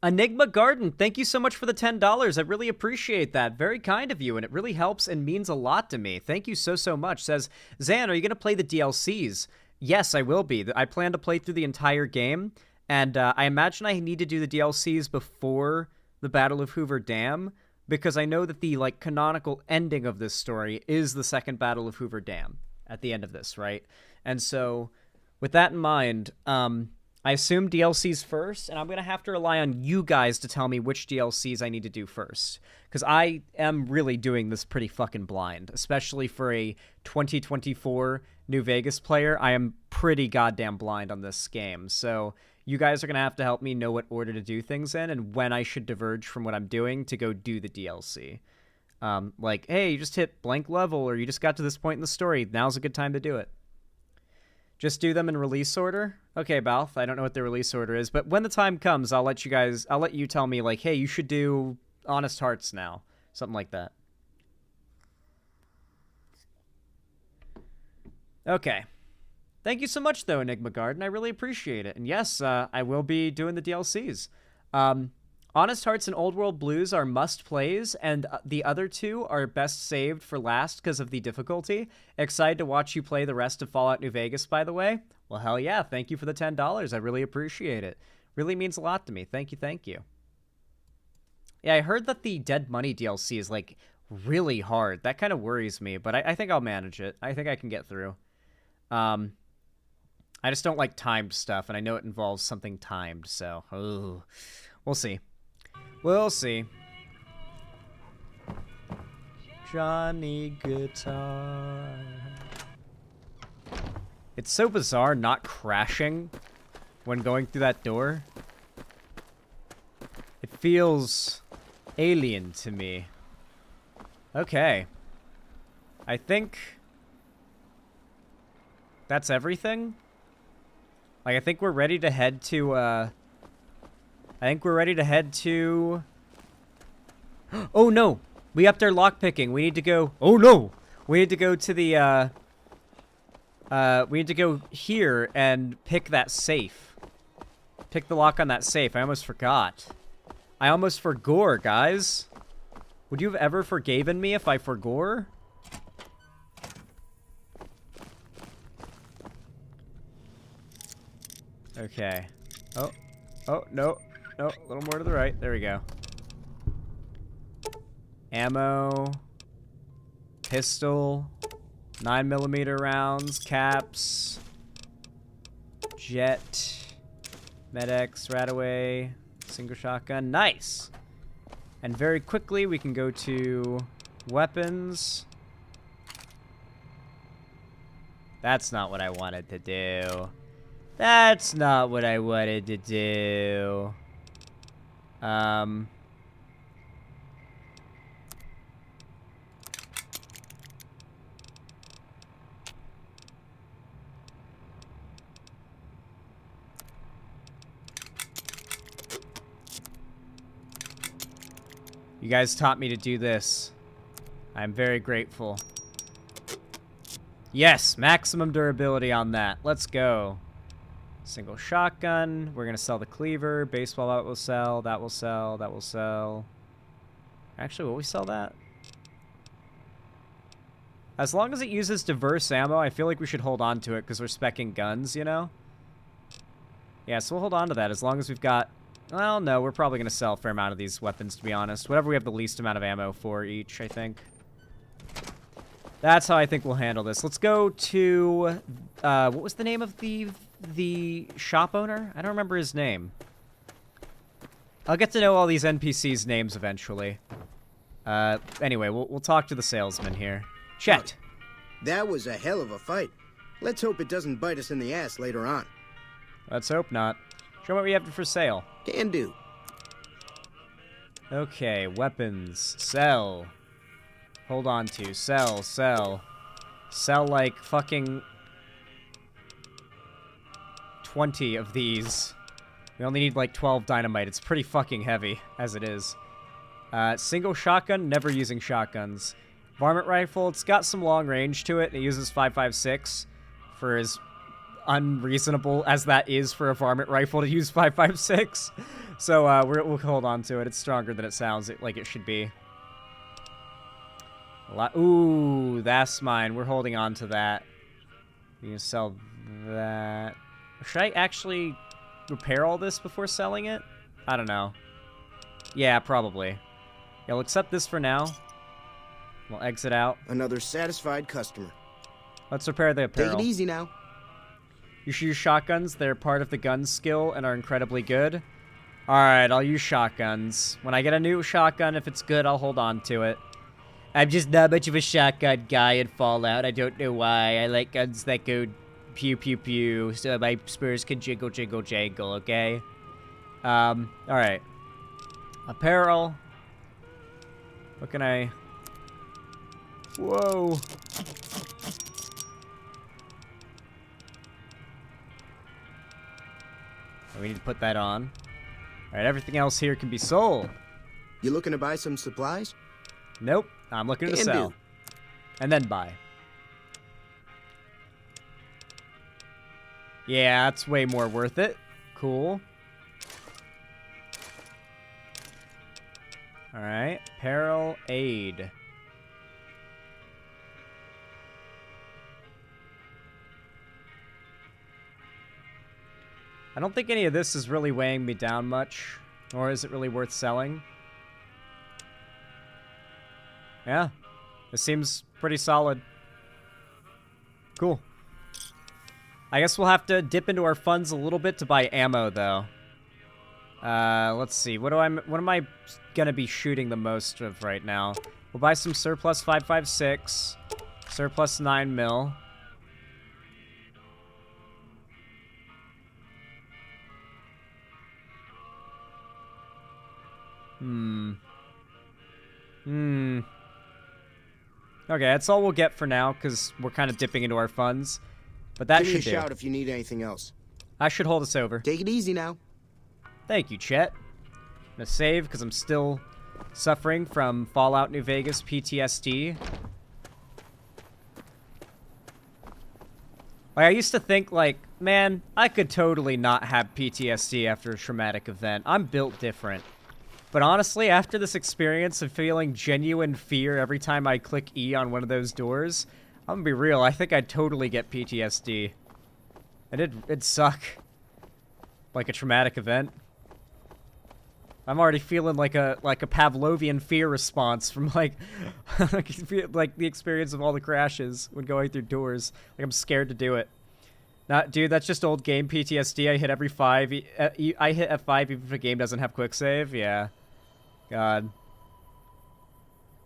Enigma Garden, thank you so much for the $10. I really appreciate that. Very kind of you, and it really helps and means a lot to me. Thank you so much. Says, Zan, are you going to play the DLCs? Yes, I will be. I plan to play through the entire game, and I imagine I need to do the DLCs before the Battle of Hoover Dam, because I know that the canonical ending of this story is the second Battle of Hoover Dam at the end of this, right? And so, with that in mind, I assume DLCs first, and I'm going to have to rely on you guys to tell me which DLCs I need to do first. Because I am really doing this pretty fucking blind, especially for a 2024 New Vegas player. I am pretty goddamn blind on this game. So you guys are going to have to help me know what order to do things in and when I should diverge from what I'm doing to go do the DLC. Like, hey, you just hit blank level or you just got to this point in the story. Now's a good time to do it. Just do them in release order? Okay, Balth, I don't know what the release order is, but when the time comes, I'll let you tell me, like, hey, you should do Honest Hearts now. Something like that. Okay. Thank you so much, though, Enigma Garden. I really appreciate it. And yes, I will be doing the DLCs. Honest Hearts and Old World Blues are must-plays, and the other two are best saved for last because of the difficulty. Excited to watch you play the rest of Fallout New Vegas, by the way. Well, hell yeah. Thank you for the $10. I really appreciate it. Really means a lot to me. Thank you, thank you. Yeah, I heard that the Dead Money DLC is, like, really hard. That kind of worries me, but I think I'll manage it. I think I can get through. I just don't like timed stuff, and I know it involves something timed, so we'll see. We'll see. Johnny Guitar. It's so bizarre not crashing when going through that door. It feels alien to me. Okay. I think that's everything. Like, I think we're ready to head to, Oh, no! We upped our lockpicking. We need to go... Oh, no! We need to go to the, we need to go here and pick that safe. Pick the lock on that safe. I almost forgot. I almost forgore, guys. Would you have ever forgiven me if I forgore? Okay. Oh, no. No, a little more to the right. There we go. Ammo. Pistol. 9mm rounds. Caps. Jet. Med-X. Radaway. Single shotgun. Nice! And very quickly, we can go to weapons. That's not what I wanted to do. That's not what I wanted to do. You guys taught me to do this. I'm very grateful. Yes, maximum durability on that. Let's go. Single shotgun. We're going to sell the cleaver. Baseball, that will sell. That will sell. That will sell. Actually, will we sell that? As long as it uses diverse ammo, I feel like we should hold on to it because we're speccing guns, you know? Yeah, so we'll hold on to that as long as we've got... Well, no, we're probably going to sell a fair amount of these weapons, to be honest. Whatever we have the least amount of ammo for each, I think. That's how I think we'll handle this. Let's go to... what was the name of the shop owner? I don't remember his name. I'll get to know all these NPCs' names eventually. Anyway, we'll talk to the salesman here. Chet. That was a hell of a fight. Let's hope it doesn't bite us in the ass later on. Let's hope not. Show what we have for sale. Can do. Okay, weapons. Sell. Hold on to. Sell, sell. Sell like fucking 20 of these. We only need like 12 dynamite. It's pretty fucking heavy as it is. Single shotgun, never using shotguns. Varmint rifle, it's got some long range to it. It uses 5.56 for as unreasonable as that is for a varmint rifle to use 5.56. So we'll hold on to it. It's stronger than it sounds like it should be. Ooh, that's mine. We're holding on to that. We can sell that. Should I actually repair all this before selling it? I don't know. Yeah, probably. Yeah, we'll accept this for now. We'll exit out. Another satisfied customer. Let's repair the apparel. Take it easy now. You should use shotguns. They're part of the gun skill and are incredibly good. Alright, I'll use shotguns. When I get a new shotgun, if it's good, I'll hold on to it. I'm just not much of a shotgun guy in Fallout. I don't know why. I like guns that go pew pew pew, so my spurs can jingle jingle jangle, okay? Alright. Apparel. What can I... Whoa. We need to put that on. Alright, everything else here can be sold. You looking to buy some supplies? Nope. I'm looking to sell. And then buy. Yeah, that's way more worth it. Cool. Alright. Apparel aid. I don't think any of this is really weighing me down much, nor is it really worth selling. Yeah, this seems pretty solid. Cool. I guess we'll have to dip into our funds a little bit to buy ammo, though. Let's see. What am I gonna be shooting the most of right now? We'll buy some surplus 5.56, surplus 9mm. Okay, that's all we'll get for now, because we're kind of dipping into our funds. But that should do. Give me a shout if you need anything else. I should hold us over. Take it easy now. Thank you, Chet. I'm gonna save, because I'm still suffering from Fallout New Vegas PTSD. Like, I used to think, like, man, I could totally not have PTSD after a traumatic event. I'm built different. But honestly, after this experience of feeling genuine fear every time I click E on one of those doors, I'm gonna be real, I think I'd totally get PTSD. And it'd suck. Like a traumatic event. I'm already feeling like a Pavlovian fear response from like like the experience of all the crashes when going through doors. Like I'm scared to do it. Dude, that's just old game PTSD. I hit every 5. I hit F5 even if a game doesn't have quick save. Yeah. God.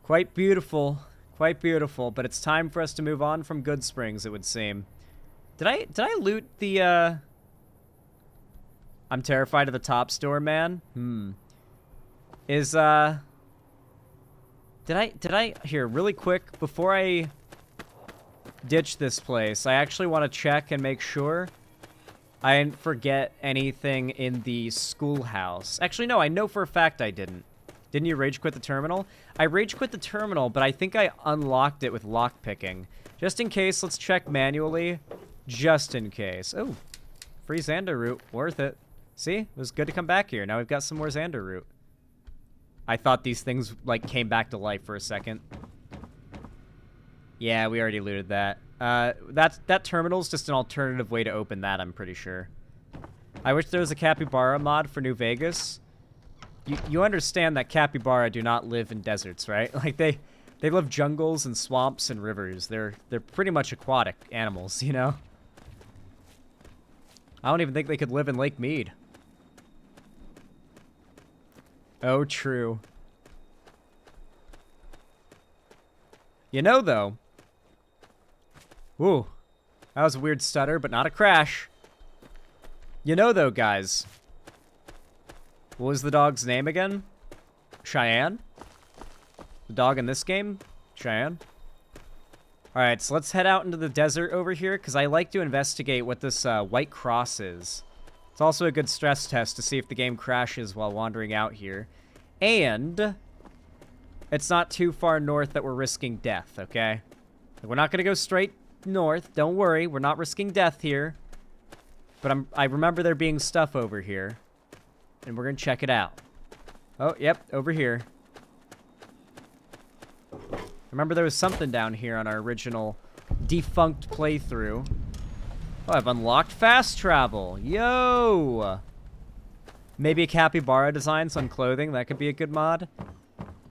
Quite beautiful. Quite beautiful. But it's time for us to move on from Good Springs, it would seem. Did I loot the, I'm terrified of the top store, man? Is, Did I... Here, really quick, before I ditch this place, I actually want to check and make sure I didn't forget anything in the schoolhouse. Actually, no, I know for a fact I didn't. Didn't you rage quit the terminal? I rage quit the terminal, but I think I unlocked it with lockpicking. Just in case, let's check manually. Just in case. Oh, free Xander root. Worth it. See? It was good to come back here. Now we've got some more Xander root. I thought these things, like, came back to life for a second. Yeah, we already looted that. That terminal's just an alternative way to open that, I'm pretty sure. I wish there was a capybara mod for New Vegas. You understand that capybara do not live in deserts, right? Like, they live jungles and swamps and rivers. They're pretty much aquatic animals, you know? I don't even think they could live in Lake Mead. Oh, true. You know, though... Ooh, that was a weird stutter, but not a crash. You know, though, guys. What was the dog's name again? Cheyenne? The dog in this game? Cheyenne? Alright, so let's head out into the desert over here, because I like to investigate what this white cross is. It's also a good stress test to see if the game crashes while wandering out here. And it's not too far north that we're risking death, okay? We're not going to go straight north. Don't worry, we're not risking death here. But I remember there being stuff over here. And we're going to check it out. Oh, yep, over here. Remember there was something down here on our original defunct playthrough. Oh, I've unlocked fast travel. Yo! Maybe a capybara designs on clothing. That could be a good mod.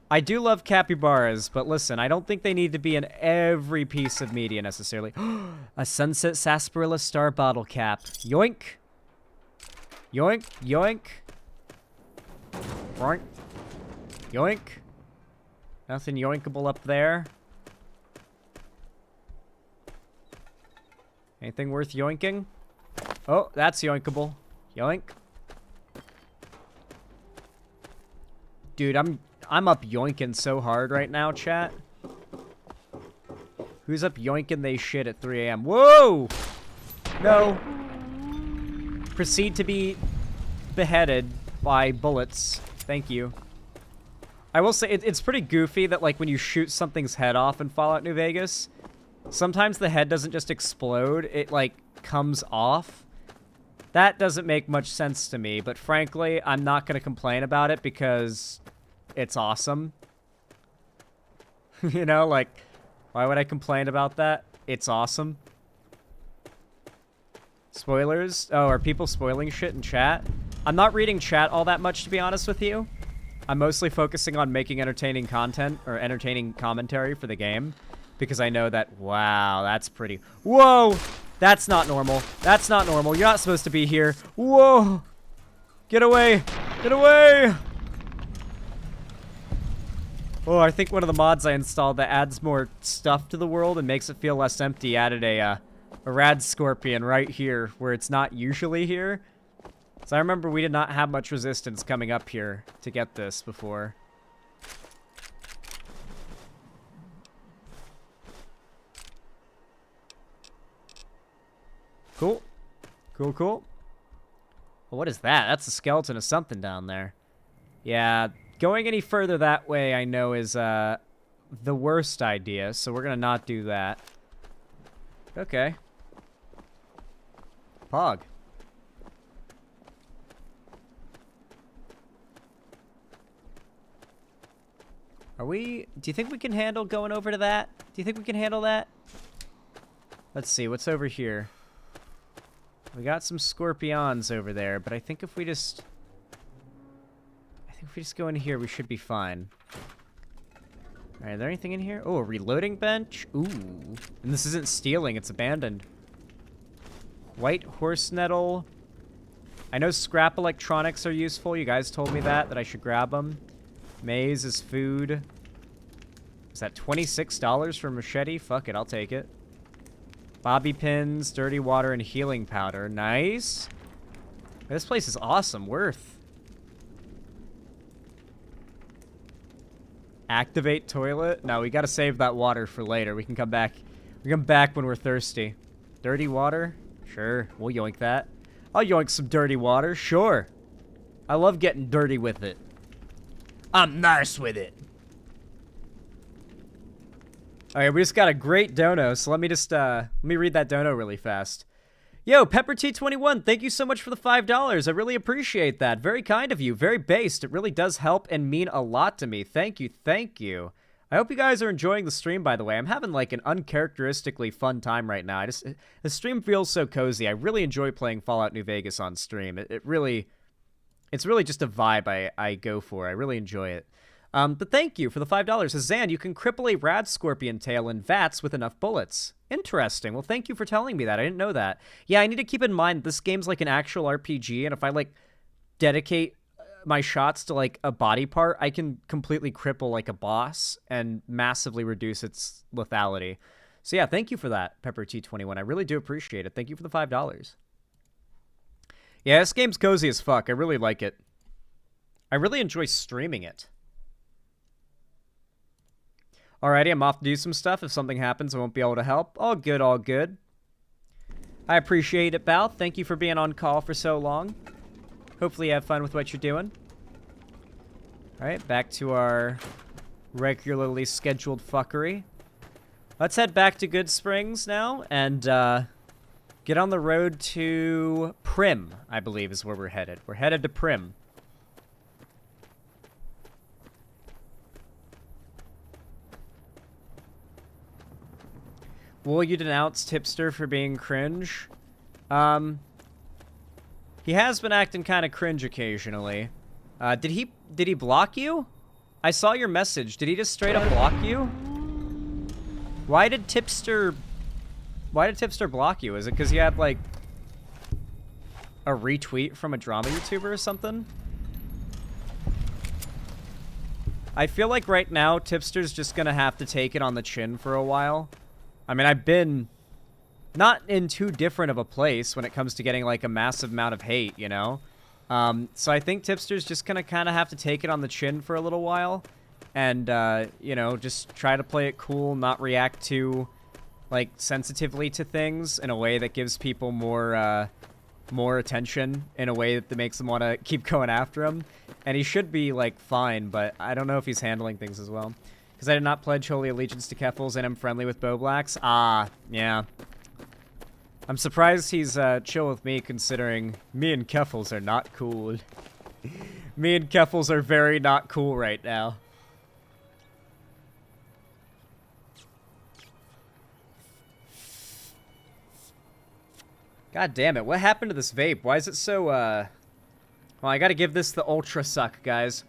I do love capybaras, but listen, I don't think they need to be in every piece of media necessarily. A sunset sarsaparilla star bottle cap. Yoink. Yoink, yoink. Yoink. Yoink. Nothing yoinkable up there. Anything worth yoinking? Oh, that's yoinkable. Yoink. Dude, I'm up yoinking so hard right now, chat. Who's up yoinking they shit at 3 a.m.? Whoa! No. Proceed to be beheaded by bullets. Thank you. I will say, it's pretty goofy that, like, when you shoot something's head off in Fallout New Vegas, sometimes the head doesn't just explode, it, like, comes off. That doesn't make much sense to me, but frankly, I'm not going to complain about it because it's awesome. You know, like, why would I complain about that? It's awesome. Spoilers? Oh, are people spoiling shit in chat? I'm not reading chat all that much, to be honest with you. I'm mostly focusing on making entertaining content, or entertaining commentary for the game, because I know that, wow, that's pretty... Whoa! That's not normal. That's not normal. You're not supposed to be here. Whoa! Get away! Get away! Oh, I think one of the mods I installed that adds more stuff to the world and makes it feel less empty added a rad scorpion right here, where it's not usually here. So I remember we did not have much resistance coming up here to get this before. Cool. Cool, cool. Well, what is that? That's a skeleton of something down there. Yeah, going any further that way I know is the worst idea, so we're gonna not do that. Okay. Pog. Are we... Do you think we can handle going over to that? Do you think we can handle that? Let's see, what's over here? We got some scorpions over there, but I think if we just... go in here, we should be fine. Alright, is there anything in here? Oh, a reloading bench? Ooh. And this isn't stealing, it's abandoned. White horse nettle. I know scrap electronics are useful. You guys told me that I should grab them. Maize is food. Is that $26 for machete? Fuck it, I'll take it. Bobby pins, dirty water, and healing powder. Nice. This place is awesome. Worth. Activate toilet? No, we gotta save that water for later. We can come back. We come back when we're thirsty. Dirty water? Sure, we'll yoink that. I'll yoink some dirty water, sure. I love getting dirty with it. I'm nice with it. Alright, we just got a great dono, so let me just, let me read that dono really fast. Yo, PepperT21, thank you so much for the $5. I really appreciate that. Very kind of you. Very based. It really does help and mean a lot to me. Thank you. Thank you. I hope you guys are enjoying the stream, by the way. I'm having, like, an uncharacteristically fun time right now. The stream feels so cozy. I really enjoy playing Fallout New Vegas on stream. It's really just a vibe I go for. I really enjoy it. But thank you for the $5. Says Zan, you can cripple a rad scorpion tail in vats with enough bullets. Interesting. Well, thank you for telling me that. I didn't know that. Yeah, I need to keep in mind this game's like an actual RPG, and if I, like, dedicate my shots to, like, a body part, I can completely cripple, like, a boss and massively reduce its lethality. So yeah, thank you for that, PepperT21. I really do appreciate it. Thank you for the $5. Yeah, this game's cozy as fuck. I really like it. I really enjoy streaming it. Alrighty, I'm off to do some stuff. If something happens, I won't be able to help. All good, all good. I appreciate it, Bal. Thank you for being on call for so long. Hopefully you have fun with what you're doing. Alright, back to our regularly scheduled fuckery. Let's head back to Good Springs now and get on the road to Prim, I believe is where we're headed. We're headed to Prim. Will you denounce Tipster for being cringe? He has been acting kind of cringe occasionally. Did he block you? I saw your message. Did he just straight up block you? Why did Tipster block you? Is it because you had, like, a retweet from a drama YouTuber or something? I feel like right now, Tipster's just gonna have to take it on the chin for a while. I mean, I've been not in too different of a place when it comes to getting, like, a massive amount of hate, you know? So I think Tipster's just gonna kind of have to take it on the chin for a little while. And, you know, just try to play it cool, not react too, like, sensitively to things in a way that gives people more attention, in a way that makes them want to keep going after him. And he should be, like, fine, but I don't know if he's handling things as well. Because I did not pledge holy allegiance to Keffels and am friendly with Bo Blacks. Ah, yeah. I'm surprised he's chill with me, considering me and Keffels are not cool. Me and Keffels are very not cool right now. God damn it, what happened to this vape? Why is it so, Well, I gotta give this the ultra suck, guys.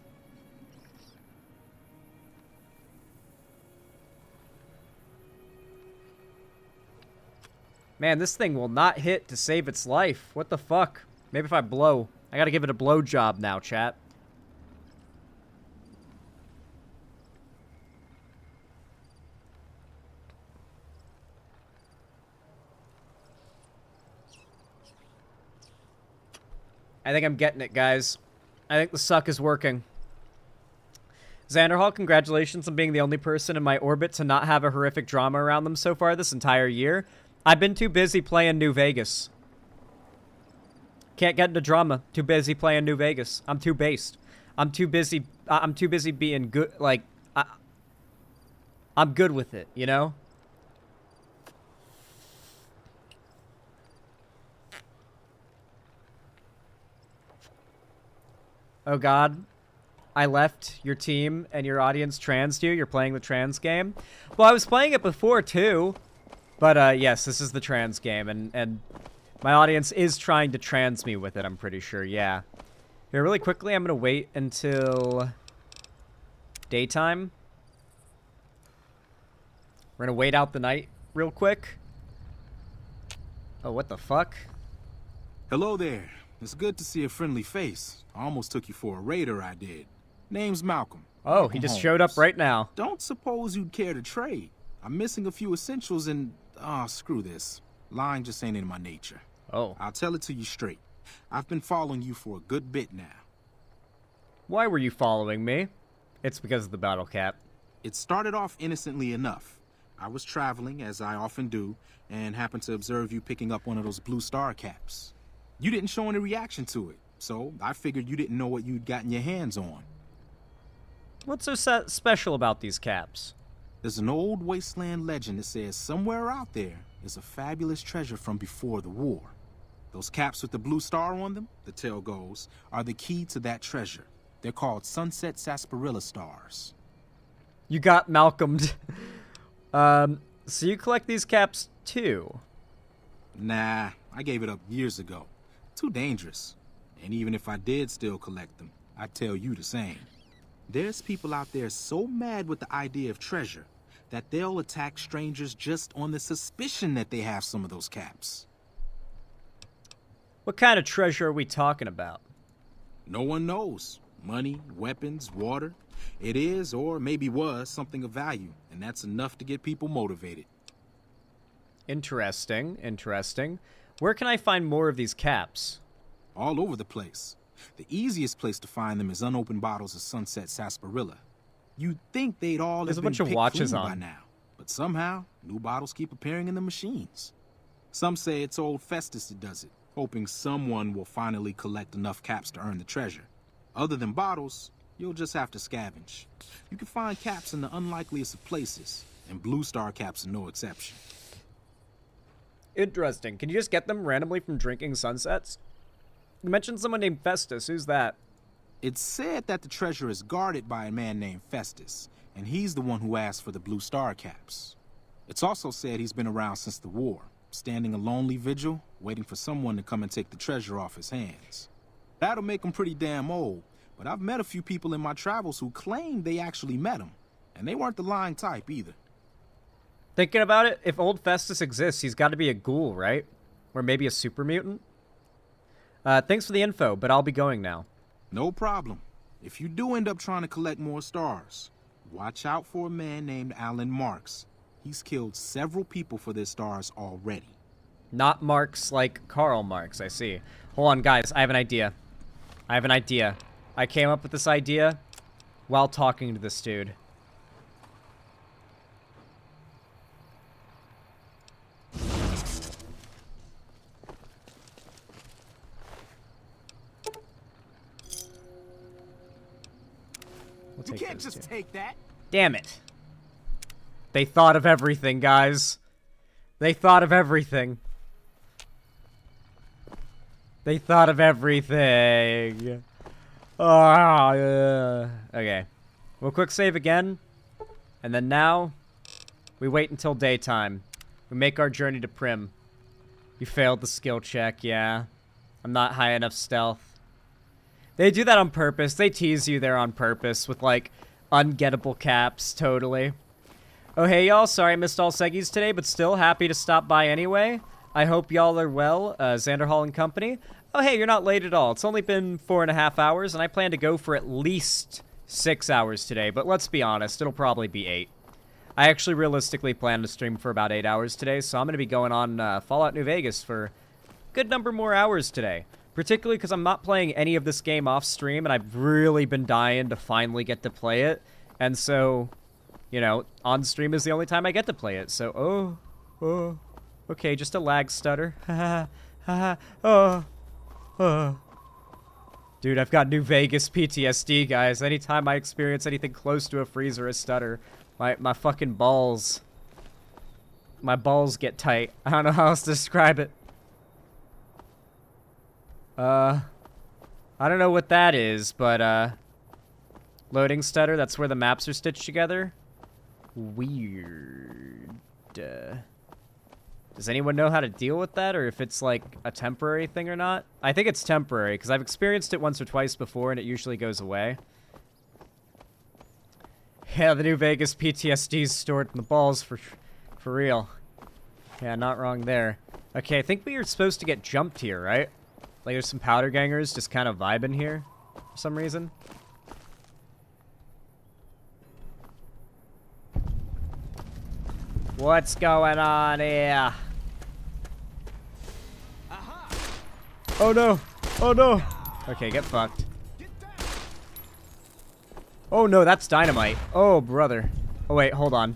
Man, this thing will not hit to save its life. What the fuck? Maybe if I blow. I gotta give it a blow job now, chat. I think I'm getting it, guys. I think the suck is working. Xanderhall, congratulations on being the only person in my orbit to not have a horrific drama around them so far this entire year. I've been too busy playing New Vegas. Can't get into drama. Too busy playing New Vegas. I'm too based. I'm too busy being good. Like, I'm good with it, you know? Oh god, I left your team and your audience transed you. You're playing the trans game. Well, I was playing it before too, but yes, this is the trans game, and my audience is trying to trans me with it, I'm pretty sure, yeah. Here, really quickly, I'm gonna wait until daytime. We're gonna wait out the night real quick. Oh, what the fuck? Hello there. It's good to see a friendly face. I almost took you for a raider, I did. Name's Malcolm. Oh, he just showed up right now. Don't suppose you'd care to trade. I'm missing a few essentials and... screw this. Lying just ain't in my nature. Oh. I'll tell it to you straight. I've been following you for a good bit now. Why were you following me? It's because of the battle cap. It started off innocently enough. I was traveling, as I often do, and happened to observe you picking up one of those blue star caps. You didn't show any reaction to it, so I figured you didn't know what you'd gotten your hands on. What's so special about these caps? There's an old wasteland legend that says somewhere out there is a fabulous treasure from before the war. Those caps with the blue star on them, the tale goes, are the key to that treasure. They're called sunset sarsaparilla stars. You got Malcolmed. So you collect these caps too? Nah, I gave it up years ago. Too dangerous. And even if I did still collect them, I'd tell you the same. There's people out there so mad with the idea of treasure that they'll attack strangers just on the suspicion that they have some of those caps. What kind of treasure are we talking about? No one knows. Money, weapons, water. It is, or maybe was, something of value, and that's enough to get people motivated. Interesting, interesting. Where can I find more of these caps? All over the place. The easiest place to find them is unopened bottles of sunset sarsaparilla. You'd think they'd all There's have a bunch been of picked watches clean on by now, but somehow new bottles keep appearing in the machines. Some say it's old Festus that does it, hoping someone will finally collect enough caps to earn the treasure. Other than bottles, you'll just have to scavenge. You can find caps in the unlikeliest of places, and blue star caps are no exception. Interesting. Can you just get them randomly from drinking sunsets? You mentioned someone named Festus. Who's that? It's said that the treasure is guarded by a man named Festus, and he's the one who asked for the blue star caps. It's also said he's been around since the war, standing a lonely vigil, waiting for someone to come and take the treasure off his hands. That'll make him pretty damn old, But I've met a few people in my travels who claim they actually met him, and they weren't the lying type either. Thinking about it, if old Festus exists, he's got to be a ghoul, right? Or maybe a super mutant? Thanks for the info, but I'll be going now. No problem. If you do end up trying to collect more stars, watch out for a man named Alan Marks. He's killed several people for their stars already. Not Marx like Karl Marx, I see. Hold on, guys. I have an idea. I came up with this idea while talking to this dude. You can't just take that. Damn it. They thought of everything, guys. They thought of everything. They thought of everything. Oh, yeah. Okay. We'll quick save again. And then now, we wait until daytime. We make our journey to Prim. You failed the skill check, yeah. I'm not high enough stealth. They do that on purpose. They tease you there on purpose with, like, ungettable caps, totally. Oh, hey, y'all. Sorry I missed all Seggies today, but still happy to stop by anyway. I hope y'all are well, Xander Hall and company. Oh, hey, you're not late at all. It's only been 4.5 hours, and I plan to go for at least 6 hours today, but let's be honest, it'll probably be 8. I actually realistically plan to stream for about 8 hours today, so I'm going to be going on Fallout New Vegas for a good number more hours today. Particularly because I'm not playing any of this game off stream, and I've really been dying to finally get to play it. And so, you know, on stream is the only time I get to play it. So, okay, just a lag stutter. Dude, I've got New Vegas PTSD, guys. Anytime I experience anything close to a freeze or a stutter, my fucking balls, my balls get tight. I don't know how else to describe it. I don't know what that is, but, loading stutter, that's where the maps are stitched together. Weird. Does anyone know how to deal with that, or if it's, like, a temporary thing or not? I think it's temporary, because I've experienced it once or twice before, and it usually goes away. Yeah, the New Vegas PTSD's stored in the balls for real. Yeah, not wrong there. Okay, I think we are supposed to get jumped here, right? Like, there's some powder gangers just kind of vibing here for some reason. What's going on here? Oh no! Oh no! Okay, get fucked. Oh no, that's dynamite. Oh, brother. Oh wait, hold on.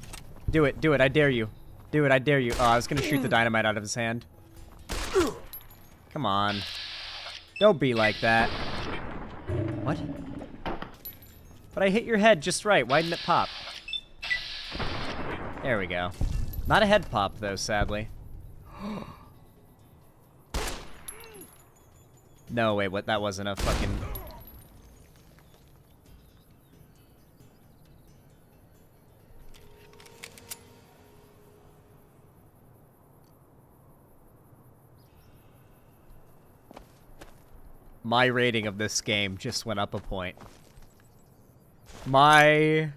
Do it, I dare you. Do it, I dare you. Oh, I was gonna shoot the dynamite out of his hand. Come on. Don't be like that. What? But I hit your head just right. Why didn't it pop? There we go. Not a head pop, though, sadly. No, wait, what? That wasn't a fucking... My rating of this game just went up a point. My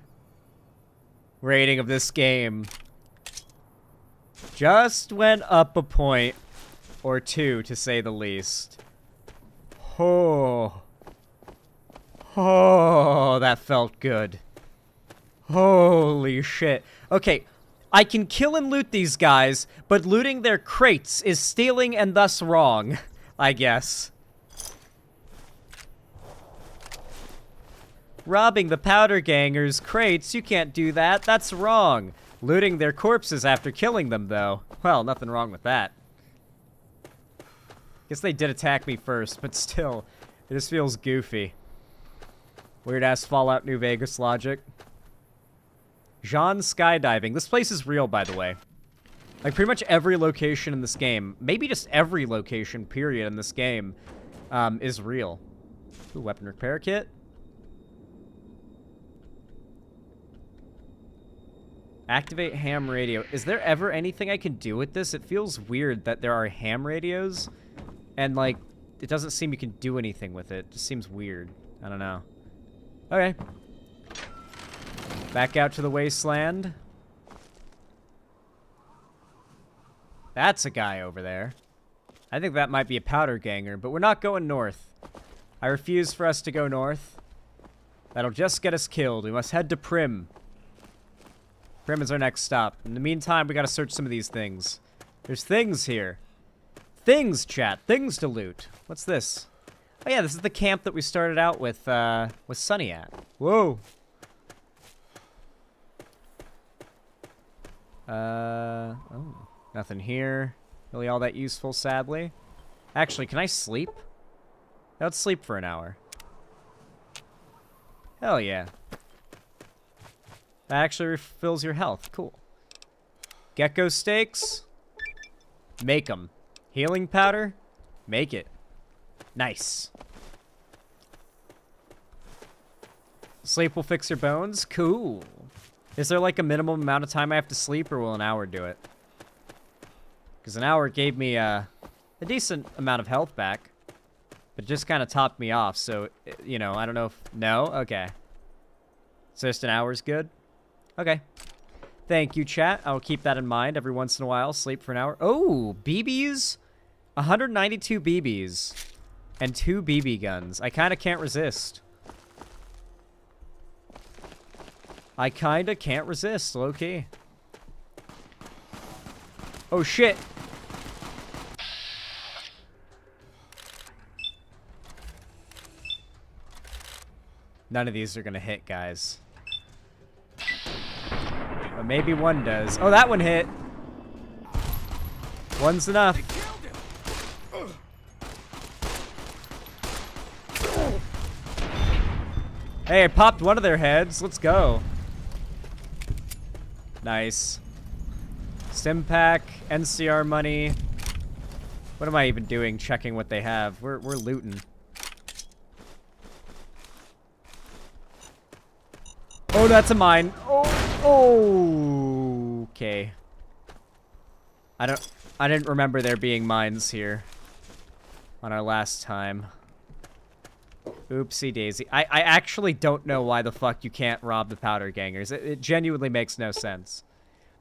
rating of this game just went up a point or two, to say the least. Oh. Oh, that felt good. Holy shit. Okay, I can kill and loot these guys, but looting their crates is stealing and thus wrong, I guess. Robbing the powder gangers' crates, you can't do that. That's wrong. Looting their corpses after killing them, though. Well, nothing wrong with that. Guess they did attack me first, but still, it just feels goofy. Weird-ass Fallout New Vegas logic. Jean skydiving. This place is real, by the way. Like, pretty much every location in this game, maybe just every location, period, in this game, is real. Ooh, weapon repair kit. Activate ham radio. Is there ever anything I can do with this? It feels weird that there are ham radios, and, like, it doesn't seem you can do anything with it. It just seems weird. I don't know. Okay. Back out to the wasteland. That's a guy over there. I think that might be a powder ganger, but we're not going north. I refuse for us to go north. That'll just get us killed. We must head to Prim. Prim is our next stop. In the meantime, we gotta search some of these things. There's things here. Things, chat. Things to loot. What's this? Oh yeah, this is the camp that we started out with Sunny at. Whoa. Oh, nothing here. Really all that useful, sadly. Actually, can I sleep? Let's sleep for an hour. Hell yeah. That actually refills your health. Cool. Gecko steaks. Make them. Healing powder. Make it. Nice. Sleep will fix your bones. Cool. Is there like a minimum amount of time I have to sleep, or will an hour do it? Because an hour gave me a decent amount of health back. But it just kind of topped me off, so, you know, I don't know if... No? Okay. So just an hour's good? Okay. Thank you, chat. I'll keep that in mind every once in a while. Sleep for an hour. Oh, BBs? 192 BBs. And 2 BB guns. I kind of can't resist. I kind of can't resist, low-key. Oh, shit. None of these are gonna hit, guys. But maybe one does. Oh, that one hit. One's enough. Hey, I popped one of their heads. Let's go. Nice. Stim pack, NCR money. What am I even doing checking what they have? We're looting. Oh, that's a mine. Oh, okay. I didn't remember there being mines here on our last time. Oopsie daisy. I actually don't know why the fuck you can't rob the powder gangers. It genuinely makes no sense.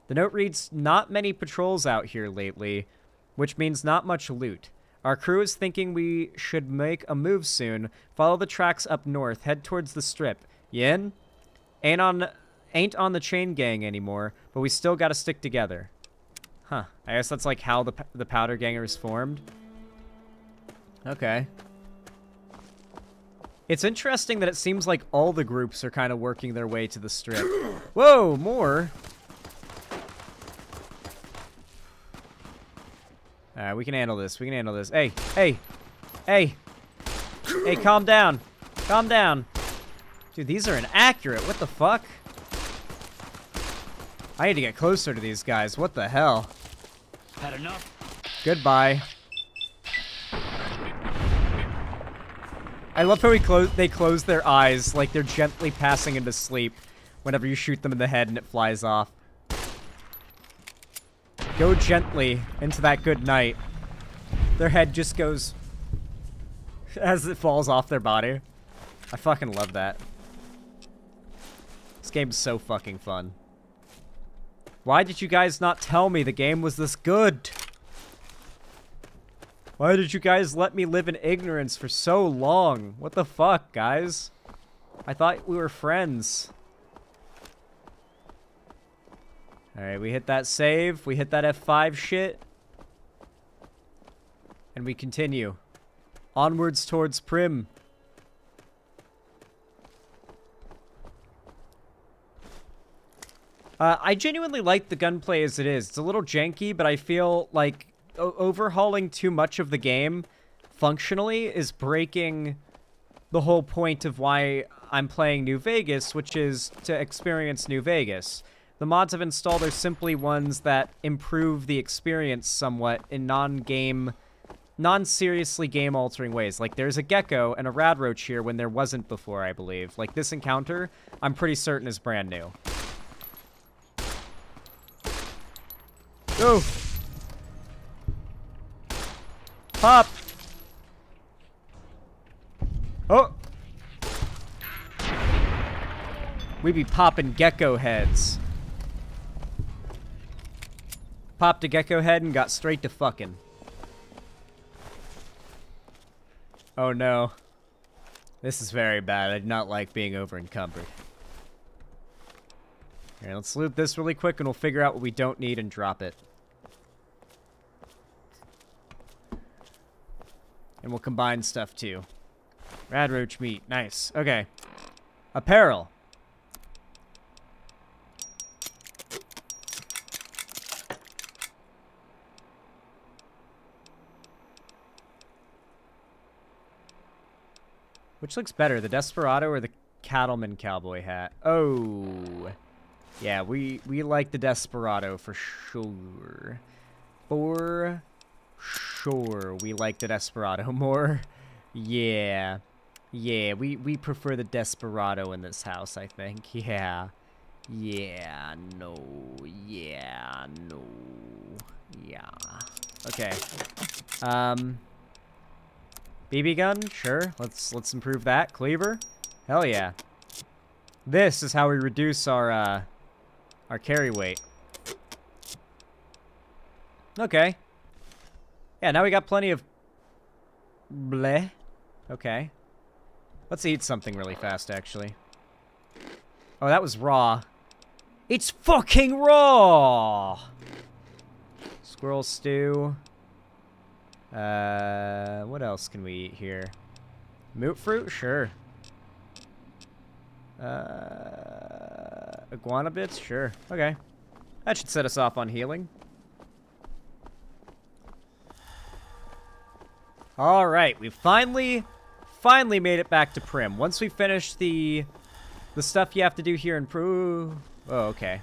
The note reads, not many patrols out here lately, which means not much loot. Our crew is thinking we should make a move soon. Follow the tracks up north. Head towards the strip. Yin? Ain't on the chain gang anymore, but we still gotta stick together. Huh. I guess that's like how the powder gangers formed. Okay. It's interesting that it seems like all the groups are kind of working their way to the strip. Whoa, more. Alright, we can handle this. We can handle this. Hey, hey, hey. Hey, calm down. Calm down. Dude, these are inaccurate. What the fuck? I need to get closer to these guys. What the hell? Had enough? Goodbye. I love how they close their eyes like they're gently passing into sleep whenever you shoot them in the head and it flies off. Go gently into that good night. Their head just goes as it falls off their body. I fucking love that. This game's so fucking fun. Why did you guys not tell me the game was this good? Why did you guys let me live in ignorance for so long? What the fuck, guys? I thought we were friends. Alright, we hit that save. We hit that F5 shit. And we continue. Onwards towards Prim. I genuinely like the gunplay as it is. It's a little janky, but I feel like overhauling too much of the game functionally is breaking the whole point of why I'm playing New Vegas, which is to experience New Vegas. The mods I've installed are simply ones that improve the experience somewhat in non-seriously game-altering ways. Like, there's a gecko and a radroach here when there wasn't before, I believe. Like, this encounter, I'm pretty certain is brand new. Go! Pop! We be popping gecko heads. Popped a gecko head and got straight to fucking. Oh no. This is very bad. I do not like being over encumbered. Alright, let's loot this really quick and we'll figure out what we don't need and drop it. And we'll combine stuff too. Rad roach meat. Nice. Okay. Apparel. Which looks better, the Desperado or the Cattleman cowboy hat? Oh. Yeah, we like the Desperado for sure. For sure, we like the Desperado more. Yeah. Yeah, we prefer the Desperado in this house, I think. Yeah. Yeah, no. Yeah, no. Yeah. Okay. BB gun? Sure. Let's improve that. Cleaver? Hell yeah. This is how we reduce our carry weight. Okay. Yeah, now we got plenty of bleh. Okay. Let's eat something really fast, actually. Oh, that was raw. It's fucking raw! Squirrel stew. What else can we eat here? Moot fruit? Sure. Iguana bits? Sure. Okay. That should set us off on healing. Alright, we finally made it back to Prim. Once we finish the stuff you have to do here in Prim... Oh, okay.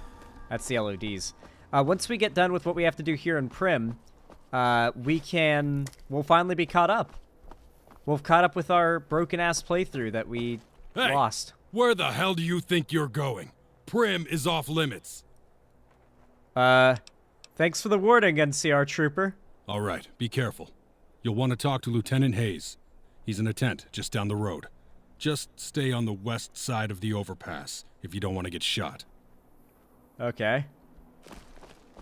That's the LODs. Once we get done with what we have to do here in Prim, we'll finally be caught up. We'll have caught up with our broken-ass playthrough that we lost. Where the hell do you think you're going? Prim is off limits. Thanks for the warning, NCR Trooper. All right, be careful. You'll want to talk to Lieutenant Hayes. He's in a tent just down the road. Just stay on the west side of the overpass if you don't want to get shot. Okay.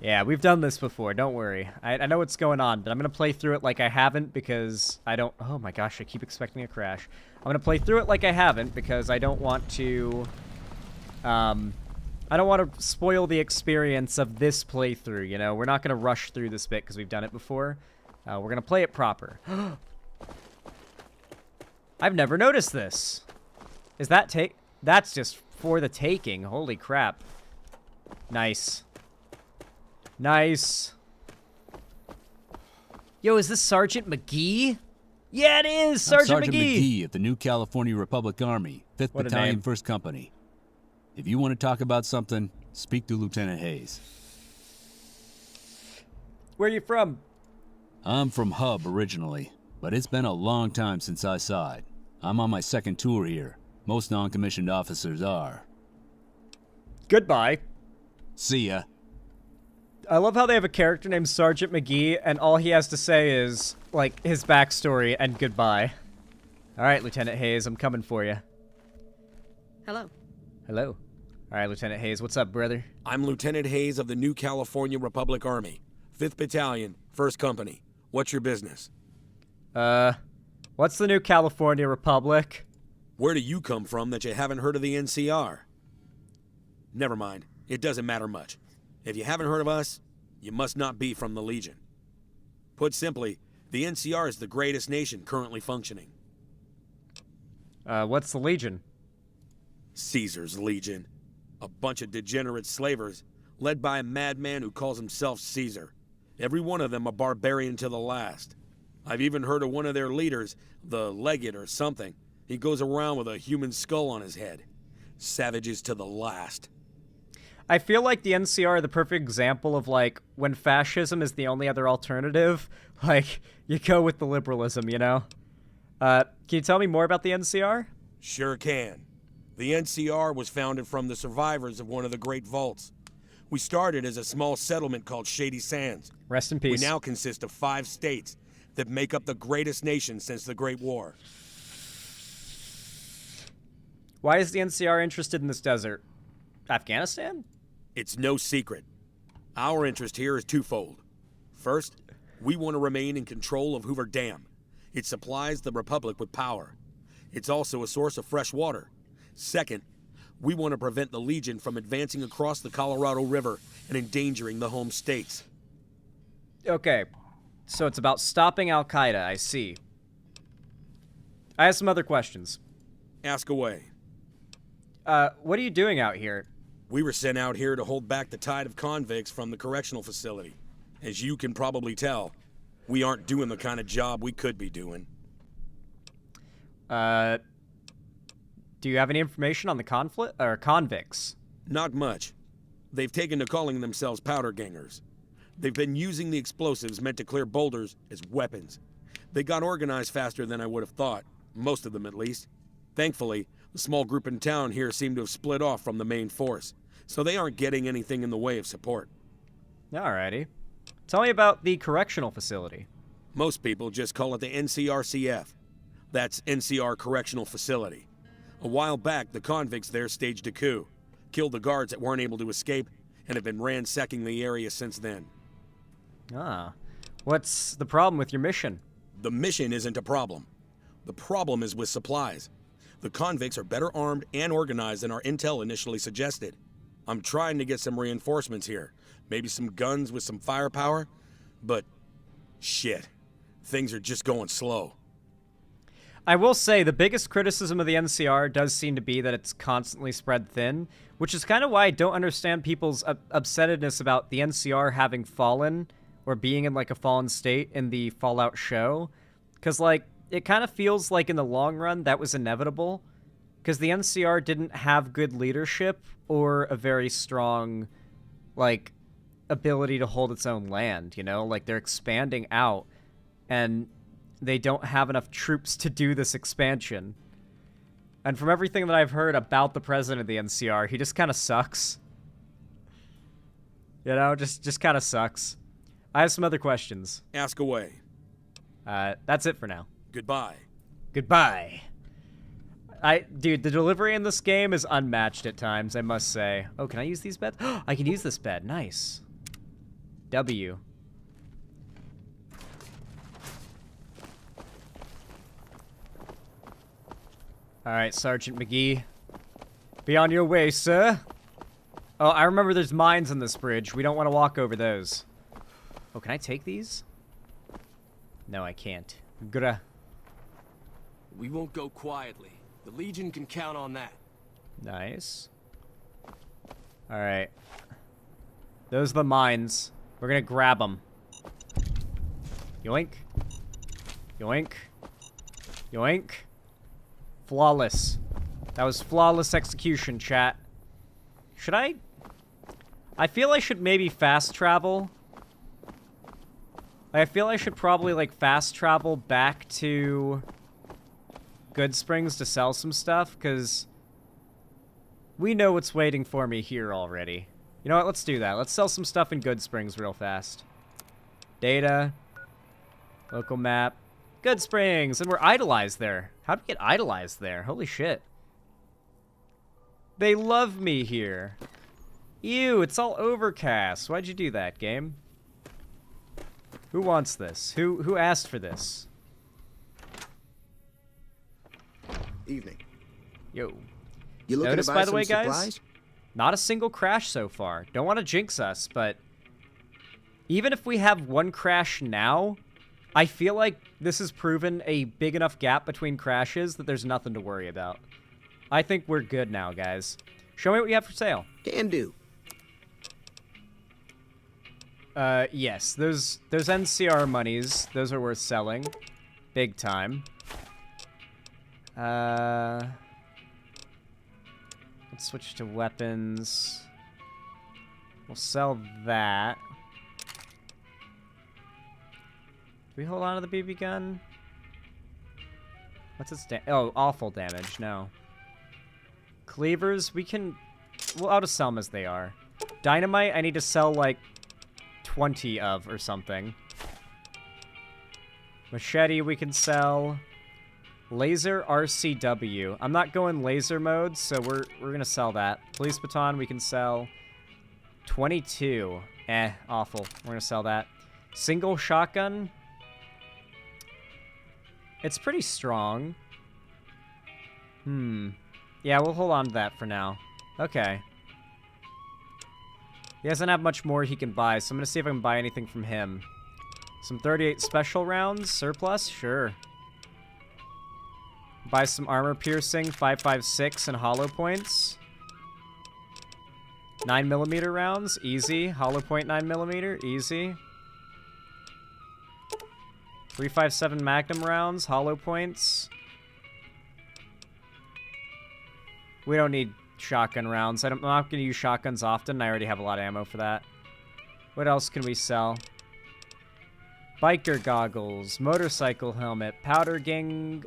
Yeah, we've done this before, don't worry. I know what's going on, but I'm going to play through it like I haven't because I don't... Oh my gosh, I keep expecting a crash. I'm going to play through it like I haven't because I don't want to... I don't want to spoil the experience of this playthrough, you know? We're not going to rush through this bit because we've done it before. We're going to play it proper. I've never noticed this. Is that take... That's just for the taking. Holy crap. Nice. Nice. Yo, is this Sergeant McGee? Yeah, it is! Sergeant McGee of the New California Republic Army, 5th What a Battalion, name. 1st Company. If you want to talk about something, speak to Lieutenant Hayes. Where are you from? I'm from Hub originally, but it's been a long time since I saw it. I'm on my 2nd tour here. Most non-commissioned officers are. Goodbye. See ya. I love how they have a character named Sergeant McGee, and all he has to say is, like, his backstory and goodbye. Alright, Lieutenant Hayes, I'm coming for you. Hello. Hello. Alright, Lieutenant Hayes, what's up, brother? I'm Lieutenant Hayes of the New California Republic Army, 5th Battalion, 1st Company. What's your business? What's the New California Republic? Where do you come from that you haven't heard of the NCR? Never mind. It doesn't matter much. If you haven't heard of us, you must not be from the Legion. Put simply, the NCR is the greatest nation currently functioning. What's the Legion? Caesar's Legion. A bunch of degenerate slavers, led by a madman who calls himself Caesar. Every one of them a barbarian to the last. I've even heard of one of their leaders, the Legate or something. He goes around with a human skull on his head. Savages to the last. I feel like the NCR are the perfect example of, like, when fascism is the only other alternative, like, you go with the liberalism, you know? Can you tell me more about the NCR? Sure can. The NCR was founded from the survivors of one of the Great Vaults. We started as a small settlement called Shady Sands. Rest in peace. We now consist of 5 states that make up the greatest nation since the Great War. Why is the NCR interested in this desert? Afghanistan? It's no secret. Our interest here is twofold. First, we want to remain in control of Hoover Dam. It supplies the Republic with power. It's also a source of fresh water. Second, we want to prevent the Legion from advancing across the Colorado River and endangering the home states. Okay, so it's about stopping Al-Qaeda, I see. I have some other questions. Ask away. What are you doing out here? We were sent out here to hold back the tide of convicts from the correctional facility. As you can probably tell, we aren't doing the kind of job we could be doing. Do you have any information on the convicts? Not much. They've taken to calling themselves powder gangers. They've been using the explosives meant to clear boulders as weapons. They got organized faster than I would have thought, most of them at least. Thankfully, the small group in town here seem to have split off from the main force, so they aren't getting anything in the way of support. Alrighty. Tell me about the correctional facility. Most people just call it the NCRCF. That's NCR Correctional Facility. A while back, the convicts there staged a coup, killed the guards that weren't able to escape, and have been ransacking the area since then. Ah. What's the problem with your mission? The mission isn't a problem. The problem is with supplies. The convicts are better armed and organized than our intel initially suggested. I'm trying to get some reinforcements here. Maybe some guns with some firepower. But, shit. Things are just going slow. I will say the biggest criticism of the NCR does seem to be that it's constantly spread thin, which is kind of why I don't understand people's upsetness about the NCR having fallen or being in like a fallen state in the Fallout show. Because like, it kind of feels like in the long run that was inevitable because the NCR didn't have good leadership or a very strong like ability to hold its own land, you know? Like they're expanding out and they don't have enough troops to do this expansion. And from everything that I've heard about the president of the NCR, he just kind of sucks. You know, just kind of sucks. I have some other questions. Ask away. That's it for now. Goodbye. Goodbye. Dude, the delivery in this game is unmatched at times, I must say. Oh, can I use these beds? I can use this bed. Nice. W. All right, Sergeant McGee. Be on your way, sir. Oh, I remember there's mines on this bridge. We don't want to walk over those. Oh, can I take these? No, I can't. We won't go quietly. The Legion can count on that. Nice. All right. Those are the mines. We're gonna grab them. Yoink. Yoink. Yoink. Flawless. That was flawless execution, chat. Should I feel I should maybe fast travel. I feel I should probably, like, fast travel back to Good Springs to sell some stuff, because we know what's waiting for me here already. You know what? Let's do that. Let's sell some stuff in Good Springs real fast. Data. Local map. Good Springs! And we're idolized there. How'd we get idolized there? Holy shit. They love me here. Ew, it's all overcast. Why'd you do that, game? Who wants this? Who asked for this? Evening. Yo. You looking Notice, to buy by the some way, guys? supplies? Not a single crash so far. Don't want to jinx us, but even if we have one crash now, I feel like this has proven a big enough gap between crashes that there's nothing to worry about. I think we're good now, guys. Show me what you have for sale. Can do. Yes, those NCR monies, those are worth selling. Big time. Let's switch to weapons. We'll sell that. Do we hold on to the BB gun? What's its oh, awful damage, no. Cleavers, I'll just sell them as they are. Dynamite, I need to sell like 20 of or something. Machete we can sell. Laser RCW. I'm not going laser mode, so we're gonna sell that. Police baton we can sell. 22. Awful. We're gonna sell that. Single shotgun. It's pretty strong. Yeah, we'll hold on to that for now. Okay. He doesn't have much more he can buy, so I'm gonna see if I can buy anything from him. Some 38 special rounds, surplus? Sure. Buy some armor piercing, 5.56 and hollow points. 9mm rounds, easy. Hollow point 9mm, easy. 3.57 Magnum rounds, hollow points. We don't need shotgun rounds. I'm not going to use shotguns often. I already have a lot of ammo for that. What else can we sell? Biker goggles, motorcycle helmet, powder gang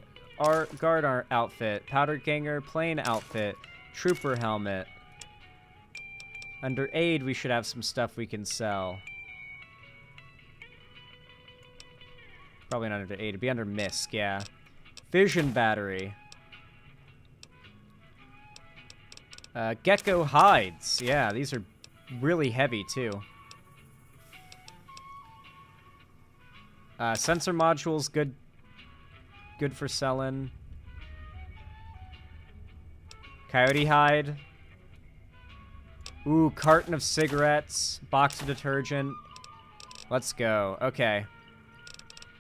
guard outfit, powder ganger plane outfit, trooper helmet. Under aid, we should have some stuff we can sell. Probably not under aid. It'd be under misc, yeah. Vision battery. Gecko hides. Yeah, these are really heavy, too. Sensor modules, good for selling. Coyote hide. Ooh, carton of cigarettes. Box of detergent. Let's go. Okay.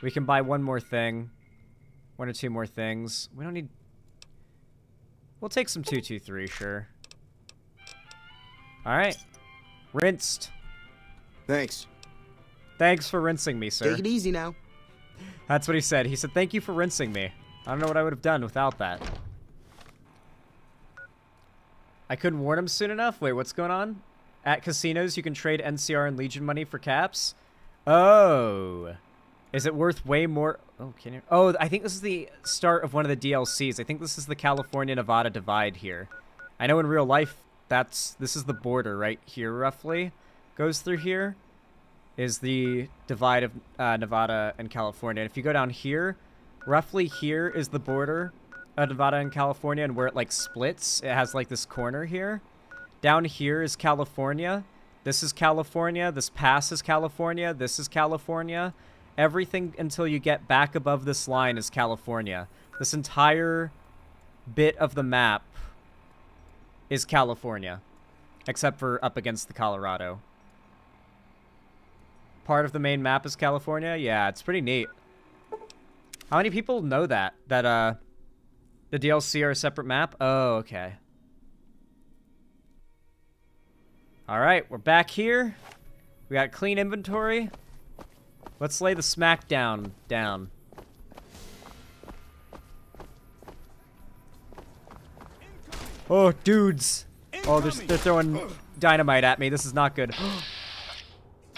We can buy one more thing. One or two more things. We don't need... We'll take some 223, sure. Alright. Rinsed. Thanks. Thanks for rinsing me, sir. Take it easy now. That's what he said. He said, thank you for rinsing me. I don't know what I would have done without that. I couldn't warn him soon enough? Wait, what's going on? At casinos, you can trade NCR and Legion money for caps? Oh. Is it worth way more? Oh, can you? Oh, I think this is the start of one of the DLCs. I think this is the California-Nevada divide here. I know in real life, this is the border right here, roughly. Goes through here. Is the divide of Nevada and California. And if you go down here, roughly here is the border of Nevada and California, and where it like splits, it has like this corner here. Down here is California. This is California. This pass is California. This is California. Everything until you get back above this line is California. This entire bit of the map is California, except for up against the Colorado. Part of the main map is California? Yeah, it's pretty neat. How many people know that? That, the DLC are a separate map? Oh, okay. Alright, we're back here. We got clean inventory. Let's lay the smackdown down. Oh, dudes. Oh, they're throwing dynamite at me. This is not good.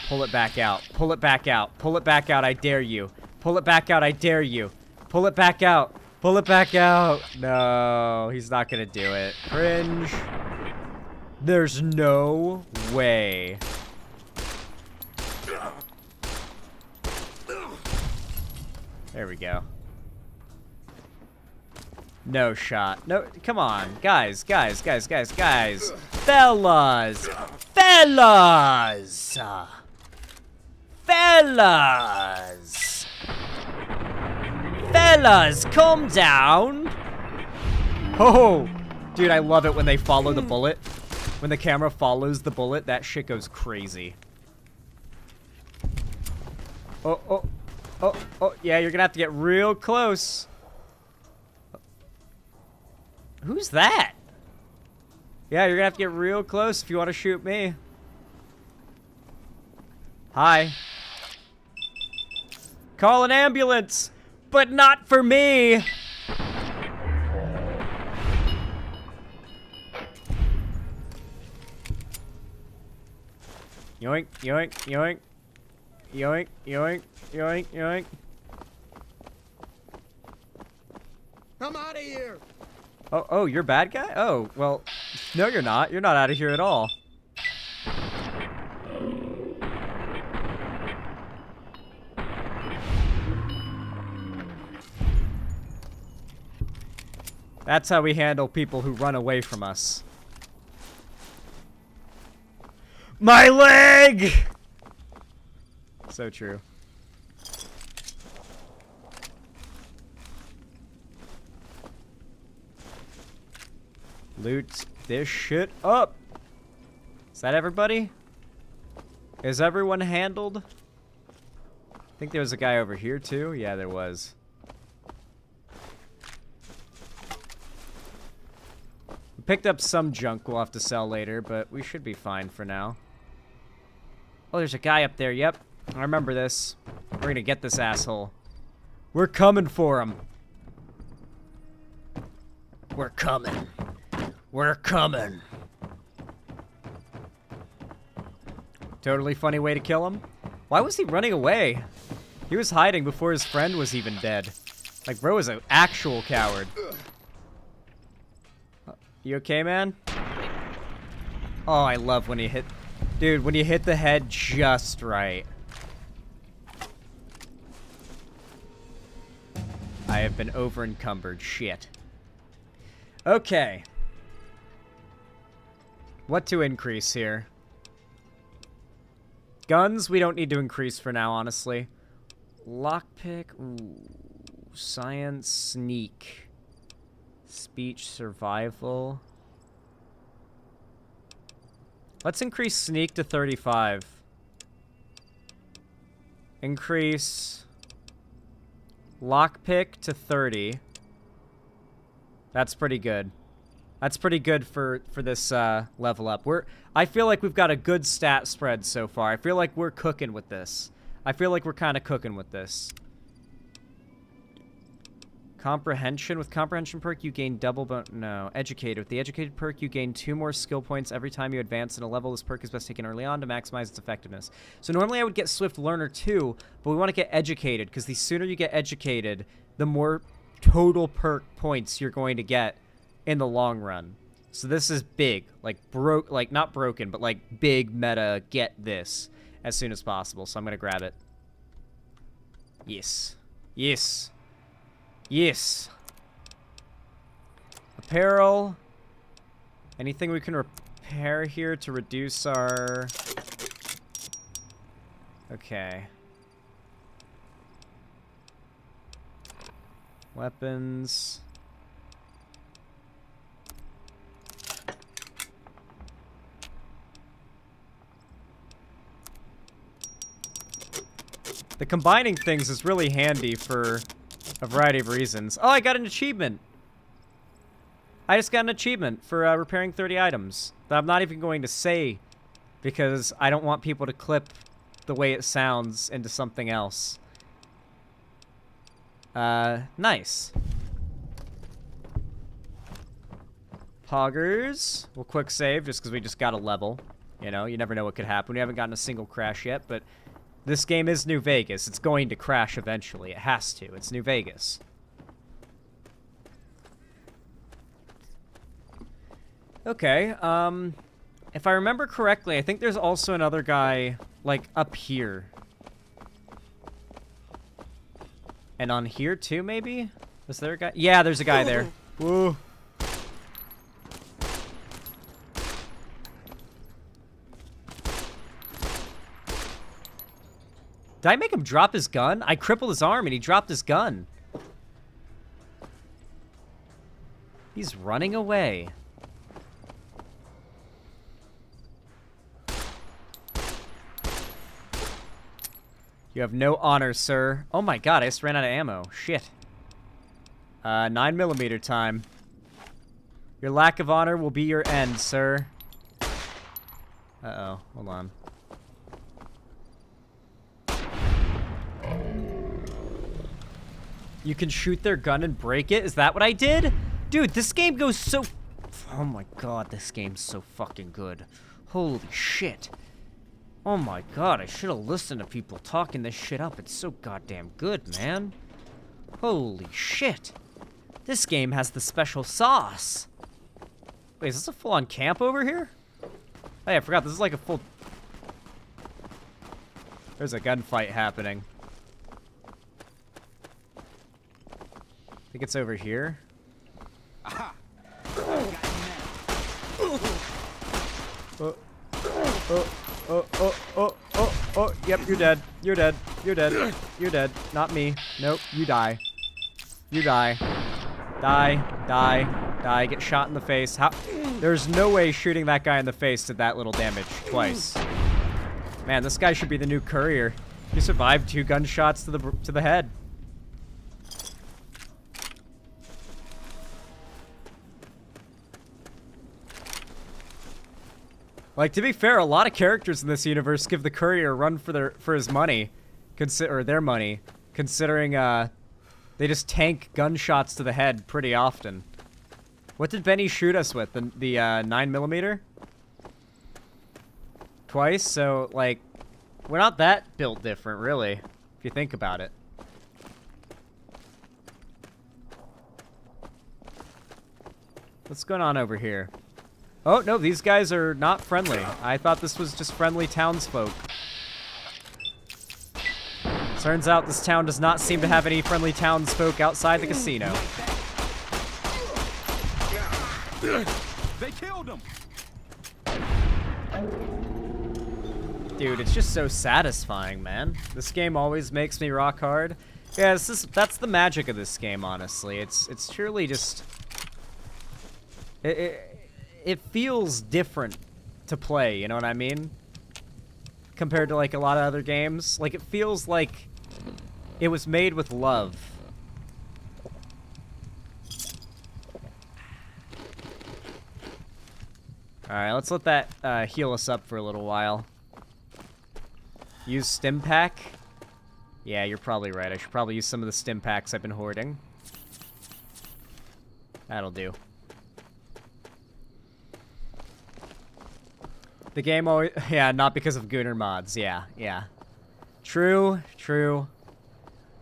Pull it back out. Pull it back out. Pull it back out. I dare you. Pull it back out. I dare you. Pull it back out. Pull it back out. No, he's not gonna do it. Cringe. There's no way. There we go. No shot. No, come on. Guys. Fellas. Fellas, calm down. Oh, dude, I love it when they follow the bullet. When the camera follows the bullet, that shit goes crazy. Oh, yeah, you're gonna have to get real close. Who's that? Yeah, you're gonna have to get real close if you want to shoot me. Hi. Call an ambulance, but not for me. Yoink, yoink, yoink. Yoink, yoink, yoink, yoink. I'm out of here. Oh, you're a bad guy? Oh, well, no, you're not. You're not out of here at all. That's how we handle people who run away from us. My leg! So true. Loot this shit up. Is that everybody? Is everyone handled? I think there was a guy over here too. Yeah, there was. We picked up some junk we'll have to sell later, but we should be fine for now. Oh, there's a guy up there. Yep. I remember this. We're gonna get this asshole. We're coming for him. We're coming. We're coming. Totally funny way to kill him. Why was he running away? He was hiding before his friend was even dead. Like, bro was an actual coward. You okay, man? Oh, I love when he hit... Dude, when you hit the head just right. I have been over-encumbered. Shit. Okay. What to increase here? Guns, we don't need to increase for now, honestly. Lockpick. Ooh. Science, sneak. Speech, survival. Let's increase sneak to 35. Increase lockpick to 30. That's pretty good. That's pretty good for this level up. I feel like we've got a good stat spread so far. I feel like we're cooking with this. I feel like we're kind of cooking with this. Comprehension. With comprehension perk, you gain double no. Educated. With the educated perk, you gain 2 more skill points every time you advance in a level. This perk is best taken early on to maximize its effectiveness. So normally I would get Swift Learner too, but we want to get educated, because the sooner you get educated, the more total perk points you're going to get in the long run. So this is big. Like, not broken, but like big meta, get this as soon as possible. So I'm going to grab it. Yes. Yes. Yes. Apparel. Anything we can repair here to reduce our... Okay. Weapons. The combining things is really handy for a variety of reasons. Oh, I got an achievement. I just got an achievement for repairing 30 items that I'm not even going to say because I don't want people to clip the way it sounds into something else. Nice. Poggers. We'll quick save just because we just got a level. You know, you never know what could happen. We haven't gotten a single crash yet, but this game is New Vegas. It's going to crash eventually. It has to. It's New Vegas. Okay, if I remember correctly, I think there's also another guy, like, up here. And on here, too, maybe? Was there a guy? Yeah, there's a guy there. Whoa. Did I make him drop his gun? I crippled his arm and he dropped his gun. He's running away. You have no honor, sir. Oh my god, I just ran out of ammo. Shit. 9mm time. Your lack of honor will be your end, sir. Uh-oh. Hold on. You can shoot their gun and break it? Is that what I did? Dude, this game goes so... Oh my god, this game's so fucking good. Holy shit. Oh my god, I should have listened to people talking this shit up. It's so goddamn good, man. Holy shit. This game has the special sauce. Wait, is this a full-on camp over here? Hey, I forgot, this is like a full... There's a gunfight happening. I think it's over here. Yep, you're dead. You're dead. You're dead. You're dead. Not me. Nope, you die. You die. Die. Die. Die. Get shot in the face. How? There's no way shooting that guy in the face did that little damage twice. Man, this guy should be the new courier. He survived 2 gunshots to the head. Like, to be fair, a lot of characters in this universe give the courier a run for his money, or their money, considering they just tank gunshots to the head pretty often. What did Benny shoot us with? The 9mm? Twice, so like, we're not that built different, really, if you think about it. What's going on over here? Oh, no, these guys are not friendly. I thought this was just friendly townsfolk. Turns out this town does not seem to have any friendly townsfolk outside the casino. They killed him! Dude, it's just so satisfying, man. This game always makes me rock hard. Yeah, that's the magic of this game, honestly. It's truly just... It feels different to play, you know what I mean? Compared to, like, a lot of other games. Like, it feels like it was made with love. Alright, let's let that heal us up for a little while. Use stim pack? Yeah, you're probably right. I should probably use some of the stim packs I've been hoarding. That'll do. The game always... Yeah, not because of Gunner mods. Yeah, yeah. True, true.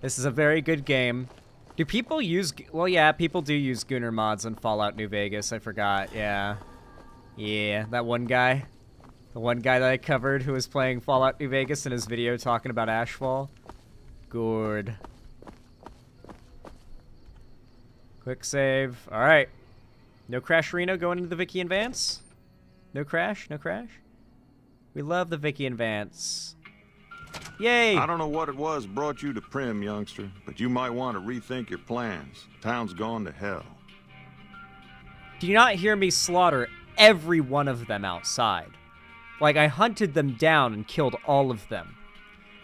This is a very good game. Do people use... Well, yeah, people do use Gunner mods on Fallout New Vegas. I forgot, yeah. Yeah, that one guy. The one guy that I covered who was playing Fallout New Vegas in his video talking about Ashfall. Good. Quick save. Alright. No Crash Reno going into the Vicky and Vance? No crash? No crash? We love the Vicky and Vance. Yay! I don't know what it was brought you to Prim, youngster, but you might want to rethink your plans. Town's gone to hell. Do you not hear me slaughter every one of them outside? Like, I hunted them down and killed all of them.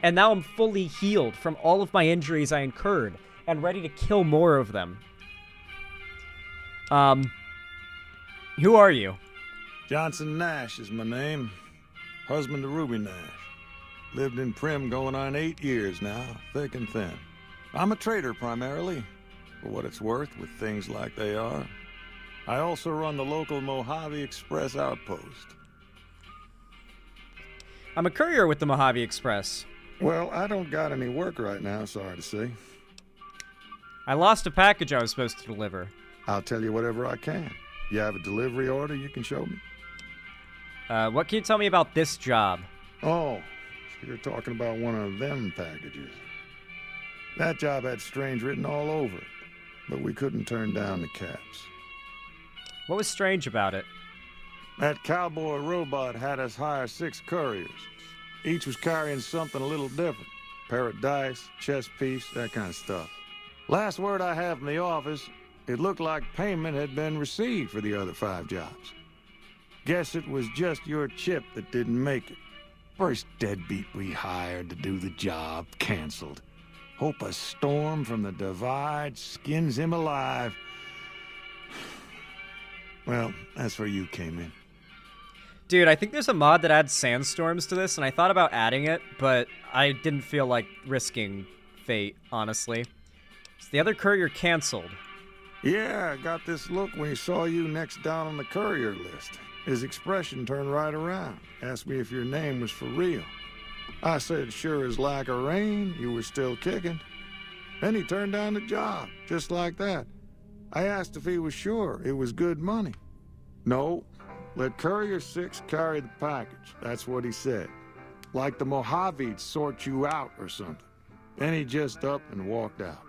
And now I'm fully healed from all of my injuries I incurred and ready to kill more of them. Who are you? Johnson Nash is my name. Husband to Ruby Nash. Lived in Prim going on 8 years now, thick and thin. I'm a trader primarily, for what it's worth with things like they are. I also run the local Mojave Express Outpost. I'm a courier with the Mojave Express. Well, I don't got any work right now, sorry to say. I lost a package I was supposed to deliver. I'll tell you whatever I can. You have a delivery order you can show me? What can you tell me about this job? Oh, so you're talking about one of them packages. That job had strange written all over it, but we couldn't turn down the caps. What was strange about it? That cowboy robot had us hire 6 couriers. Each was carrying something a little different. Pair of dice, chess piece, that kind of stuff. Last word I have from the office, it looked like payment had been received for the other 5 jobs. Guess it was just your chip that didn't make it. First deadbeat we hired to do the job canceled. Hope a storm from the divide skins him alive. Well, that's where you came in. Dude, I think there's a mod that adds sandstorms to this, and I thought about adding it, but I didn't feel like risking fate, honestly. So the other courier canceled. Yeah, I got this look when he saw you next down on the courier list. His expression turned right around. Asked me if your name was for real. I said, sure as lack of rain, you were still kicking. Then he turned down the job, just like that. I asked if he was sure it was good money. No, let Courier 6 carry the package. That's what he said. Like the Mojave'd sort you out or something. Then he just up and walked out.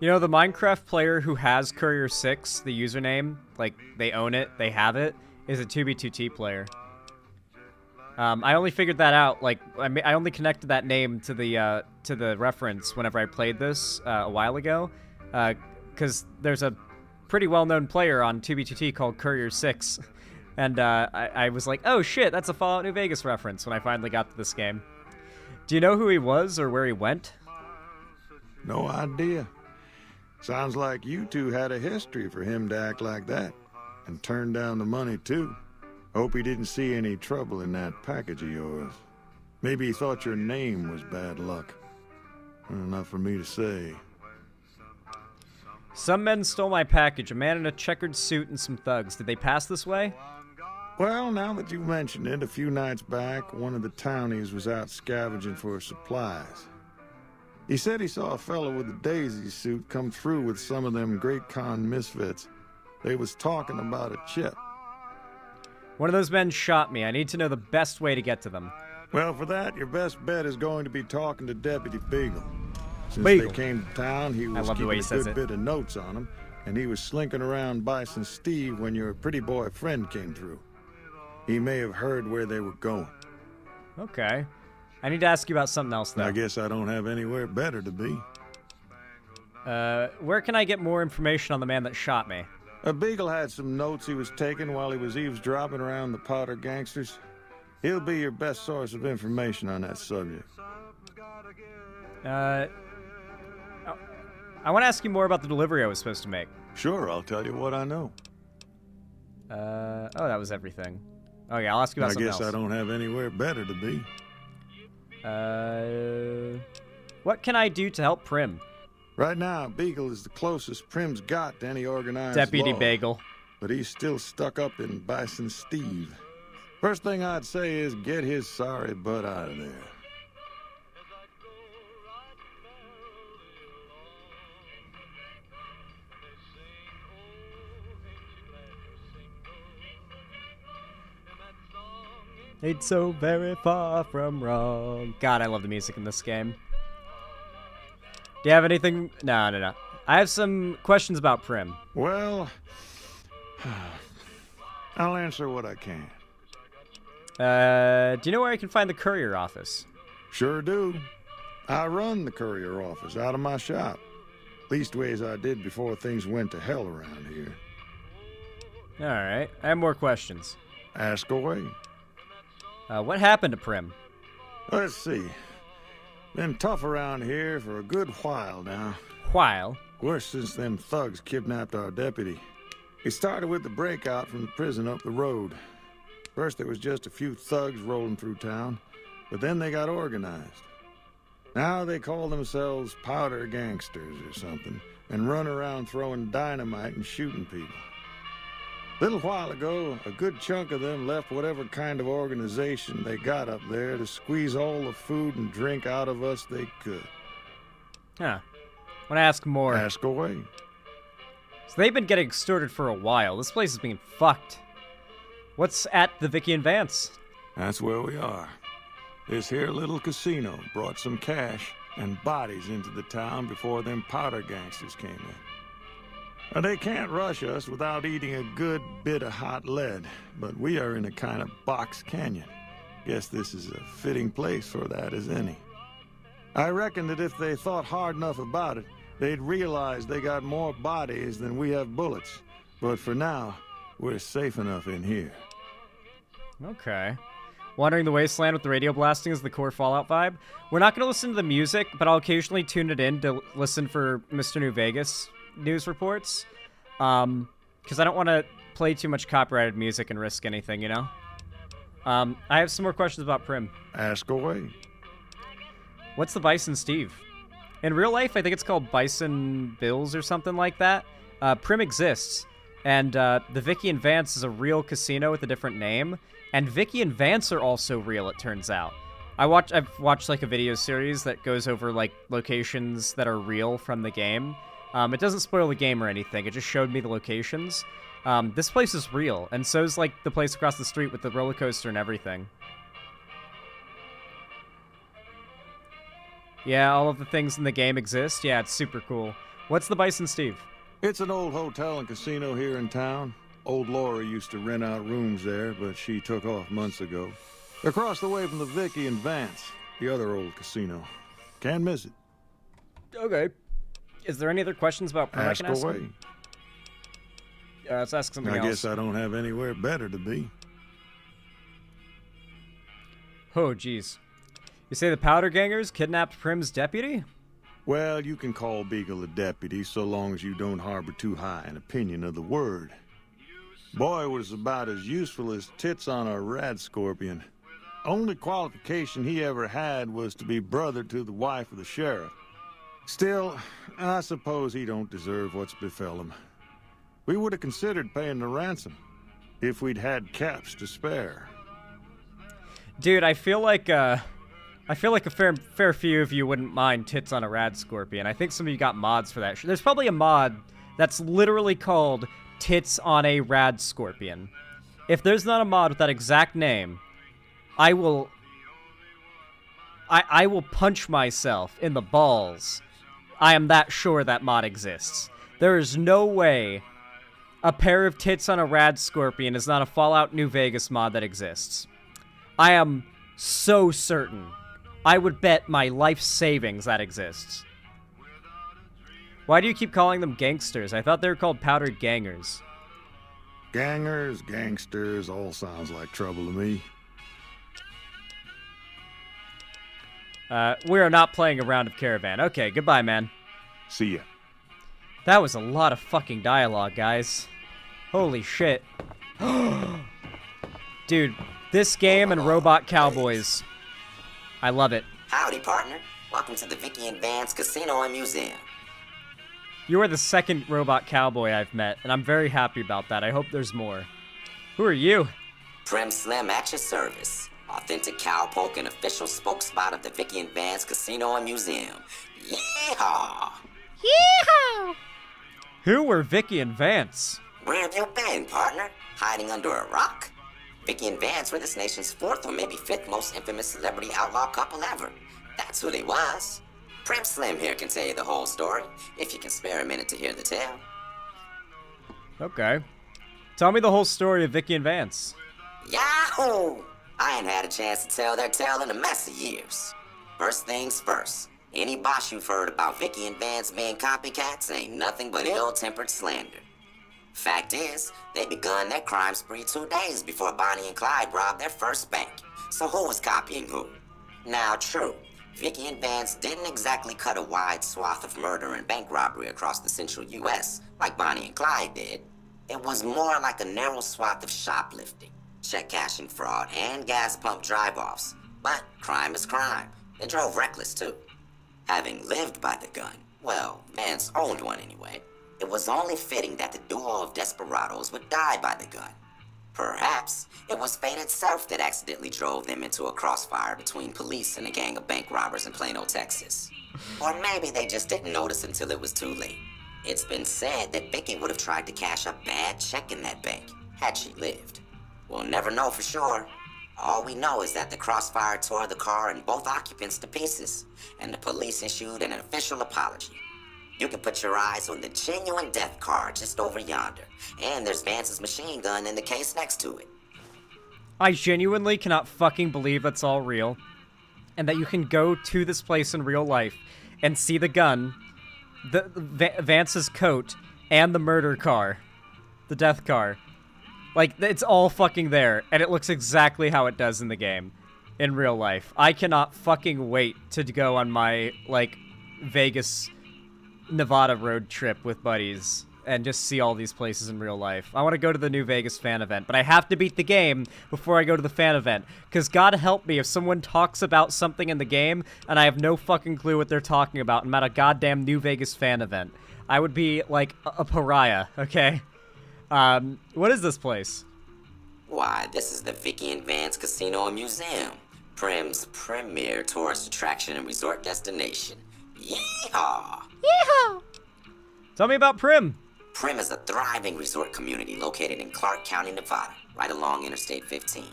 You know, the Minecraft player who has Courier 6, the username, like, they own it, they have it, is a 2B2T player. I only figured that out, like, I only connected that name to the reference whenever I played this a while ago, because there's a pretty well-known player on 2B2T called Courier 6, and I was like, oh shit, that's a Fallout New Vegas reference when I finally got to this game. Do you know who he was or where he went? No idea. Sounds like you two had a history for him to act like that. And turn down the money, too. Hope he didn't see any trouble in that package of yours. Maybe he thought your name was bad luck. Enough for me to say. Some men stole my package. A man in a checkered suit and some thugs. Did they pass this way? Well, now that you mention it, a few nights back, one of the townies was out scavenging for supplies. He said he saw a fellow with a daisy suit come through with some of them Great Con misfits. They was talking about a chip. One of those men shot me. I need to know the best way to get to them. Well, for that, your best bet is going to be talking to Deputy Beagle. Since Beagle. they came to town, he was keeping a good bit of notes on him, and he was slinking around Bison Steve when your pretty boy friend came through. He may have heard where they were going. Okay. I need to ask you about something else, though. I guess I don't have anywhere better to be. Where can I get more information on the man that shot me? Beagle had some notes he was taking while he was eavesdropping around the Powder gangsters. He'll be your best source of information on that subject. I want to ask you more about the delivery I was supposed to make. Sure, I'll tell you what I know. Oh, that was everything. Oh, yeah, I'll ask you about something else. I guess I don't have anywhere better to be. What can I do to help Prim? Right now, Beagle is the closest Prim's got to any organized Deputy law, Bagel. But he's still stuck up in Bison Steve. First thing I'd say is get his sorry butt out of there. It's so very far from wrong. God, I love the music in this game. Do you have anything? No. I have some questions about Prim. Well, I'll answer what I can. Do you know where I can find the courier office? Sure do. I run the courier office out of my shop. Leastways I did before things went to hell around here. Alright, I have more questions. Ask away. What happened to Prim? Let's see. Been tough around here for a good while now. While? Worse since them thugs kidnapped our deputy. It started with the breakout from the prison up the road. First there was just a few thugs rolling through town, but then they got organized. Now they call themselves powder gangsters or something, and run around throwing dynamite and shooting people. A little while ago, a good chunk of them left whatever kind of organization they got up there to squeeze all the food and drink out of us they could. Huh. Want to ask more? Ask away. So they've been getting extorted for a while. This place is being fucked. What's at the Vicky and Vance? That's where we are. This here little casino brought some cash and bodies into the town before them powder gangsters came in. Now, they can't rush us without eating a good bit of hot lead, but we are in a kind of box canyon. Guess this is a fitting place for that as any. I reckon that if they thought hard enough about it, they'd realize they got more bodies than we have bullets. But for now, we're safe enough in here. Okay. Wandering the Wasteland with the radio blasting is the core Fallout vibe. We're not going to listen to the music, but I'll occasionally tune it in to listen for Mr. New Vegas news reports. Because I don't want to play too much copyrighted music and risk anything, you know? I have some more questions about Prim. Ask away. What's the Bison Steve? In real life, I think it's called Bison Bills or something like that. Prim exists, and the Vicky and Vance is a real casino with a different name. And Vicky and Vance are also real, it turns out. I've watched like a video series that goes over like locations that are real from the game. It doesn't spoil the game or anything. It just showed me the locations. This place is real, and so is like the place across the street with the roller coaster and everything. Yeah, all of the things in the game exist. Yeah, it's super cool. What's the Bison Steve? It's an old hotel and casino here in town. Old Laura used to rent out rooms there, but she took off months ago. Across the way from the Vicky and Vance, the other old casino. Can't miss it. Okay. Is there any other questions about Prim I Ask can ask away. him? Let's ask something else. I guess I don't have anywhere better to be. Oh, jeez. You say the Powder Gangers kidnapped Prim's deputy? Well, you can call Beagle a deputy so long as you don't harbor too high an opinion of the word. Boy was about as useful as tits on a rad scorpion. Only qualification he ever had was to be brother to the wife of the sheriff. Still, I suppose he don't deserve what's befell him. We would have considered paying the ransom if we'd had caps to spare. Dude, I feel like a fair few of you wouldn't mind tits on a rad scorpion. I think some of you got mods for that. There's probably a mod that's literally called tits on a rad scorpion. If there's not a mod with that exact name, I will punch myself in the balls. I am that sure that mod exists. There is no way a pair of tits on a rad scorpion is not a Fallout New Vegas mod that exists. I am so certain. I would bet my life savings that exists. Why do you keep calling them gangsters? I thought they were called powdered gangers. Gangers, gangsters, all sounds like trouble to me. We are not playing a round of Caravan. Okay, goodbye, man. See ya. That was a lot of fucking dialogue, guys. Holy shit. Dude, this game and Robot Cowboys. I love it. Howdy, partner. Welcome to the Vicky and Vance Casino and Museum. You are the second Robot Cowboy I've met, and I'm very happy about that. I hope there's more. Who are you? Prim Slim at your service. Authentic cowpoke and official spokesspot of the Vicky and Vance Casino and Museum. Yeehaw! Yeehaw! Who were Vicky and Vance? Where have you been, partner? Hiding under a rock? Vicky and Vance were this nation's 4th or maybe 5th most infamous celebrity outlaw couple ever. That's who they was. Prim Slim here can tell you the whole story, if you can spare a minute to hear the tale. Okay. Tell me the whole story of Vicky and Vance. Yahoo! I ain't had a chance to tell their tale in a mess of years. First things first, any bosh you've heard about Vicky and Vance being copycats ain't nothing but ill-tempered slander. Fact is, they begun their crime spree 2 days before Bonnie and Clyde robbed their first bank. So who was copying who? Now, true, Vicky and Vance didn't exactly cut a wide swath of murder and bank robbery across the central U.S. like Bonnie and Clyde did. It was more like a narrow swath of shoplifting, check cashing fraud, and gas pump drive-offs. But crime is crime. They drove reckless, too. Having lived by the gun, well, Vance owned one anyway, it was only fitting that the duo of desperados would die by the gun. Perhaps it was fate itself that accidentally drove them into a crossfire between police and a gang of bank robbers in Plano, Texas. Or maybe they just didn't notice until it was too late. It's been said that Vicky would have tried to cash a bad check in that bank, had she lived. We'll never know for sure. All we know is that the crossfire tore the car and both occupants to pieces, and the police issued an official apology. You can put your eyes on the genuine death car just over yonder, and there's Vance's machine gun in the case next to it. I genuinely cannot fucking believe that's all real, and that you can go to this place in real life and see the gun, Vance's coat, and the murder car, the death car. Like, it's all fucking there, and it looks exactly how it does in the game, in real life. I cannot fucking wait to go on my, like, Vegas, Nevada road trip with buddies and just see all these places in real life. I want to go to the New Vegas fan event, but I have to beat the game before I go to the fan event, because God help me if someone talks about something in the game and I have no fucking clue what they're talking about. I'm at a goddamn New Vegas fan event. I would be, like, a pariah, okay? What is this place? Why, this is the Vicky and Vance Casino and Museum, Prim's premier tourist attraction and resort destination. Yeehaw! Yeehaw! Tell me about Prim. Prim is a thriving resort community located in Clark County, Nevada, right along Interstate 15.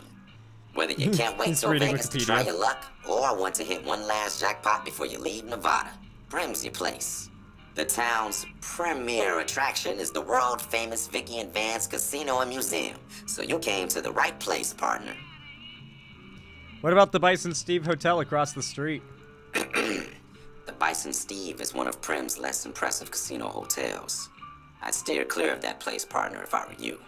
Whether you can't wait till Vegas to try your luck, or want to hit one last jackpot before you leave Nevada, Prim's your place. The town's premier attraction is the world-famous Vicky and Vance Casino and Museum, so you came to the right place, partner. What about the Bison Steve Hotel across the street? The Bison Steve is one of Prim's less impressive casino hotels. I'd steer clear of that place, partner, if I were you.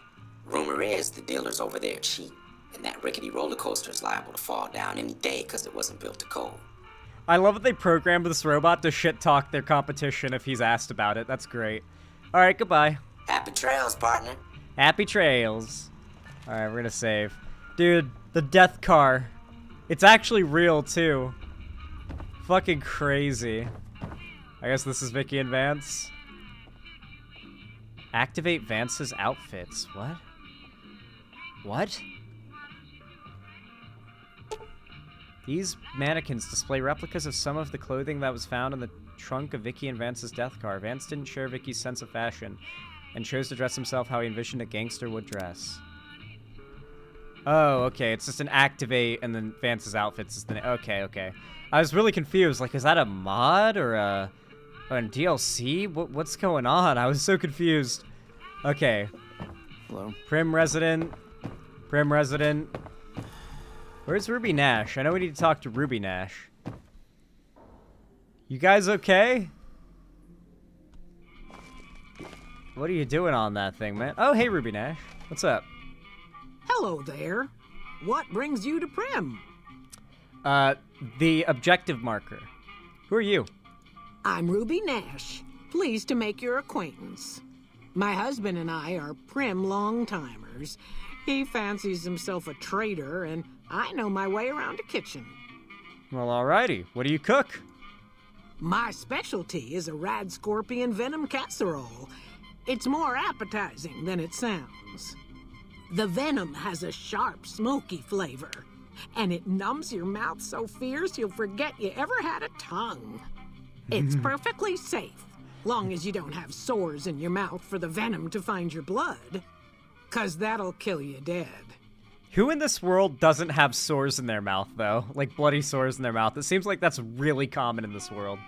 Rumor is the dealers over there cheat, and that rickety roller coaster is liable to fall down any day because it wasn't built to code. I love that they programmed this robot to shit-talk their competition if he's asked about it. That's great. Alright, goodbye. Happy trails, partner. Happy trails. Alright, we're gonna save. Dude, the death car. It's actually real, too. Fucking crazy. I guess this is Vicky and Vance. Activate Vance's outfits. What? What? These mannequins display replicas of some of the clothing that was found in the trunk of Vicky and Vance's death car. Vance didn't share Vicky's sense of fashion and chose to dress himself how he envisioned a gangster would dress. Oh, okay. It's just an activate and then Vance's outfits is the... Okay. I was really confused. Like, is that a mod or a DLC? What's going on? I was so confused. Okay. Hello. Prim resident. Where's Ruby Nash? I know we need to talk to Ruby Nash. You guys okay? What are you doing on that thing, man? Oh, hey, Ruby Nash. What's up? Hello there. What brings you to Prim? The objective marker. Who are you? I'm Ruby Nash. Pleased to make your acquaintance. My husband and I are Prim long-timers. He fancies himself a trader, and I know my way around a kitchen. Well, alrighty. What do you cook? My specialty is a rad scorpion venom casserole. It's more appetizing than it sounds. The venom has a sharp, smoky flavor, and it numbs your mouth so fierce you'll forget you ever had a tongue. It's perfectly safe, long as you don't have sores in your mouth for the venom to find your blood, 'cause that'll kill you dead. Who in this world doesn't have sores in their mouth, though? Like, bloody sores in their mouth. It seems like that's really common in this world.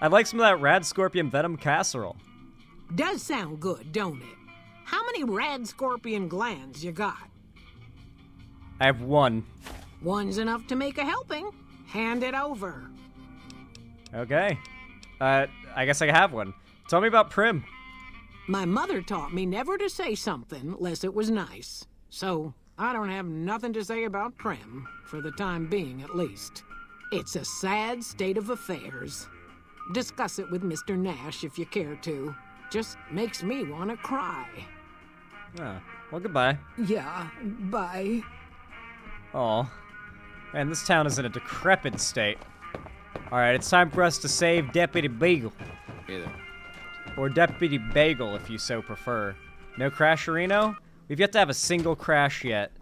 I'd like some of that rad scorpion venom casserole. Does sound good, don't it? How many rad scorpion glands you got? I have one. One's enough to make a helping. Hand it over. Okay. I guess I have one. Tell me about Prim. My mother taught me never to say something unless it was nice. So, I don't have nothing to say about Prim, for the time being at least. It's a sad state of affairs. Discuss it with Mr. Nash if you care to. Just makes me want to cry. Oh, well, goodbye. Yeah, bye. Aw. Man, this town is in a decrepit state. Alright, it's time for us to save Deputy Beagle. Either. Or Deputy Bagel, if you so prefer. No Crasherino? We've yet to have a single crash yet.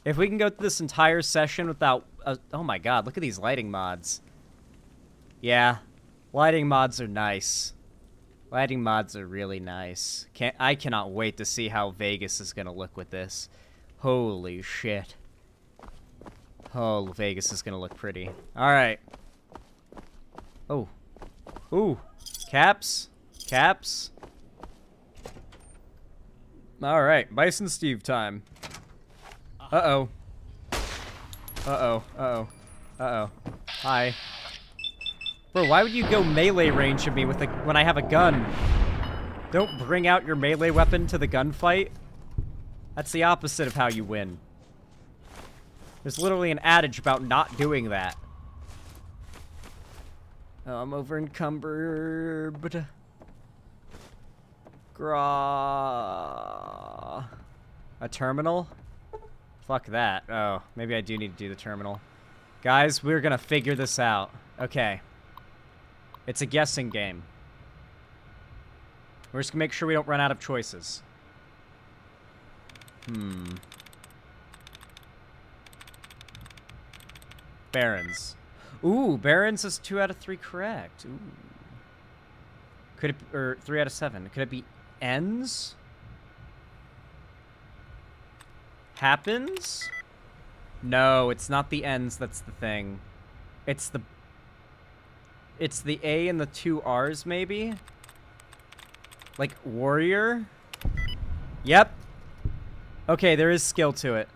If we can go through this entire session without... oh my god, look at these lighting mods. Yeah, lighting mods are nice. Lighting mods are really nice. I cannot wait to see how Vegas is gonna look with this. Holy shit. Oh, Vegas is gonna look pretty. Alright. Oh. Ooh. Caps. Caps. Alright, Bison Steve time. Uh-oh. Uh-oh. Uh-oh. Uh-oh. Hi. Bro, why would you go melee range at me with when I have a gun? Don't bring out your melee weapon to the gunfight. That's the opposite of how you win. There's literally an adage about not doing that. Oh, I'm over encumbered. Gra. A terminal? Fuck that. Oh, maybe I do need to do the terminal. Guys, we're gonna figure this out. Okay. It's a guessing game. We're just gonna make sure we don't run out of choices. Barons. Ooh, Barons is 2 out of 3 correct. Ooh. Could it, or 3 out of 7. Could it be ends? Happens? No, it's not the ends that's the thing. It's the A and the 2 R's, maybe? Like, warrior? Yep. Okay, there is skill to it.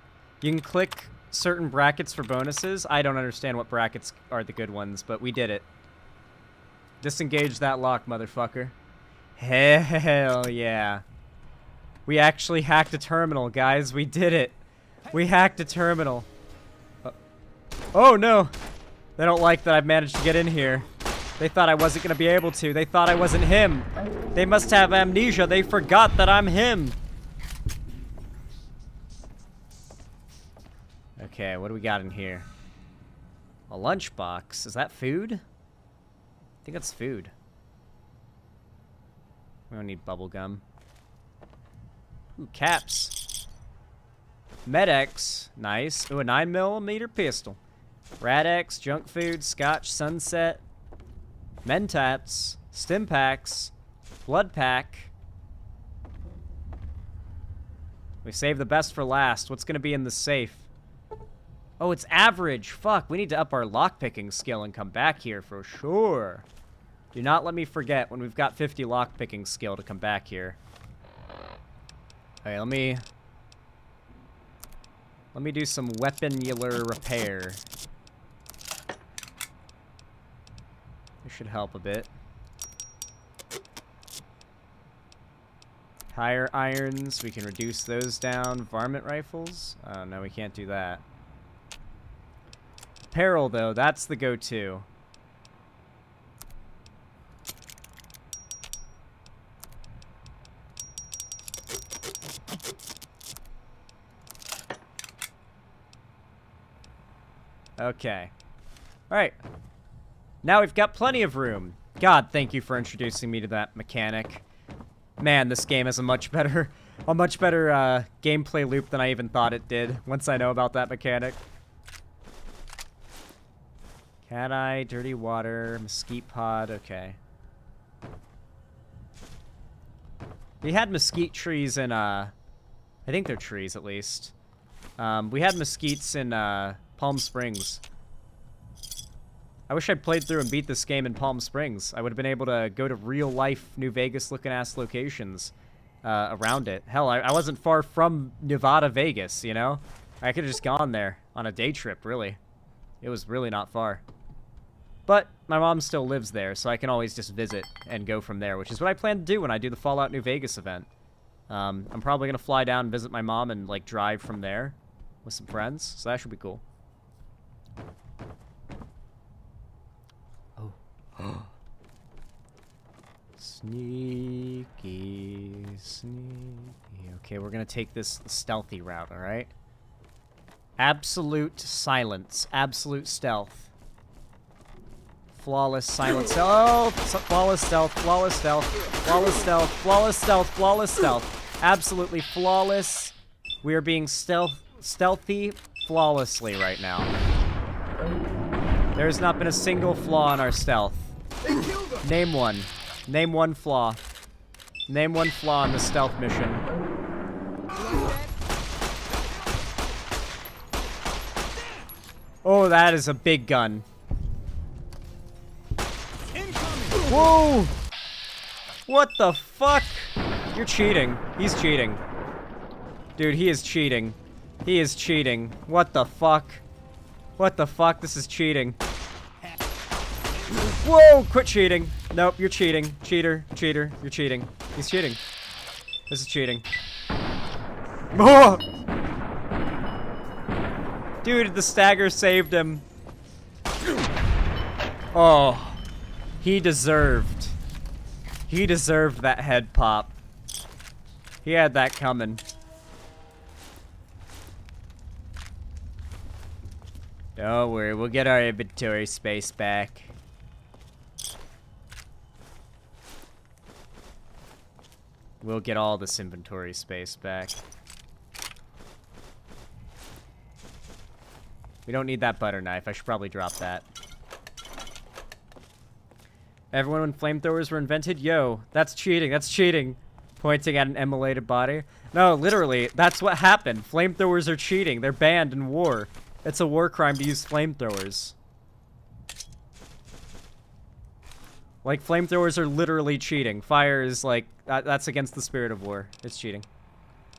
You can click certain brackets for bonuses. I don't understand what brackets are the good ones, but we did it. Disengage that lock, motherfucker. Hell yeah. We actually hacked a terminal, guys. We did it. We hacked a terminal. Oh, no. They don't like that I've managed to get in here. They thought I wasn't going to be able to. They thought I wasn't him. They must have amnesia. They forgot that I'm him. Okay, what do we got in here? A lunchbox. Is that food? I think that's food. We don't need bubble gum. Ooh, caps. Med-X. Nice. Ooh, a 9mm pistol. Rad-X, junk food, scotch, sunset. Mentats. Stim packs. Blood pack. We saved the best for last. What's going to be in the safe? Oh, it's average. Fuck, we need to up our lockpicking skill and come back here for sure. Do not let me forget when we've got 50 lockpicking skill to come back here. Okay, let me do some weaponular repair. This should help a bit. Tire irons, we can reduce those down. Varmint rifles? Oh, no, we can't do that. Apparel, though, that's the go-to. Okay. Alright. Now we've got plenty of room. God, thank you for introducing me to that mechanic. Man, this game has a much better gameplay loop than I even thought it did, once I know about that mechanic. Cat eye, dirty water, mesquite pod, okay. We had mesquite trees in, I think they're trees at least. We had mesquites in, Palm Springs. I wish I'd played through and beat this game in Palm Springs. I would have been able to go to real-life New Vegas-looking-ass locations around it. Hell, I wasn't far from Nevada, Vegas, you know? I could have just gone there on a day trip, really. It was really not far. But my mom still lives there, so I can always just visit and go from there, which is what I plan to do when I do the Fallout New Vegas event. I'm probably going to fly down and visit my mom and, like, drive from there with some friends, so that should be cool. Oh. Sneaky, sneaky. Okay, we're going to take this stealthy route, all right? Absolute silence. Absolute stealth. Flawless silence. Oh, flawless stealth. Flawless stealth. Flawless stealth. Flawless stealth. Flawless stealth. Absolutely flawless. We are being stealthy flawlessly right now. There has not been a single flaw in our stealth. Name one. Name one flaw. Name one flaw in the stealth mission. Oh, that is a big gun. Whoa! What the fuck? You're cheating. He's cheating. Dude, he is cheating. He is cheating. What the fuck? What the fuck? This is cheating. Whoa! Quit cheating. Nope, you're cheating. Cheater. Cheater. You're cheating. He's cheating. This is cheating. Oh! Dude, the stagger saved him. Oh. He deserved that head pop. He had that coming. Don't worry, we'll get our inventory space back. We'll get all this inventory space back. We don't need that butter knife. I should probably drop that. Everyone when flamethrowers were invented? Yo, that's cheating. That's cheating. Pointing at an immolated body. No, literally, that's what happened. Flamethrowers are cheating. They're banned in war. It's a war crime to use flamethrowers. Like, flamethrowers are literally cheating. Fire is, like, that's against the spirit of war. It's cheating.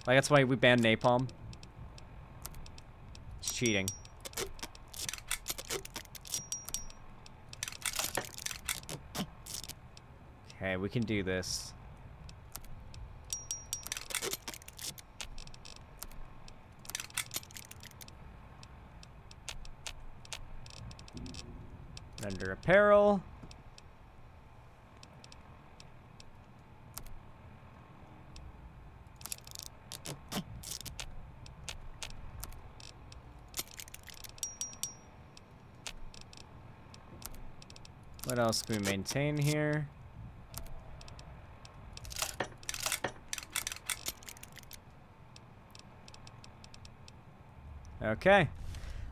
Like, that's why we banned napalm. It's cheating. Okay, we can do this. Under apparel. What else can we maintain here? Okay.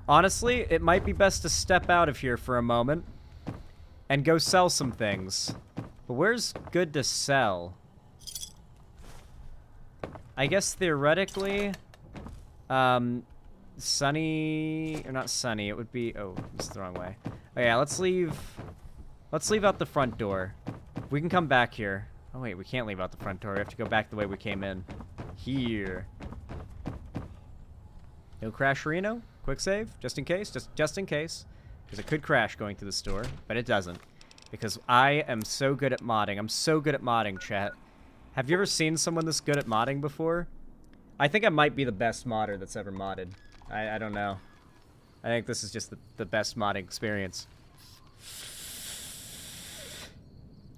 Honestly, it might be best to step out of here for a moment and go sell some things. But where's good to sell? I guess theoretically, Sunny, or not Sunny, it would be, oh, it's the wrong way. Oh yeah, let's leave out the front door. We can come back here. Oh wait, we can't leave out the front door. We have to go back the way we came in. Here. No crash, Reno? Quick save, just in case, just in case. Because it could crash going through the store, but it doesn't. Because I am so good at modding. I'm so good at modding, chat. Have you ever seen someone this good at modding before? I think I might be the best modder that's ever modded. I don't know. I think this is just the best modding experience.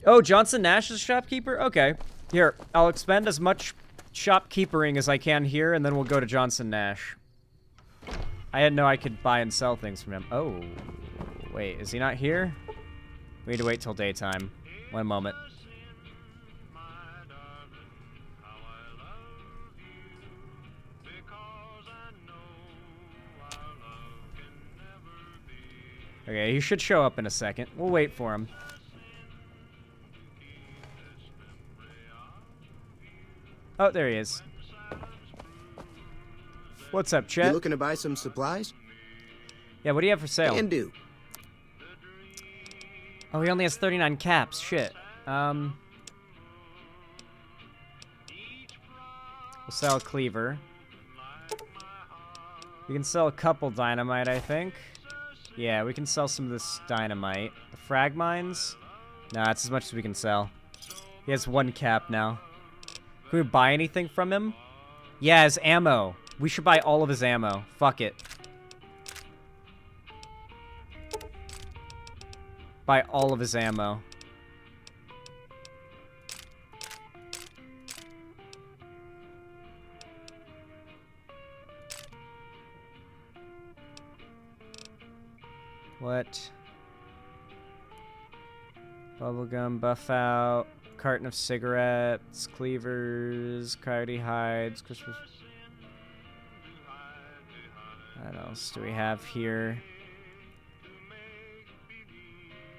Oh, Johnson Nash is a shopkeeper? Okay. Here, I'll expend as much shopkeepering as I can here, and then we'll go to Johnson Nash. I didn't know I could buy and sell things from him. Oh, wait, is he not here? We need to wait till daytime. One moment. Okay, he should show up in a second. We'll wait for him. Oh, there he is. What's up, Chet? You looking to buy some supplies? Yeah, what do you have for sale? Can do. Oh, he only has 39 caps. Shit. We'll sell a cleaver. We can sell a couple dynamite, I think. Yeah, we can sell some of this dynamite. The frag mines? Nah, that's as much as we can sell. He has 1 cap now. Can we buy anything from him? Yeah, his ammo. We should buy all of his ammo. Fuck it. Buy all of his ammo. What? Bubblegum, buff out, carton of cigarettes, cleavers, coyote hides, Christmas. What else do we have here?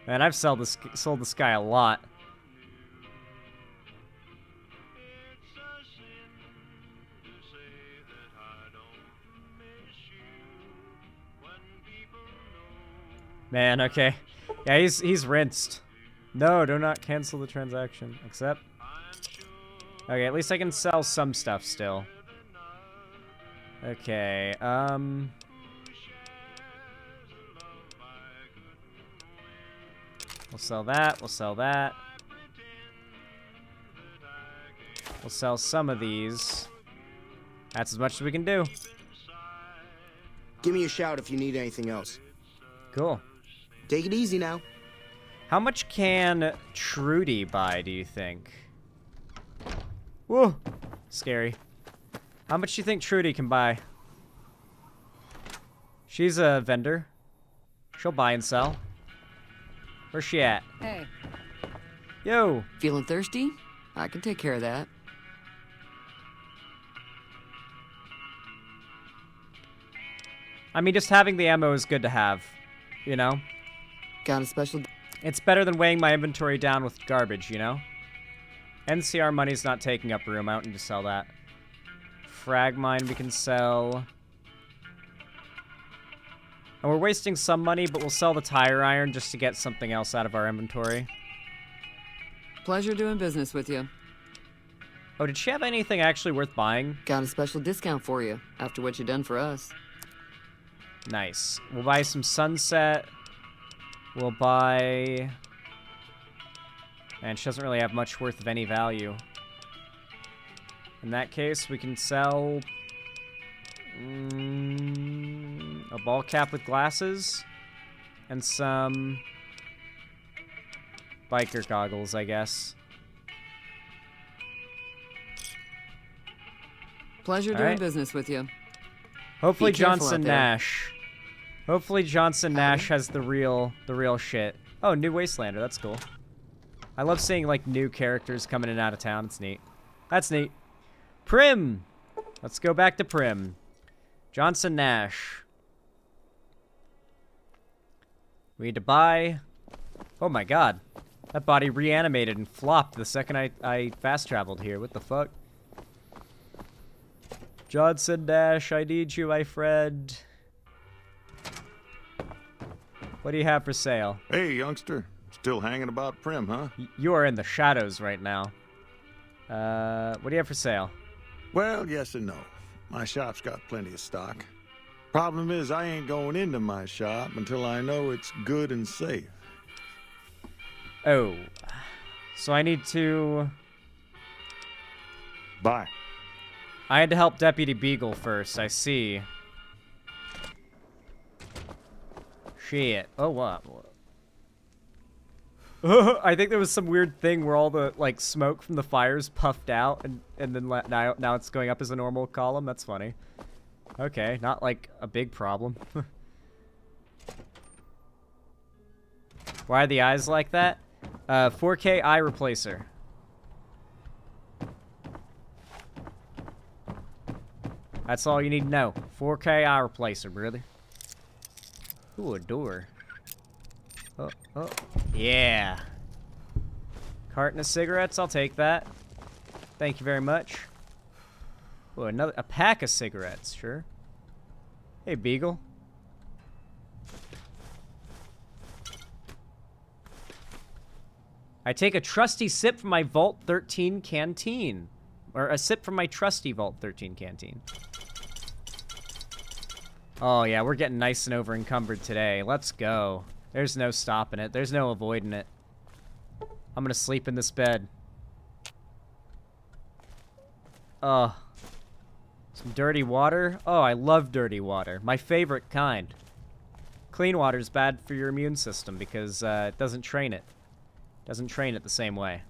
Man, I've sold this guy a lot. Man, okay. Yeah, he's rinsed. No, do not cancel the transaction. Accept. Okay, at least I can sell some stuff still. Okay, we'll sell that, we'll sell that. We'll sell some of these. That's as much as we can do. Give me a shout if you need anything else. Cool. Take it easy now. How much can Trudy buy, do you think? Whoa, scary. How much do you think Trudy can buy? She's a vendor. She'll buy and sell. Where's she at? Hey. Yo. Feeling thirsty? I can take care of that. I mean, just having the ammo is good to have, you know? Got a special... It's better than weighing my inventory down with garbage, you know? NCR money's not taking up room. I don't need to sell that. Frag mine we can sell. And we're wasting some money, but we'll sell the tire iron just to get something else out of our inventory. Pleasure doing business with you. Oh, did she have anything actually worth buying? Got a special discount for you, after what you done for us. Nice. We'll buy some Sunset. We'll buy... And she doesn't really have much worth of any value. In that case, we can sell... a ball cap with glasses. And some... biker goggles, I guess. Pleasure doing business with you. Hopefully Be careful Johnson out there. Nash. Hopefully Johnson Nash has the real shit. Oh, new Wastelander, that's cool. I love seeing like new characters coming in and out of town. It's neat. That's neat. Prim. Let's go back to Prim. Johnson Nash. We need to buy. Oh my god. That body reanimated and flopped the second I fast traveled here. What the fuck? Johnson Nash, I need you, my friend. What do you have for sale? Hey, youngster. Still hanging about Prim, huh? You are in the shadows right now. What do you have for sale? Well, yes and no. My shop's got plenty of stock. Problem is, I ain't going into my shop until I know it's good and safe. Oh. So I need to... Bye. I had to help Deputy Beagle first, I see. Shit. Oh, what? I think there was some weird thing where all the, like, smoke from the fires puffed out, and then now it's going up as a normal column. That's funny. Okay, not, like, a big problem. Why are the eyes like that? 4K eye replacer. That's all you need to know. 4K eye replacer, brother. Ooh, a door. Oh, oh. Yeah. Carton of cigarettes, I'll take that. Thank you very much. Oh, a pack of cigarettes, sure. Hey, Beagle. I take a trusty sip from my Vault 13 canteen. Or a sip from my trusty Vault 13 canteen. Oh, yeah, we're getting nice and over-encumbered today. Let's go. There's no stopping it. There's no avoiding it. I'm gonna sleep in this bed. Oh. Some dirty water. Oh, I love dirty water. My favorite kind. Clean water's bad for your immune system because it doesn't train it. Doesn't train it the same way.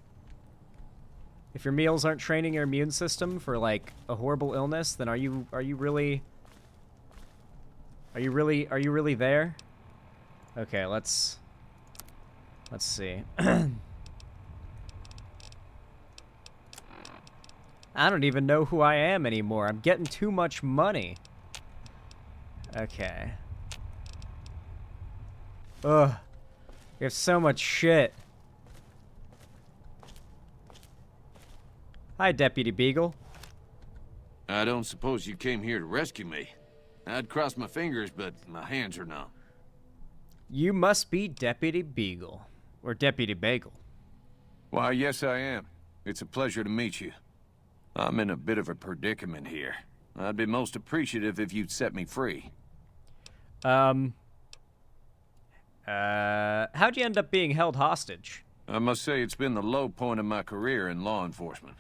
If your meals aren't training your immune system for like a horrible illness, then are you really there? Okay, let's see. I don't even know who I am anymore. I'm getting too much money. Okay. Ugh. We have so much shit. Hi, Deputy Beagle. I don't suppose you came here to rescue me. I'd cross my fingers, but my hands are numb. You must be Deputy Beagle. Or Deputy Bagel. Why, yes I am. It's a pleasure to meet you. I'm in a bit of a predicament here. I'd be most appreciative if you'd set me free. How'd you end up being held hostage? I must say it's been the low point of my career in law enforcement.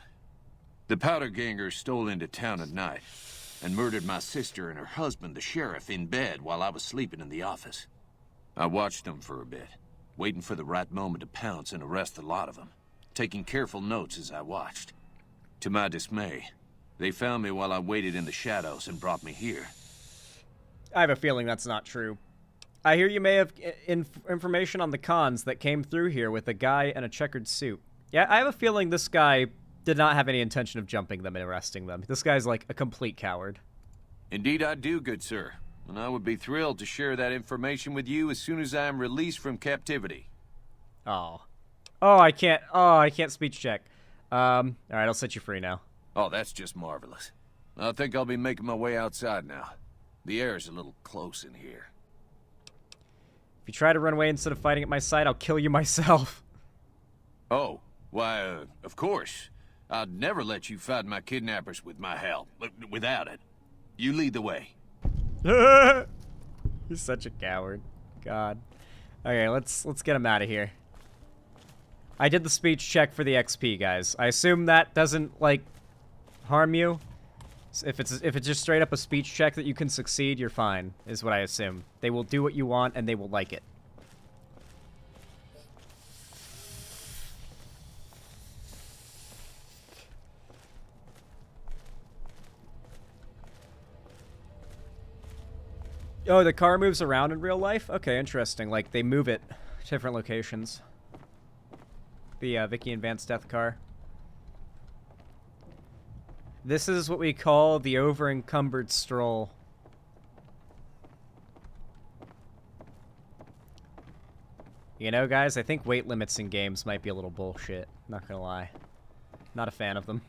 The powder gangers stole into town at night and murdered my sister and her husband, the sheriff, in bed while I was sleeping in the office. I watched them for a bit, waiting for the right moment to pounce and arrest the lot of them, taking careful notes as I watched. To my dismay, they found me while I waited in the shadows and brought me here. I have a feeling that's not true. I hear you may have information on the cons that came through here with a guy in a checkered suit. Yeah, I have a feeling this guy did not have any intention of jumping them and arresting them. This guy's like a complete coward. Indeed I do, good sir. And I would be thrilled to share that information with you as soon as I am released from captivity. Oh. I can't speech check. Alright, I'll set you free now. Oh, that's just marvelous. I think I'll be making my way outside now. The air's a little close in here. If you try to run away instead of fighting at my side, I'll kill you myself. Oh, Why, of course. I'd never let you fight my kidnappers with my help, but without it. You lead the way. He's such a coward. God. Okay, let's get him out of here. I did the speech check for the XP, guys. I assume that doesn't, like, harm you. If it's just straight up a speech check that you can succeed, you're fine, is what I assume. They will do what you want, and they will like it. Oh, the car moves around in real life? Okay, interesting. Like, they move it to different locations. The Vicky and Vance death car. This is what we call the over-encumbered stroll. You know, guys, I think weight limits in games might be a little bullshit. Not gonna lie. Not a fan of them.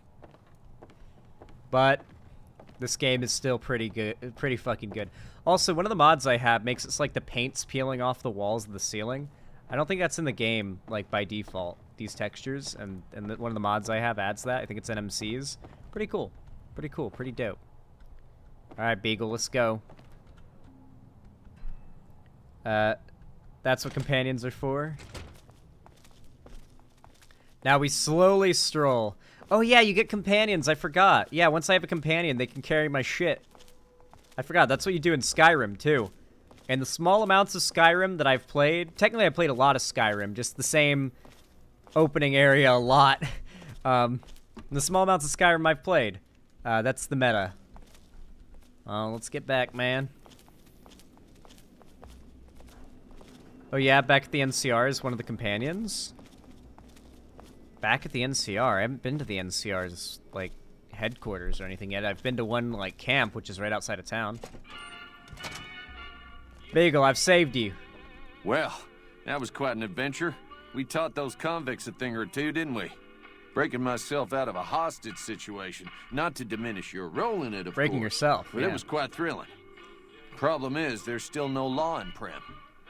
But this game is still pretty good, pretty fucking good. Also, one of the mods I have makes it like the paint's peeling off the walls of the ceiling. I don't think that's in the game, like, by default, these textures, and one of the mods I have adds that. I think it's NMCs. Pretty cool. Pretty cool. Pretty dope. Alright, Beagle, let's go. That's what companions are for. Now we slowly stroll. Oh yeah, you get companions, I forgot. Yeah, once I have a companion, they can carry my shit. I forgot, that's what you do in Skyrim, too. And the small amounts of Skyrim that I've played, technically I played a lot of Skyrim, just the same opening area a lot. The small amounts of Skyrim I've played, that's the meta. Let's get back, man. Oh yeah, back at the NCR is one of the companions. Back at the NCR, I haven't been to the NCR's, like, headquarters or anything yet. I've been to one, like, camp, which is right outside of town. Beagle, I've saved you. Well, that was quite an adventure. We taught those convicts a thing or two, didn't we? Breaking myself out of a hostage situation. Not to diminish your role in it, of Breaking course, yourself, but yeah. it was quite thrilling. Problem is, there's still no law in Prim.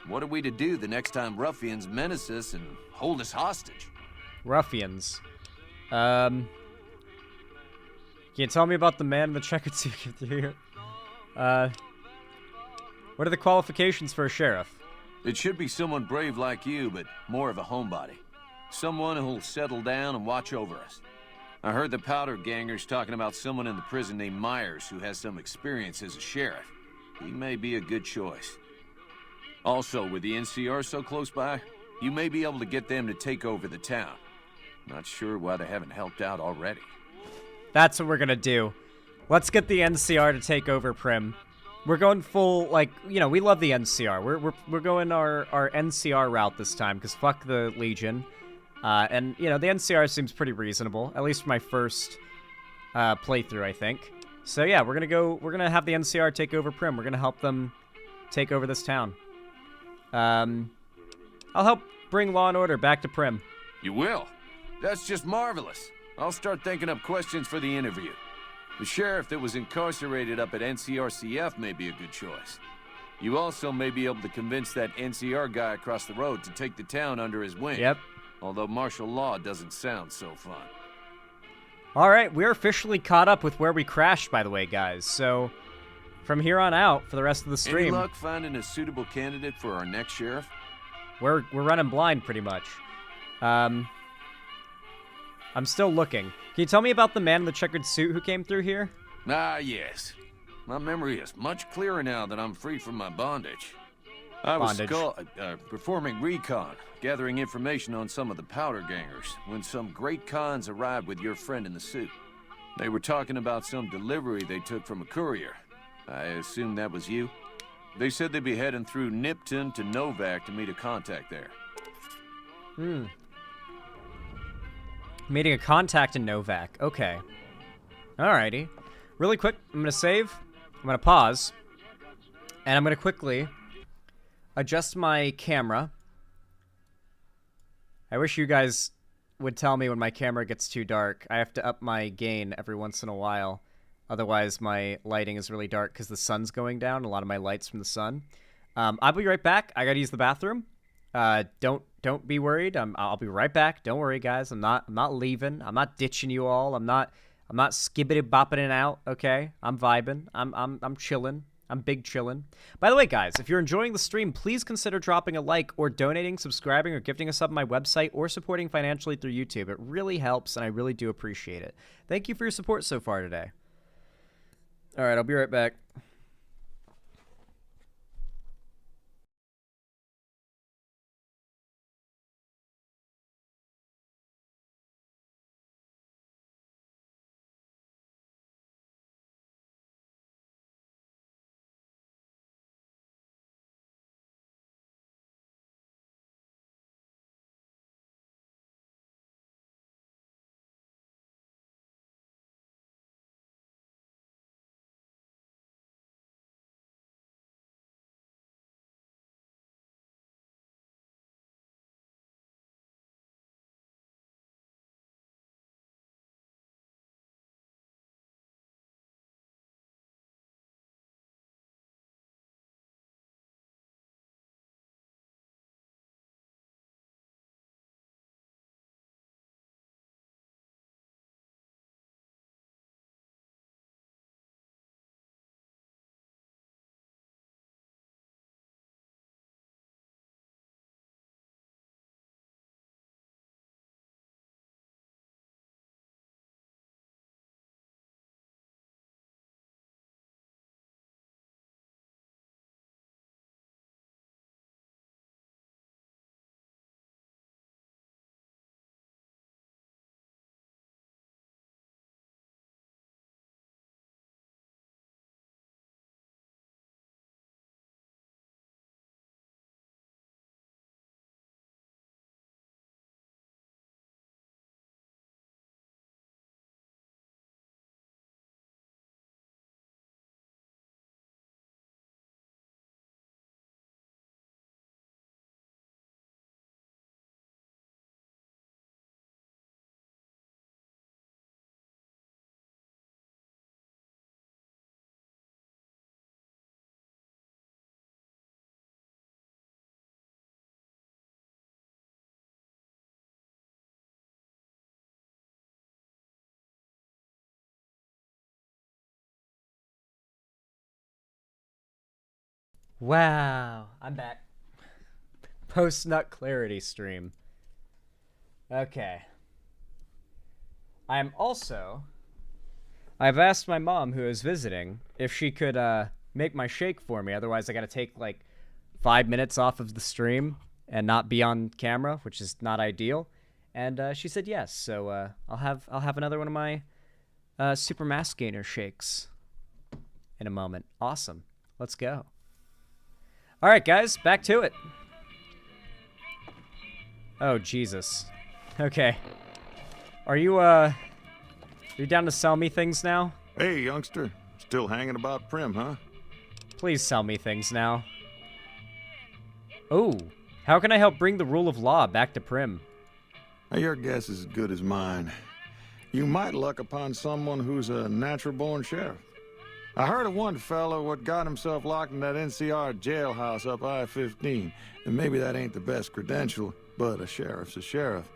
What are we to do the next time ruffians menace us and hold us hostage? Ruffians. Can you tell me about the man in the checkered suit here? What are the qualifications for a sheriff? It should be someone brave like you, but more of a homebody. Someone who'll settle down and watch over us. I heard the powder gangers talking about someone in the prison named Myers who has some experience as a sheriff. He may be a good choice. Also, with the NCR so close by, you may be able to get them to take over the town. Not sure why they haven't helped out already. That's what we're gonna do. Let's get the NCR to take over Prim. We're going full, like, you know, we love the NCR. We're going our NCR route this time, because fuck the Legion. And, you know, the NCR seems pretty reasonable, at least for my first playthrough, I think. So yeah, we're gonna have the NCR take over Prim. We're gonna help them take over this town. I'll help bring law and order back to Prim. You will? That's just marvelous. I'll start thinking up questions for the interview. The sheriff that was incarcerated up at NCRCF may be a good choice. You also may be able to convince that NCR guy across the road to take the town under his wing. Yep. Although martial law doesn't sound so fun. Alright, we're officially caught up with where we crashed, by the way, guys. So, from here on out, for the rest of the stream... Any luck finding a suitable candidate for our next sheriff? We're running blind, pretty much. I'm still looking. Can you tell me about the man in the checkered suit who came through here? Ah, yes. My memory is much clearer now that I'm free from my bondage. I was performing recon, gathering information on some of the powder gangers, when some great cons arrived with your friend in the suit. They were talking about some delivery they took from a courier. I assume that was you? They said they'd be heading through Nipton to Novak to meet a contact there. Meeting a contact in Novak. Okay. Alrighty. Really quick, I'm gonna save. I'm gonna pause. And I'm gonna quickly adjust my camera. I wish you guys would tell me when my camera gets too dark. I have to up my gain every once in a while. Otherwise, my lighting is really dark because the sun's going down. A lot of my light's from the sun. I'll be right back. I gotta use the bathroom. Don't be worried. I'll be right back. Don't worry, guys. I'm not leaving. I'm not ditching you all. I'm not skibbity bopping it out. Okay, I'm vibing. I'm chilling. I'm big chillin'. By the way, guys, if you're enjoying the stream, please consider dropping a like or donating, subscribing, or gifting us up on my website or supporting financially through YouTube. It really helps, and I really do appreciate it. Thank you for your support so far today. All right, I'll be right back. Wow, I'm back. Post-nut clarity stream. Okay. I've asked my mom, who is visiting, if she could make my shake for me. Otherwise, I gotta take like 5 minutes off of the stream and not be on camera, which is not ideal. And she said yes. So I'll have another one of my Super Mass Gainer shakes in a moment. Awesome. Let's go. All right, guys, back to it. Oh, Jesus. Okay. Are you down to sell me things now? Hey, youngster. Still hanging about Prim, huh? Please sell me things now. Oh, how can I help bring the rule of law back to Prim? Your guess is as good as mine. You might luck upon someone who's a natural-born sheriff. I heard of one fellow what got himself locked in that NCR jailhouse up I-15, and maybe that ain't the best credential, but a sheriff's a sheriff.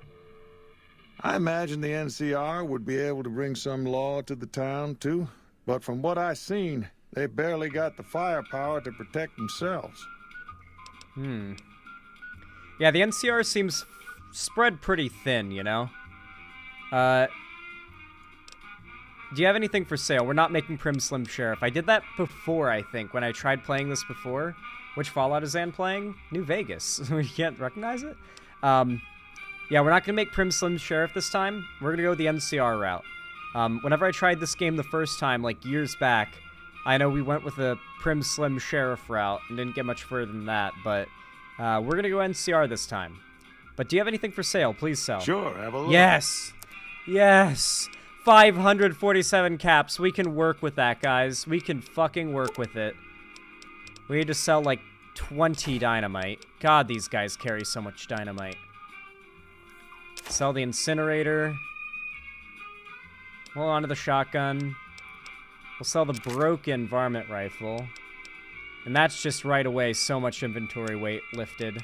I imagine the NCR would be able to bring some law to the town, too, but from what I seen, they barely got the firepower to protect themselves. Yeah, the NCR seems spread pretty thin, you know? Do you have anything for sale? We're not making Prim Slim Sheriff. I did that before, I think, when I tried playing this before. Which Fallout is Zan playing? New Vegas. We can't recognize it? Yeah, we're not going to make Prim Slim Sheriff this time. We're going to go the NCR route. Whenever I tried this game the first time, like years back, I know we went with the Prim Slim Sheriff route and didn't get much further than that, but we're going to go NCR this time. But do you have anything for sale? Please sell. Sure, have a look. Yes! Yes! 547 caps. We can work with that, guys. We can fucking work with it. We need to sell like 20 dynamite. God, these guys carry so much dynamite. Sell the incinerator. Hold on to the shotgun. We'll sell the broken varmint rifle. And that's just right away so much inventory weight lifted.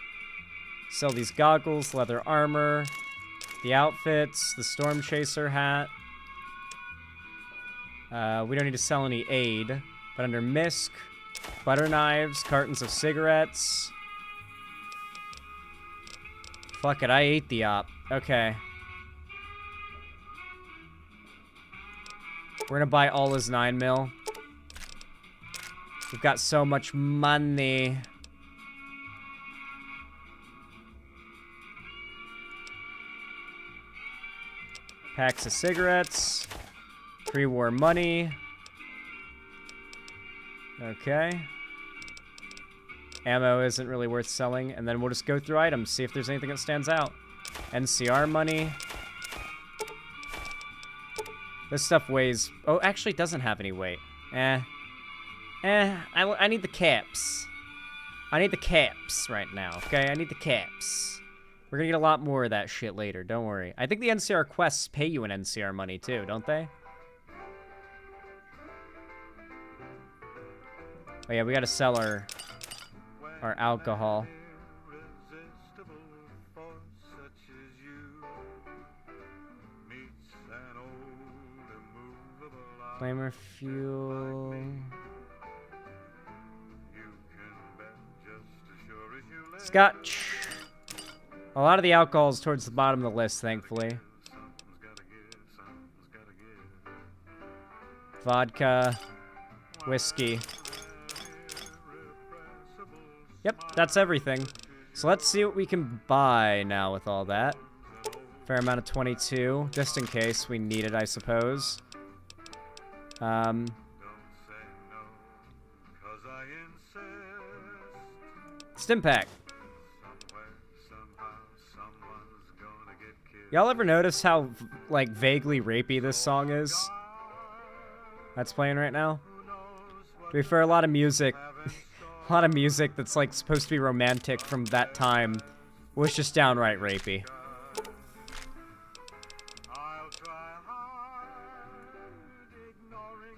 Sell these goggles, leather armor, the outfits, the storm chaser hat. We don't need to sell any aid, but under misc, butter knives, cartons of cigarettes. Fuck it, I ate the op. Okay. We're gonna buy all his 9mm. We've got so much money. Packs of cigarettes. Pre-war money. Okay. Ammo isn't really worth selling. And then we'll just go through items, see if there's anything that stands out. NCR money. This stuff weighs... Oh, actually it doesn't have any weight. I need the caps. I need the caps right now, okay? I need the caps. We're gonna get a lot more of that shit later, don't worry. I think the NCR quests pay you an NCR money too, don't they? Oh yeah, we gotta sell our alcohol. Flamer fuel. Scotch. A lot of the alcohol is towards the bottom of the list, thankfully. Vodka. Whiskey. Yep, that's everything. So let's see what we can buy now with all that. Fair amount of 22, just in case we need it, I suppose. Stim pack. Y'all ever notice how, like, vaguely rapey this song is? That's playing right now. To be fair, a lot of music that's, like, supposed to be romantic from that time was just downright rapey.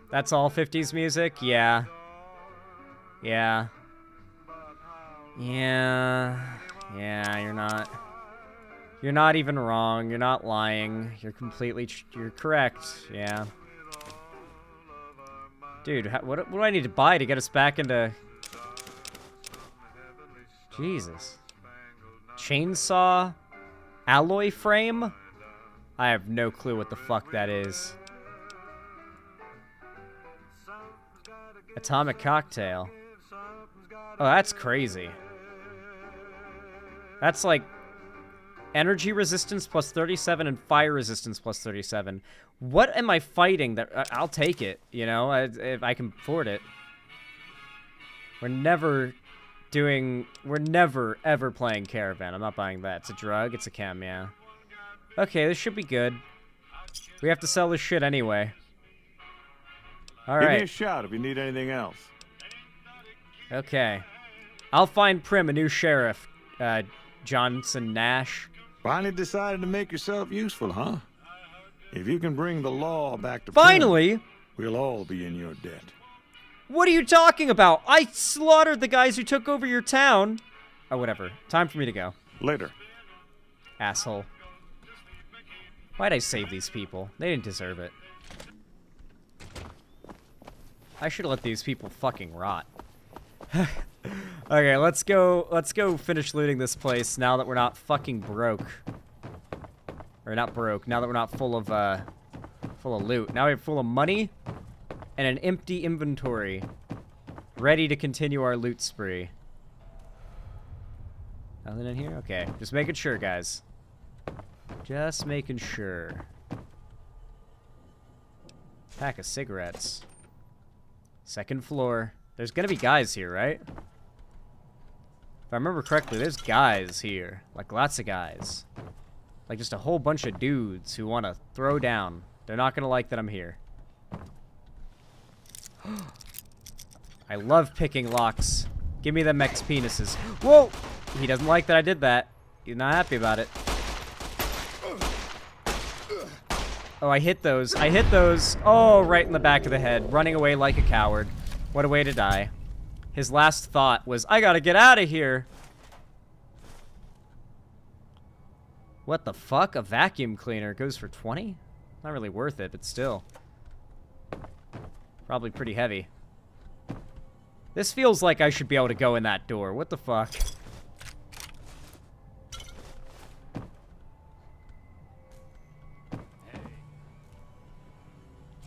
That's all 50s music? Yeah. Yeah. Yeah. Yeah, you're not even wrong. You're not lying. You're completely... you're correct. Yeah. Dude, what do I need to buy to get us back into... Jesus. Chainsaw? Alloy frame? I have no clue what the fuck that is. Atomic cocktail. Oh, that's crazy. That's like energy resistance plus 37 and fire resistance plus 37. What am I fighting that I'll take it, you know, if I can afford it. We're never ever playing Caravan. I'm not buying that. It's a drug, it's a chem, yeah. Okay, this should be good. We have to sell this shit anyway. All Give right. me a shout if you need anything else. Okay. I'll find Prim a new sheriff, Johnson Nash. Finally decided to make yourself useful, huh? If you can bring the law back to Finally? Prim, we'll all be in your debt. What are you talking about? I slaughtered the guys who took over your town. Oh, whatever. Time for me to go. Later. Asshole. Why'd I save these people? They didn't deserve it. I should have let these people fucking rot. Okay, let's go finish looting this place now that we're not fucking broke. Or not broke, now that we're not full of loot. Now we're full of money and an empty inventory. Ready to continue our loot spree. Nothing in here? Okay, just making sure, guys. Just making sure. Pack of cigarettes. Second floor. There's gonna be guys here, right? If I remember correctly, there's guys here. Like, lots of guys. Like, just a whole bunch of dudes who want to throw down. They're not gonna like that I'm here. I love picking locks. Give me them X penises. Whoa! He doesn't like that I did that. He's not happy about it. Oh, I hit those. I hit those. Oh, right in the back of the head. Running away like a coward. What a way to die. His last thought was, I gotta get out of here. What the fuck? A vacuum cleaner goes for 20? Not really worth it, but still. Probably pretty heavy. This feels like I should be able to go in that door. What the fuck?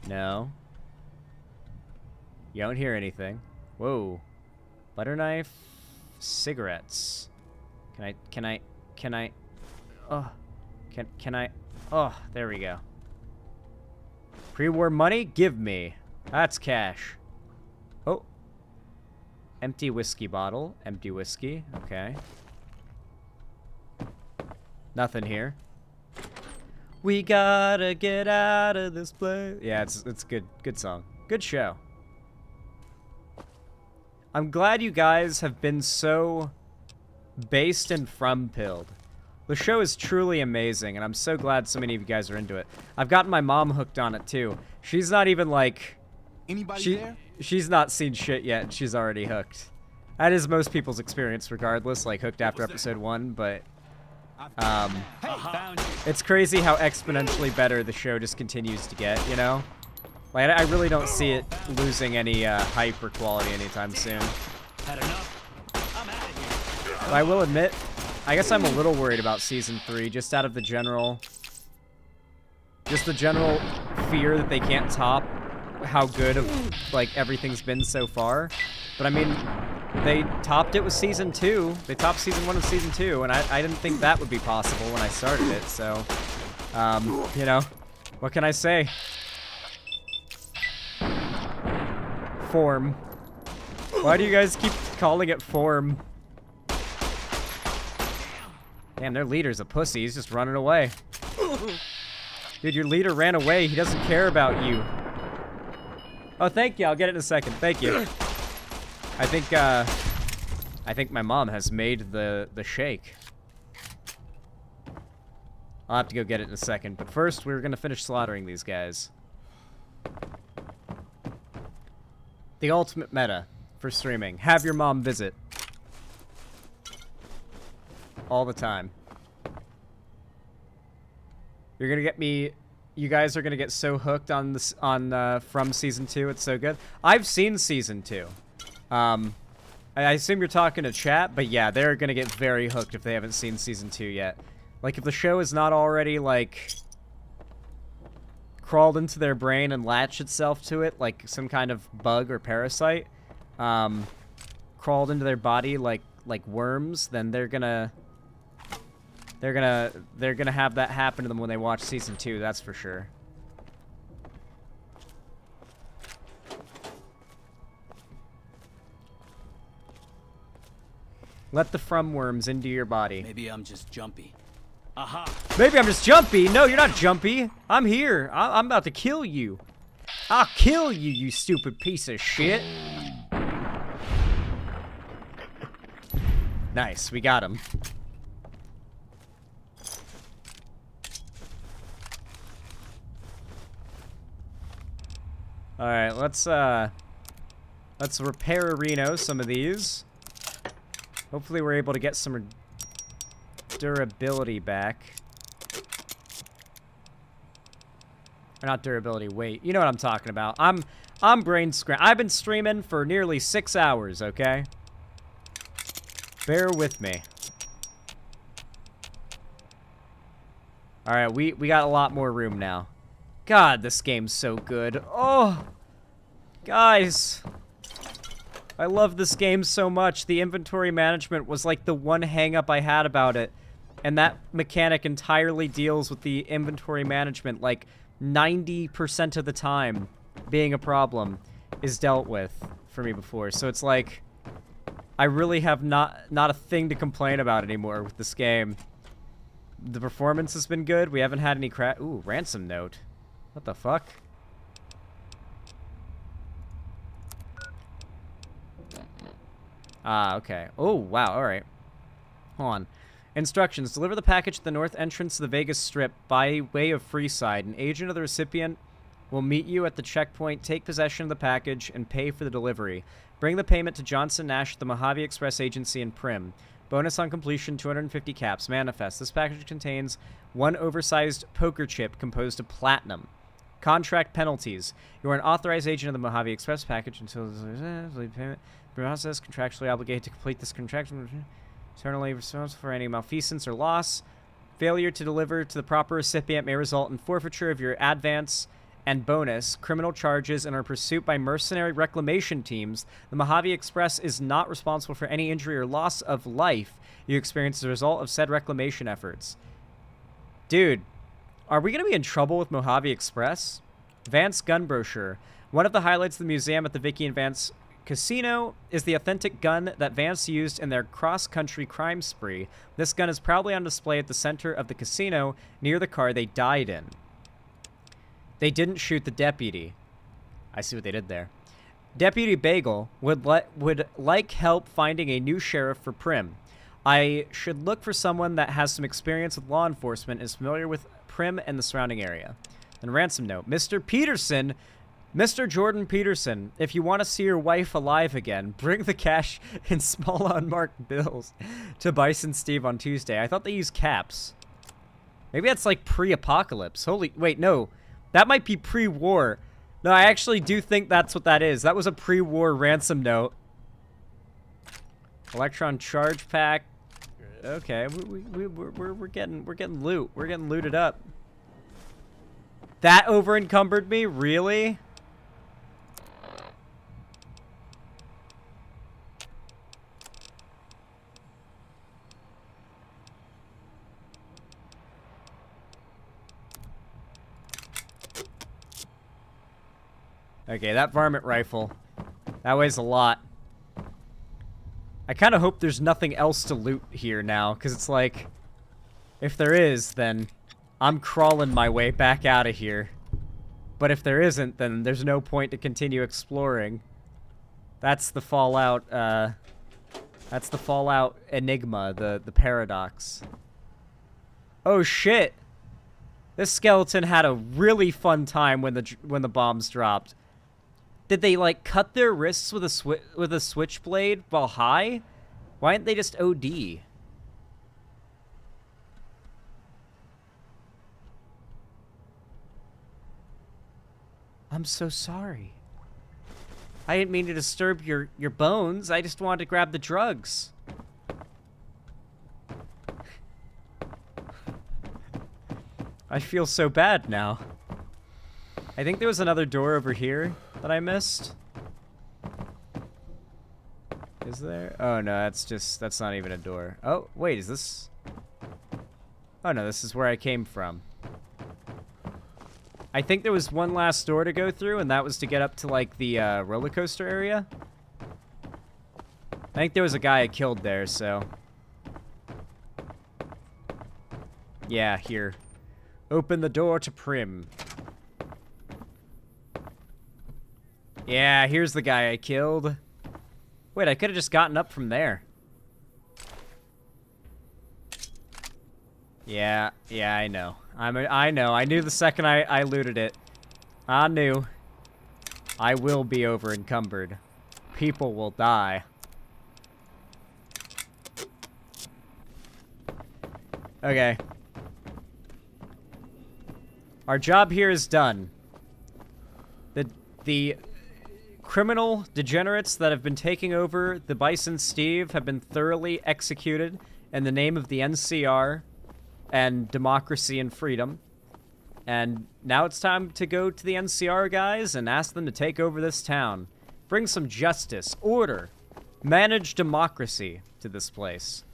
No. You don't hear anything. Whoa. Butter knife. Cigarettes. Can I? Oh. Can I? Oh, there we go. Pre-war money? Give me. That's cash. Oh. Empty whiskey bottle. Empty whiskey. Okay. Nothing here. We gotta get out of this place. Yeah, it's good. Good song. Good show. I'm glad you guys have been so based and from-pilled. The show is truly amazing, and I'm so glad so many of you guys are into it. I've gotten my mom hooked on it, too. She's not even, like... Anybody there? She's not seen shit yet, and she's already hooked. That is most people's experience, regardless, like, hooked after episode 1, but... it's crazy how exponentially better the show just continues to get, you know? Like, I really don't see it losing any hype or quality anytime soon. Had enough? I'm out of here. But I will admit, I guess I'm a little worried about Season 3, just out of the general... Just the general fear that they can't top how good of, like, everything's been so far. But, I mean, they topped it with Season 2. They topped Season 1 and Season 2, and I didn't think that would be possible when I started it, so... you know, what can I say? Form. Why do you guys keep calling it form? Damn, their leader's a pussy. He's just running away. Dude, your leader ran away. He doesn't care about you. Oh, thank you. I'll get it in a second. Thank you. I think my mom has made the shake. I'll have to go get it in a second. But first, we're gonna finish slaughtering these guys. The ultimate meta for streaming. Have your mom visit. All the time. You're gonna get me... You guys are gonna get so hooked on this from Season 2. It's so good. I've seen Season 2. I assume you're talking to chat, but yeah, they're gonna get very hooked if they haven't seen Season 2 yet. Like, if the show is not already, like... crawled into their brain and latched itself to it like some kind of bug or parasite, crawled into their body like worms, then they're gonna have that happen to them when they watch Season 2, that's for sure. Let the from worms into your body. Maybe I'm just jumpy. Aha! Maybe I'm just jumpy. No, you're not jumpy. I'm here. I'm about to kill you. I'll kill you, you stupid piece of shit. Nice, we got him. All right, let's repair Reno some of these. Hopefully we're able to get some durability back. Or not durability, weight. You know what I'm talking about. I'm brain scram. I've been streaming for nearly 6 hours, okay? Bear with me. Alright, we got a lot more room now. God, this game's so good. Oh! Guys! I love this game so much. The inventory management was like the one hang-up I had about it. And that mechanic entirely deals with the inventory management, like 90% of the time being a problem is dealt with for me before. So it's like, I really have not a thing to complain about anymore with this game. The performance has been good. We haven't had any Ooh, ransom note. What the fuck? Ah, okay. Oh, wow, alright. Hold on. Instructions. Deliver the package at the north entrance to the Vegas Strip by way of Freeside. An agent of the recipient will meet you at the checkpoint, take possession of the package, and pay for the delivery. Bring the payment to Johnson Nash at the Mojave Express Agency in Prim. Bonus on completion, 250 caps. Manifest. This package contains one oversized poker chip composed of platinum. Contract penalties. You are an authorized agent of the Mojave Express package until the payment process. Contractually obligated to complete this contraction. Eternally responsible for any malfeasance or loss. Failure to deliver to the proper recipient may result in forfeiture of your advance and bonus, criminal charges, and are pursued by mercenary reclamation teams. The Mojave Express is not responsible for any injury or loss of life you experience as a result of said reclamation efforts. Dude, are we going to be in trouble with Mojave Express? Vance gun brochure. One of the highlights of the museum at the Vicky and Vance Casino is the authentic gun that Vance used in their cross-country crime spree. This gun is proudly on display at the center of the casino near the car they died in. They didn't shoot the deputy. I see what they did there. Deputy Bagel would like help finding a new sheriff for Prim. I should look for someone that has some experience with law enforcement and is familiar with Prim and the surrounding area. And ransom note. Mr. Peterson, Mr. Jordan Peterson, if you want to see your wife alive again, bring the cash in small unmarked bills to Bison Steve on Tuesday. I thought they used caps. Maybe that's like pre-apocalypse. Holy, wait, no. That might be pre-war. No, I actually do think that's what that is. That was a pre-war ransom note. Electron charge pack. Okay, we're getting loot. We're getting looted up. That over encumbered me? Really? Okay, that varmint rifle. That weighs a lot. I kind of hope there's nothing else to loot here now, because it's like, if there is, then I'm crawling my way back out of here. But if there isn't, then there's no point to continue exploring. That's the Fallout, that's the Fallout enigma, the paradox. Oh shit! This skeleton had a really fun time when the bombs dropped. Did they, like, cut their wrists with a switchblade while high? Why didn't they just OD? I'm so sorry. I didn't mean to disturb your bones. I just wanted to grab the drugs. I feel so bad now. I think there was another door over here that I missed. Is there? Oh, no, that's not even a door. Oh, wait, is this? Oh, no, this is where I came from. I think there was one last door to go through, and that was to get up to, like, the roller coaster area. I think there was a guy I killed there, so. Yeah, here. Open the door to Prim. Yeah, here's the guy I killed. Wait, I could have just gotten up from there. Yeah, I know. I know. I knew the second I looted it. I knew. I will be over encumbered. People will die. Okay. Our job here is done. The criminal degenerates that have been taking over the Bison Steve have been thoroughly executed in the name of the NCR and democracy and freedom. And now it's time to go to the NCR guys and ask them to take over this town. Bring some justice, order, manage democracy to this place.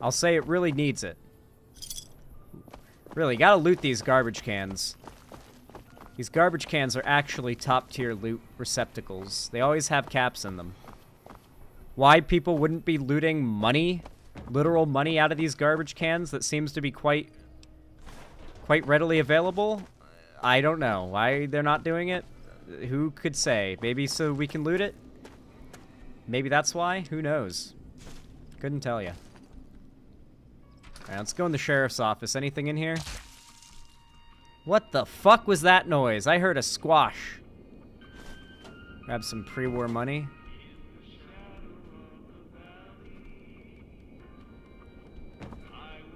I'll say it really needs it. Really, gotta loot these garbage cans. These garbage cans are actually top-tier loot receptacles. They always have caps in them. Why people wouldn't be looting money, literal money out of these garbage cans that seems to be quite readily available? I don't know. Why they're not doing it? Who could say? Maybe so we can loot it? Maybe that's why? Who knows? Couldn't tell you. Alright, let's go in the sheriff's office. Anything in here? What the fuck was that noise? I heard a squash. Grab some pre-war money.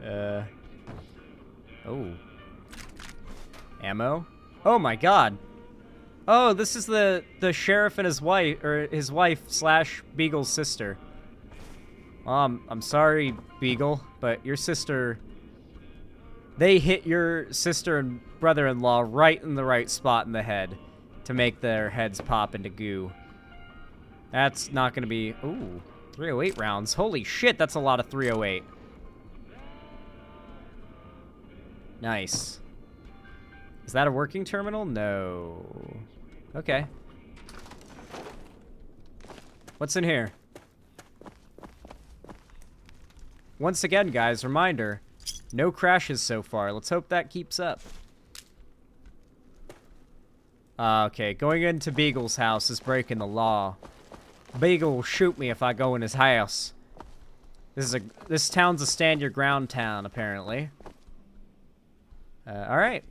Oh. Ammo? Oh my god. Oh, this is the sheriff and his wife, or his wife / Beagle's sister. I'm sorry, Beagle, but your sister... They hit your sister and brother-in-law right in the right spot in the head to make their heads pop into goo. That's not gonna be... Ooh, 308 rounds. Holy shit, that's a lot of 308. Nice. Is that a working terminal? No. Okay. What's in here? Once again, guys, reminder, no crashes so far. Let's hope that keeps up. Okay, going into Beagle's house is breaking the law. Beagle will shoot me if I go in his house. This town's a stand your ground town, apparently. Alright.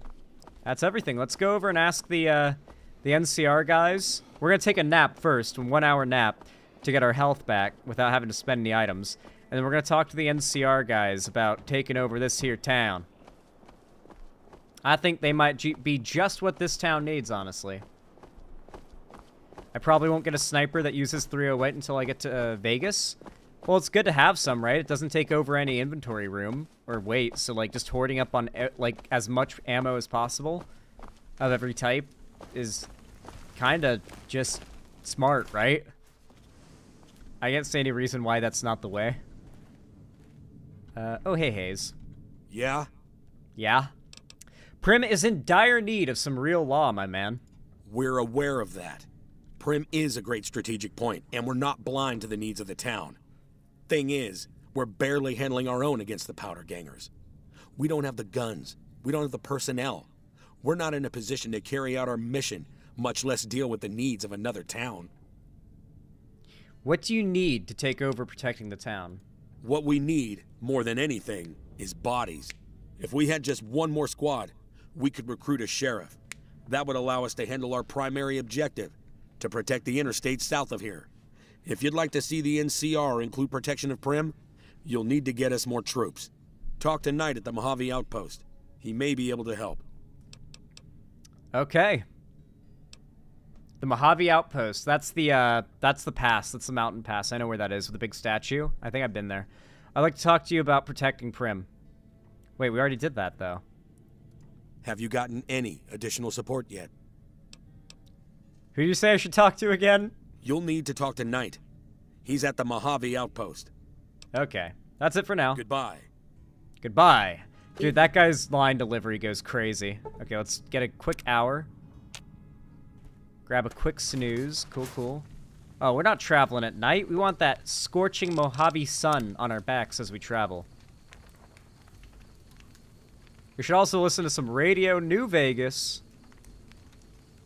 That's everything. Let's go over and ask the NCR guys. We're gonna take a nap first, a 1 hour nap, to get our health back without having to spend any items. And then we're gonna talk to the NCR guys about taking over this here town. I think they might be just what this town needs, honestly. I probably won't get a sniper that uses 308 until I get to Vegas. Well, it's good to have some, right? It doesn't take over any inventory room or weight, so like just hoarding up on like as much ammo as possible of every type is kind of just smart, right? I can't see any reason why that's not the way. Oh, hey, Hayes. Yeah? Yeah? Prim is in dire need of some real law, my man. We're aware of that. Prim is a great strategic point, and we're not blind to the needs of the town. Thing is, we're barely handling our own against the powder gangers. We don't have the guns. We don't have the personnel. We're not in a position to carry out our mission, much less deal with the needs of another town. What do you need to take over protecting the town? What we need, more than anything, is bodies. If we had just one more squad, we could recruit a sheriff. That would allow us to handle our primary objective, to protect the interstate south of here. If you'd like to see the NCR include protection of Prim, you'll need to get us more troops. Talk to Knight at the Mojave Outpost. He may be able to help. Okay. The Mojave Outpost. That's the pass. That's the mountain pass. I know where that is with the big statue. I think I've been there. I'd like to talk to you about protecting Prim. Wait, we already did that, though. Have you gotten any additional support yet? Who do you say I should talk to again? You'll need to talk to Knight. He's at the Mojave Outpost. Okay. That's it for now. Goodbye. Goodbye. Dude, that guy's line delivery goes crazy. Okay, let's get a quick hour. Grab a quick snooze. Cool, cool. Oh, we're not traveling at night. We want that scorching Mojave sun on our backs as we travel. We should also listen to some Radio New Vegas.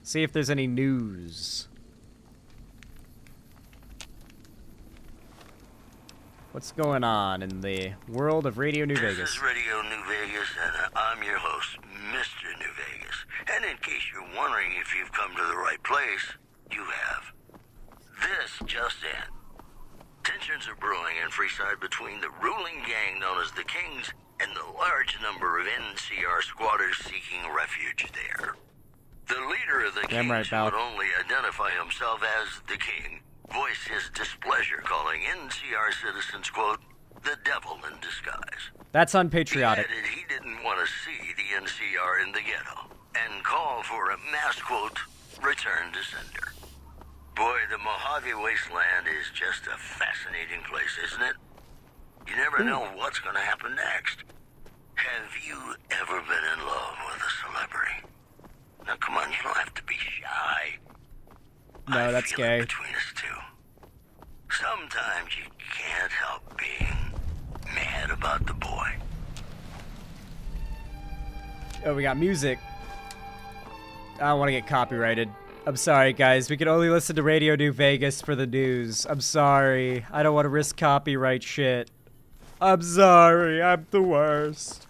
See if there's any news. What's going on in the world of Radio New Vegas? This is Radio New Vegas, and I'm your host, Mr. New Vegas. And in case you're wondering if you've come to the right place, you have. This just in. Tensions are brewing in Freeside between the ruling gang known as the Kings and the large number of NCR squatters seeking refuge there. The leader of the Kings, who would only identify himself as the King, voiced his displeasure, calling NCR citizens, quote, the devil in disguise. That's unpatriotic. He added he didn't want to see the NCR in the ghetto, and called for a mass, quote, return to sender. Boy, the Mojave Wasteland is just a fascinating place, isn't it? You never know what's going to happen next. Have you ever been in love with a celebrity? Now, come on, you don't have to be shy. No, that's gay. Between us two. Sometimes you can't help being mad about the boy. Oh, we got music. I don't want to get copyrighted. I'm sorry, guys. We can only listen to Radio New Vegas for the news. I'm sorry. I don't want to risk copyright shit. I'm sorry. I'm the worst.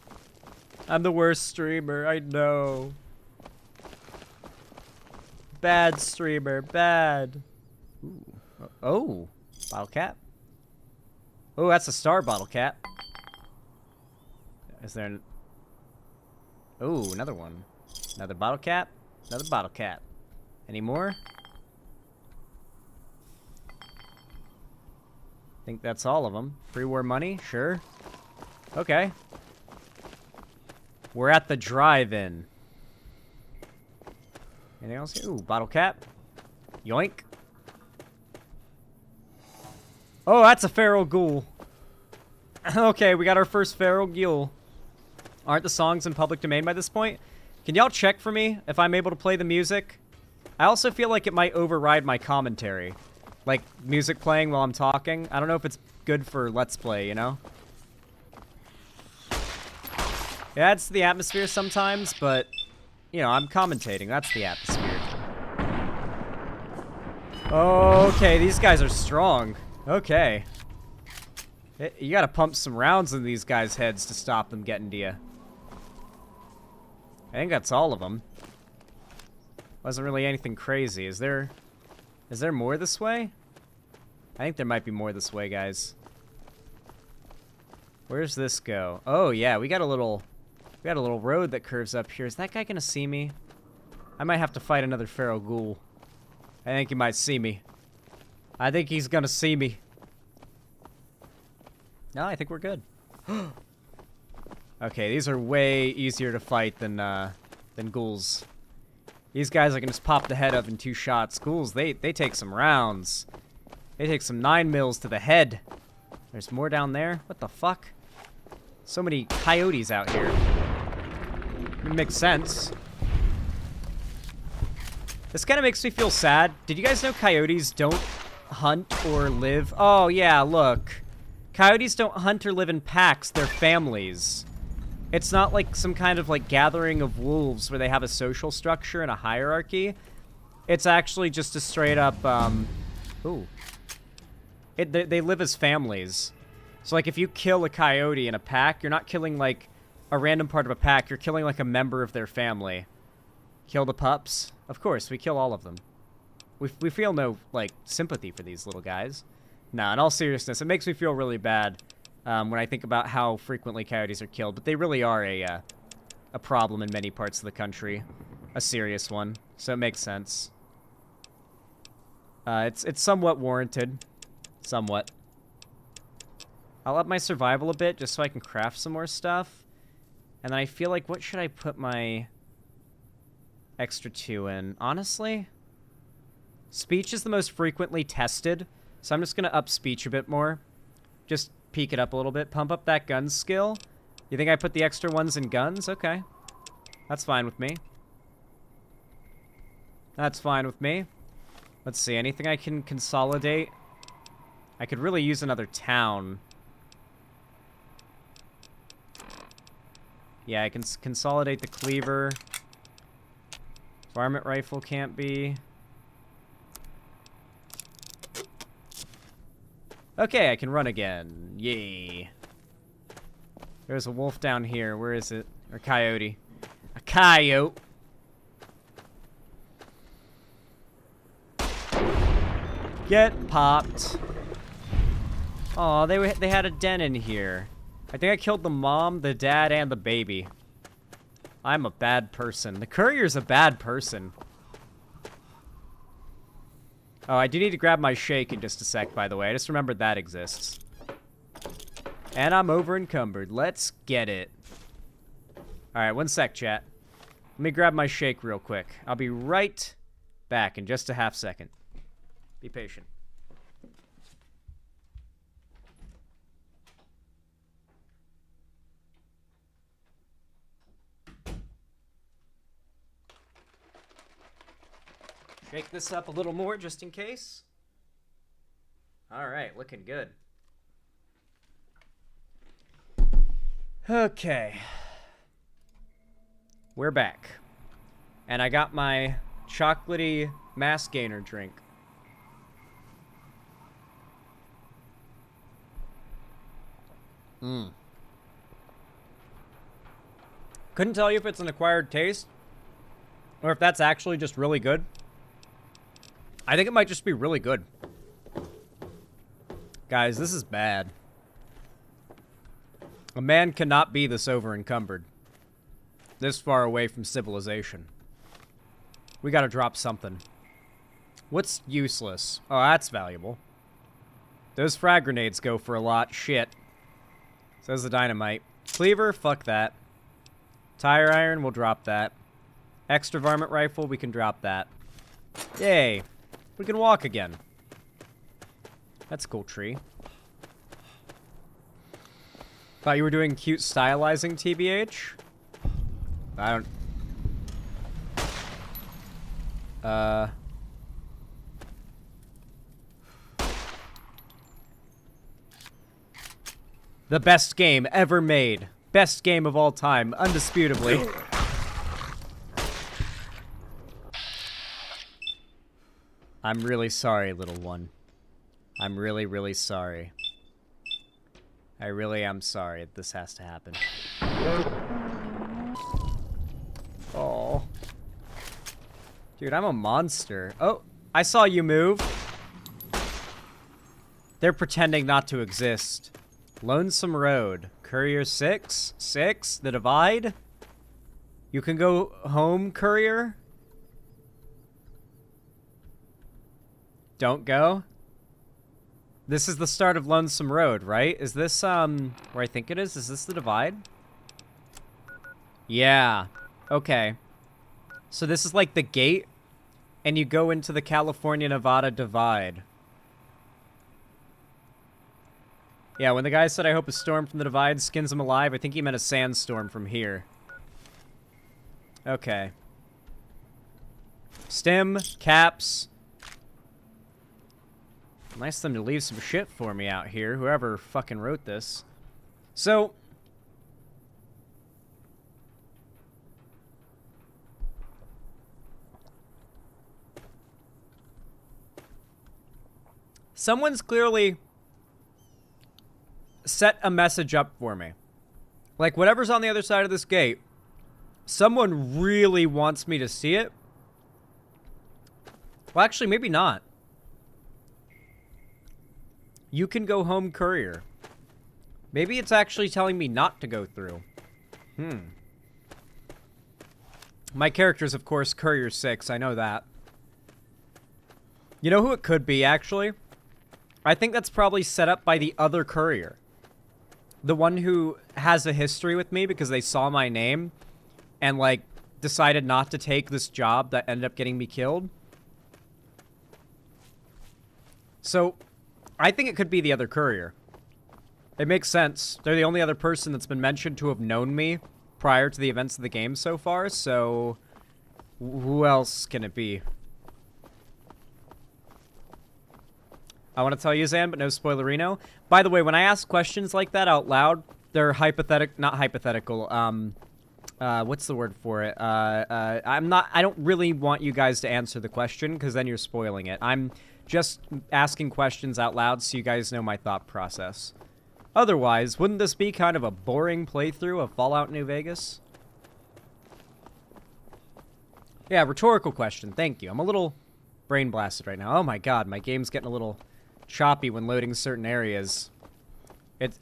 I'm the worst streamer. I know. Bad streamer. Bad. Ooh. Oh. Bottle cap. Oh, that's a star bottle cap. Is there an... Ooh, another one. Another bottle cap. Another bottle cap. Any more? Think that's all of them. Pre-war money? Sure. Okay. We're at the drive-in. Anything else here? Ooh, bottle cap. Yoink. Oh, that's a feral ghoul. Okay, we got our first feral ghoul. Aren't the songs in public domain by this point? Can y'all check for me if I'm able to play the music? I also feel like it might override my commentary. Like, music playing while I'm talking. I don't know if it's good for Let's Play, you know? It adds to the atmosphere sometimes, but, you know, I'm commentating. That's the atmosphere. Okay, these guys are strong. Okay. You gotta pump some rounds in these guys' heads to stop them getting to you. I think that's all of them. Wasn't really anything crazy. Is there more this way? I think there might be more this way, guys. Where's this go? Oh yeah, we got a little road that curves up here. Is that guy gonna see me? I might have to fight another feral ghoul. I think he might see me. I think he's gonna see me. No, I think we're good. Okay, these are way easier to fight than ghouls. These guys I can just pop the head of in 2 shots. Ghouls, they take some rounds. They take some 9 mils to the head. There's more down there? What the fuck? So many coyotes out here. It makes sense. This kind of makes me feel sad. Did you guys know coyotes don't hunt or live? Oh, yeah, look. Coyotes don't hunt or live in packs. They're families. It's not like some kind of like gathering of wolves where they have a social structure and a hierarchy. It's actually just a straight up, they live as families. So like if you kill a coyote in a pack, you're not killing like a random part of a pack. You're killing like a member of their family. Kill the pups? Of course, we kill all of them. We feel no like sympathy for these little guys. Nah, in all seriousness, it makes me feel really bad. When I think about how frequently coyotes are killed, but they really are a problem in many parts of the country, a serious one, so it makes sense. It's somewhat warranted, somewhat. I'll up my survival a bit just so I can craft some more stuff, and then I feel like what should I put my extra 2 in? Honestly, speech is the most frequently tested, so I'm just gonna up speech a bit more. Just peek it up a little bit. Pump up that gun skill. You think I put the extra ones in guns? Okay. That's fine with me. That's fine with me. Let's see. Anything I can consolidate? I could really use another town. Yeah, I can consolidate the cleaver. Varmint rifle can't be. Okay, I can run again. Yay. There's a wolf down here. Where is it? Or coyote. A coyote. Get popped. Aw, they had a den in here. I think I killed the mom, the dad, and the baby. I'm a bad person. The courier's a bad person. Oh, I do need to grab my shake in just a sec, by the way. I just remembered that exists. And I'm over encumbered. Let's get it. Alright, 1 sec, chat. Let me grab my shake real quick. I'll be right back in just a half second. Be patient. Shake this up a little more just in case. Alright, looking good. Okay. We're back. And I got my chocolatey mass gainer drink. Couldn't tell you if it's an acquired taste or if that's actually just really good. I think it might just be really good. Guys, this is bad. A man cannot be this over-encumbered. This far away from civilization. We gotta drop something. What's useless? Oh, that's valuable. Those frag grenades go for a lot. Shit. Says the dynamite. Cleaver? Fuck that. Tire iron? We'll drop that. Extra varmint rifle? We can drop that. Yay. We can walk again. That's a cool tree. Thought you were doing cute stylizing, TBH? I don't... The best game ever made. Best game of all time, undisputably. I'm really sorry, little one. I'm really, really sorry. I really am sorry that this has to happen. Oh. Dude, I'm a monster. Oh, I saw you move. They're pretending not to exist. Lonesome Road. Courier 6? 6? The Divide? You can go home, Courier? Don't go? This is the start of Lonesome Road, right? Is this, where I think it is? Is this the Divide? Yeah. Okay. So this is like the gate, and you go into the California-Nevada Divide. Yeah, when the guy said, I hope a storm from the Divide skins him alive, I think he meant a sandstorm from here. Okay. Stim, caps. Nice of them to leave some shit for me out here, whoever fucking wrote this. So... someone's clearly set a message up for me. Like, whatever's on the other side of this gate, someone really wants me to see it. Well, actually, maybe not. You can go home, Courier. Maybe it's actually telling me not to go through. My character's, of course, Courier 6. I know that. You know who it could be, actually? I think that's probably set up by the other Courier. The one who has a history with me because they saw my name and, like, decided not to take this job that ended up getting me killed. So, I think it could be the other Courier. It makes sense. They're the only other person that's been mentioned to have known me prior to the events of the game so far, so who else can it be? I want to tell you, Zan, but no spoilerino. By the way, when I ask questions like that out loud, they're not hypothetical. What's the word for it? I don't really want you guys to answer the question, because then you're spoiling it. I'm just asking questions out loud so you guys know my thought process. Otherwise, wouldn't this be kind of a boring playthrough of Fallout New Vegas? Yeah, rhetorical question. Thank you. I'm a little brain blasted right now. Oh my god, my game's getting a little choppy when loading certain areas.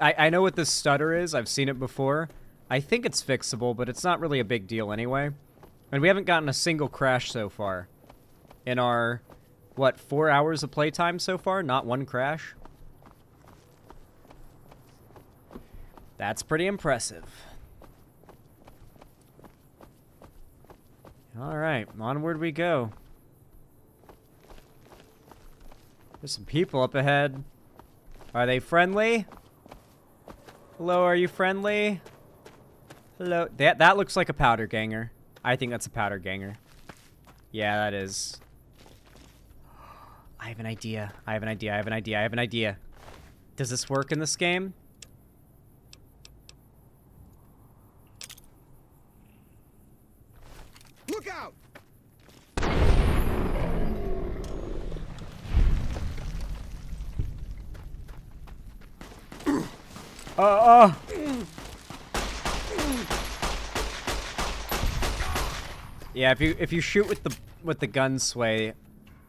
I know what this stutter is. I've seen it before. I think it's fixable, but it's not really a big deal anyway. And we haven't gotten a single crash so far. In our, what, 4 hours of playtime so far? Not one crash? That's pretty impressive. Alright, onward we go. There's some people up ahead. Are they friendly? Hello, are you friendly? Hello. That looks like a powder ganger. I think that's a powder ganger. Yeah, that is. I have an idea. I have an idea. I have an idea. I have an idea. Does this work in this game? Look out! Yeah, if you shoot with the gun sway,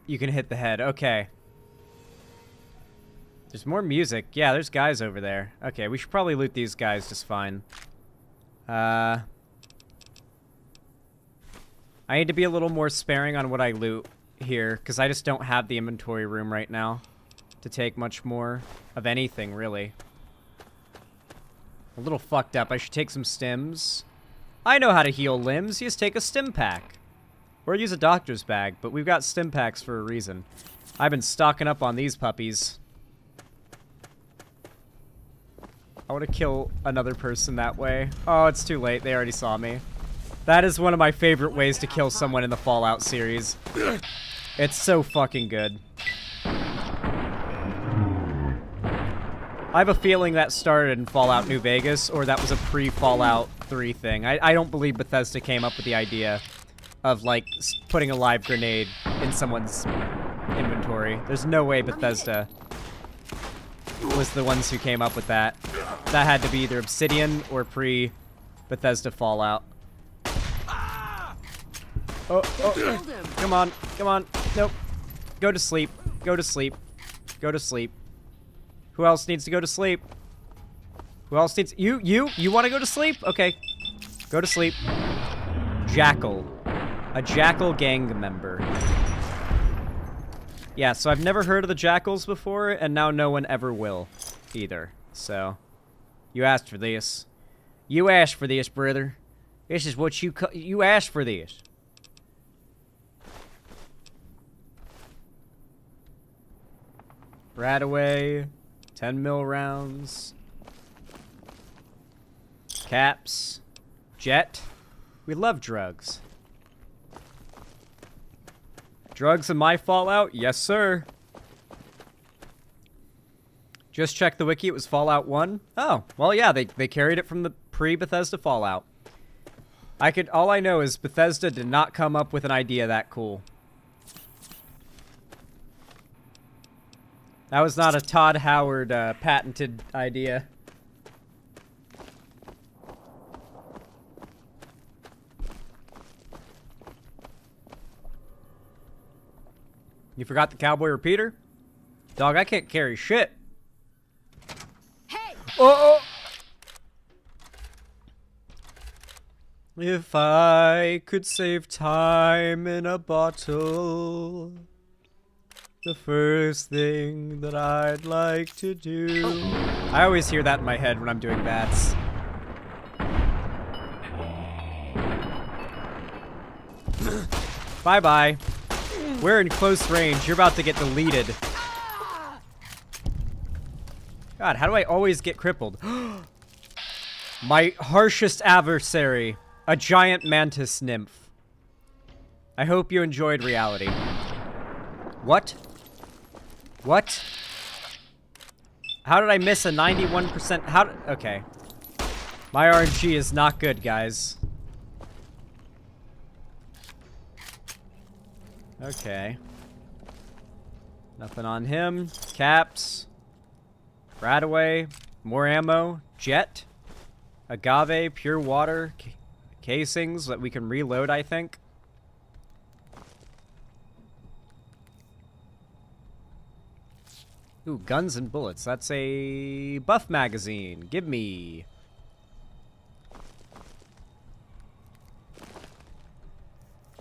you can hit the head. Okay. There's more music. Yeah, there's guys over there. Okay, we should probably loot these guys just fine. I need to be a little more sparing on what I loot here, because I just don't have the inventory room right now to take much more of anything, really. A little fucked up. I should take some stims. I know how to heal limbs. You just take a stim pack. Or use a doctor's bag, but we've got stim packs for a reason. I've been stocking up on these puppies. I want to kill another person that way. Oh, it's too late. They already saw me. That is one of my favorite ways to kill someone in the Fallout series. It's so fucking good. I have a feeling that started in Fallout New Vegas, or that was a pre-Fallout 3 thing. I don't believe Bethesda came up with the idea of, like, putting a live grenade in someone's inventory. There's no way Bethesda was the ones who came up with that. That had to be either Obsidian or pre-Bethesda Fallout. Oh, come on, come on. Nope. Go to sleep. Go to sleep. Go to sleep. Who else needs to go to sleep? Who else needs... You want to go to sleep? Okay. Go to sleep. Jackal. A Jackal gang member. Yeah, so I've never heard of the Jackals before, and now no one ever will, either. So, you asked for this. You asked for this, brother. This is what you asked for this. Right away. 10 mil rounds. Caps. Jet. We love drugs. Drugs in my Fallout? Yes, sir. Just check the wiki. It was Fallout 1. Oh, well, yeah, they carried it from the pre-Bethesda Fallout. All I know is Bethesda did not come up with an idea that cool. That was not a Todd Howard patented idea. You forgot the cowboy repeater? Dog, I can't carry shit. Hey! Oh! If I could save time in a bottle, the first thing that I'd like to do... I always hear that in my head when I'm doing bats. Bye-bye. We're in close range. You're about to get deleted. God, how do I always get crippled? My harshest adversary. A giant mantis nymph. I hope you enjoyed reality. What? What? How did I miss a 91%? Okay. My RNG is not good, guys. Okay. Nothing on him. Caps. Radaway. More ammo. Jet. Agave. Pure water. Casings that we can reload, I think. Ooh, guns and bullets. That's a buff magazine. Give me.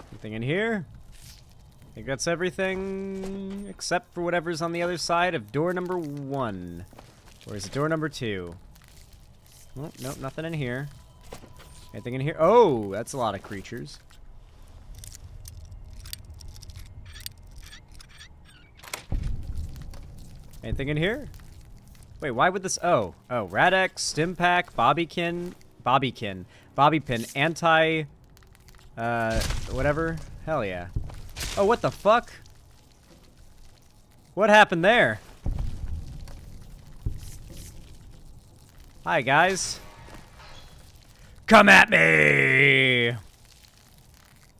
Anything in here? I think that's everything except for whatever's on the other side of door number 1. Or is it door number 2? Oh, nope, nothing in here. Anything in here? Oh, that's a lot of creatures. Anything in here? Wait, why would this... Oh, Radex, Stimpack, Bobby Pin, anti... whatever. Hell yeah. Oh, what the fuck? What happened there? Hi, guys. Come at me!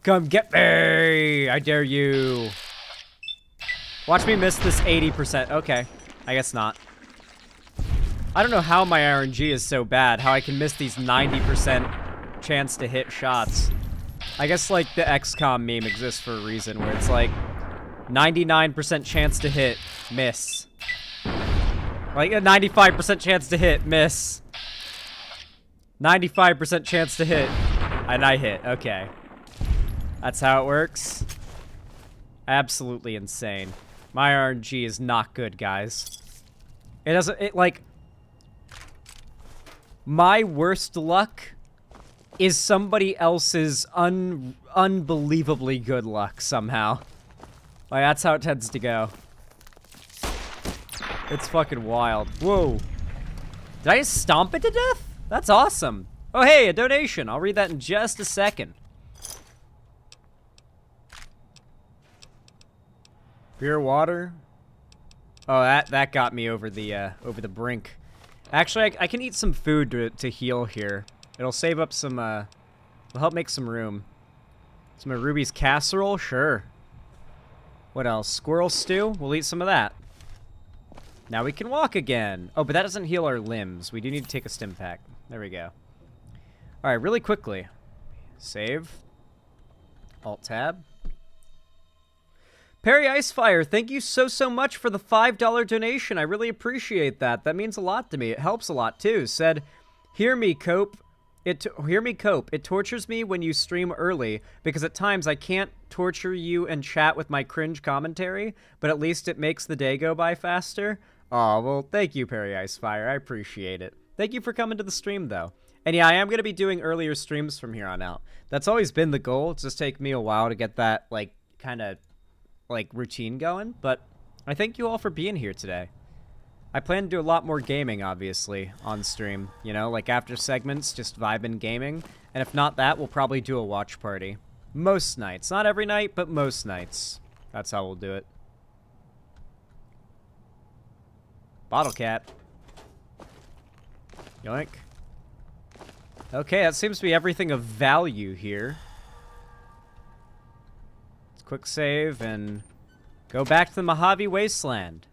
Come get me! I dare you. Watch me miss this 80%. Okay. I guess not. I don't know how my RNG is so bad, how I can miss these 90% chance to hit shots. I guess, like, the XCOM meme exists for a reason, where it's like 99% chance to hit, miss. Like a 95% chance to hit, miss. 95% chance to hit. And I hit, okay. That's how it works. Absolutely insane. My RNG is not good, guys. It doesn't, like... My worst luck is somebody else's unbelievably good luck, somehow. Like, that's how it tends to go. It's fucking wild. Whoa. Did I just stomp it to death? That's awesome. Oh, hey, a donation. I'll read that in just a second. Beer, water. Oh, that got me over the brink. Actually, I can eat some food to heal here. It'll save up some, it'll help make some room. Some of Ruby's casserole? Sure. What else? Squirrel stew? We'll eat some of that. Now we can walk again. Oh, but that doesn't heal our limbs. We do need to take a stim pack. There we go. All right, really quickly. Save. Alt-tab. Perry Icefire, thank you so much for the $5 donation. I really appreciate that. That means a lot to me. It helps a lot, too. Said, hear me, Cope. Hear me, Cope. It tortures me when you stream early, because at times I can't torture you and chat with my cringe commentary, but at least it makes the day go by faster. Aw, well, thank you, Perry Icefire. I appreciate it. Thank you for coming to the stream, though. And yeah, I am going to be doing earlier streams from here on out. That's always been the goal. It's just take me a while to get that, like, kind of, like, routine going. But I thank you all for being here today. I plan to do a lot more gaming, obviously, on stream. You know, like after segments, just vibing gaming. And if not that, we'll probably do a watch party. Most nights. Not every night, but most nights. That's how we'll do it. Bottle cap. Yoink. Okay, that seems to be everything of value here. Let's quick save and go back to the Mojave Wasteland.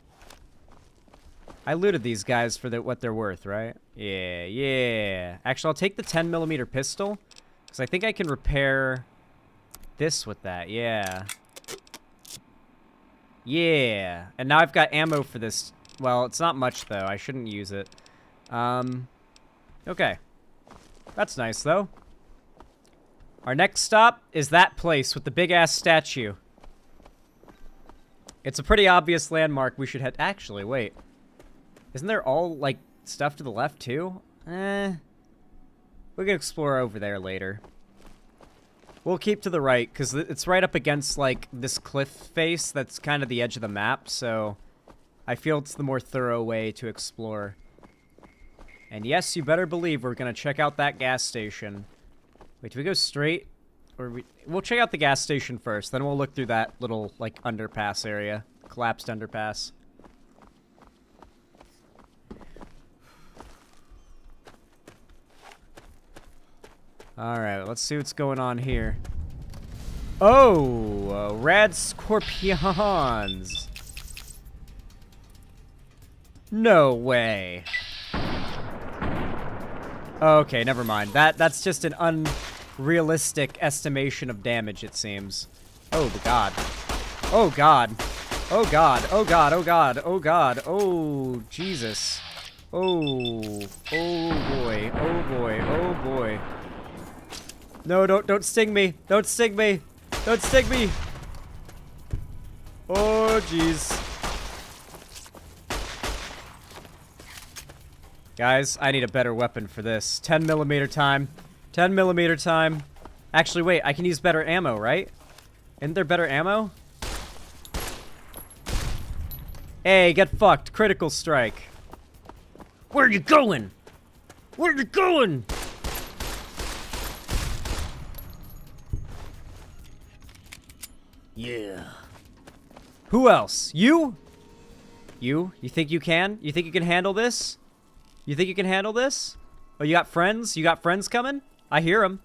I looted these guys for what they're worth, right? Yeah. Actually, I'll take the 10mm pistol, because I think I can repair this with that, yeah. Yeah, and now I've got ammo for this. Well, it's not much, though. I shouldn't use it. Okay. That's nice, though. Our next stop is that place with the big-ass statue. It's a pretty obvious landmark we should head... Actually, wait. Isn't there all, like, stuff to the left, too? We can explore over there later. We'll keep to the right, because it's right up against, like, this cliff face that's kind of the edge of the map, so I feel it's the more thorough way to explore. And yes, you better believe we're going to check out that gas station. Wait, do we go straight? Or we'll check out the gas station first, then we'll look through that little, like, underpass area. Collapsed underpass. Alright, let's see what's going on here. Oh, rad scorpions. No way. Okay, never mind. That's just an unrealistic estimation of damage, it seems. Oh, the god. Oh, god. Oh, god. Oh, god. Oh, god. Oh, god. Oh, Jesus. Oh. Oh, boy. Oh, boy. Oh, boy. No, don't sting me. Don't sting me. Don't sting me. Oh, jeez. Guys, I need a better weapon for this. 10mm time. 10mm time. Actually, wait. I can use better ammo, right? Isn't there better ammo? Hey, get fucked. Critical strike. Where you going? Where you going? Yeah. Who else? You? You? You think you can? You think you can handle this? You think you can handle this? Oh, you got friends? You got friends coming? I hear them.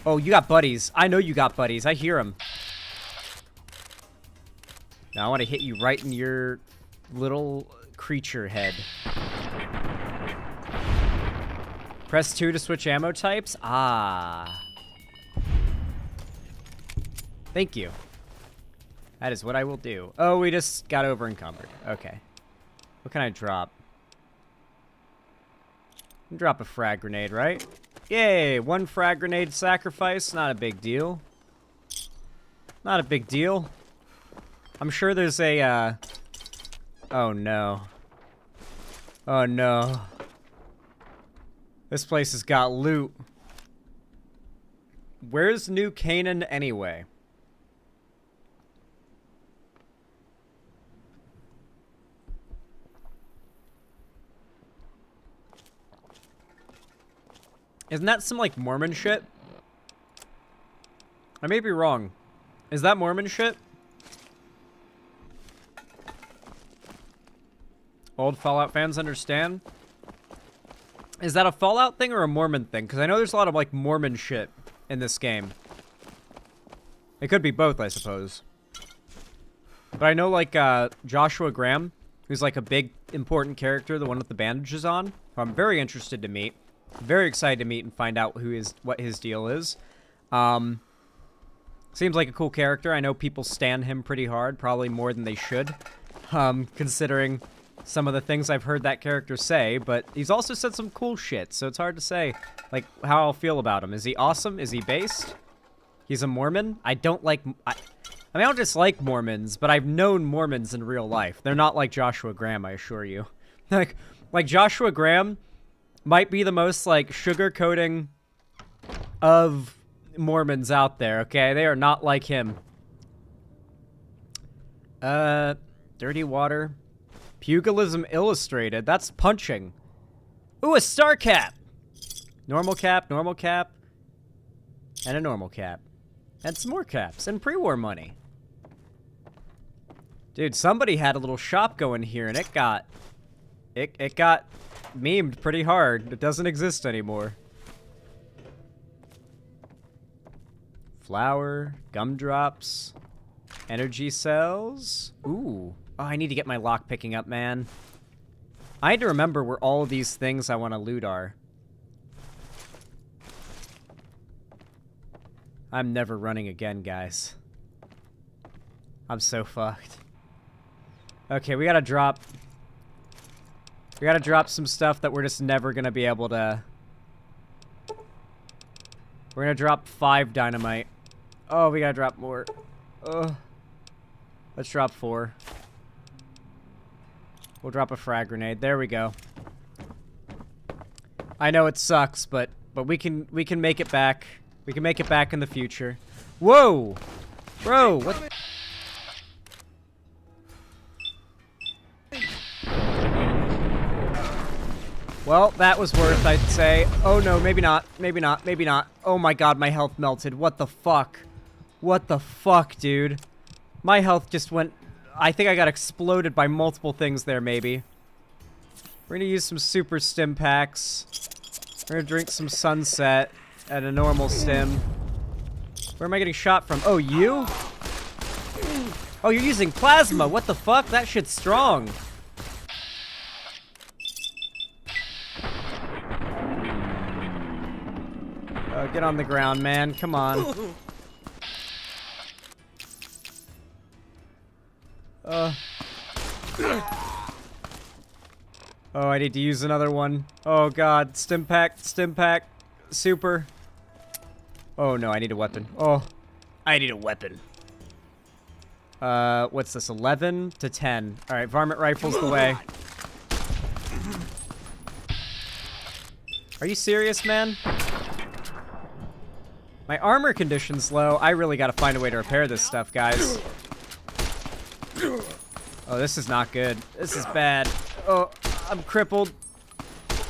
Oh, you got buddies. I know you got buddies. I hear them. Now I want to hit you right in your little creature head. Press 2 to switch ammo types? Ah. Thank you. That is what I will do. Oh, we just got over encumbered. Okay. What can I drop? Drop a frag grenade, right? Yay, 1 frag grenade sacrifice. Not a big deal. Not a big deal. I'm sure there's a, Oh, no. Oh, no. This place has got loot. Where's New Canaan anyway? Isn't that some, like, Mormon shit? I may be wrong. Is that Mormon shit? Old Fallout fans understand? Is that a Fallout thing or a Mormon thing? Because I know there's a lot of, like, Mormon shit in this game. It could be both, I suppose. But I know, like, Joshua Graham, who's, like, a big, important character, the one with the bandages on, who I'm very interested to meet. Very excited to meet and find out what his deal is. Seems like a cool character. I know people stan him pretty hard, probably more than they should, considering some of the things I've heard that character say, but he's also said some cool shit, so it's hard to say, like, how I'll feel about him. Is he awesome? Is he based? He's a Mormon? I don't like... I don't dislike Mormons, but I've known Mormons in real life. They're not like Joshua Graham, I assure you. Like Joshua Graham might be the most, like, sugarcoating of Mormons out there, okay? They are not like him. Dirty water. Pugilism Illustrated. That's punching. Ooh, a star cap! Normal cap, and a normal cap. And some more caps, and pre-war money. Dude, somebody had a little shop going here, and it got memed pretty hard. It doesn't exist anymore. Flour, gumdrops, energy cells. Ooh. Oh, I need to get my lock picking up, man. I need to remember where all of these things I want to loot are. I'm never running again, guys. I'm so fucked. Okay, we gotta drop... We gotta drop some stuff that we're just never gonna be able to... We're gonna drop 5 dynamite. Oh, we gotta drop more. Let's drop 4. We'll drop a frag grenade. There we go. I know it sucks, but we can make it back. We can make it back in the future. Whoa! Bro, what? Well, that was worth, I'd say. Oh no, maybe not. Maybe not. Maybe not. Oh my god, my health melted. What the fuck? What the fuck, dude? My health just went... I think I got exploded by multiple things there, maybe. We're gonna use some super stim packs. We're gonna drink some sunset at a normal stim. Where am I getting shot from? Oh, you? Oh, you're using plasma. What the fuck? That shit's strong. Oh, get on the ground, man. Come on. Oh, I need to use another one. Oh god, stim pack, super. Oh no, I need a weapon. Oh, I need a weapon. What's this, 11 to 10. All right, varmint rifle's the way. Are you serious, man? My armor condition's low. I really gotta find a way to repair this stuff, guys. Oh, this is not good. This is bad. Oh, I'm crippled.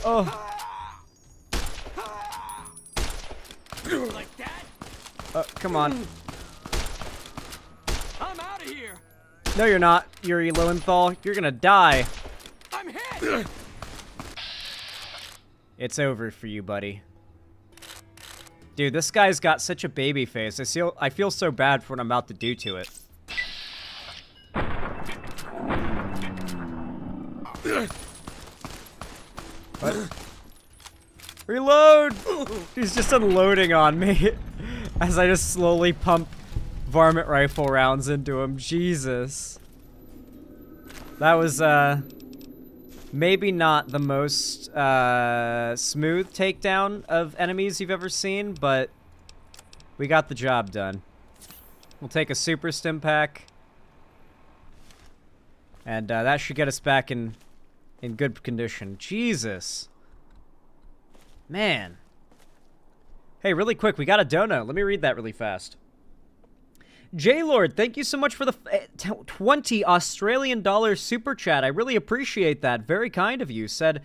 Oh. Like that? Come on. I'm out of here. No, you're not, Yuri Lowenthal. You're gonna die. I'm hit. It's over for you, buddy. Dude, this guy's got such a baby face. I feel so bad for what I'm about to do to it. What? Reload! He's just unloading on me as I just slowly pump varmint rifle rounds into him. Jesus. That was maybe not the most smooth takedown of enemies you've ever seen, but we got the job done. We'll take a super stim pack, and that should get us back in good condition. Jesus. Man. Hey, really quick, we got a dono. Let me read that really fast. J-Lord, thank you so much for the 20 Australian dollar super chat. I really appreciate that. Very kind of you. Said,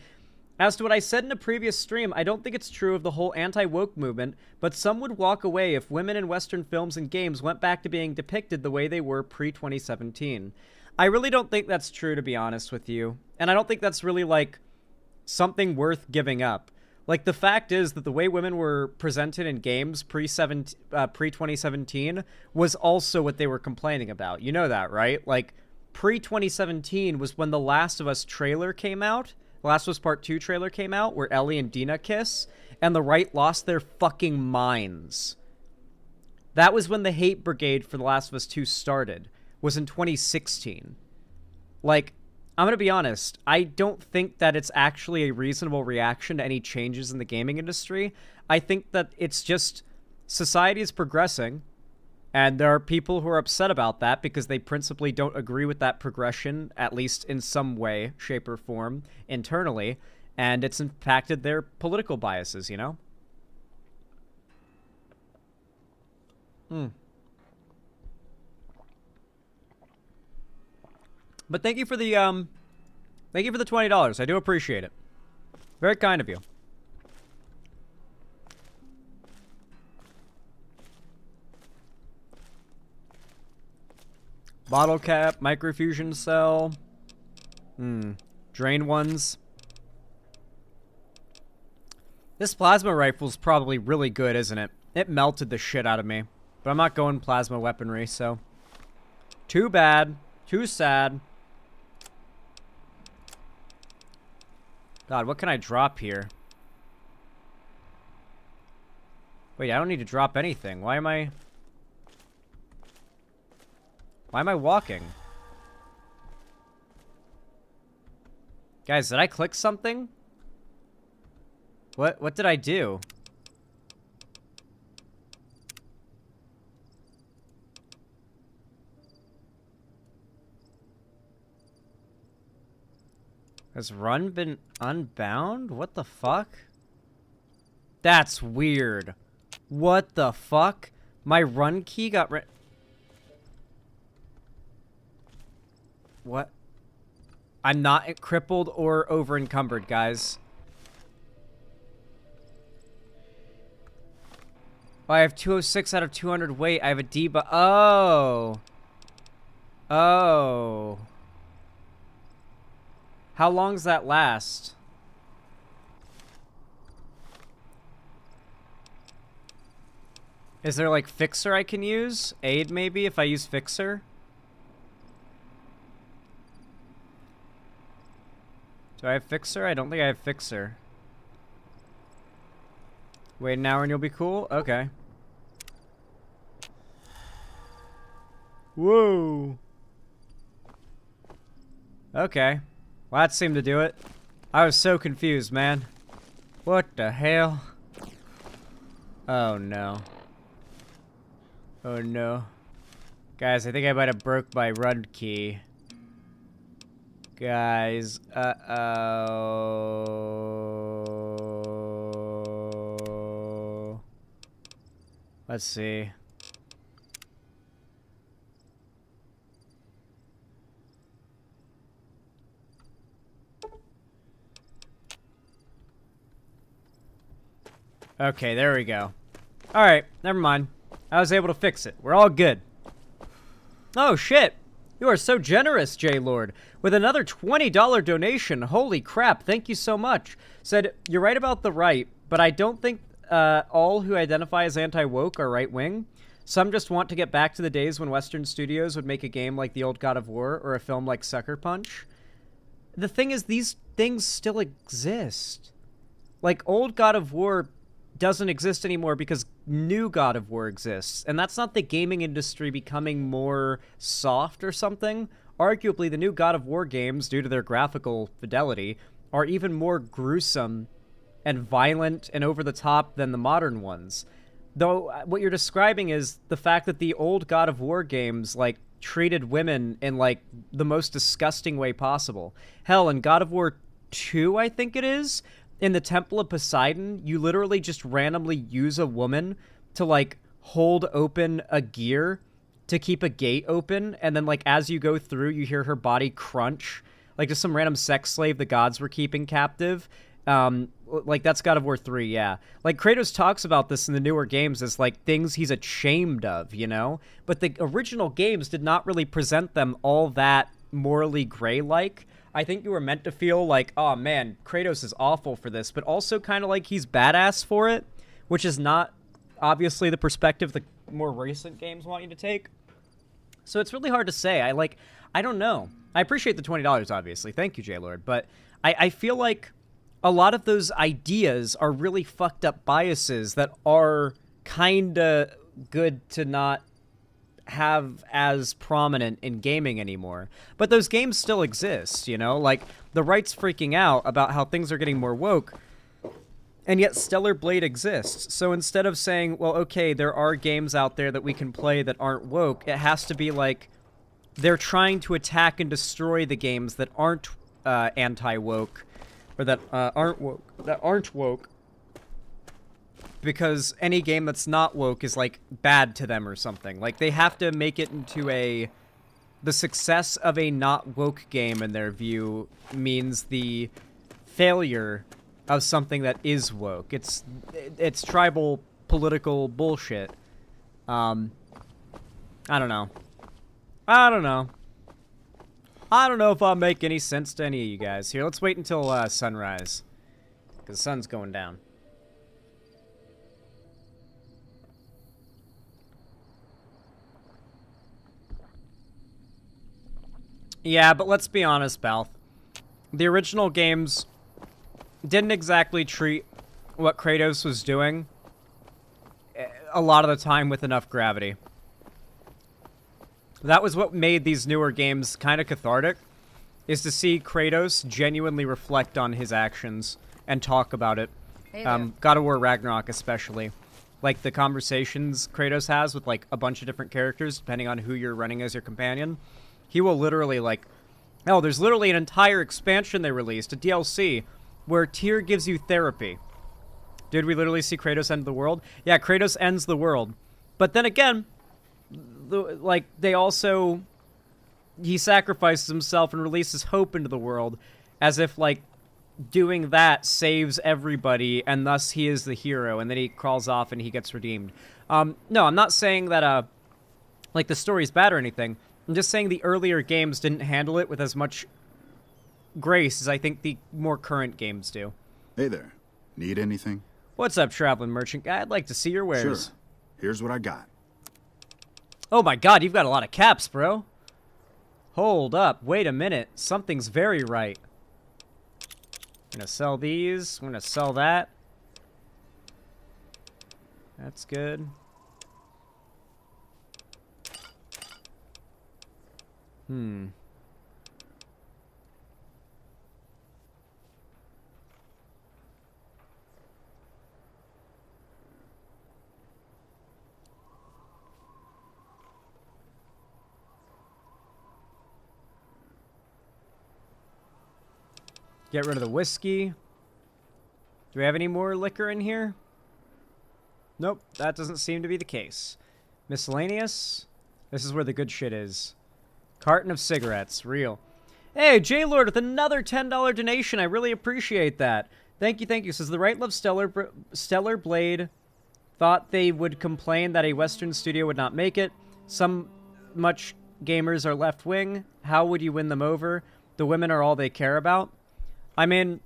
as to what I said in a previous stream, I don't think it's true of the whole anti-woke movement, but some would walk away if women in Western films and games went back to being depicted the way they were pre-2017. I really don't think that's true, to be honest with you. And I don't think that's really, like, something worth giving up. Like, the fact is that the way women were presented in games pre-2017 was also what they were complaining about. You know that, right? Like, pre-2017 was when The Last of Us trailer came out. The Last of Us Part 2 trailer came out, where Ellie and Dina kiss, and the right lost their fucking minds. That was when the hate brigade for The Last of Us 2 started, was in 2016. Like, I'm going to be honest, I don't think that it's actually a reasonable reaction to any changes in the gaming industry. I think that it's just society is progressing, and there are people who are upset about that because they principally don't agree with that progression, at least in some way, shape, or form, internally, and it's impacted their political biases, you know? But thank you for the $20. I do appreciate it. Very kind of you. Bottle cap, microfusion cell. Drain ones. This plasma rifle's probably really good, isn't it? It melted the shit out of me. But I'm not going plasma weaponry, so. Too bad. Too sad. God, what can I drop here? Wait, I don't need to drop anything. Why am I walking? Guys, did I click something? What did I do? Has run been unbound? What the fuck? That's weird. What the fuck? My run key got What? I'm not crippled or over encumbered, guys. Oh, I have 206 out of 200 weight. I have a debuff. Oh. Oh. How long does that last? Is there like fixer I can use? Aid maybe if I use fixer? Do I have fixer? I don't think I have fixer. Wait an hour and you'll be cool? Okay. Whoa. Okay. Well, that seemed to do it. I was so confused, man. What the hell? Oh, no. Oh, no. Guys, I think I might have broke my run key. Guys, uh-oh. Let's see. Okay, there we go. Alright, never mind. I was able to fix it. We're all good. Oh, shit. You are so generous, J-Lord. With another $20 donation. Holy crap, thank you so much. Said, you're right about the right, but I don't think all who identify as anti-woke are right-wing. Some just want to get back to the days when Western studios would make a game like the old God of War or a film like Sucker Punch. The thing is, these things still exist. Like, old God of War doesn't exist anymore because new God of War exists. And that's not the gaming industry becoming more soft or something. arguably the new God of War games, due to their graphical fidelity, are even more gruesome and violent and over the top than the modern ones. Though what you're describing is the fact that the old God of War games, like, treated women in, like, the most disgusting way possible. Hell, in God of War 2, I think it is, in the Temple of Poseidon, you literally just randomly use a woman to, like, hold open a gear to keep a gate open, and then, like, as you go through, you hear her body crunch, like just some random sex slave the gods were keeping captive. Like, that's God of War 3, yeah. Like, Kratos talks about this in the newer games as, like, things he's ashamed of, you know? But the original games did not really present them all that morally gray-like. I think you were meant to feel like, oh, man, Kratos is awful for this, but also kind of like he's badass for it, which is not, obviously, the perspective the more recent games want you to take. So it's really hard to say. I don't know. I appreciate the $20, obviously. Thank you, J-Lord. But I feel like a lot of those ideas are really fucked up biases that are kind of good to not have as prominent in gaming anymore. But those games still exist, you know? Like, the right's freaking out about how things are getting more woke, and yet Stellar Blade exists. So instead of saying, well, okay, there are games out there that we can play that aren't woke, it has to be like they're trying to attack and destroy the games that aren't anti-woke, or that aren't woke, because any game that's not woke is, like, bad to them or something. Like, they have to make it into the success of a not woke game, in their view, means the failure of something that is woke. It's tribal political bullshit. I don't know. I don't know if I'll make any sense to any of you guys. Here, let's wait until sunrise, because the sun's going down. Yeah, but let's be honest, Balth. The original games didn't exactly treat what Kratos was doing a lot of the time with enough gravity. That was what made these newer games kind of cathartic, is to see Kratos genuinely reflect on his actions and talk about it. Hey there. God of War Ragnarok especially. Like, the conversations Kratos has with, like, a bunch of different characters, depending on who you're running as your companion. He will literally, like... Oh, there's literally an entire expansion they released, a DLC, where Tyr gives you therapy. Did we literally see Kratos end the world? Yeah, Kratos ends the world. But then again, like, they also... He sacrifices himself and releases hope into the world, as if, like, doing that saves everybody, and thus he is the hero, and then he crawls off and he gets redeemed. No, I'm not saying that, like, the story's bad or anything. I'm just saying the earlier games didn't handle it with as much grace as I think the more current games do. Hey there. Need anything? What's up, traveling merchant guy? I'd like to see your wares. Sure. Here's what I got. Oh my god, you've got a lot of caps, bro. Hold up. Wait a minute. Something's very right. I'm gonna sell these. I'm gonna sell that. That's good. Get rid of the whiskey. Do we have any more liquor in here? Nope, that doesn't seem to be the case. Miscellaneous? This is where the good shit is. Carton of cigarettes, real. Hey, J-Lord with another $10 donation. I really appreciate that. Thank you, thank you. Says the Right Love Stellar Blade thought they would complain that a Western studio would not make it. Some much gamers are left-wing. How would you win them over? The women are all they care about. I mean,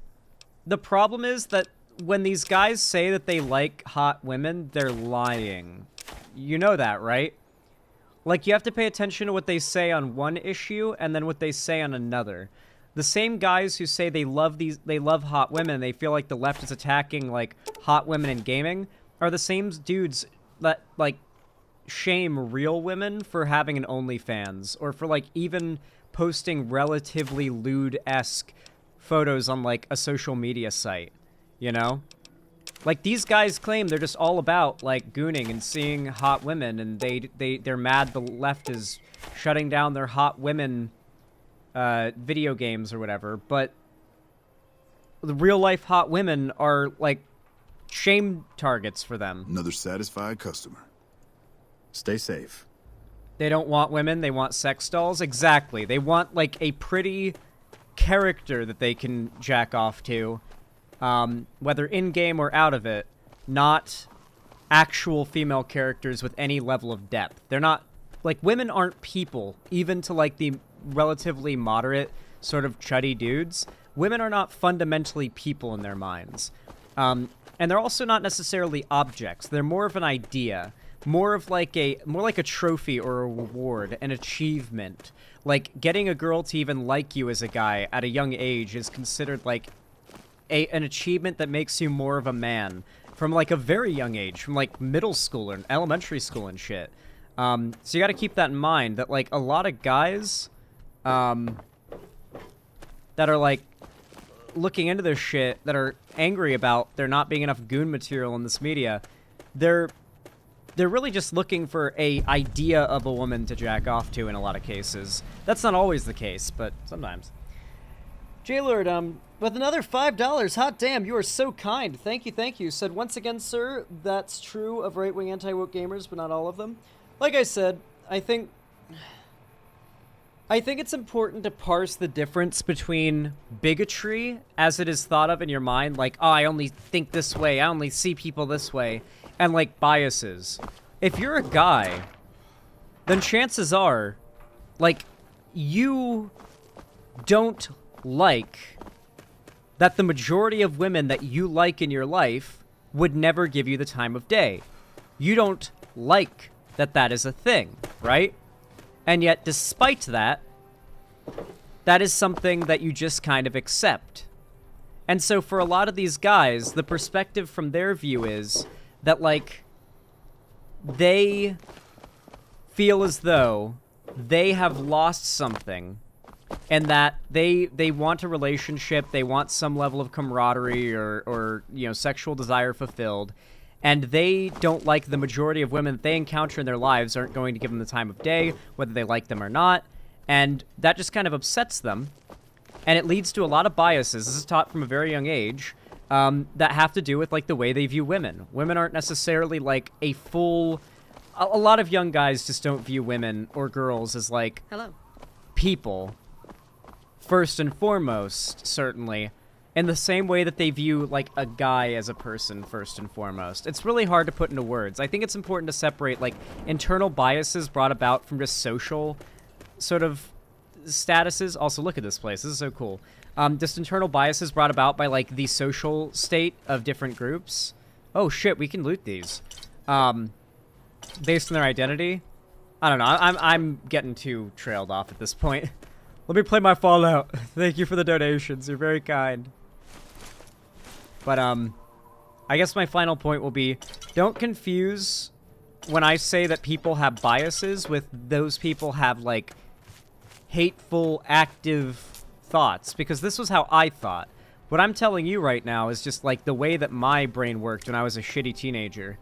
the problem is that when these guys say that they like hot women, they're lying. You know that, right? Like, you have to pay attention to what they say on one issue and then what they say on another. The same guys who say they love hot women, they feel like the left is attacking, like, hot women in gaming, are the same dudes that, like, shame real women for having an OnlyFans, or for, like, even posting relatively lewd-esque photos on, like, a social media site, you know? Like, these guys claim they're just all about, like, gooning and seeing hot women, and they're mad the left is shutting down their hot women video games or whatever, but the real-life hot women are, like, shame targets for them. Another satisfied customer. Stay safe. They don't want women, they want sex dolls. Exactly. They want, like, a pretty character that they can jack off to, whether in-game or out of it, not actual female characters with any level of depth. They're not, like, women aren't people, even to, like, the relatively moderate sort of chuddy dudes. Women are not fundamentally people in their minds. And they're also not necessarily objects. They're more of an idea. More like a trophy or a reward, an achievement. Like, getting a girl to even like you as a guy at a young age is considered, like, an achievement that makes you more of a man. From, like, a very young age. From, like, middle school and elementary school and shit. So you gotta keep that in mind, that, like, a lot of guys, that are, like, looking into this shit, that are angry about there not being enough goon material in this media, they're really just looking for a idea of a woman to jack off to in a lot of cases. That's not always the case, but sometimes. J-Lord, with another $5, hot damn, you are so kind. Thank you. Said, once again, sir, that's true of right-wing anti-woke gamers, but not all of them. Like I said, I think it's important to parse the difference between bigotry, as it is thought of in your mind, like, oh, I only think this way, I only see people this way, and, like, biases. If you're a guy, then chances are, like, you don't like that the majority of women that you like in your life would never give you the time of day. You don't like that that is a thing, right? And yet, despite that, that is something that you just kind of accept. And so for a lot of these guys, the perspective from their view is that, like, they feel as though they have lost something, and that they want a relationship, they want some level of camaraderie or you know, sexual desire fulfilled, and they don't like the majority of women that they encounter in their lives aren't going to give them the time of day, whether they like them or not, and that just kind of upsets them, and it leads to a lot of biases. This is taught from a very young age, that have to do with, like, the way they view women. Women aren't necessarily, like, a full... A lot of young guys just don't view women or girls as, like, people, first and foremost, certainly, in the same way that they view, like, a guy as a person, first and foremost. It's really hard to put into words. I think it's important to separate, like, internal biases brought about from just social sort of statuses. Also, look at this place. This is so cool. Just internal biases brought about by, like, the social state of different groups. Oh, shit, we can loot these. Based on their identity. I don't know. I'm getting too trailed off at this point. Let me play my Fallout. Thank you for the donations. You're very kind. But, I guess my final point will be, don't confuse when I say that people have biases with those people have, like, hateful, active thoughts, because this was how I thought. What I'm telling you right now is just, like, the way that my brain worked when I was a shitty teenager.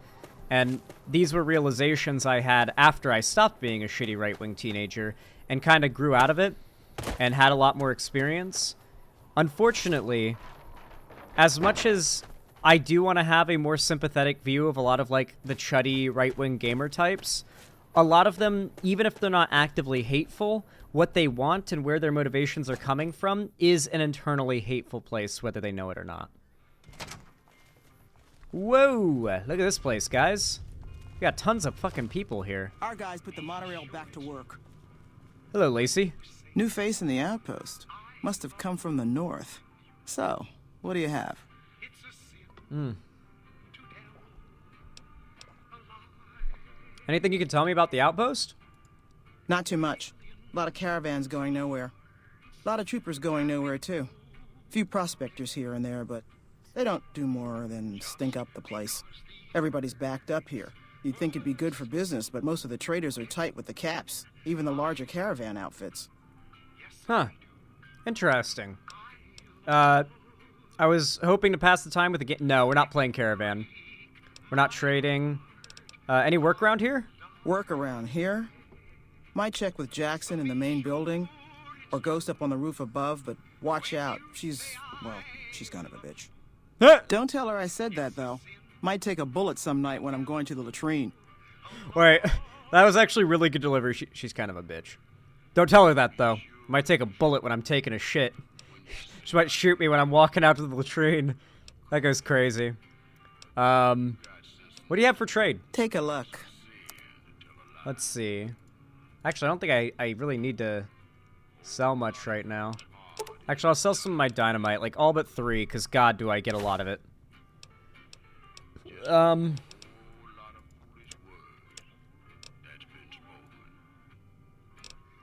And these were realizations I had after I stopped being a shitty right-wing teenager and kind of grew out of it and had a lot more experience. Unfortunately, as much as I do want to have a more sympathetic view of a lot of, like, the chuddy right-wing gamer types, a lot of them, even if they're not actively hateful, what they want and where their motivations are coming from is an internally hateful place, whether they know it or not. Whoa! Look at this place, guys. We got tons of fucking people here. Our guys put the monorail back to work. Hello, Lacey. New face in the Outpost. Must have come from the north. So, what do you have? Anything you can tell me about the Outpost? Not too much. A lot of caravans going nowhere. A lot of troopers going nowhere, too. Few prospectors here and there, but they don't do more than stink up the place. Everybody's backed up here. You'd think it'd be good for business, but most of the traders are tight with the caps, even the larger caravan outfits. Huh. Interesting. I was hoping to pass the time with a game. No, we're not playing Caravan. We're not trading. Any work around here? Work around here? Might check with Jackson in the main building, or Ghost up on the roof above, but watch out. She's kind of a bitch. Don't tell her I said that, though. Might take a bullet some night when I'm going to the latrine. Wait, that was actually really good delivery. She's kind of a bitch. Don't tell her that, though. Might take a bullet when I'm taking a shit. She might shoot me when I'm walking out to the latrine. That goes crazy. What do you have for trade? Take a look. Let's see. Actually, I don't think I really need to sell much right now. Actually, I'll sell some of my dynamite, like all but 3, because God, do I get a lot of it.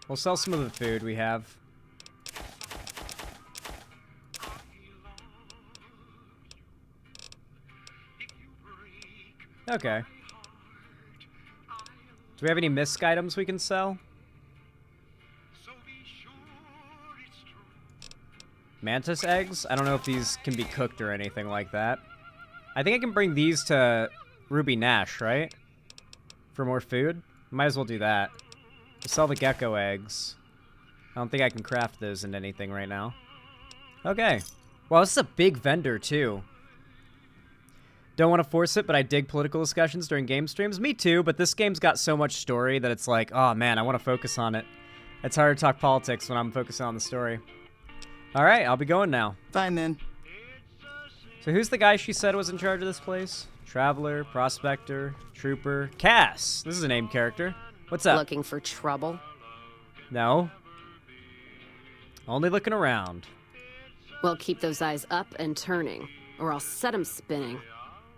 We'll sell some of the food we have. Okay. Do we have any misc items we can sell? Mantis eggs? I don't know if these can be cooked or anything like that. I think I can bring these to Ruby Nash, right? For more food? Might as well do that. We'll sell the gecko eggs. I don't think I can craft those into anything right now. Okay. Wow, this is a big vendor, too. Don't want to force it, but I dig political discussions during game streams. Me too, but this game's got so much story that it's like, oh man, I want to focus on it. It's hard to talk politics when I'm focusing on the story. Alright, I'll be going now. Fine then. So who's the guy she said was in charge of this place? Traveler, Prospector, Trooper, Cass. This is a named character. What's up? Looking for trouble? No. Only looking around. Well, keep those eyes up and turning, or I'll set 'em spinning.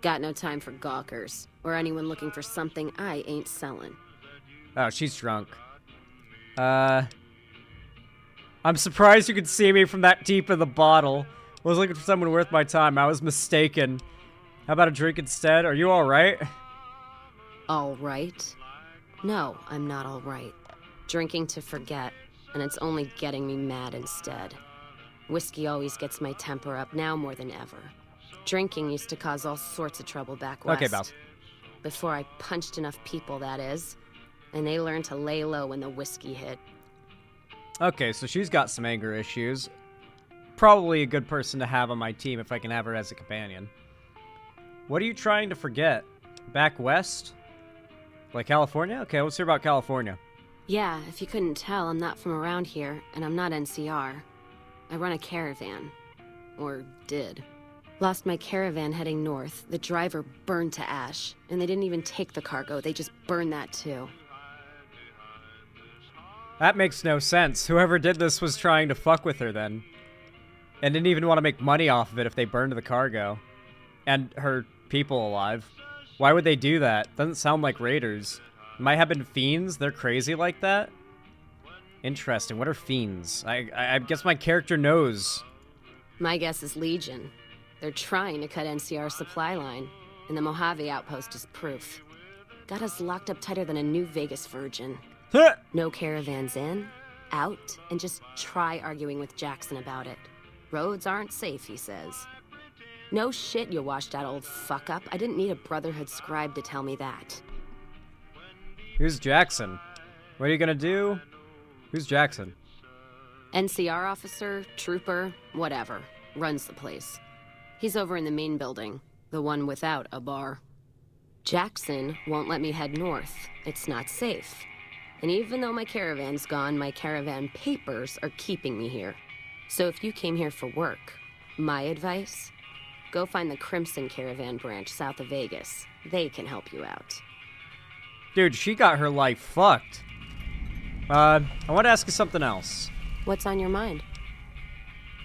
Got no time for gawkers, or anyone looking for something I ain't selling. Oh, she's drunk. I'm surprised you could see me from that deep in the bottle. I was looking for someone worth my time. I was mistaken. How about a drink instead? Are you alright? All right? No, I'm not all right. Drinking to forget, and it's only getting me mad instead. Whiskey always gets my temper up, now more than ever. Drinking used to cause all sorts of trouble back west. Okay, Belle. Before I punched enough people, that is. And they learned to lay low when the whiskey hit. Okay, so she's got some anger issues. Probably a good person to have on my team if I can have her as a companion. What are you trying to forget? Back west? Like California? Okay, let's hear about California. Yeah, if you couldn't tell, I'm not from around here, and I'm not NCR. I run a caravan. Or did. Lost my caravan heading north. The driver burned to ash. And they didn't even take the cargo, they just burned that too. That makes no sense. Whoever did this was trying to fuck with her then. And didn't even want to make money off of it if they burned the cargo. And her people alive. Why would they do that? Doesn't sound like raiders. Might have been fiends? They're crazy like that? Interesting. What are fiends? I guess my character knows. My guess is Legion. They're trying to cut NCR's supply line, and the Mojave Outpost is proof. Got us locked up tighter than a New Vegas virgin. No caravans in, out, and just try arguing with Jackson about it. Roads aren't safe, he says. No shit, you washed out old fuck-up. I didn't need a Brotherhood scribe to tell me that. Who's Jackson? What are you gonna do? Who's Jackson? NCR officer, trooper, whatever. Runs the place. He's over in the main building, the one without a bar. Jackson won't let me head north. It's not safe. And even though my caravan's gone, my caravan papers are keeping me here. So if you came here for work, my advice, go find the Crimson Caravan branch south of Vegas. They can help you out. Dude, she got her life fucked. I want to ask you something else. What's on your mind?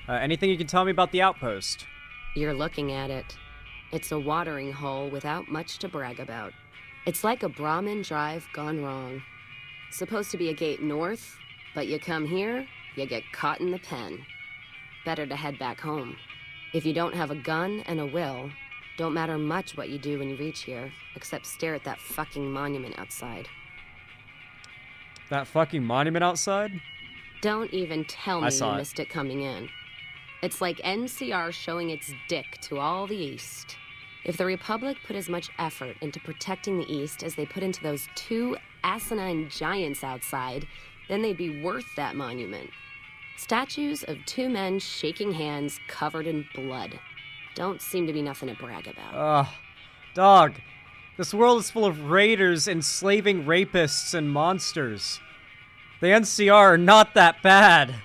Anything you can tell me about the Outpost? You're looking at it. It's a watering hole without much to brag about. It's like a Brahmin drive gone wrong. Supposed to be a gate north, but you come here, you get caught in the pen. Better to head back home. If you don't have a gun and a will, don't matter much what you do when you reach here, except stare at that fucking monument outside. That fucking monument outside? Don't even tell I me saw you it. missed it coming in. It's like NCR showing its dick to all the East. If the Republic put as much effort into protecting the East as they put into those two asinine giants outside, then they'd be worth that monument. Statues of two men shaking hands covered in blood. Don't seem to be nothing to brag about. Ugh. Dog. This world is full of raiders, enslaving rapists, and monsters. The NCR are not that bad.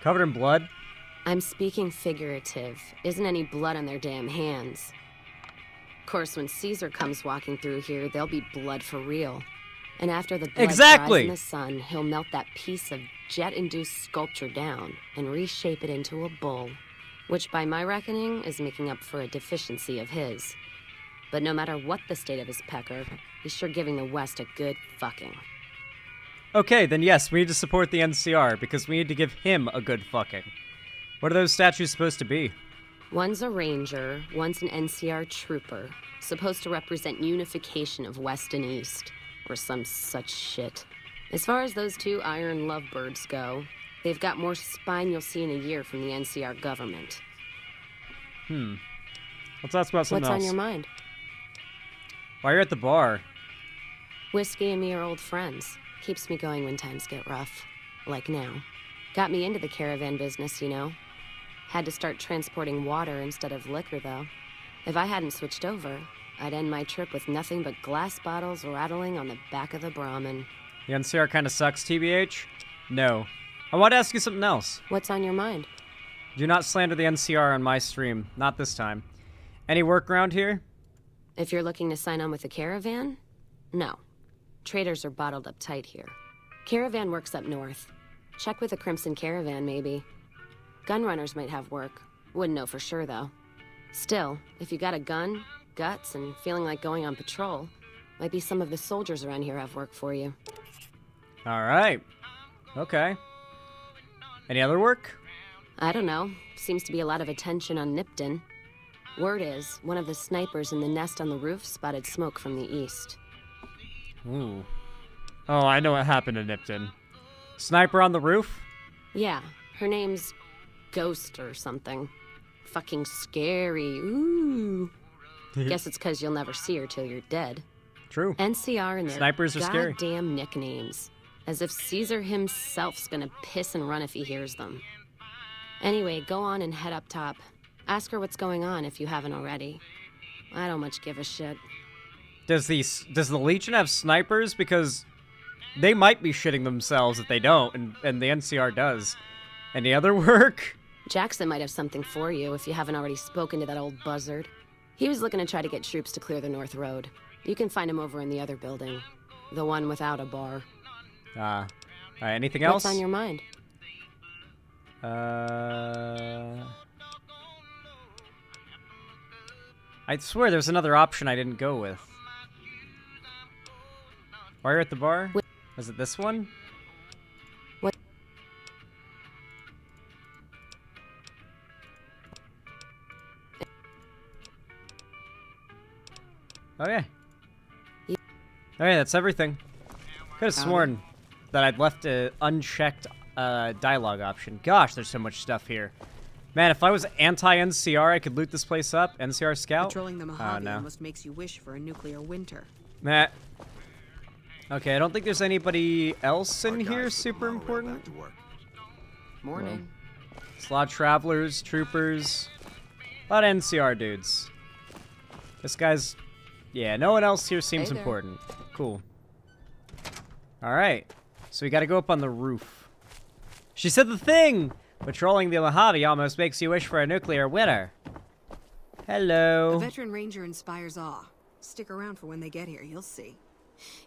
Covered in blood? I'm speaking figurative. Isn't any blood on their damn hands. Of course, when Caesar comes walking through here, there'll be blood for real. And after the blood dries in the sun, he'll melt that piece of jet-induced sculpture down and reshape it into a bull, which by my reckoning is making up for a deficiency of his. But no matter what the state of his pecker, he's sure giving the West a good fucking. Okay, then yes, we need to support the NCR, because we need to give him a good fucking. What are those statues supposed to be? One's a ranger, one's an NCR trooper, supposed to represent unification of West and East, or some such shit. As far as those two iron lovebirds go, they've got more spine you'll see in a year from the NCR government. Let's ask about something else. What's on your mind? While you're at the bar, Whiskey and me are old friends. Keeps me going when times get rough. Like now. Got me into the caravan business, you know. Had to start transporting water instead of liquor, though. If I hadn't switched over, I'd end my trip with nothing but glass bottles rattling on the back of the Brahmin. the NCR kind of sucks, TBH? No. I want to ask you something else. What's on your mind? Do not slander the NCR on my stream. Not this time. Any work around here? If you're looking to sign on with the caravan, no. Traders are bottled up tight here. Caravan works up north. Check with the Crimson Caravan, maybe. Gunrunners might have work. Wouldn't know for sure, though. Still, if you got a gun, guts, and feeling like going on patrol, might be some of the soldiers around here have work for you. Alright. Okay. Any other work? I don't know. Seems to be a lot of attention on Nipton. Word is, one of the snipers in the nest on the roof spotted smoke from the east. Ooh. Oh, I know what happened to Nipton. Sniper on the roof? Yeah, her name's Ghost or something. Fucking scary. Ooh. Guess it's 'cause you'll never see her till you're dead. True. NCR and their Snipers are scary. goddamn nicknames. As if Caesar himself's gonna piss and run if he hears them. Anyway, go on and head up top. Ask her what's going on if you haven't already. I don't much give a shit. Does the Legion have snipers? Because they might be shitting themselves if they don't, and the NCR does. Any other work? Jackson might have something for you if you haven't already spoken to that old buzzard. He was looking to try to get troops to clear the North Road. You can find him over in the other building. The one without a bar. Anything else? What's on your mind? I swear there's another option I didn't go with. While you're at the bar? Was it this one? What? Oh yeah. Alright, that's everything. Could have sworn that I'd left an unchecked dialogue option. Gosh, there's so much stuff here. Man, if I was anti-NCR, I could loot this place up. NCR Scout? Patrolling the Oh, Mojave no. almost makes you wish for a nuclear winter. Nah. Okay, I don't think there's anybody else in here super important. Morning. It's a lot of travelers, troopers, a lot of NCR dudes. This guy's... Yeah, no one else here seems Hey there. important. Cool. Alright, so we gotta go up on the roof. She said the thing! Patrolling the Mojave almost makes you wish for a nuclear winter. Hello. A veteran ranger inspires awe. Stick around for when they get here, you'll see.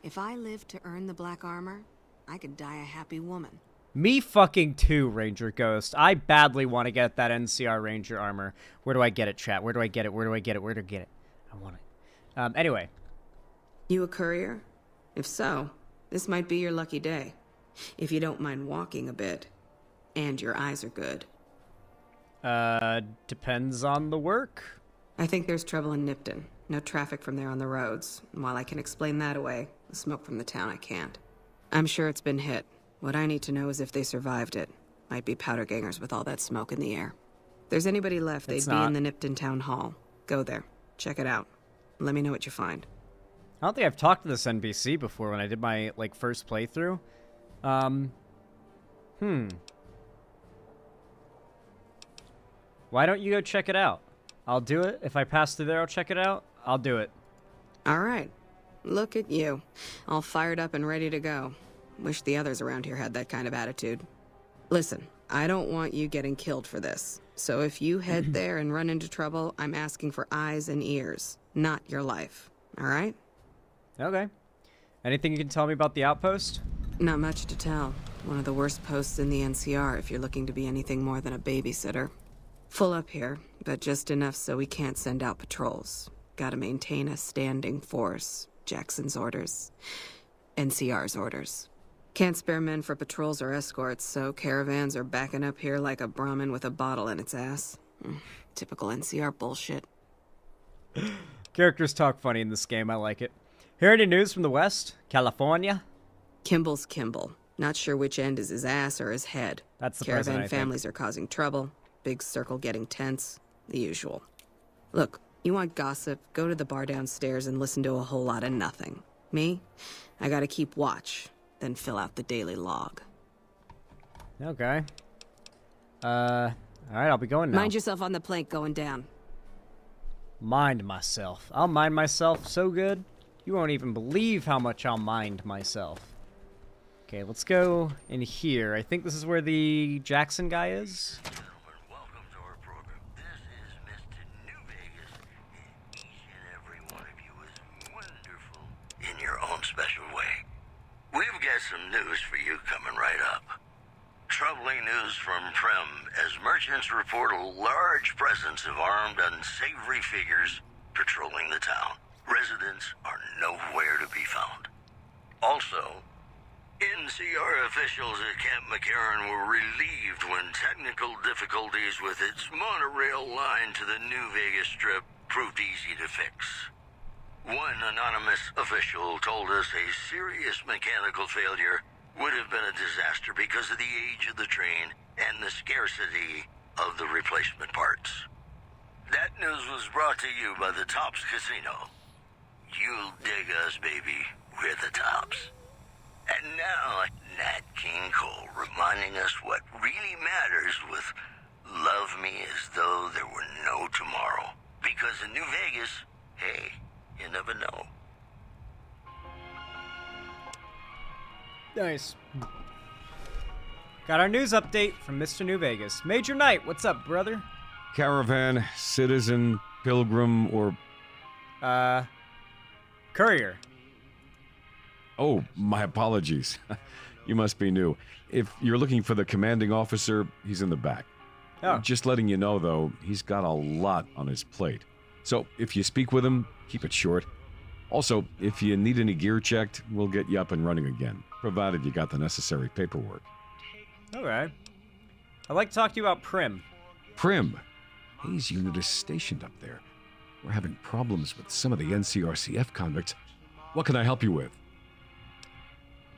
If I live to earn the black armor, I could die a happy woman. Me fucking too, Ranger Ghost. I badly want to get that NCR Ranger armor. Where do I get it, chat? Where do I get it? Where do I get it? Where do I get it? I want it. Anyway. You a courier? If so, this might be your lucky day. If you don't mind walking a bit. And your eyes are good. Depends on the work. I think there's trouble in Nipton. No traffic from there on the roads. And while I can explain that away, the smoke from the town I can't. I'm sure it's been hit. What I need to know is if they survived it. Might be powder gangers with all that smoke in the air. If there's anybody left, they'd be in the Nipton town hall. Go there. Check it out. Let me know what you find. I don't think I've talked to this NPC before when I did my, like, first playthrough. Why don't you go check it out? I'll do it. If I pass through there, I'll check it out. I'll do it. All right. Look at you. All fired up and ready to go. Wish the others around here had that kind of attitude. Listen, I don't want you getting killed for this. So if you head there and run into trouble, I'm asking for eyes and ears, not your life. All right? Okay. Anything you can tell me about the Outpost? Not much to tell. One of the worst posts in the NCR if you're looking to be anything more than a babysitter. Full up here, but just enough so we can't send out patrols. Gotta maintain a standing force. Jackson's orders. NCR's orders. Can't spare men for patrols or escorts, so caravans are backing up here like a Brahmin with a bottle in its ass. Typical NCR bullshit. Characters talk funny in this game, I like it. Hear any news from the West? California? Kimball's Kimball. Not sure which end is his ass or his head. That's the Caravan president, I think. families are causing trouble. Big circle getting tense. The usual. Look, you want gossip, go to the bar downstairs and listen to a whole lot of nothing. Me? I gotta keep watch, then fill out the daily log. Okay. Alright, I'll be going now. Mind yourself on the plank going down. Mind myself. I'll mind myself so good, you won't even believe how much I'll mind myself. Okay, let's go in here. I think this is where the Jackson guy is. Welcome to our program. This is Mr. New Vegas, and each and every one of you is wonderful in your own special way. We've got some news for you coming right up. Troubling news from Prim as merchants report a large presence of armed, unsavory figures patrolling the town. Residents are nowhere to be found. Also, NCR officials at Camp McCarran were relieved when technical difficulties with its monorail line to the New Vegas Strip proved easy to fix. One anonymous official told us a serious mechanical failure would have been a disaster because of the age of the train and the scarcity of the replacement parts. That news was brought to you by the Tops Casino. You'll dig us, baby. We're the Tops. And now, Nat King Cole reminding us what really matters with Love Me As Though There Were No Tomorrow. Because in New Vegas, hey, you never know. Nice. Got our news update from Mr. New Vegas. Major Knight, what's up, brother? Caravan, citizen, pilgrim, or... Courier. Oh, my apologies. You must be new. If you're looking for the commanding officer, he's in the back. Oh. Just letting you know, though, he's got a lot on his plate. So if you speak with him, keep it short. Also, if you need any gear checked, we'll get you up and running again, provided you got the necessary paperwork. Okay. I'd like to talk to you about Prim. Prim? Hayes' unit is stationed up there. We're having problems with some of the NCRCF convicts. What can I help you with?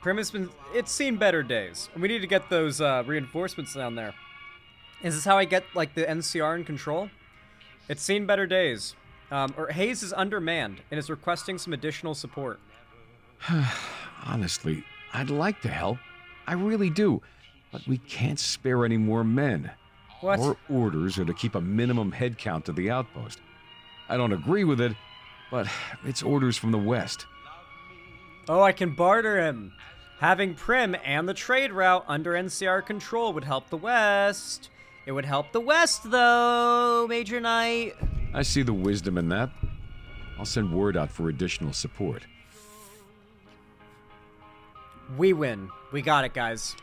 Prim has been... It's seen better days. We need to get those reinforcements down there. Is this how I get, like, the NCR in control? It's seen better days. Hayes is undermanned and is requesting some additional support. Honestly, I'd like to help. I really do. But we can't spare any more men. What? Our orders are to keep a minimum head count to the outpost. I don't agree with it, but it's orders from the West. Oh, I can barter him. Having Prim and the trade route under NCR control would help the West. It would help the West, though, Major Knight. I see the wisdom in that. I'll send word out for additional support. We win. We got it, guys.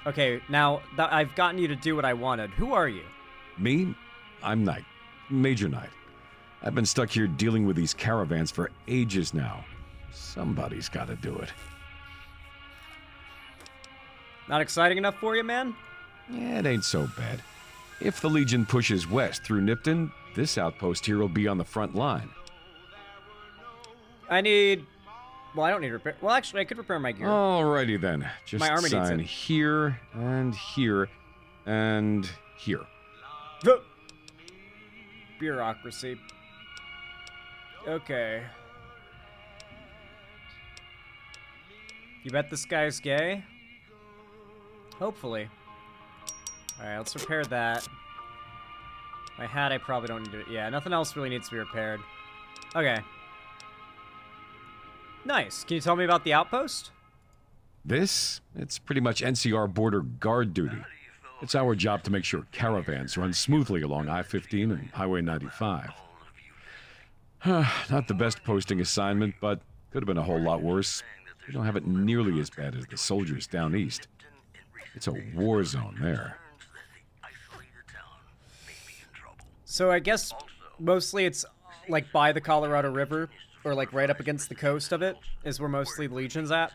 Okay, now that I've gotten you to do what I wanted, who are you? Me? I'm Knight. Major Knight. I've been stuck here dealing with these caravans for ages now. Somebody's got to do it. Not exciting enough for you, man? Yeah, it ain't so bad. If the Legion pushes west through Nipton, this outpost here will be on the front line. I need Well, I don't need repair. Well, actually, I could repair my gear. Alrighty then. Just My army needs sign it. here and here and here. Bureaucracy. Okay. You bet this guy's gay? Hopefully. Alright, let's repair that. My hat, I probably don't need to... Yeah, nothing else really needs to be repaired. Okay. Nice. Can you tell me about the Outpost? It's pretty much NCR border guard duty. It's our job to make sure caravans run smoothly along I-15 and Highway 95. Not the best posting assignment, but could have been a whole lot worse. We don't have it nearly as bad as the soldiers down east. It's a war zone there. So I guess mostly it's like by the Colorado River, or like right up against the coast of it, is where mostly the Legion's at.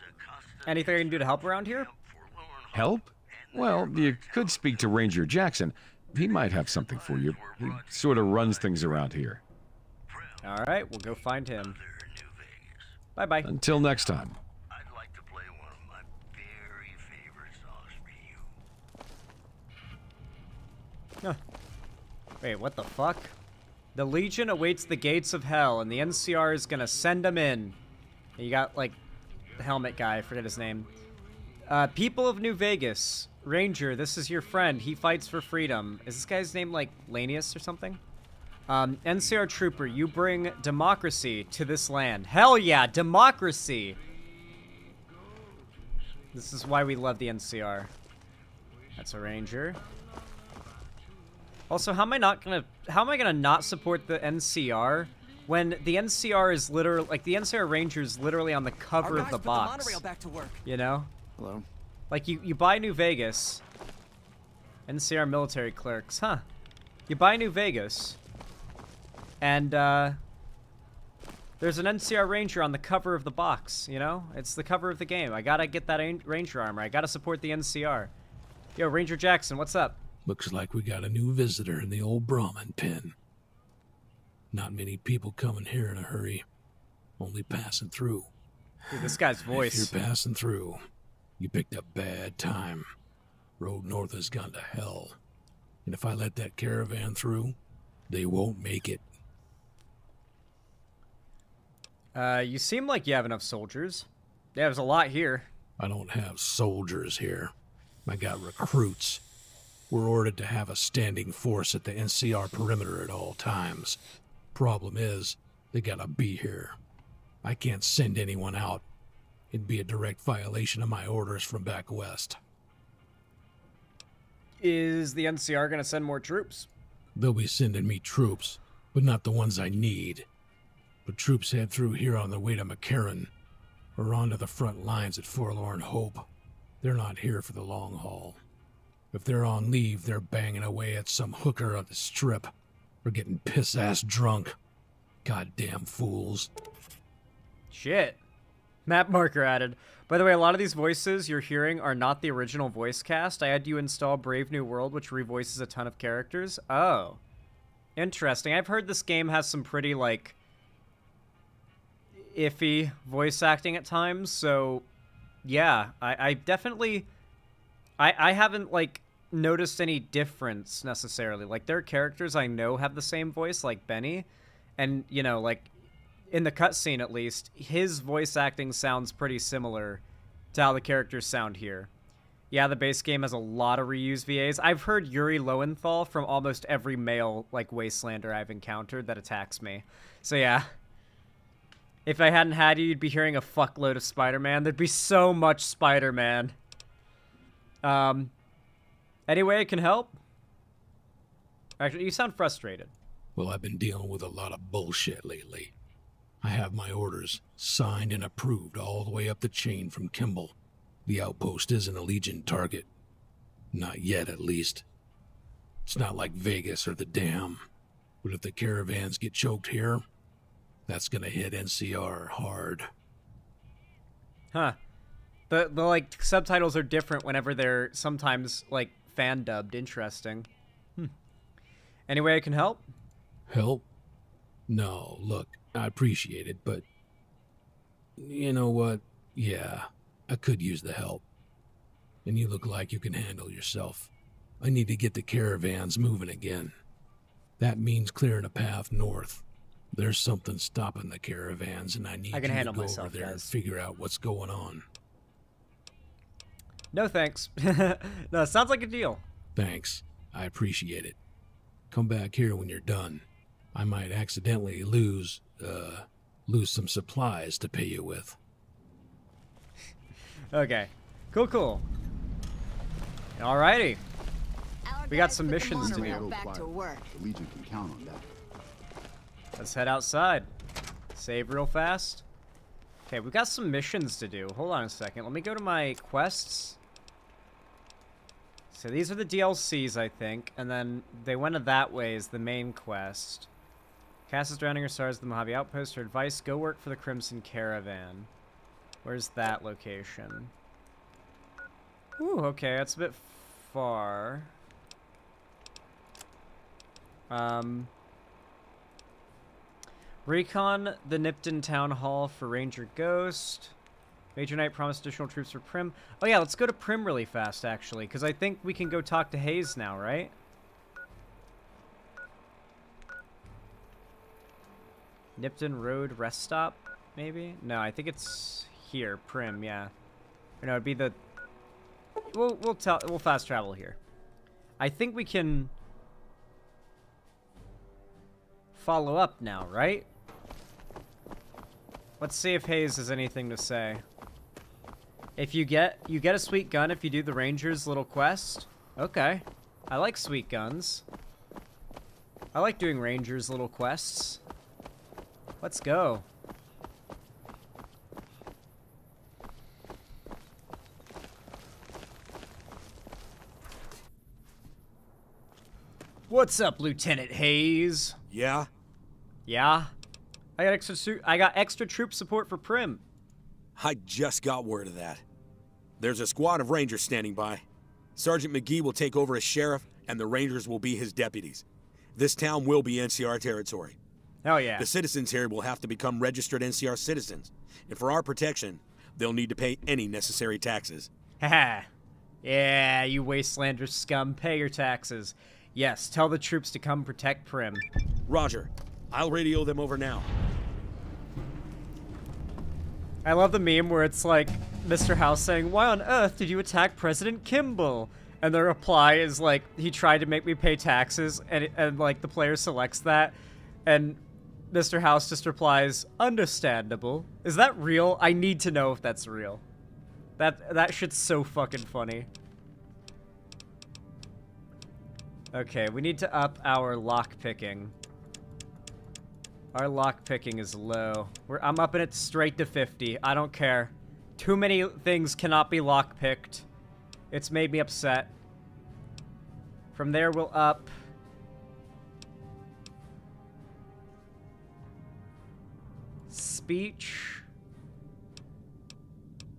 Anything I can do to help around here? Help? Well, you could speak to Ranger Jackson. He might have something for you. He sort of runs things around here. Alright, we'll go find him. Bye-bye. Until next time. Huh. Wait, what the fuck? The Legion awaits the gates of hell, and the NCR is gonna send them in. You got, like, the helmet guy, I forget his name. People of New Vegas. Ranger, this is your friend. He fights for freedom. Is this guy's name, like, Lanius or something? NCR Trooper, you bring democracy to this land. Hell yeah, democracy! This is why we love the NCR. That's a Ranger. Also, how am I gonna not support the NCR when the NCR is literally, like, the NCR Ranger is literally on the cover of the box? The monorail back to work. You know? Hello? Like, you buy New Vegas. NCR military clerks, huh? You buy New Vegas. And, there's an NCR Ranger on the cover of the box, you know? It's the cover of the game. I gotta get that Ranger armor. I gotta support the NCR. Yo, Ranger Jackson, what's up? Looks like we got a new visitor in the old Brahmin pen. Not many people coming here in a hurry. Only passing through. Dude, this guy's voice. If you're passing through, you picked a bad time. Road north has gone to hell. And if I let that caravan through, they won't make it. You seem like you have enough soldiers. Yeah, there's a lot here. I don't have soldiers here. I got recruits. We're ordered to have a standing force at the NCR perimeter at all times. Problem is, they gotta be here. I can't send anyone out. It'd be a direct violation of my orders from back west. Is the NCR gonna send more troops? They'll be sending me troops, but not the ones I need. But troops head through here on their way to McCarran, or onto the front lines at Forlorn Hope. They're not here for the long haul. If they're on leave, they're banging away at some hooker on the strip, or getting piss-ass drunk. Goddamn fools. Shit. Map marker added. By the way, a lot of these voices you're hearing are not the original voice cast. I had you install Brave New World, which revoices a ton of characters. Oh. Interesting. I've heard this game has some pretty, like, iffy voice acting at times, so yeah, I definitely... I haven't, like, noticed any difference, necessarily. Like, there are characters I know have the same voice, like Benny, and, you know, like, in the cutscene, at least, his voice acting sounds pretty similar to how the characters sound here. Yeah, the base game has a lot of reused VAs. I've heard Yuri Lowenthal from almost every male, like, Wastelander I've encountered that attacks me. So, yeah. If I hadn't had you, you'd be hearing a fuckload of Spider-Man. There'd be so much Spider-Man. Any way I can help? Actually, you sound frustrated. Well, I've been dealing with a lot of bullshit lately. I have my orders signed and approved all the way up the chain from Kimball. The Outpost isn't a Legion target. Not yet, at least. It's not like Vegas or the Dam. But if the caravans get choked here, that's gonna hit NCR hard. Huh. The like, subtitles are different whenever they're sometimes, like, fan-dubbed. Interesting. Any way I can help? Help? No, look, I appreciate it, but You know what? Yeah, I could use the help. And you look like you can handle yourself. I need to get the caravans moving again. That means clearing a path north. There's something stopping the caravans, and I need you to go over there and figure out what's going on. No thanks. No, sounds like a deal. Thanks. I appreciate it. Come back here when you're done. I might accidentally lose some supplies to pay you with. Okay. Cool. Alrighty. We got some missions to do. Back to work. The Legion can count on that. Let's head outside. Save real fast. Okay, we got some missions to do. Hold on a second. Let me go to my quests. So these are the DLCs, I think. And then they went that way as the main quest. Cast drowning or stars the Mojave Outpost. Her advice, go work for the Crimson Caravan. Where's that location? Ooh, okay, that's a bit far. Recon the Nipton Town Hall for Ranger Ghost. Major Knight promised additional troops for Prim. Oh yeah, let's go to Prim really fast, actually, because I think we can go talk to Hayes now, right? Nipton Road Rest Stop, maybe? No, I think it's here, Prim, yeah. Or no, it'd be the... We'll fast travel here. I think we can follow up now, right? Let's see if Hayes has anything to say. If you get a sweet gun if you do the Ranger's little quest. Okay. I like sweet guns. I like doing Ranger's little quests. Let's go. What's up, Lieutenant Hayes? Yeah? Yeah? I got extra troop support for Prim. I just got word of that. There's a squad of Rangers standing by. Sergeant McGee will take over as sheriff, and the Rangers will be his deputies. This town will be NCR territory. Oh yeah. The citizens here will have to become registered NCR citizens, and for our protection, they'll need to pay any necessary taxes. Haha. Yeah, you Wastelander scum, pay your taxes. Yes, tell the troops to come protect Prim. Roger. I'll radio them over now. I love the meme where it's like Mr. House saying, "Why on earth did you attack President Kimball?" And the reply is like, "He tried to make me pay taxes," and like the player selects that, and Mr. House just replies, "Understandable." Is that real? I need to know if that's real. That shit's so fucking funny. Okay, we need to up our lockpicking. Our lockpicking is low. I'm upping it straight to 50. I don't care. Too many things cannot be lockpicked. It's made me upset. From there, we'll up... speech...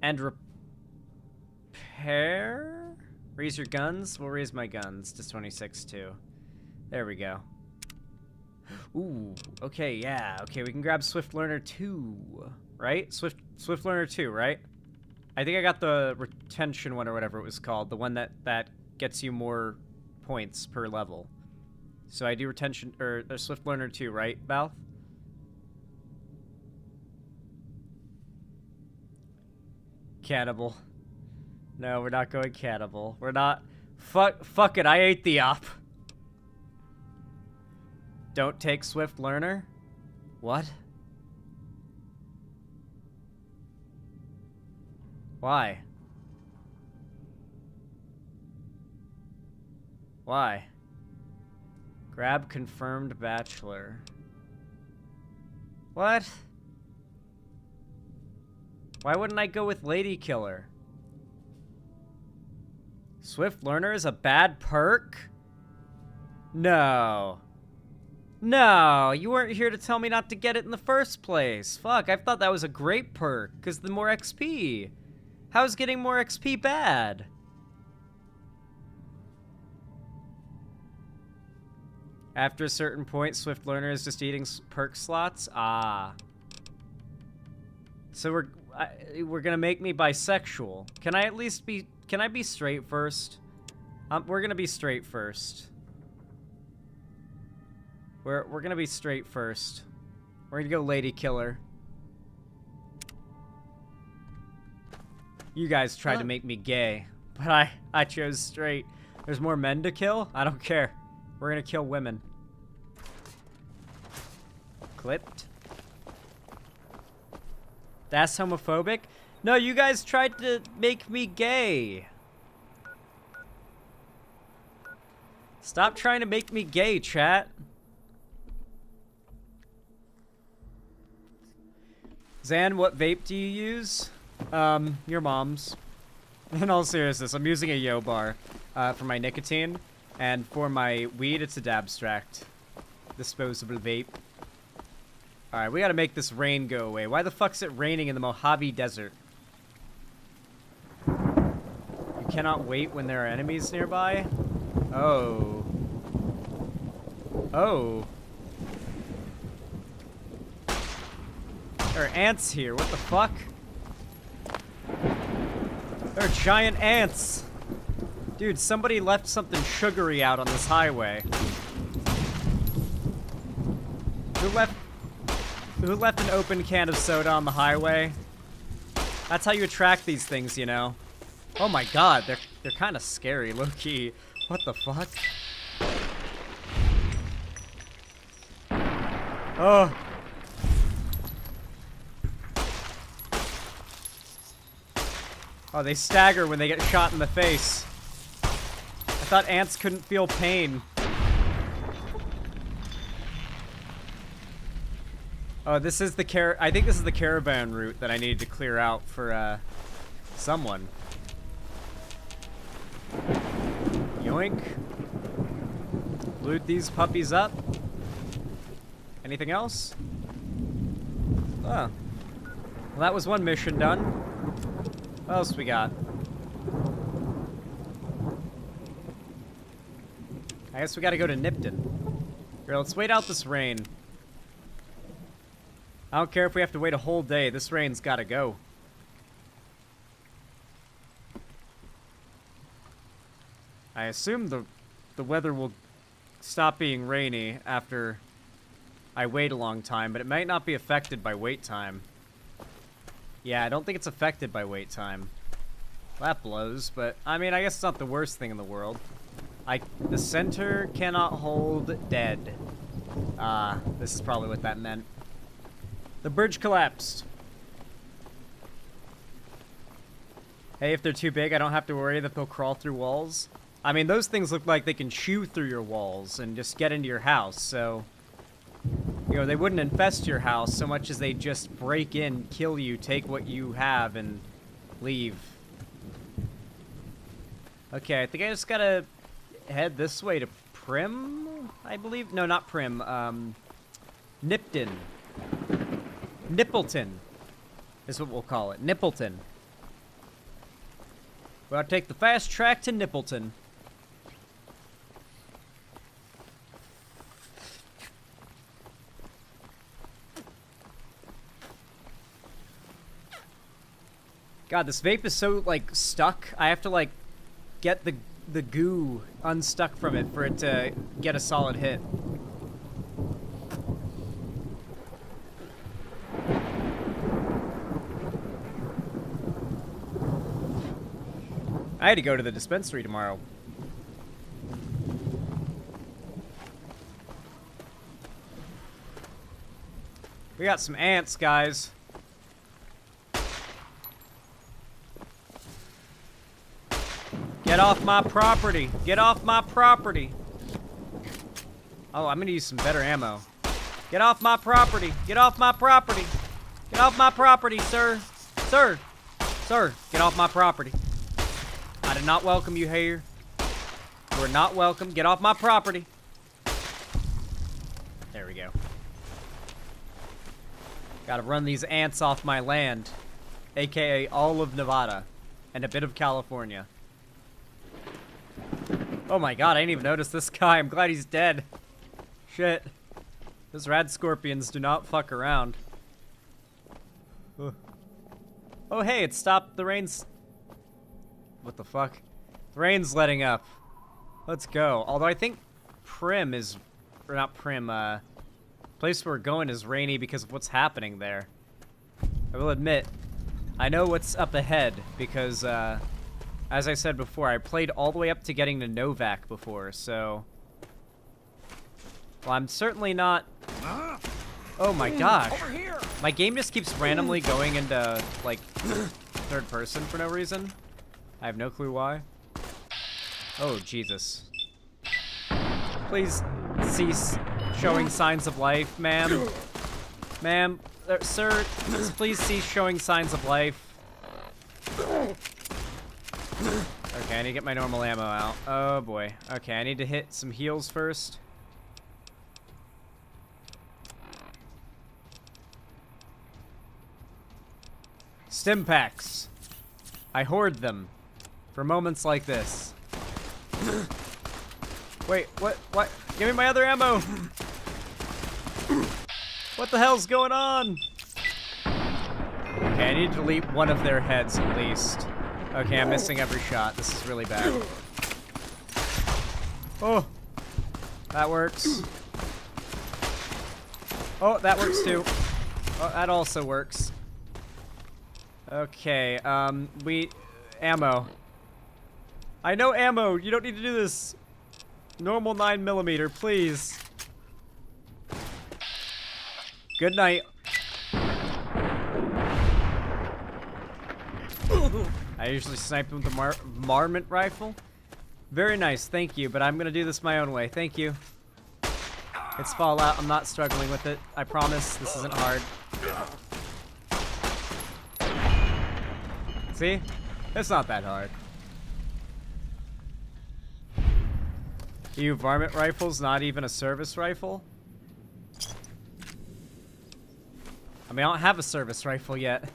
and repair? Raise your guns? We'll raise my guns to 26 too. There we go. Ooh, okay, yeah. Okay, we can grab Swift Learner 2, right? Swift Learner 2, right? I think I got the retention one or whatever it was called. The one that gets you more points per level. So I do retention, or Swift Learner 2, right, Val? Cannibal. No, we're not going cannibal. We're not. Fuck it, I ate the op. Don't take Swift Learner? What? Why? Why? Grab confirmed bachelor. What? Why wouldn't I go with Lady Killer? Swift Learner is a bad perk? No. No, you weren't here to tell me not to get it in the first place. Fuck, I thought that was a great perk, because the more XP. How's getting more XP bad? After a certain point, Swift Learner is just eating perk slots? Ah. So we're gonna make me bisexual. Can I at least be? Can I be straight first? We're gonna be straight first. We're gonna be straight first. We're gonna go lady killer. You guys tried to make me gay, but I chose straight. There's more men to kill? I don't care. We're gonna kill women. Clipped. That's homophobic? No, you guys tried to make me gay. Stop trying to make me gay, chat. Zan, what vape do you use? Your mom's. In all seriousness, I'm using a Yo bar for my nicotine, and for my weed, it's a Dabstract. Disposable vape. Alright, we gotta make this rain go away. Why the fuck's it raining in the Mojave Desert? You cannot wait when there are enemies nearby? Oh. Oh. There are ants here. What the fuck? There are giant ants. Dude, somebody left something sugary out on this highway. Who left an open can of soda on the highway? That's how you attract these things, you know. Oh my god, they're kind of scary, low-key. What the fuck? Oh. Oh, they stagger when they get shot in the face. I thought ants couldn't feel pain. Oh, this is the I think this is the caravan route that I needed to clear out for, someone. Yoink. Loot these puppies up. Anything else? Oh. Well, that was one mission done. What else we got? I guess we gotta go to Nipton. Here, let's wait out this rain. I don't care if we have to wait a whole day. This rain's gotta go. I assume the weather will stop being rainy after I wait a long time, but it might not be affected by wait time. Yeah, I don't think it's affected by wait time. That blows, but I mean, I guess it's not the worst thing in the world. The center cannot hold dead. This is probably what that meant. The bridge collapsed. Hey, if they're too big, I don't have to worry that they'll crawl through walls. I mean, those things look like they can chew through your walls and just get into your house, so... You know, they wouldn't infest your house so much as they just break in, kill you, take what you have, and leave. Okay, I think I just gotta head this way to Prim, I believe? No, not Prim. Nipton. Nippleton is what we'll call it. Nippleton. We'll take the fast track to Nippleton. God, this vape is so, like, stuck. I have to, like, get the goo unstuck from it for it to get a solid hit. I had to go to the dispensary tomorrow. We got some ants, guys. Get off my property! Get off my property! Oh, I'm gonna use some better ammo. Get off my property! Get off my property! Get off my property, sir! Sir! Sir, get off my property. I did not welcome you here. You are not welcome. Get off my property. There we go. Gotta run these ants off my land. AKA all of Nevada. And a bit of California. Oh my god, I didn't even notice this guy. I'm glad he's dead. Shit. Those rad scorpions do not fuck around. Ugh. Oh, hey, it stopped the rain's... What the fuck? The rain's letting up. Let's go. Although I think Prim is... Or not Prim, place we're going is rainy because of what's happening there. I will admit, I know what's up ahead because, as I said before, I played all the way up to getting to Novak before, so... Well, I'm certainly not... Oh my gosh. My game just keeps randomly going into, like, third person for no reason. I have no clue why. Oh, Jesus. Please cease showing signs of life, ma'am. Ma'am, sir, please cease showing signs of life. Okay, I need to get my normal ammo out. Oh boy. Okay, I need to hit some heals first. Stim packs. I hoard them for moments like this. Wait, what? Give me my other ammo! What the hell's going on? Okay, I need to delete one of their heads at least. Okay, I'm missing every shot. This is really bad. Oh! That works. Oh, that works too. Oh, that also works. Okay, ammo. I know ammo! You don't need to do this! Normal 9mm, please. Good night. I usually snipe them with the marmot rifle. Very nice, thank you, but I'm gonna do this my own way. Thank you. It's Fallout, I'm not struggling with it. I promise, this isn't hard. See? It's not that hard. Varmint rifle's not even a service rifle? I mean, I don't have a service rifle yet.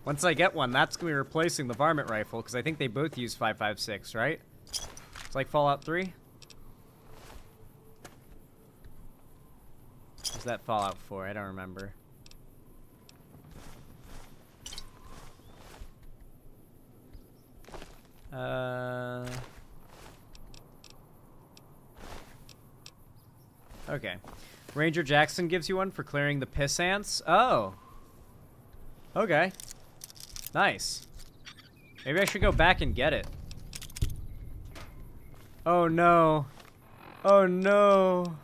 Once I get one, that's gonna be replacing the varmint rifle, because I think they both use 5.56, right? It's like Fallout 3? What's that Fallout 4? I don't remember. Okay. Ranger Jackson gives you one for clearing the piss ants? Oh. Okay. Nice. Maybe I should go back and get it. Oh no. Oh no.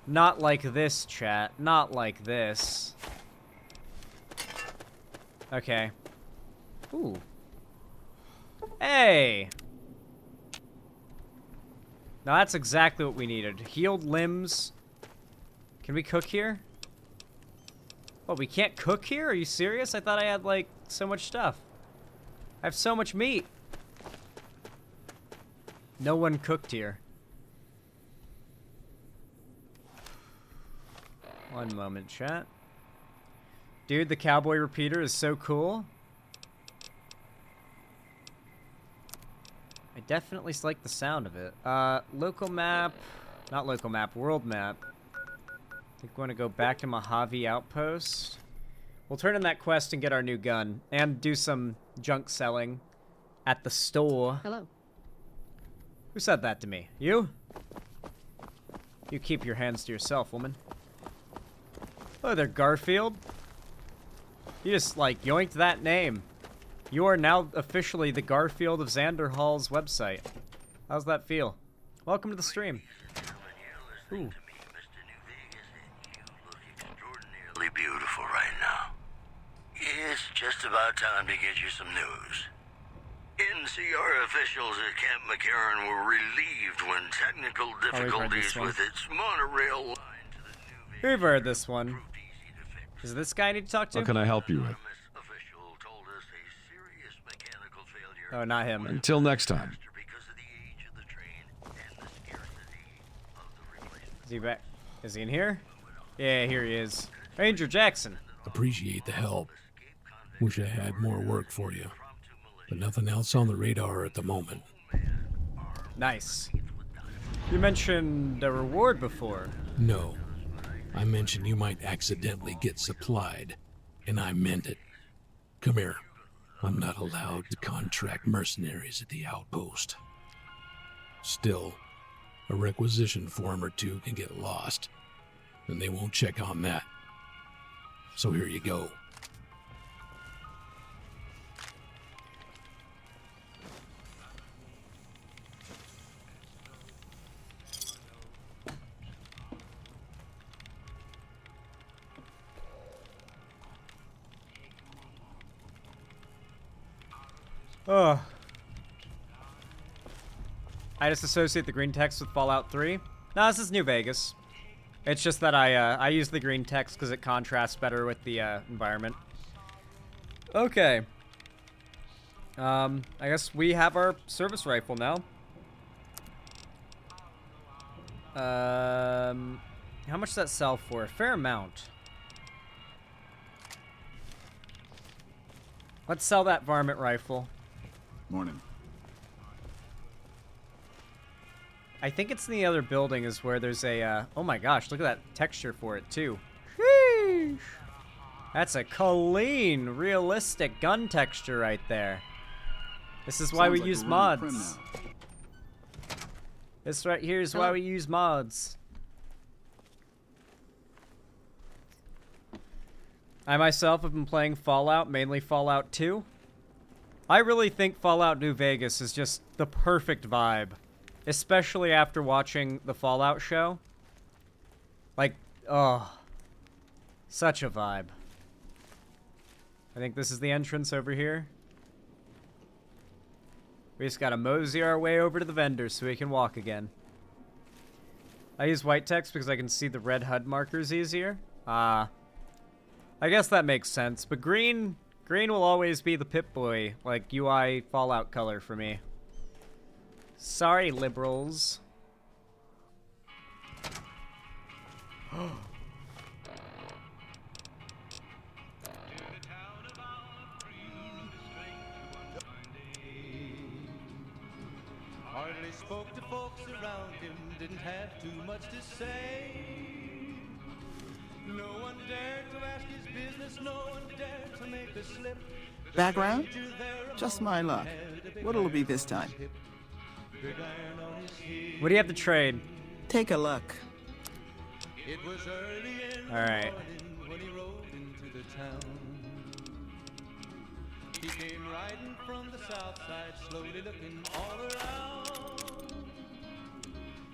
Not like this, chat. Not like this. Okay. Ooh. Hey! Now that's exactly what we needed. Healed limbs. Can we cook here? What, we can't cook here? Are you serious? I thought I had, like, so much stuff. I have so much meat. No one cooked here. One moment, chat. Dude, the cowboy repeater is so cool. I definitely like the sound of it. Local map. Not local map, world map. I think we're gonna go back to Mojave Outpost. We'll turn in that quest and get our new gun. And do some junk selling at the store. Hello. Who said that to me? You? You keep your hands to yourself, woman. Oh, there, Garfield. You just, like, yoinked that name. You are now officially the Garfield of Xander Hall's website. How's that feel? Welcome to the stream. Ooh. Really beautiful right now. It's just about time to get you some news. NCR officials at Camp McCarran were relieved when technical difficulties with its monorail line to the new We've heard this one. Is this guy I need to talk to? What can I help you with? Oh, not him. Until next time. Is he back? Is he in here? Yeah, here he is. Ranger Jackson. Appreciate the help. Wish I had more work for you. But nothing else on the radar at the moment. Nice. You mentioned a reward before. No. I mentioned you might accidentally get supplied, and I meant it. Come here. I'm not allowed to contract mercenaries at the Outpost. Still, a requisition form or two can get lost, and they won't check on that. So here you go. Oh. I just associate the green text with Fallout 3. No, this is New Vegas. It's just that I use the green text because it contrasts better with the environment. Okay. I guess we have our service rifle now. How much does that sell for? A fair amount. Let's sell that varmint rifle. Morning. I think it's in the other building is where there's a, oh my gosh, look at that texture for it too. Sheesh. That's a clean, realistic gun texture right there. This is why we use mods. This right here is why we use mods. I myself have been playing Fallout, mainly Fallout 2. I really think Fallout New Vegas is just the perfect vibe. Especially after watching the Fallout show. Like, oh. Such a vibe. I think this is the entrance over here. We just gotta mosey our way over to the vendor so we can walk again. I use white text because I can see the red HUD markers easier. I guess that makes sense, but green will always be the Pip-Boy, like UI Fallout color for me. Sorry, liberals. Hardly spoke to folks around him, didn't have too much to say. No one dared to ask his business, no one dared to make a slip. Background? Just my luck. What'll it be this time? What do you have to trade? Take a look. Alright. When he rode into the town, he came riding from the south side, slowly looking all around.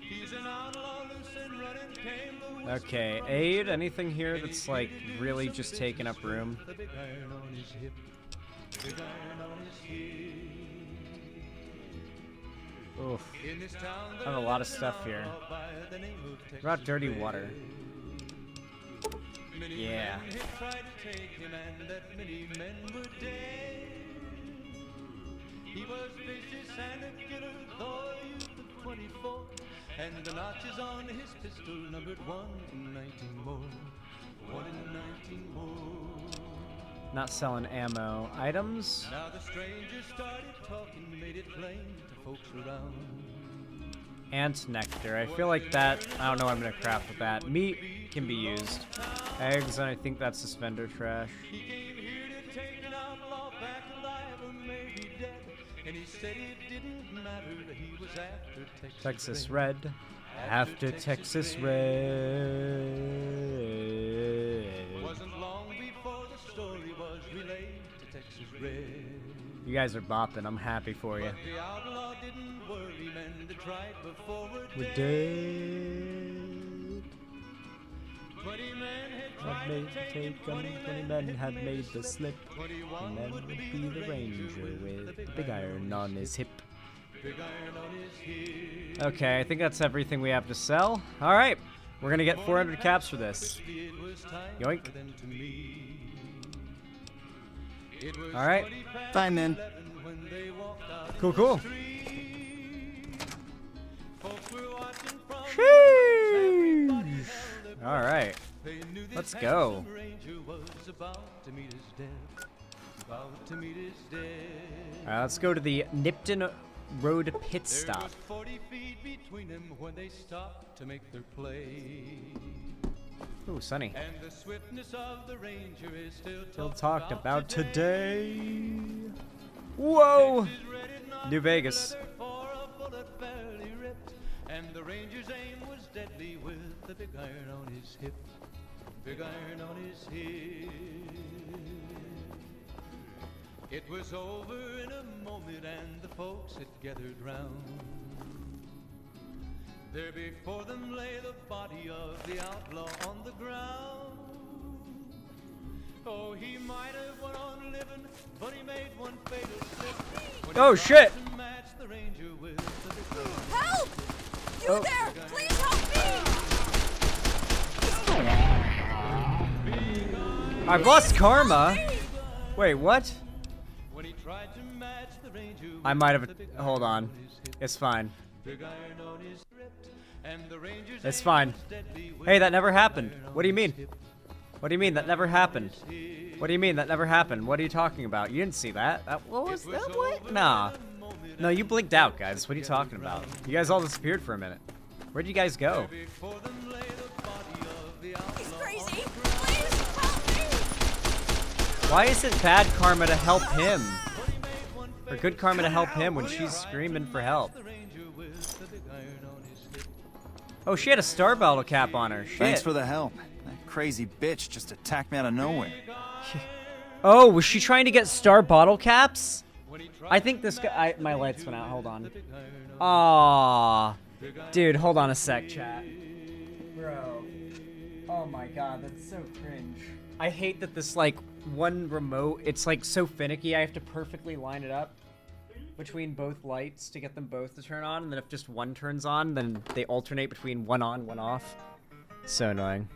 He's an outlaw, loose and running, came the Okay, aid, anything here that's like really just taking up room? the big iron on his hip, big iron on his hip. Oof. I have a lot of stuff here. What about dirty water? Yeah. He was vicious and a killer, though a youth of 24, and the notches on his pistol numbered 1 in 19 more, 1 in 19 more. Not selling ammo. Items? Now the stranger started talking, made it plain to folks around. Ant nectar. I feel like that, I don't know what I'm gonna craft with that. Meat can be used. Eggs, and I think that's this vendor trash. He came here to take an outlaw back alive or maybe dead, and he said it didn't matter, he was after Texas Red. After Texas Red. Wasn't long before the story was relayed to Texas Red. You guys are bopping. I'm happy for you. The outlaw didn't worry, men that tried before We're dead. 20 men Had made the take 20 men had made the slip. And then would be the ranger with the big iron on his hip. Okay, I think that's everything we have to sell. Alright, we're gonna get 400 caps for this. Yoink. Alright. Fine then. Cool, cool. Alright. Let's go. Alright, let's go to the Nipton Road pit stop. There was 40 feet between them when they stopped to make their play. Ooh, sunny. And the swiftness of the Ranger is Still talked about today. Whoa! New Vegas. And the Ranger's aim was deadly with the big iron on his hip. Big iron on his hip. It was over in a moment and the folks had gathered round. There before them lay the body of the outlaw on the ground. Oh, he might have went on living, but he made one fatal slip. Oh, shit! Help! You there! Please help me! I've lost karma. Wait, what? I might have. Hold on. It's fine. It's fine. Hey, that never happened. What do you mean? What do you mean that never happened? What do you mean that never happened? What are you talking about? You didn't see that. What was that? What? Nah. No, you blinked out, guys. What are you talking about? You guys all disappeared for a minute. Where'd you guys go? He's crazy! Please help me! Why is it bad karma to help him? Or good karma to help him when she's screaming for help? Oh, she had a star bottle cap on her. Shit. Thanks for the help. That crazy bitch just attacked me out of nowhere. Oh, was she trying to get star bottle caps? I think this guy. My lights went out. Hold on. Aww. Dude, hold on a sec, chat. Bro. Oh my god, that's so cringe. I hate that this, like, one remote, it's, like, so finicky. I have to perfectly line it up between both lights to get them both to turn on, and then if just one turns on, then they alternate between one on, one off. So annoying.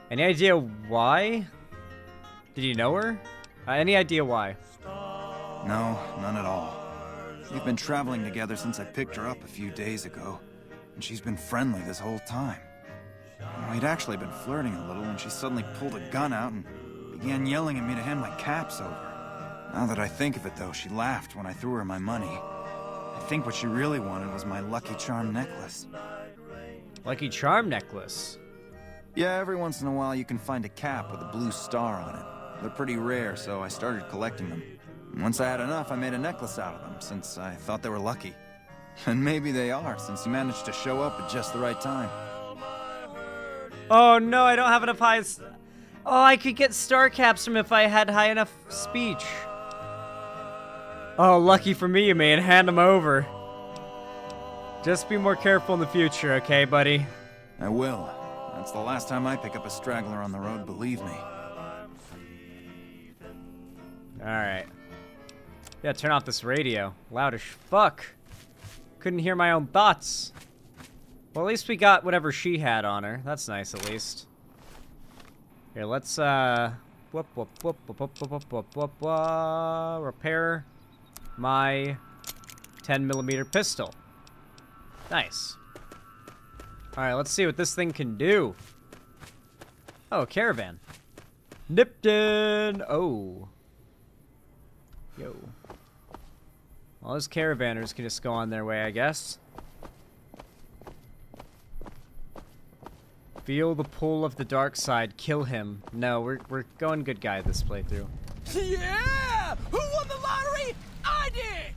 Any idea why? Did you know her? Any idea why? No, none at all. We've been traveling together since I picked her up a few days ago, and she's been friendly this whole time. We'd actually been flirting a little when she suddenly pulled a gun out and began yelling at me to hand my caps over. Now that I think of it, though, she laughed when I threw her my money. I think what she really wanted was my Lucky Charm necklace. Lucky Charm necklace? Yeah, every once in a while you can find a cap with a blue star on it. They're pretty rare, so I started collecting them. And once I had enough, I made a necklace out of them, since I thought they were lucky. And maybe they are, since you managed to show up at just the right time. Oh no, I don't have enough highs. Oh, I could get star caps from if I had high enough speech. Oh, lucky for me, man. Hand them over. Just be more careful in the future, okay, buddy? I will. That's the last time I pick up a straggler on the road, believe me. Alright. Yeah, turn off this radio. Loud as fuck. Couldn't hear my own thoughts. Well, at least we got whatever she had on her. That's nice, at least. Here, let's, repair my 10mm pistol. Nice. Alright, let's see what this thing can do. Oh, a caravan. Nipton! Oh. Yo. All those caravanners can just go on their way, I guess. Feel the pull of the dark side. Kill him. No, we're going good guy this playthrough. Yeah! Who won the lottery? I did!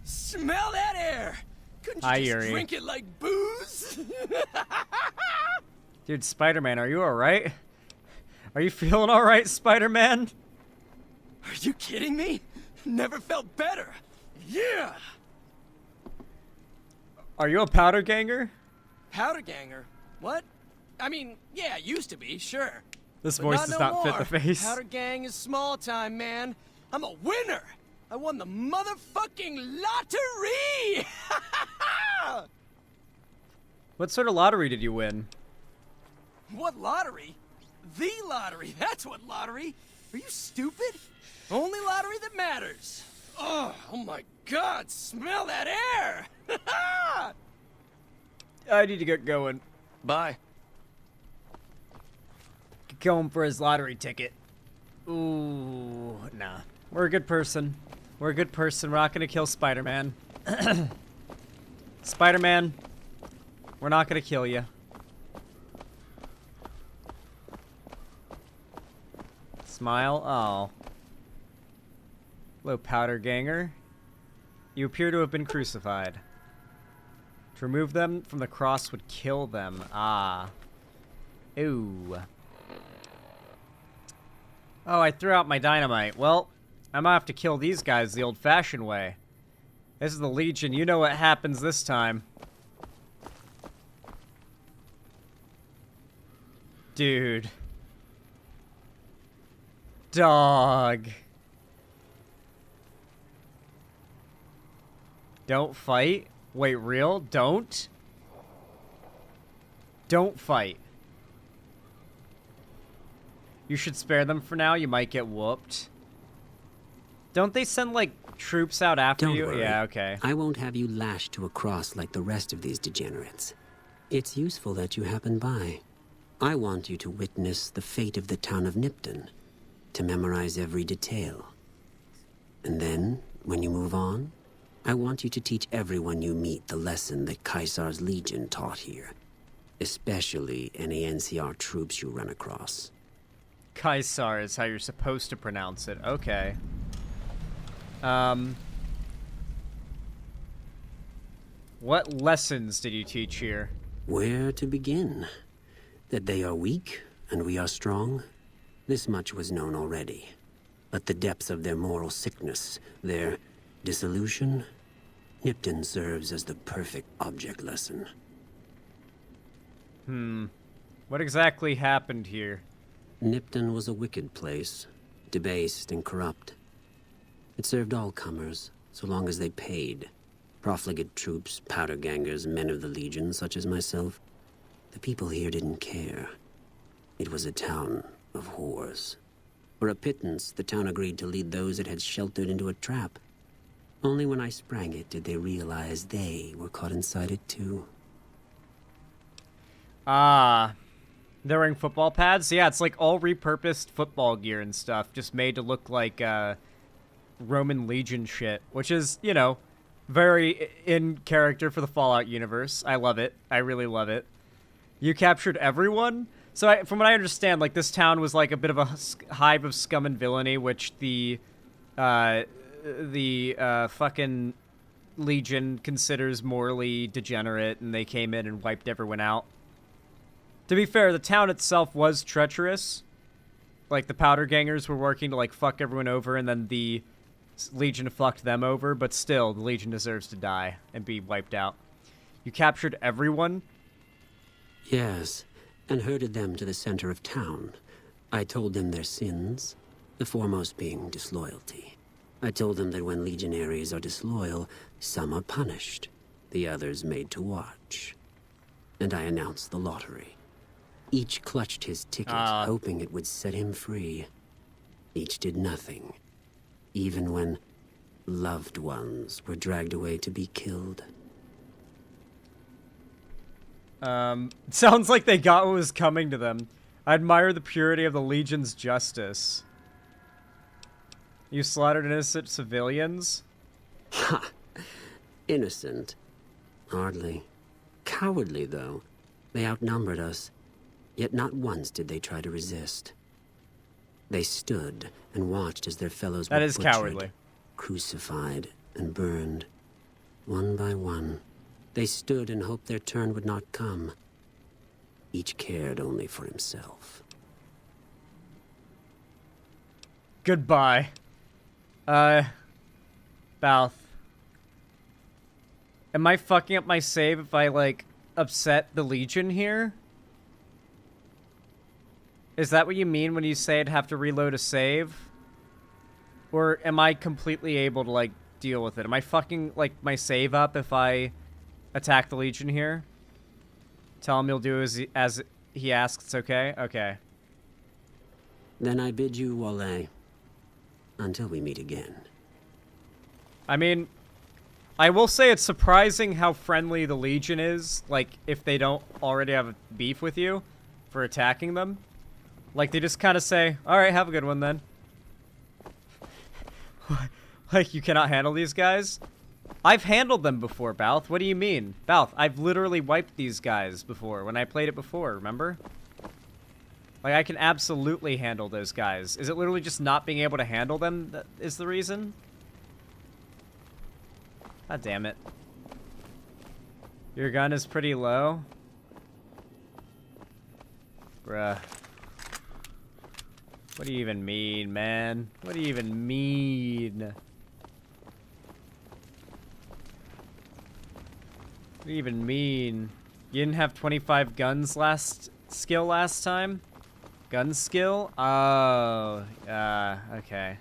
Smell that air! Couldn't you Hi, just Yuri. drink it like booze? Dude, Spider-Man, are you alright? Are you feeling alright, Spider-Man? Are you kidding me? Never felt better. Yeah! Are you a powder ganger? Powder ganger? What? I mean, yeah, used to be, sure. This But voice does not fit more. the face. Powder gang is small time, man. I'm a winner! I won the motherfucking lottery! What sort of lottery did you win? What lottery? The lottery, that's what lottery. Are you stupid? Only lottery that matters. Oh my god, smell that air! I need to get going. Bye. Going for his lottery ticket. Ooh, nah. We're a good person. We're a good person. We're not gonna kill Spider-Man. Spider-Man, we're not gonna kill you. Smile? Oh. Hello, powder ganger. You appear to have been crucified. To remove them from the cross would kill them. Ah. Ooh. Oh, I threw out my dynamite. Well, I might have to kill these guys the old-fashioned way. This is the Legion. You know what happens this time. Dude. Dog. Don't fight? Wait, real? Don't? Don't fight. You should spare them for now. You might get whooped. Don't they send, like, troops out after Don't you? worry. Yeah, okay. I won't have you lashed to a cross like the rest of these degenerates. It's useful that you happen by. I want you to witness the fate of the town of Nipton, to memorize every detail. And then, when you move on, I want you to teach everyone you meet the lesson that Caesar's Legion taught here, especially any NCR troops you run across. Caesar is how you're supposed to pronounce it. Okay. What lessons did you teach here? Where to begin? That they are weak and we are strong? This much was known already. But the depths of their moral sickness, their dissolution, Nipton serves as the perfect object lesson. What exactly happened here? Nipton was a wicked place, debased and corrupt. It served all comers, so long as they paid. Profligate troops, powder gangers, men of the Legion, such as myself. The people here didn't care. It was a town of whores. For a pittance, the town agreed to lead those it had sheltered into a trap. Only when I sprang it did they realize they were caught inside it too. Ah. They're wearing football pads? Yeah, it's like all repurposed football gear and stuff, just made to look like, Roman Legion shit, which is, you know, very in character for the Fallout universe. I love it. I really love it. You captured everyone? So from what I understand, like, this town was like a bit of a hive of scum and villainy, which the fucking Legion considers morally degenerate, and they came in and wiped everyone out. To be fair, the town itself was treacherous. Like, the powder gangers were working to, like, fuck everyone over, and then the Legion fucked them over, but still, the Legion deserves to die and be wiped out. You captured everyone? Yes, and herded them to the center of town. I told them their sins, the foremost being disloyalty. I told them that when legionaries are disloyal, some are punished, the others made to watch. And I announced the lottery. Each clutched his ticket, hoping it would set him free. Each did nothing, even when loved ones were dragged away to be killed. Sounds like they got what was coming to them. I admire the purity of the Legion's justice. You slaughtered innocent civilians? Ha! Innocent? Hardly. Cowardly, though. They outnumbered us. Yet not once did they try to resist. They stood and watched as their fellows were butchered, cowardly. Crucified, and burned. One by one. They stood and hoped their turn would not come. Each cared only for himself. Goodbye. Balth. Am I fucking up my save if I, like, upset the Legion here? Is that what you mean when you say I'd have to reload a save? Or am I completely able to, like, deal with it? Am I fucking, like, my save up if I attack the Legion here? Tell him he'll do as he asks, it's okay? Okay. Then I bid you Wale. Until we meet again. I mean, I will say it's surprising how friendly the Legion is, like, if they don't already have a beef with you for attacking them. Like, they just kind of say, alright, have a good one then. Like, you cannot handle these guys? I've handled them before, Balth. What do you mean? Balth, I've literally wiped these guys before, when I played it before, remember? Like, I can absolutely handle those guys. Is it literally just not being able to handle them that is the reason? God damn it. Your gun is pretty low? Bruh. What do you even mean, man? What do you even mean? What do you even mean? You didn't have 25 guns last time? Gun skill? Oh, okay.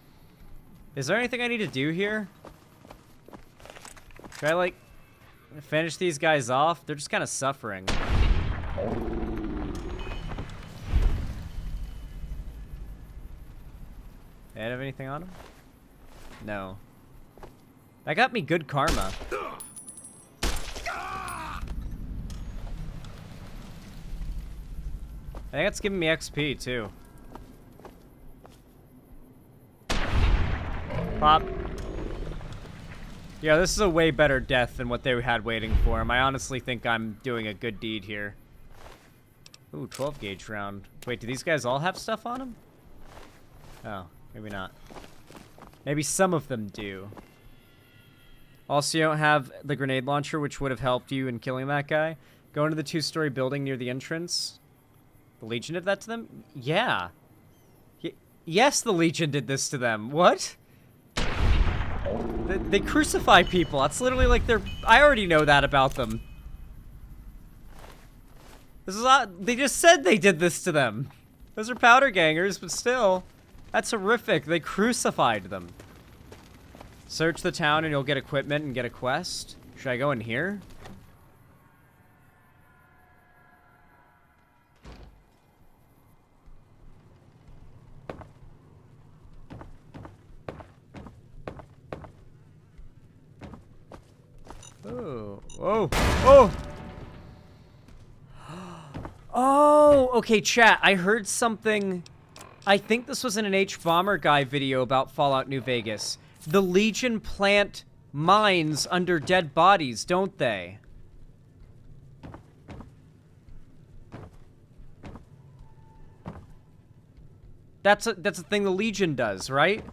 Is there anything I need to do here? Should I, like, finish these guys off? They're just kind of suffering. Did I have anything on them? No. That got me good karma. I think that's giving me XP, too. Pop. Yeah, this is a way better death than what they had waiting for him. I honestly think I'm doing a good deed here. Ooh, 12 gauge round. Wait, do these guys all have stuff on them? Oh, maybe not. Maybe some of them do. Also, you don't have the grenade launcher, which would have helped you in killing that guy. Go into the 2-story building near the entrance. The Legion did that to them? Yeah. Yes, the Legion did this to them. What? They crucify people. That's literally like their... I already know that about them. This is they just said they did this to them. Those are powder gangers, but still. That's horrific. They crucified them. Search the town and you'll get equipment and get a quest. Should I go in here? Oh. Oh. Oh! Oh! Okay, chat. I heard something... I think this was in an H-Bomber guy video about Fallout New Vegas. The Legion plant mines under dead bodies, don't they? That's a thing the Legion does, right?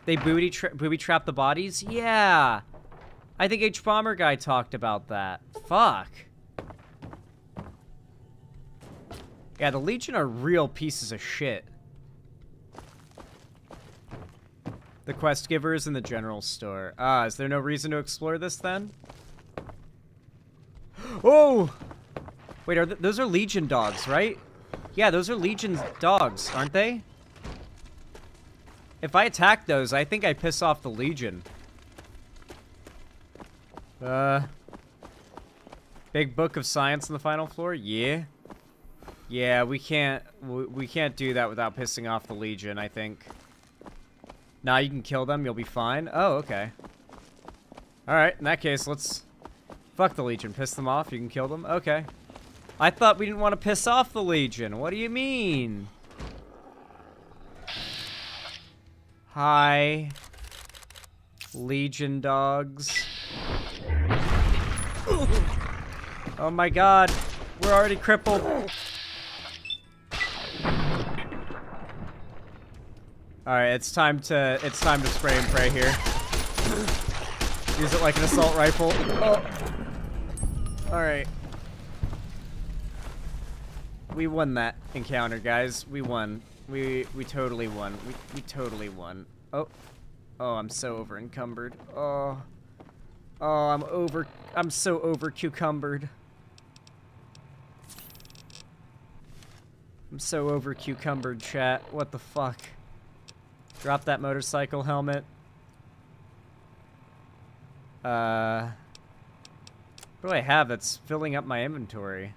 They booby trap the bodies? Yeah. I think H-Bomber guy talked about that. Fuck. Yeah, the Legion are real pieces of shit. The quest givers in the general store. Ah, is there no reason to explore this then? Oh! Wait, those are Legion dogs, right? Yeah, those are Legion's dogs, aren't they? If I attack those, I think I piss off the Legion. Big book of science on the final floor? Yeah. Yeah, we can't do that without pissing off the Legion, I think. Nah, you can kill them, you'll be fine. Oh, okay. Alright, in that case, let's... Fuck the Legion. Piss them off, you can kill them? Okay. I thought we didn't want to piss off the Legion. What do you mean? Hi. Legion dogs. Oh my god. We're already crippled. Alright, it's time to spray and pray here. Use it like an assault rifle. Oh. Alright. We won that encounter, guys. We won. We totally won. We totally won. Oh. Oh, I'm so over encumbered. Oh. Oh, I'm so over cucumbered. I'm so over cucumbered, chat. What the fuck? Drop that motorcycle helmet. What do I have that's filling up my inventory?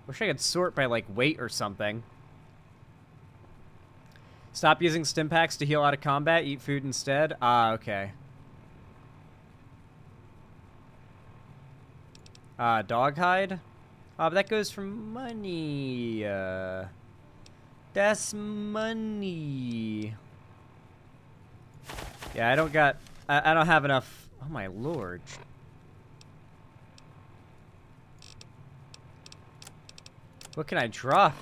Wish I could sort by, like, weight or something. Stop using stim packs to heal out of combat. Eat food instead. Ah, okay. Dog hide? Oh, but that goes for money. That's money. Yeah, I don't have enough. Oh my lord. What can I drop?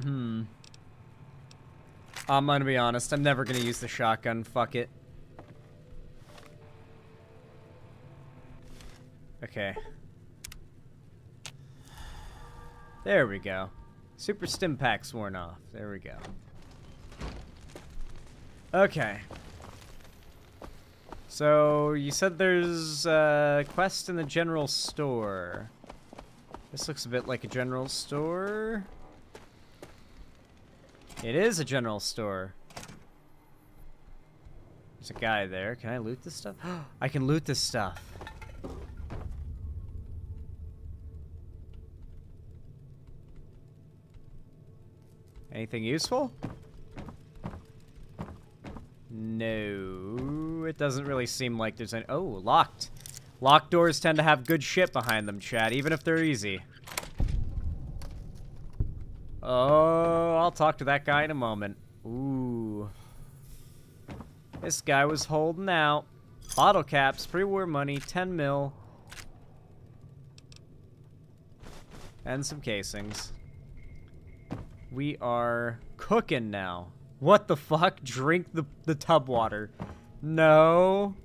I'm gonna be honest, I'm never gonna use the shotgun. Fuck it. Okay. There we go. Super stim pack's worn off. There we go. Okay. So, you said there's a quest in the general store. This looks a bit like a general store. It is a general store. There's a guy there. Can I loot this stuff? I can loot this stuff. Anything useful? No, it doesn't really seem like there's any. Oh, locked. Locked doors tend to have good shit behind them, Chad, even if they're easy. Oh, I'll talk to that guy in a moment. Ooh. This guy was holding out. Bottle caps, pre-war money, 10 mil. And some casings. We are cooking now. What the fuck? Drink the tub water. No.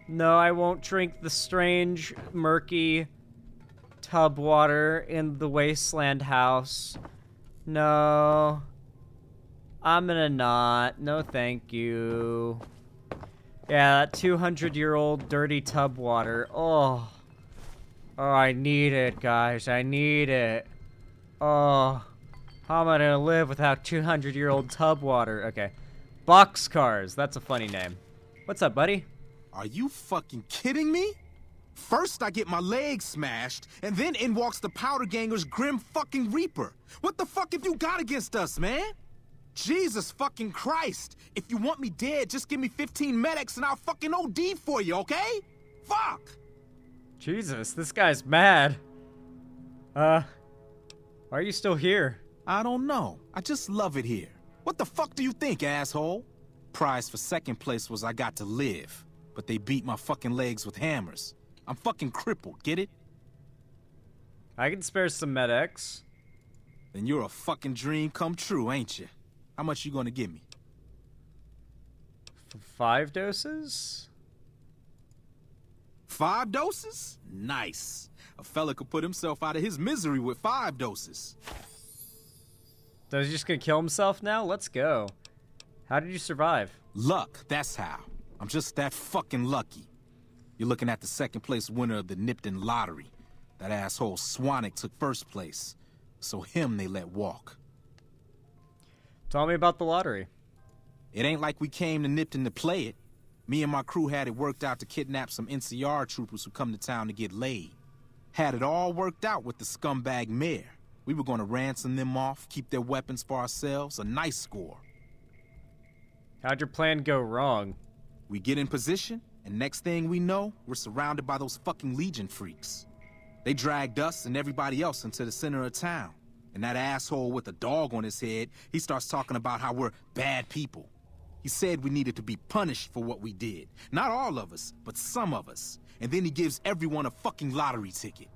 No, I won't drink the strange, murky tub water in the wasteland house. No. I'm gonna not. No, thank you. Yeah, that 200-year-old dirty tub water. Oh. Oh, I need it, guys. I need it. Oh. How am I gonna live without 200-year-old tub water? Okay. Boxcars. That's a funny name. What's up, buddy? Are you fucking kidding me? First I get my leg smashed, and then in walks the Powder Ganger's Grim fucking Reaper. What the fuck have you got against us, man? Jesus fucking Christ. If you want me dead, just give me 15 medics and I'll fucking OD for you, okay? Fuck! Jesus, this guy's mad. Why are you still here? I don't know. I just love it here. What the fuck do you think, asshole? Prize for second place was I got to live, but they beat my fucking legs with hammers. I'm fucking crippled, get it? I can spare some medics. Then you're a fucking dream come true, ain't you? How much you gonna give me? 5 doses? 5 doses? Nice. A fella could put himself out of his misery with 5 doses. So he's just gonna kill himself now? Let's go. How did you survive? Luck, that's how. I'm just that fucking lucky. You're looking at the second place winner of the Nipton lottery. That asshole Swanick took first place. So him they let walk. Tell me about the lottery. It ain't like we came to Nipton to play it. Me and my crew had it worked out to kidnap some NCR troopers who come to town to get laid. Had it all worked out with the scumbag mayor. We were gonna ransom them off, keep their weapons for ourselves, a nice score. How'd your plan go wrong? We get in position, and next thing we know, we're surrounded by those fucking Legion freaks. They dragged us and everybody else into the center of town. And that asshole with a dog on his head, he starts talking about how we're bad people. He said we needed to be punished for what we did. Not all of us, but some of us. And then he gives everyone a fucking lottery ticket.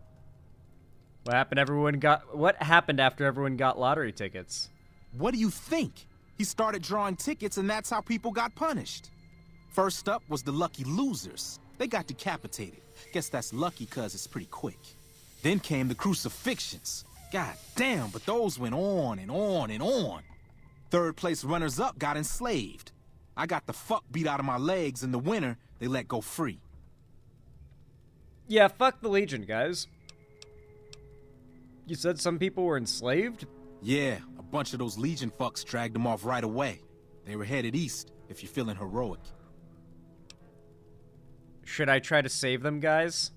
What happened after everyone got lottery tickets? What do you think? He started drawing tickets and that's how people got punished. First up was the lucky losers. They got decapitated. Guess that's lucky cause it's pretty quick. Then came the crucifixions. God damn, but those went on and on and on. Third place runners-up got enslaved. I got the fuck beat out of my legs, and the winner, they let go free. Yeah, fuck the Legion, guys. You said some people were enslaved? Yeah, a bunch of those Legion fucks dragged them off right away. They were headed east, if you're feeling heroic. Should I try to save them, guys?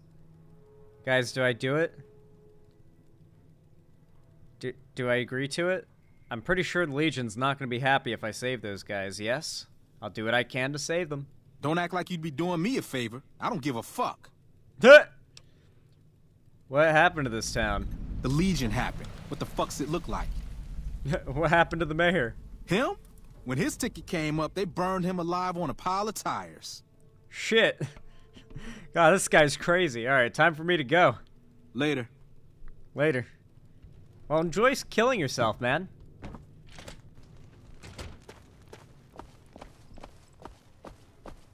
Guys, do I do it? Do I agree to it? I'm pretty sure the Legion's not going to be happy if I save those guys, yes? I'll do what I can to save them. Don't act like you'd be doing me a favor. I don't give a fuck. What happened to this town? The Legion happened. What the fuck's it look like? What happened to the mayor? Him? When his ticket came up, they burned him alive on a pile of tires. Shit. God, this guy's crazy. All right, time for me to go. Later. Later. Well, enjoy killing yourself, man.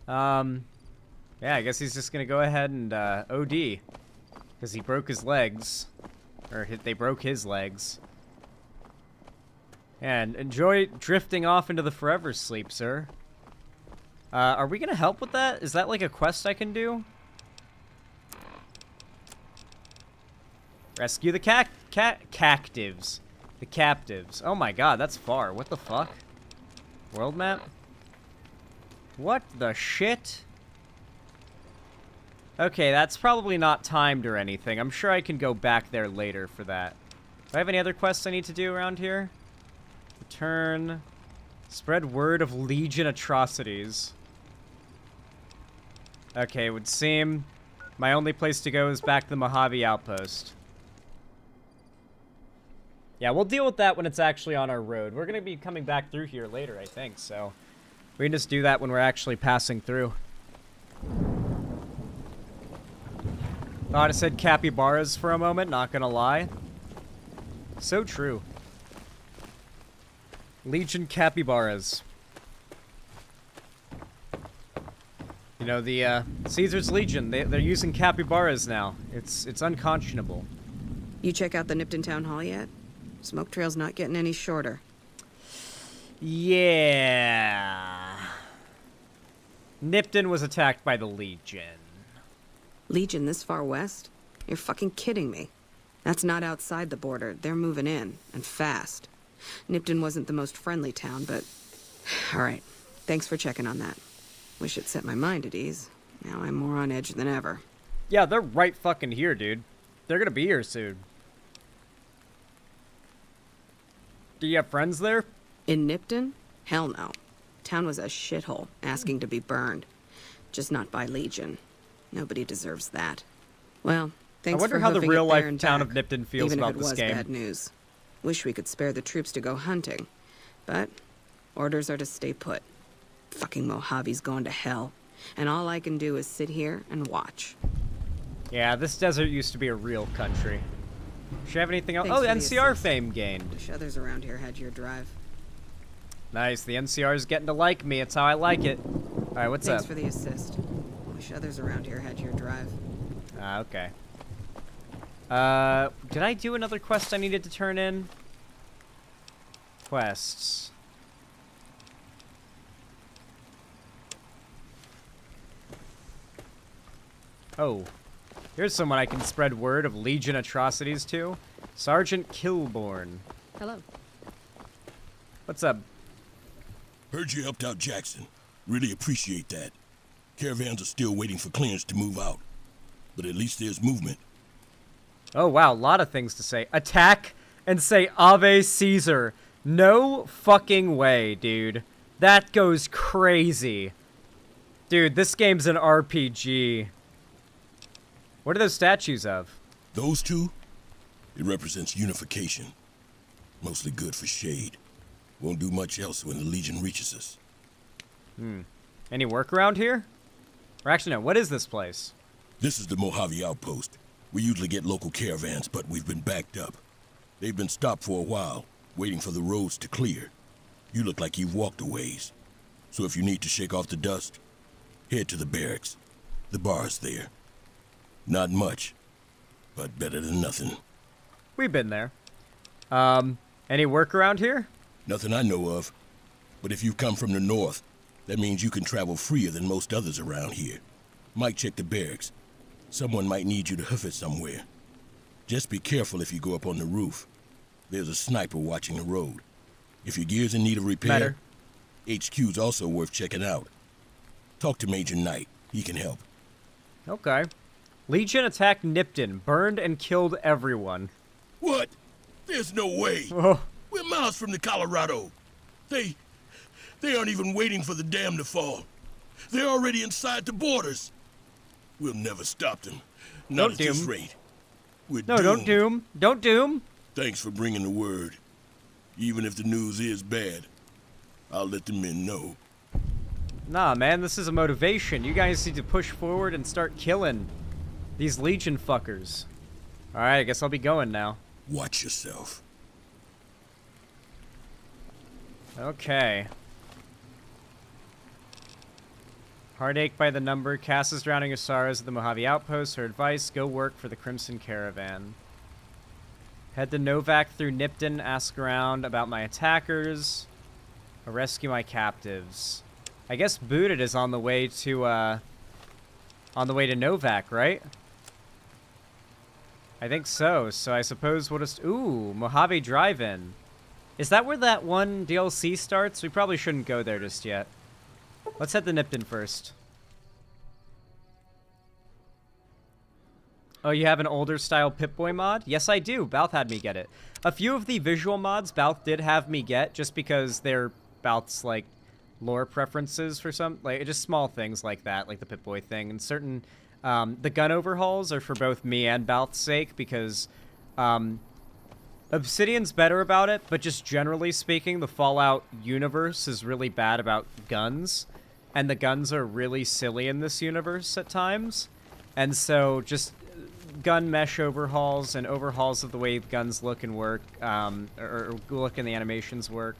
Yeah, I guess he's just gonna go ahead and OD. Because he broke his legs. Or they broke his legs. And enjoy drifting off into the forever sleep, sir. Are we gonna help with that? Is that like a quest I can do? Rescue the cactives. The captives. Oh my god, that's far. What the fuck? World map? What the shit? Okay, that's probably not timed or anything. I'm sure I can go back there later for that. Do I have any other quests I need to do around here? Return. Spread word of Legion atrocities. Okay, it would seem my only place to go is back to the Mojave Outpost. Yeah, we'll deal with that when it's actually on our road. We're going to be coming back through here later, I think, so we can just do that when we're actually passing through. Thought I said capybaras for a moment, not gonna lie. So true. Legion capybaras. You know, the Caesar's Legion, they're using capybaras now. It's unconscionable. You check out the Nipton Town Hall yet? Smoke trail's not getting any shorter. Yeah. Nipton was attacked by the Legion. Legion this far west? You're fucking kidding me. That's not outside the border. They're moving in, and fast. Nipton wasn't the most friendly town, but... Alright, thanks for checking on that. Wish it set my mind at ease. Now I'm more on edge than ever. Yeah, they're right fucking here, dude. They're gonna be here soon. Do you have friends there? In Nipton? Hell no. Town was a shithole, asking to be burned. Just not by Legion. Nobody deserves that. Well, thanks I wonder for how the hoofing it real-life there and town back, of Nipton feels even about if it this was game. Bad news. Wish we could spare the troops to go hunting. But orders are to stay put. Fucking Mojave's going to hell. And all I can do is sit here and watch. Yeah, this desert used to be a real country. Should I have anything else? Thanks Oh, for the NCR assist. fame gained. Wish others around here had your drive. Nice, the NCR is getting to like me. It's how I like it. Alright, what's Thanks up? for the assist. Wish others around here had your drive. Ah, okay. Did I do another quest I needed to turn in? Quests. Oh. Here's someone I can spread word of Legion atrocities to. Sergeant Kilborn. Hello. What's up? Heard you helped out Jackson. Really appreciate that. Caravans are still waiting for clearance to move out. But at least there's movement. Oh, wow, a lot of things to say. Attack and say Ave Caesar. No fucking way, dude. That goes crazy. Dude, this game's an RPG. What are those statues of? Those two? It represents unification. Mostly good for shade. Won't do much else when the Legion reaches us. Any work around here? Or actually, no, what is this place? This is the Mojave Outpost. We usually get local caravans, but we've been backed up. They've been stopped for a while, waiting for the roads to clear. You look like you've walked a ways. So if you need to shake off the dust, head to the barracks. The bar's there. Not much, but better than nothing. We've been there. Any work around here? Nothing I know of. But if you've come from the north, that means you can travel freer than most others around here. Might check the barracks. Someone might need you to hoof it somewhere. Just be careful if you go up on the roof. There's a sniper watching the road. If your gear's in need of repair, HQ's also worth checking out. Talk to Major Knight. He can help. Okay. Legion attacked Nipton, burned and killed everyone. What? There's no way. Oh. We're miles from the Colorado. They aren't even waiting for the dam to fall. They're already inside the borders. We'll never stop them. Not at this rate. We're No, doomed. don't doom. Don't doom. Thanks for bringing the word. Even if the news is bad, I'll let the men know. Nah, man, this is a motivation. You guys need to push forward and start killing these Legion fuckers. Alright, I guess I'll be going now. Watch yourself. Okay. Heartache by the number. Cass is drowning her sorrows at the Mojave Outpost. Her advice, go work for the Crimson Caravan. Head to Novak through Nipton. Ask around about my attackers. Or rescue my captives. I guess Booted is on the way to Novak, right? I think so. So I suppose we'll just... Ooh, Mojave Drive-In. Is that where that one DLC starts? We probably shouldn't go there just yet. Let's head to Nipton first. Oh, you have an older style Pip-Boy mod? Yes, I do. Balth had me get it. A few of the visual mods Balth did have me get just because they're Balth's, like, lore preferences for some... Like, just small things like that, like the Pip-Boy thing. And certain... the gun overhauls are for both me and Balth's sake because... Obsidian's better about it, but just generally speaking, the Fallout universe is really bad about guns. And the guns are really silly in this universe at times. And so just gun mesh overhauls and overhauls of the way guns look and work, or look and the animations work,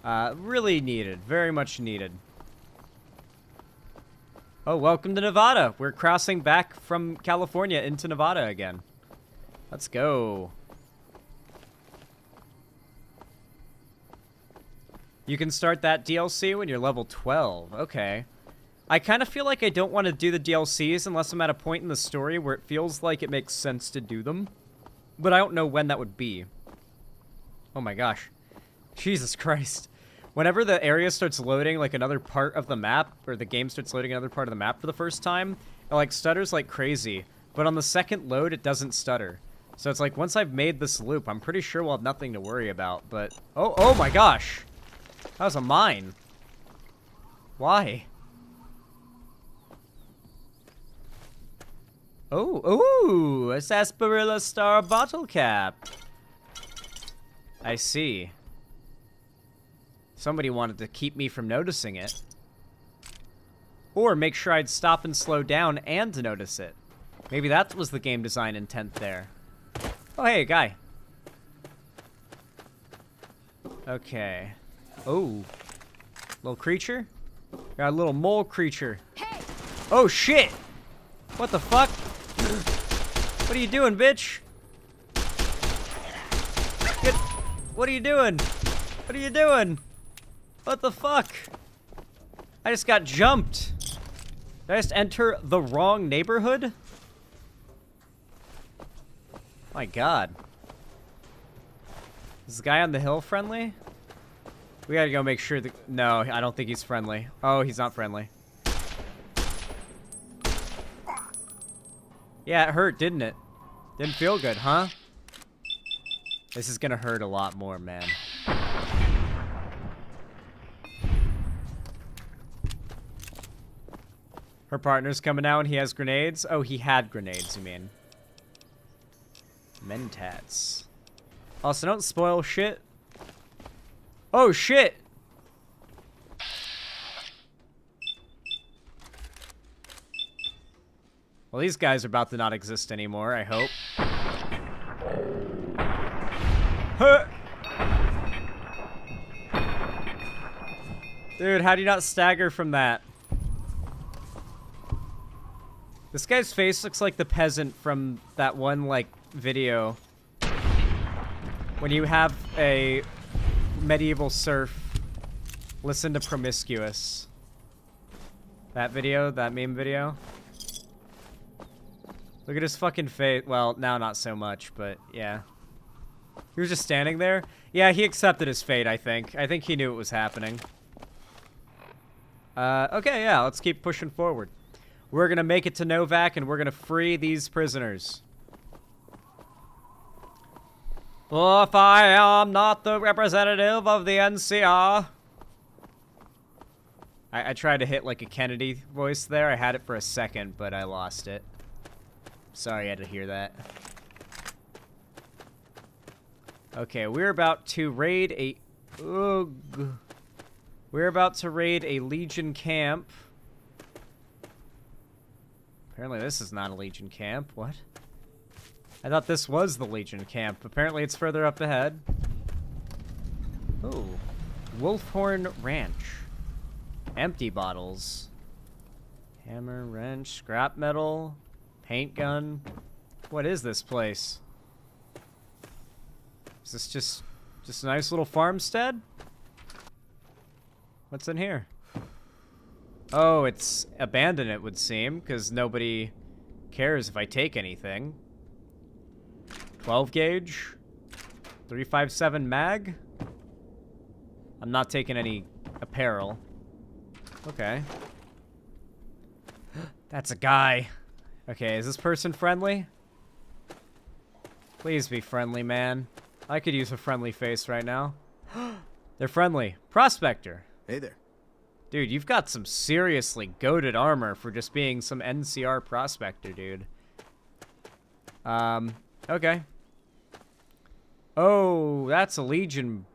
really needed. Very much needed. Oh, welcome to Nevada. We're crossing back from California into Nevada again. Let's go. You can start that DLC when you're level 12. Okay. I kind of feel like I don't want to do the DLCs unless I'm at a point in the story where it feels like it makes sense to do them. But I don't know when that would be. Oh my gosh. Jesus Christ. Whenever the area starts loading like another part of the map, or the game starts loading another part of the map for the first time, it like stutters like crazy. But on the second load, it doesn't stutter. So it's like once I've made this loop, I'm pretty sure we'll have nothing to worry about. But, oh my gosh. That was a mine. Why? Oh, a sarsaparilla star bottle cap. I see. Somebody wanted to keep me from noticing it. Or make sure I'd stop and slow down and to notice it. Maybe that was the game design intent there. Oh, hey, a guy. Okay. Oh. Little creature? Got a little mole creature. Hey. Oh, shit! What the fuck? What are you doing, bitch? What are you doing? What are you doing? What the fuck? I just got jumped. Did I just enter the wrong neighborhood? My god. Is this guy on the hill friendly? We gotta go make sure that... No, I don't think he's friendly. Oh, he's not friendly. Yeah, it hurt, didn't it? Didn't feel good, huh? This is gonna hurt a lot more, man. Her partner's coming out and he has grenades? Oh, he had grenades, you mean. Mentats. Also, don't spoil shit. Oh, shit! Well, these guys are about to not exist anymore, I hope. Huh. Dude, how do you not stagger from that? This guy's face looks like the peasant from that one, like, video. When you have a medieval serf listen to Promiscuous. That video, that meme video. Look at his fucking face. Well, now not so much, but yeah. He was just standing there. Yeah, he accepted his fate, I think. I think he knew it was happening. Okay, yeah, let's keep pushing forward. We're gonna make it to Novak, and we're gonna free these prisoners. Well, if I am not the representative of the NCR... I tried to hit, like, a Kennedy voice there. I had it for a second, but I lost it. Sorry, I had to hear that. Okay, we're about to raid a... Ugh. We're about to raid a Legion camp. Apparently this is not a Legion camp. What? I thought this was the Legion camp. Apparently it's further up ahead. Ooh. Wolfhorn Ranch. Empty bottles. Hammer, wrench, scrap metal, paint gun. What is this place? Is this just a nice little farmstead? What's in here? Oh, it's abandoned, it would seem, because nobody cares if I take anything. 12 gauge, 357 mag. I'm not taking any apparel. Okay. That's a guy. Okay, is this person friendly? Please be friendly, man. I could use a friendly face right now. They're friendly. Prospector. Hey there. Dude, you've got some seriously goated armor for just being some NCR prospector, dude. Okay. Oh, that's a Legion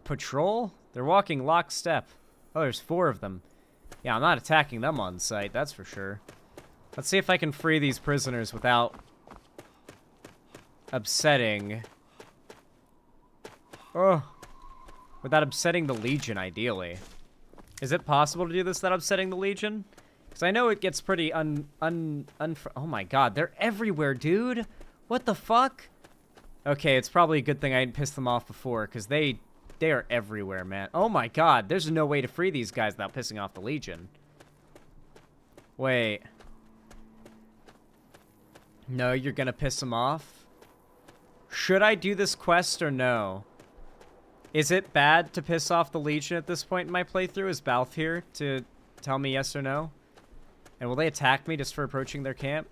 patrol? They're walking lockstep. Oh, there's 4 of them. Yeah, I'm not attacking them on sight, that's for sure. Let's see if I can free these prisoners without upsetting... Oh. Without upsetting the Legion, ideally. Is it possible to do this without upsetting the Legion? Because I know it gets pretty oh my god, they're everywhere, dude! What the fuck? Okay, it's probably a good thing I didn't piss them off before, because they are everywhere, man. Oh my god, there's no way to free these guys without pissing off the Legion. Wait. No, you're gonna piss them off? Should I do this quest or no? Is it bad to piss off the Legion at this point in my playthrough? Is Balth here to tell me yes or no? And will they attack me just for approaching their camp?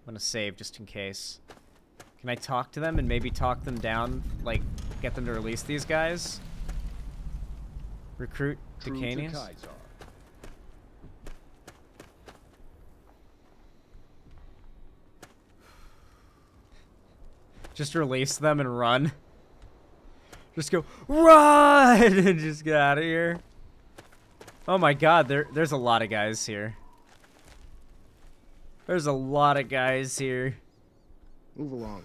I'm gonna save just in case. Can I talk to them and maybe talk them down? Like, get them to release these guys? Recruit Decanius? Just release them and run. Just go, run! And just get out of here. Oh my god, there's a lot of guys here. There's a lot of guys here. Move along.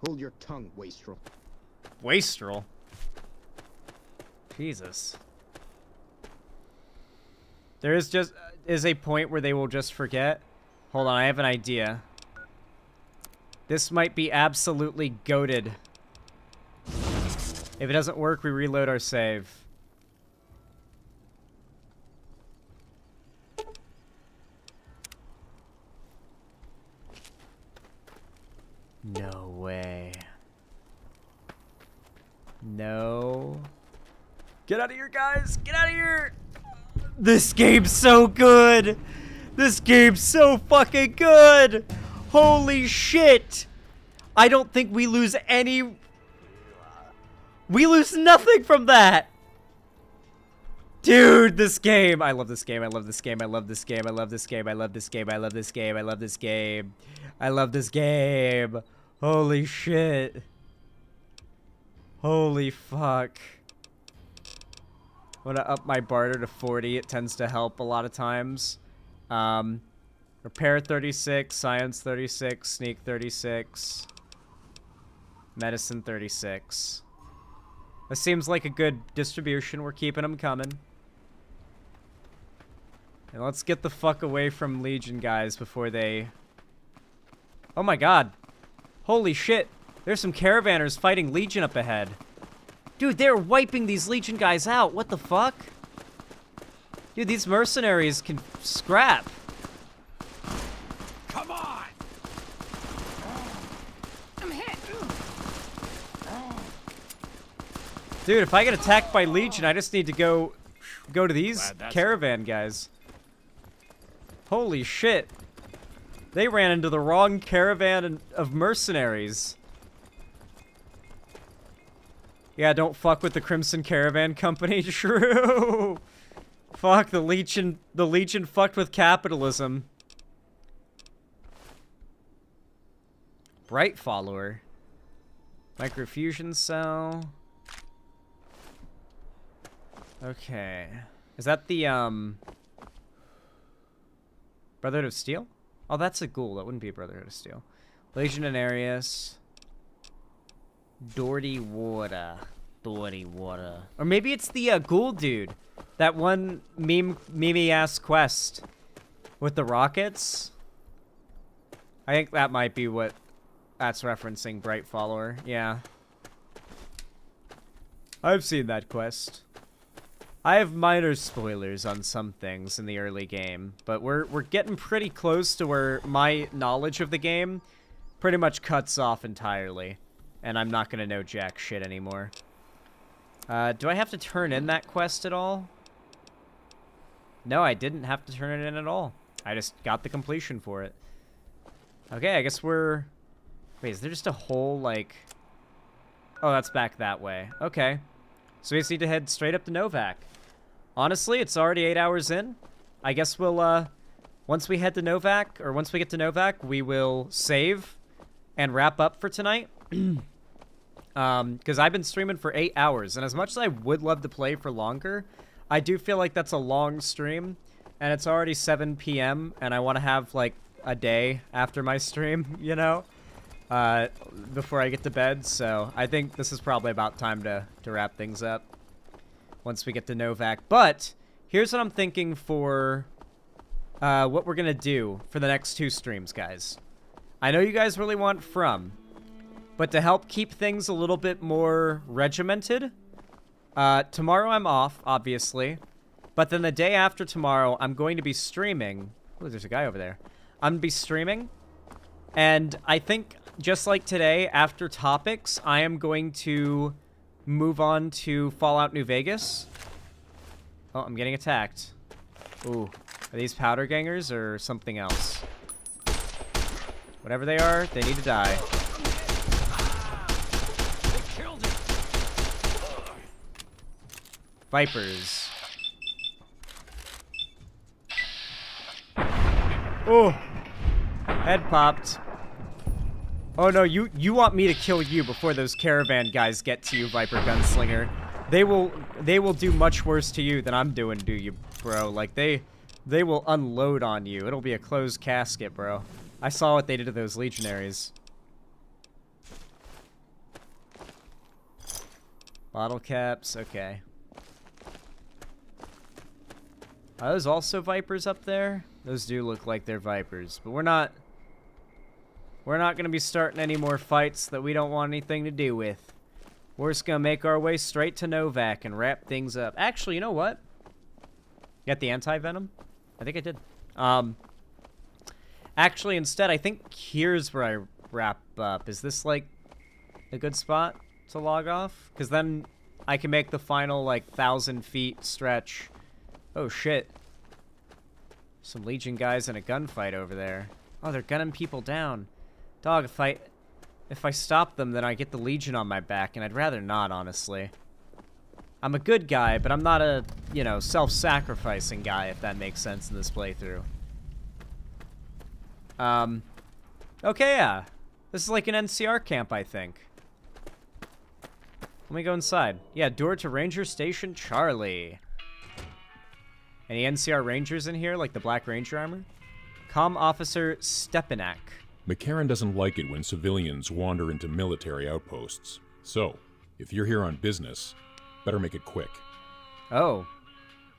Hold your tongue, wastrel. Wastrel? Jesus. There is a point where they will just forget. Hold on, I have an idea. This might be absolutely goated. If it doesn't work, we reload our save. No way. No. Get out of here, guys! Get out of here! This game's so good! This game's so fucking good! Holy shit! I don't think we lose any... We lose nothing from that! Dude, this game! I love this game, I love this game, I love this game, I love this game, I love this game, I love this game, I love this game. I love this game. Holy shit. Holy fuck. I'm gonna up my barter to 40. It tends to help a lot of times. Repair 36, science 36, sneak 36, medicine 36. This seems like a good distribution. We're keeping them coming. And let's get the fuck away from Legion guys before they... Oh my god. Holy shit. There's some caravanners fighting Legion up ahead. Dude, they're wiping these Legion guys out. What the fuck? Dude, these mercenaries can scrap. Come on! I'm hit. Dude, if I get attacked by Legion, I just need to go to these caravan guys. Holy shit. They ran into the wrong caravan of mercenaries. Yeah, don't fuck with the Crimson Caravan Company. True. Fuck, the Legion fucked with capitalism. Bright follower. Microfusion cell. Okay. Is that the, Brotherhood of Steel? Oh, that's a ghoul. That wouldn't be a Brotherhood of Steel. Legionarius. Dirty Water. Dirty Water. Or maybe it's the ghoul dude. That one meme-ass quest with the rockets. I think that might be what that's referencing, Bright Follower. Yeah. I've seen that quest. I have minor spoilers on some things in the early game, but we're getting pretty close to where my knowledge of the game pretty much cuts off entirely, and I'm not gonna know jack shit anymore. Do I have to turn in that quest at all? No, I didn't have to turn it in at all. I just got the completion for it. Okay, I guess we're... Wait, is there just a whole, like... Oh, that's back that way. Okay. So we just need to head straight up to Novak. Honestly, it's already 8 hours in. I guess we'll, once we head to Novak, or once we get to Novak, we will save and wrap up for tonight. Because I've been streaming for 8 hours, and as much as I would love to play for longer, I do feel like that's a long stream, and it's already 7 p.m., and I want to have, like, a day after my stream, you know, before I get to bed, so I think this is probably about time to wrap things up once we get to Novak. But here's what I'm thinking for what we're gonna do for the next 2 streams, guys. I know you guys really want From, but to help keep things a little bit more regimented, tomorrow I'm off, obviously, but then the day after tomorrow I'm going to be streaming. Oh, there's a guy over there. I'm gonna be streaming, and I think just like today, after topics, I am going to move on to Fallout New Vegas. Oh, I'm getting attacked. Ooh, are these powder gangers or something else? Whatever they are, they need to die. They killed him. Vipers. Oh, head popped. Oh no, you want me to kill you before those caravan guys get to you, Viper Gunslinger. They will do much worse to you than I'm doing to you, bro. Like they will unload on you. It'll be a closed casket, bro. I saw what they did to those legionaries. Bottle caps, okay. Are those also Vipers up there? Those do look like they're Vipers, but we're not going to be starting any more fights that we don't want anything to do with. We're just going to make our way straight to Novak and wrap things up. Actually, you know what? Got the anti-venom? I think I did. Actually, instead, I think here's where I wrap up. Is this, like, a good spot to log off? Because then I can make the final, like, 1,000 feet stretch. Oh, shit. Some Legion guys in a gunfight over there. Oh, they're gunning people down. Dog, if I stop them, then I get the Legion on my back, and I'd rather not, honestly. I'm a good guy, but I'm not a, you know, self-sacrificing guy, if that makes sense in this playthrough. Okay, yeah. This is like an NCR camp, I think. Let me go inside. Yeah, door to Ranger Station Charlie. Any NCR Rangers in here, like the Black Ranger armor? Comm Officer Stepanak. McCarran doesn't like it when civilians wander into military outposts. So, if you're here on business, better make it quick. Oh.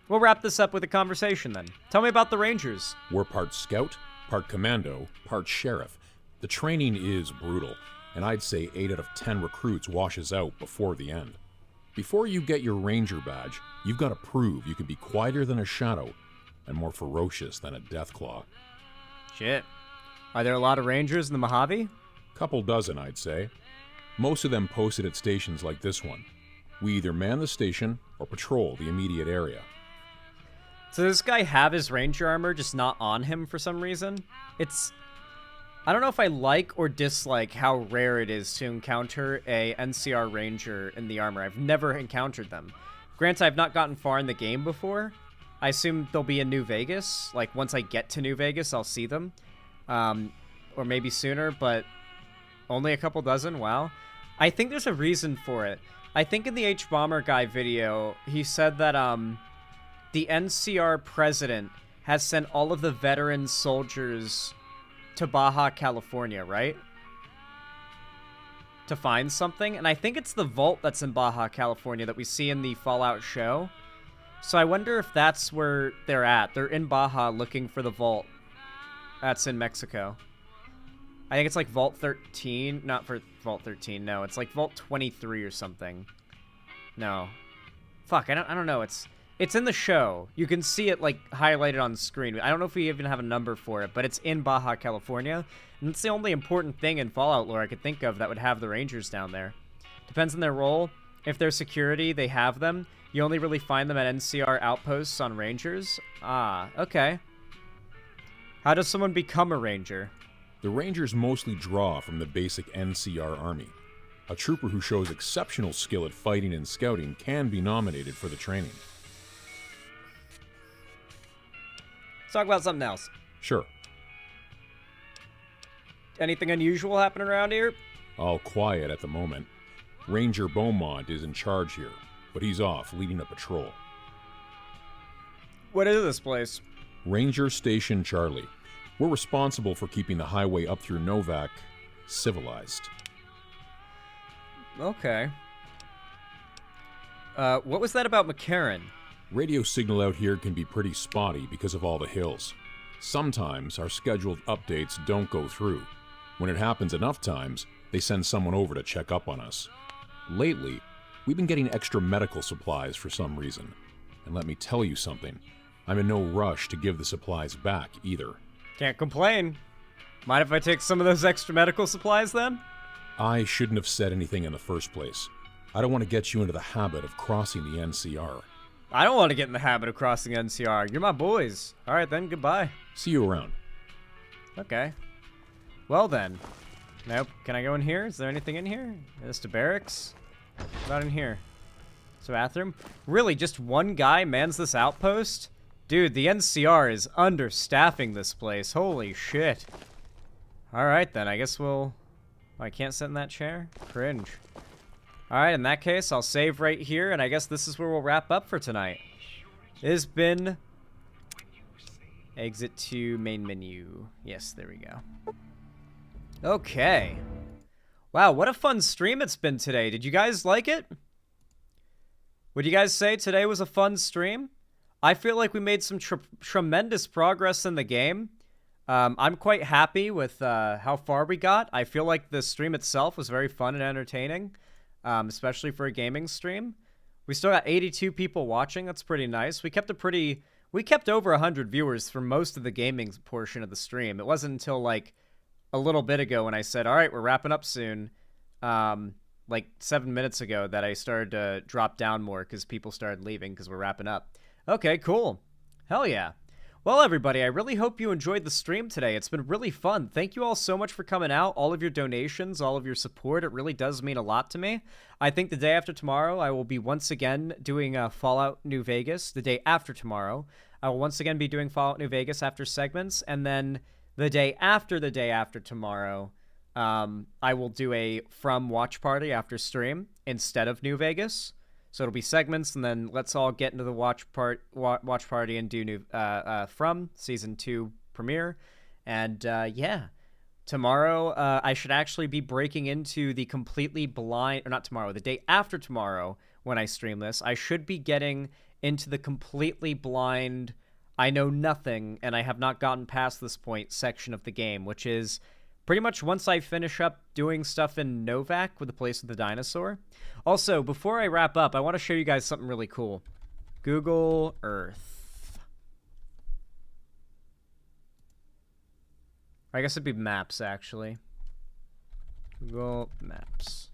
We'll wrap this up with a conversation then. Tell me about the Rangers. We're part scout, part commando, part sheriff. The training is brutal, and I'd say 8 out of 10 recruits washes out before the end. Before you get your Ranger badge, you've got to prove you can be quieter than a shadow and more ferocious than a deathclaw. Shit. Are there a lot of Rangers in the Mojave? Couple dozen, I'd say. Most of them posted at stations like this one. We either man the station or patrol the immediate area. So does this guy have his Ranger armor just not on him for some reason? I don't know if I like or dislike how rare it is to encounter a NCR Ranger in the armor. I've never encountered them. Granted, I've not gotten far in the game before. I assume they'll be in New Vegas. Like, once I get to New Vegas, I'll see them. Or maybe sooner, but only a couple dozen? Wow. I think there's a reason for it. I think in the H-Bomber guy video, he said that, the NCR president has sent all of the veteran soldiers to Baja California, right? To find something, and I think it's the vault that's in Baja California that we see in the Fallout show. So I wonder if that's where they're at. They're in Baja looking for the vault. That's in Mexico. I think it's like Vault 13. Not for Vault 13, no. It's like Vault 23 or something. No. Fuck, I don't know. It's in the show. You can see it like highlighted on screen. I don't know if we even have a number for it, but it's in Baja California. And it's the only important thing in Fallout lore I could think of that would have the Rangers down there. Depends on their role. If they're security, they have them. You only really find them at NCR outposts on Rangers. Ah, okay. How does someone become a Ranger? The Rangers mostly draw from the basic NCR army. A trooper who shows exceptional skill at fighting and scouting can be nominated for the training. Let's talk about something else. Sure. Anything unusual happening around here? All quiet at the moment. Ranger Beaumont is in charge here, but he's off leading a patrol. What is this place? Ranger Station Charlie. We're responsible for keeping the highway up through Novac civilized. Okay. What was that about McCarran? Radio signal out here can be pretty spotty because of all the hills. Sometimes our scheduled updates don't go through. When it happens enough times, they send someone over to check up on us. Lately, we've been getting extra medical supplies for some reason. And let me tell you something, I'm in no rush to give the supplies back either. Can't complain. Mind if I take some of those extra medical supplies then? I shouldn't have said anything in the first place. I don't want to get you into the habit of crossing the NCR. I don't want to get in the habit of crossing NCR. You're my boys. All right then, goodbye. See you around. Okay. Well then. Nope. Can I go in here? Is there anything in here? Is this barracks? What about in here? It's a bathroom? Really, just one guy mans this outpost? Dude, the NCR is understaffing this place. Holy shit. Alright then, I guess we'll... I can't sit in that chair? Cringe. Alright, in that case, I'll save right here, and I guess this is where we'll wrap up for tonight. It has been... Exit to main menu. Yes, there we go. Okay. Wow, what a fun stream it's been today. Did you guys like it? Would you guys say today was a fun stream? I feel like we made some tremendous progress in the game. I'm quite happy with how far we got. I feel like the stream itself was very fun and entertaining, especially for a gaming stream. We still got 82 people watching. That's pretty nice. We kept over 100 viewers for most of the gaming portion of the stream. It wasn't until like a little bit ago when I said, all right, we're wrapping up soon, like 7 minutes ago, that I started to drop down more because people started leaving because we're wrapping up. Okay, cool. Hell yeah. Well, everybody, I really hope you enjoyed the stream today. It's been really fun. Thank you all so much for coming out, all of your donations, all of your support. It really does mean a lot to me. I think the day after tomorrow, I will be once again doing Fallout New Vegas. The day after tomorrow, I will once again be doing Fallout New Vegas after segments. And then the day after tomorrow, I will do a From Watch Party after stream instead of New Vegas. So it'll be segments, and then let's all get into the watch party and do new From Season 2 premiere. And yeah, tomorrow I should actually be breaking into the completely blind, or not tomorrow, the day after tomorrow when I stream this, I should be getting into the completely blind, I know nothing, and I have not gotten past this point section of the game, which is pretty much once I finish up doing stuff in Novac with the place of the dinosaur. Also, before I wrap up, I want to show you guys something really cool. Google Earth. I guess it'd be Maps, actually. Google Maps.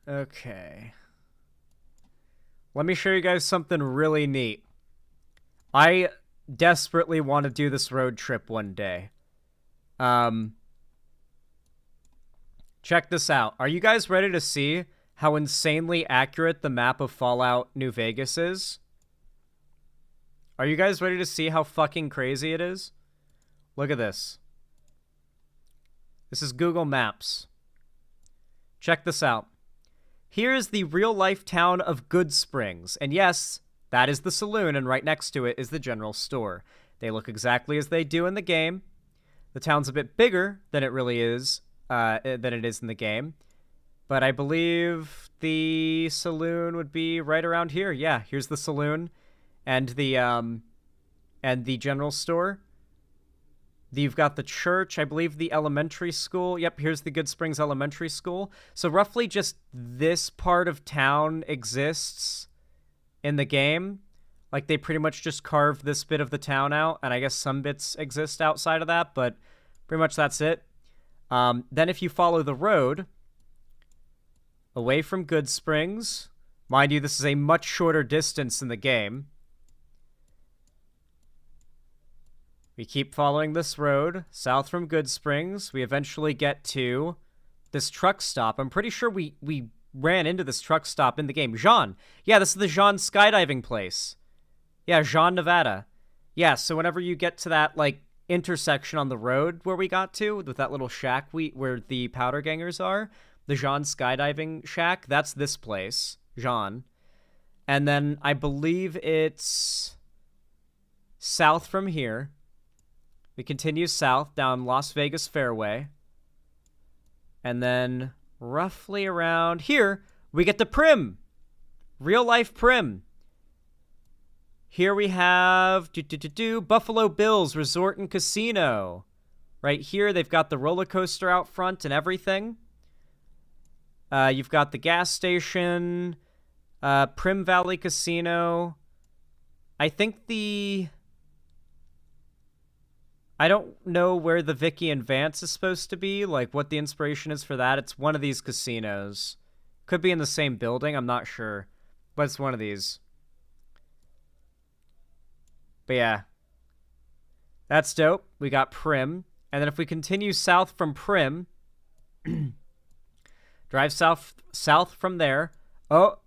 Okay. Let me show you guys something really neat. I desperately want to do this road trip one day. Check this out. Are you guys ready to see how insanely accurate the map of Fallout New Vegas is? Are you guys ready to see how fucking crazy it is? Look at this. This is Google Maps. Check this out. Here is the real-life town of Good Springs. And yes, that is the saloon, and right next to it is the general store. They look exactly as they do in the game. The town's a bit bigger than it really is, than it is in the game. But I believe the saloon would be right around here. Yeah, here's the saloon and the general store. You've got the church, I believe the elementary school. Yep, here's the Good Springs Elementary School. So roughly just this part of town exists in the game. Like, they pretty much just carved this bit of the town out, and I guess some bits exist outside of that, but pretty much that's it. Then if you follow the road away from Good Springs, mind you, this is a much shorter distance in the game. We keep following this road south from Good Springs. We eventually get to this truck stop. I'm pretty sure we ran into this truck stop in the game. Jean. Yeah, this is the Jean skydiving place. Yeah, Jean, Nevada. Yeah, so whenever you get to that, like, intersection on the road where we got to, with that little shack where the powder gangers are, the Jean skydiving shack, that's this place, Jean. And then I believe it's south from here. We continue south down Las Vegas Fairway. And then roughly around here, we get to Prim. Real life Prim. Here we have Buffalo Bills Resort and Casino. Right here, they've got the roller coaster out front and everything. You've got the gas station, Prim Valley Casino. I think I don't know where the Vicky and Vance is supposed to be, like what the inspiration is for that. It's one of these casinos. Could be in the same building, I'm not sure. But it's one of these. But yeah. That's dope. We got Prim. And then if we continue south from Prim, drive south from there. Oh,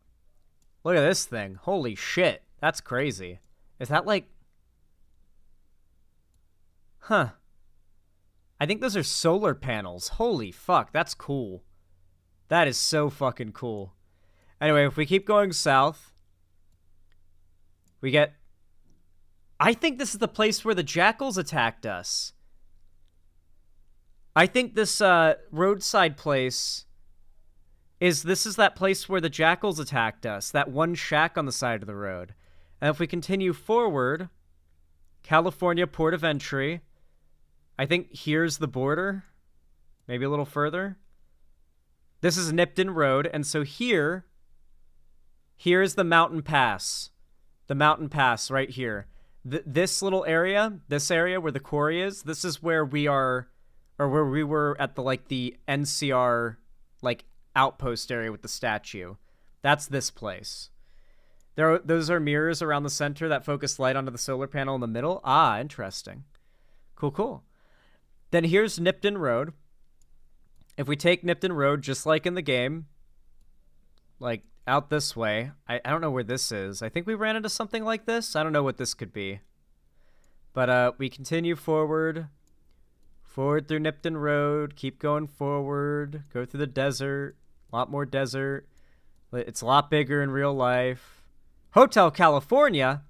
look at this thing. Holy shit. That's crazy. Is that like... Huh. I think those are solar panels. Holy fuck, that's cool. That is so fucking cool. Anyway, if we keep going south, we get... I think this is the place where the jackals attacked us. I think this roadside place is that place where the jackals attacked us. That one shack on the side of the road. And if we continue forward, California Port of Entry... I think here's the border, maybe a little further. This is Nipton Road, and so here's the mountain pass. The mountain pass right here. This little area, this area where the quarry is, this is where we are, or where we were at the NCR, outpost area with the statue. That's this place. Those are mirrors around the center that focus light onto the solar panel in the middle. Ah, interesting. Cool. Then here's Nipton Road. If we take Nipton Road, just like in the game, out this way, I don't know where this is. I think we ran into something like this. I don't know what this could be. But we continue forward through Nipton Road, keep going forward, go through the desert, a lot more desert. It's a lot bigger in real life. Hotel California.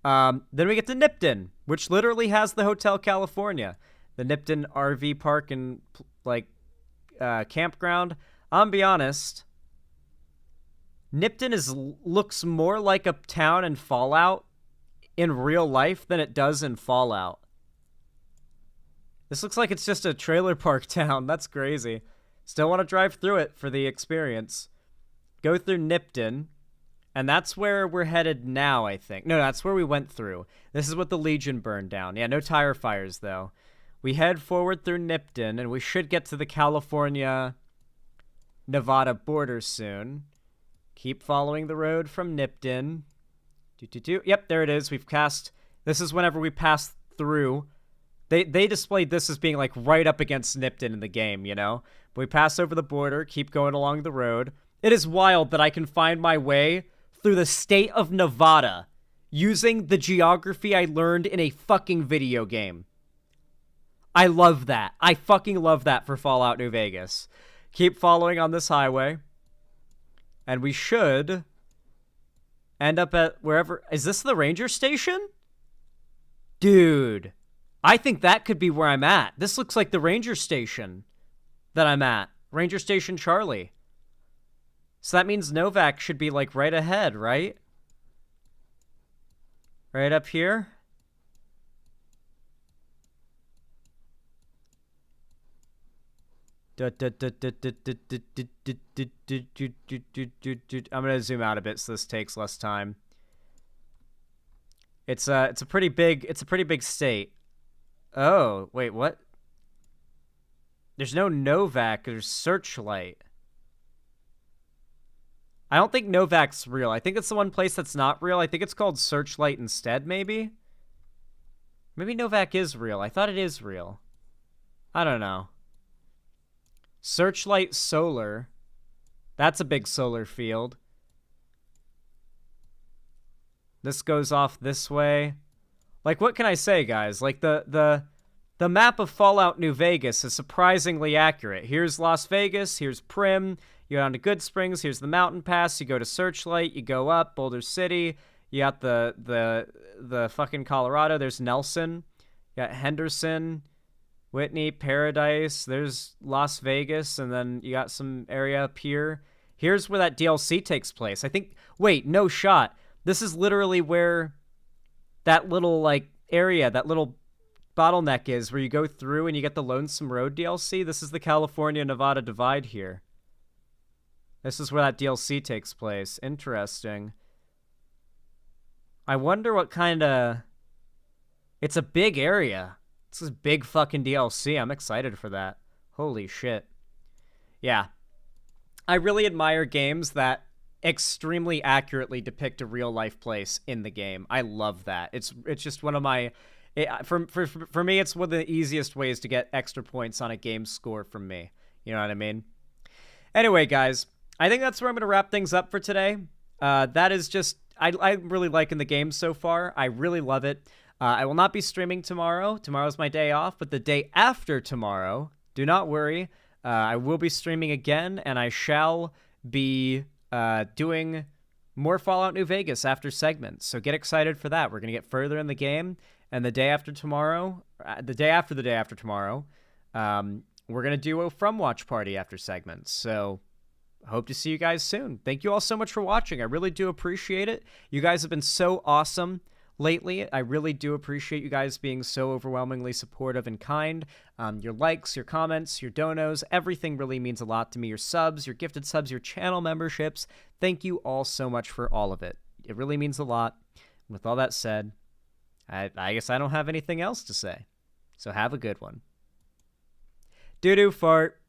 Then we get to Nipton, which literally has the Hotel California. The Nipton RV park and, campground. I'll be honest, Nipton looks more like a town in Fallout in real life than it does in Fallout. This looks like it's just a trailer park town. That's crazy. Still want to drive through it for the experience. Go through Nipton. And that's where we're headed now, I think. No, that's where we went through. This is what the Legion burned down. Yeah, no tire fires, though. We head forward through Nipton, and we should get to the California-Nevada border soon. Keep following the road from Nipton. Yep, there it is. This is whenever we pass through. They displayed this as being, right up against Nipton in the game, you know? But we pass over the border, keep going along the road. It is wild that I can find my way through the state of Nevada using the geography I learned in a fucking video game. I love that. I fucking love that for Fallout New Vegas. Keep following on this highway. And we should end up at wherever... Is this the ranger station? Dude, I think that could be where I'm at. This looks like the ranger station that I'm at. Ranger Station Charlie. So that means Novak should be, like, right ahead, right? Right up here? I'm gonna zoom out a bit so this takes less time. It's a pretty big state. Oh, wait, what? There's no Novak, there's Searchlight. I don't think Novak's real. I think it's the one place that's not real. I think it's called Searchlight instead, maybe? Maybe Novak is real. I thought it is real. I don't know. Searchlight Solar. That's a big solar field. This goes off this way. Like, what can I say, guys? Like, the map of Fallout New Vegas is surprisingly accurate. Here's Las Vegas. Here's Prim. You go down to Good Springs. Here's the Mountain Pass. You go to Searchlight. You go up Boulder City. You got the fucking Colorado. There's Nelson. You got Henderson, Whitney, Paradise. There's Las Vegas, and then you got some area up here. Here's where that DLC takes place. I think. Wait, no shot. This is literally where that little like area, that little bottleneck is, where you go through and you get the Lonesome Road DLC. This is the California-Nevada divide here. This is where that DLC takes place. Interesting. I wonder what kind of... It's a big area. This is big fucking DLC. I'm excited for that. Holy shit. Yeah. I really admire games that extremely accurately depict a real-life place in the game. I love that. It's just one of my... For me, it's one of the easiest ways to get extra points on a game score from me. You know what I mean? Anyway, guys, I think that's where I'm going to wrap things up for today. That is just... I'm really liking the game so far. I really love it. I will not be streaming tomorrow. Tomorrow's my day off, but the day after tomorrow, do not worry. I will be streaming again, and I shall be doing more Fallout New Vegas after segments. So get excited for that. We're going to get further in the game, and the day after tomorrow, the day after tomorrow, we're going to do a From Watch party after segments. So hope to see you guys soon. Thank you all so much for watching. I really do appreciate it. You guys have been so awesome lately. I really do appreciate you guys being so overwhelmingly supportive and kind. Your likes, your comments, your donos, everything really means a lot to me. Your subs, your gifted subs, your channel memberships. Thank you all so much for all of it. It really means a lot. With all that said, I guess I don't have anything else to say. So have a good one. Doo-doo fart.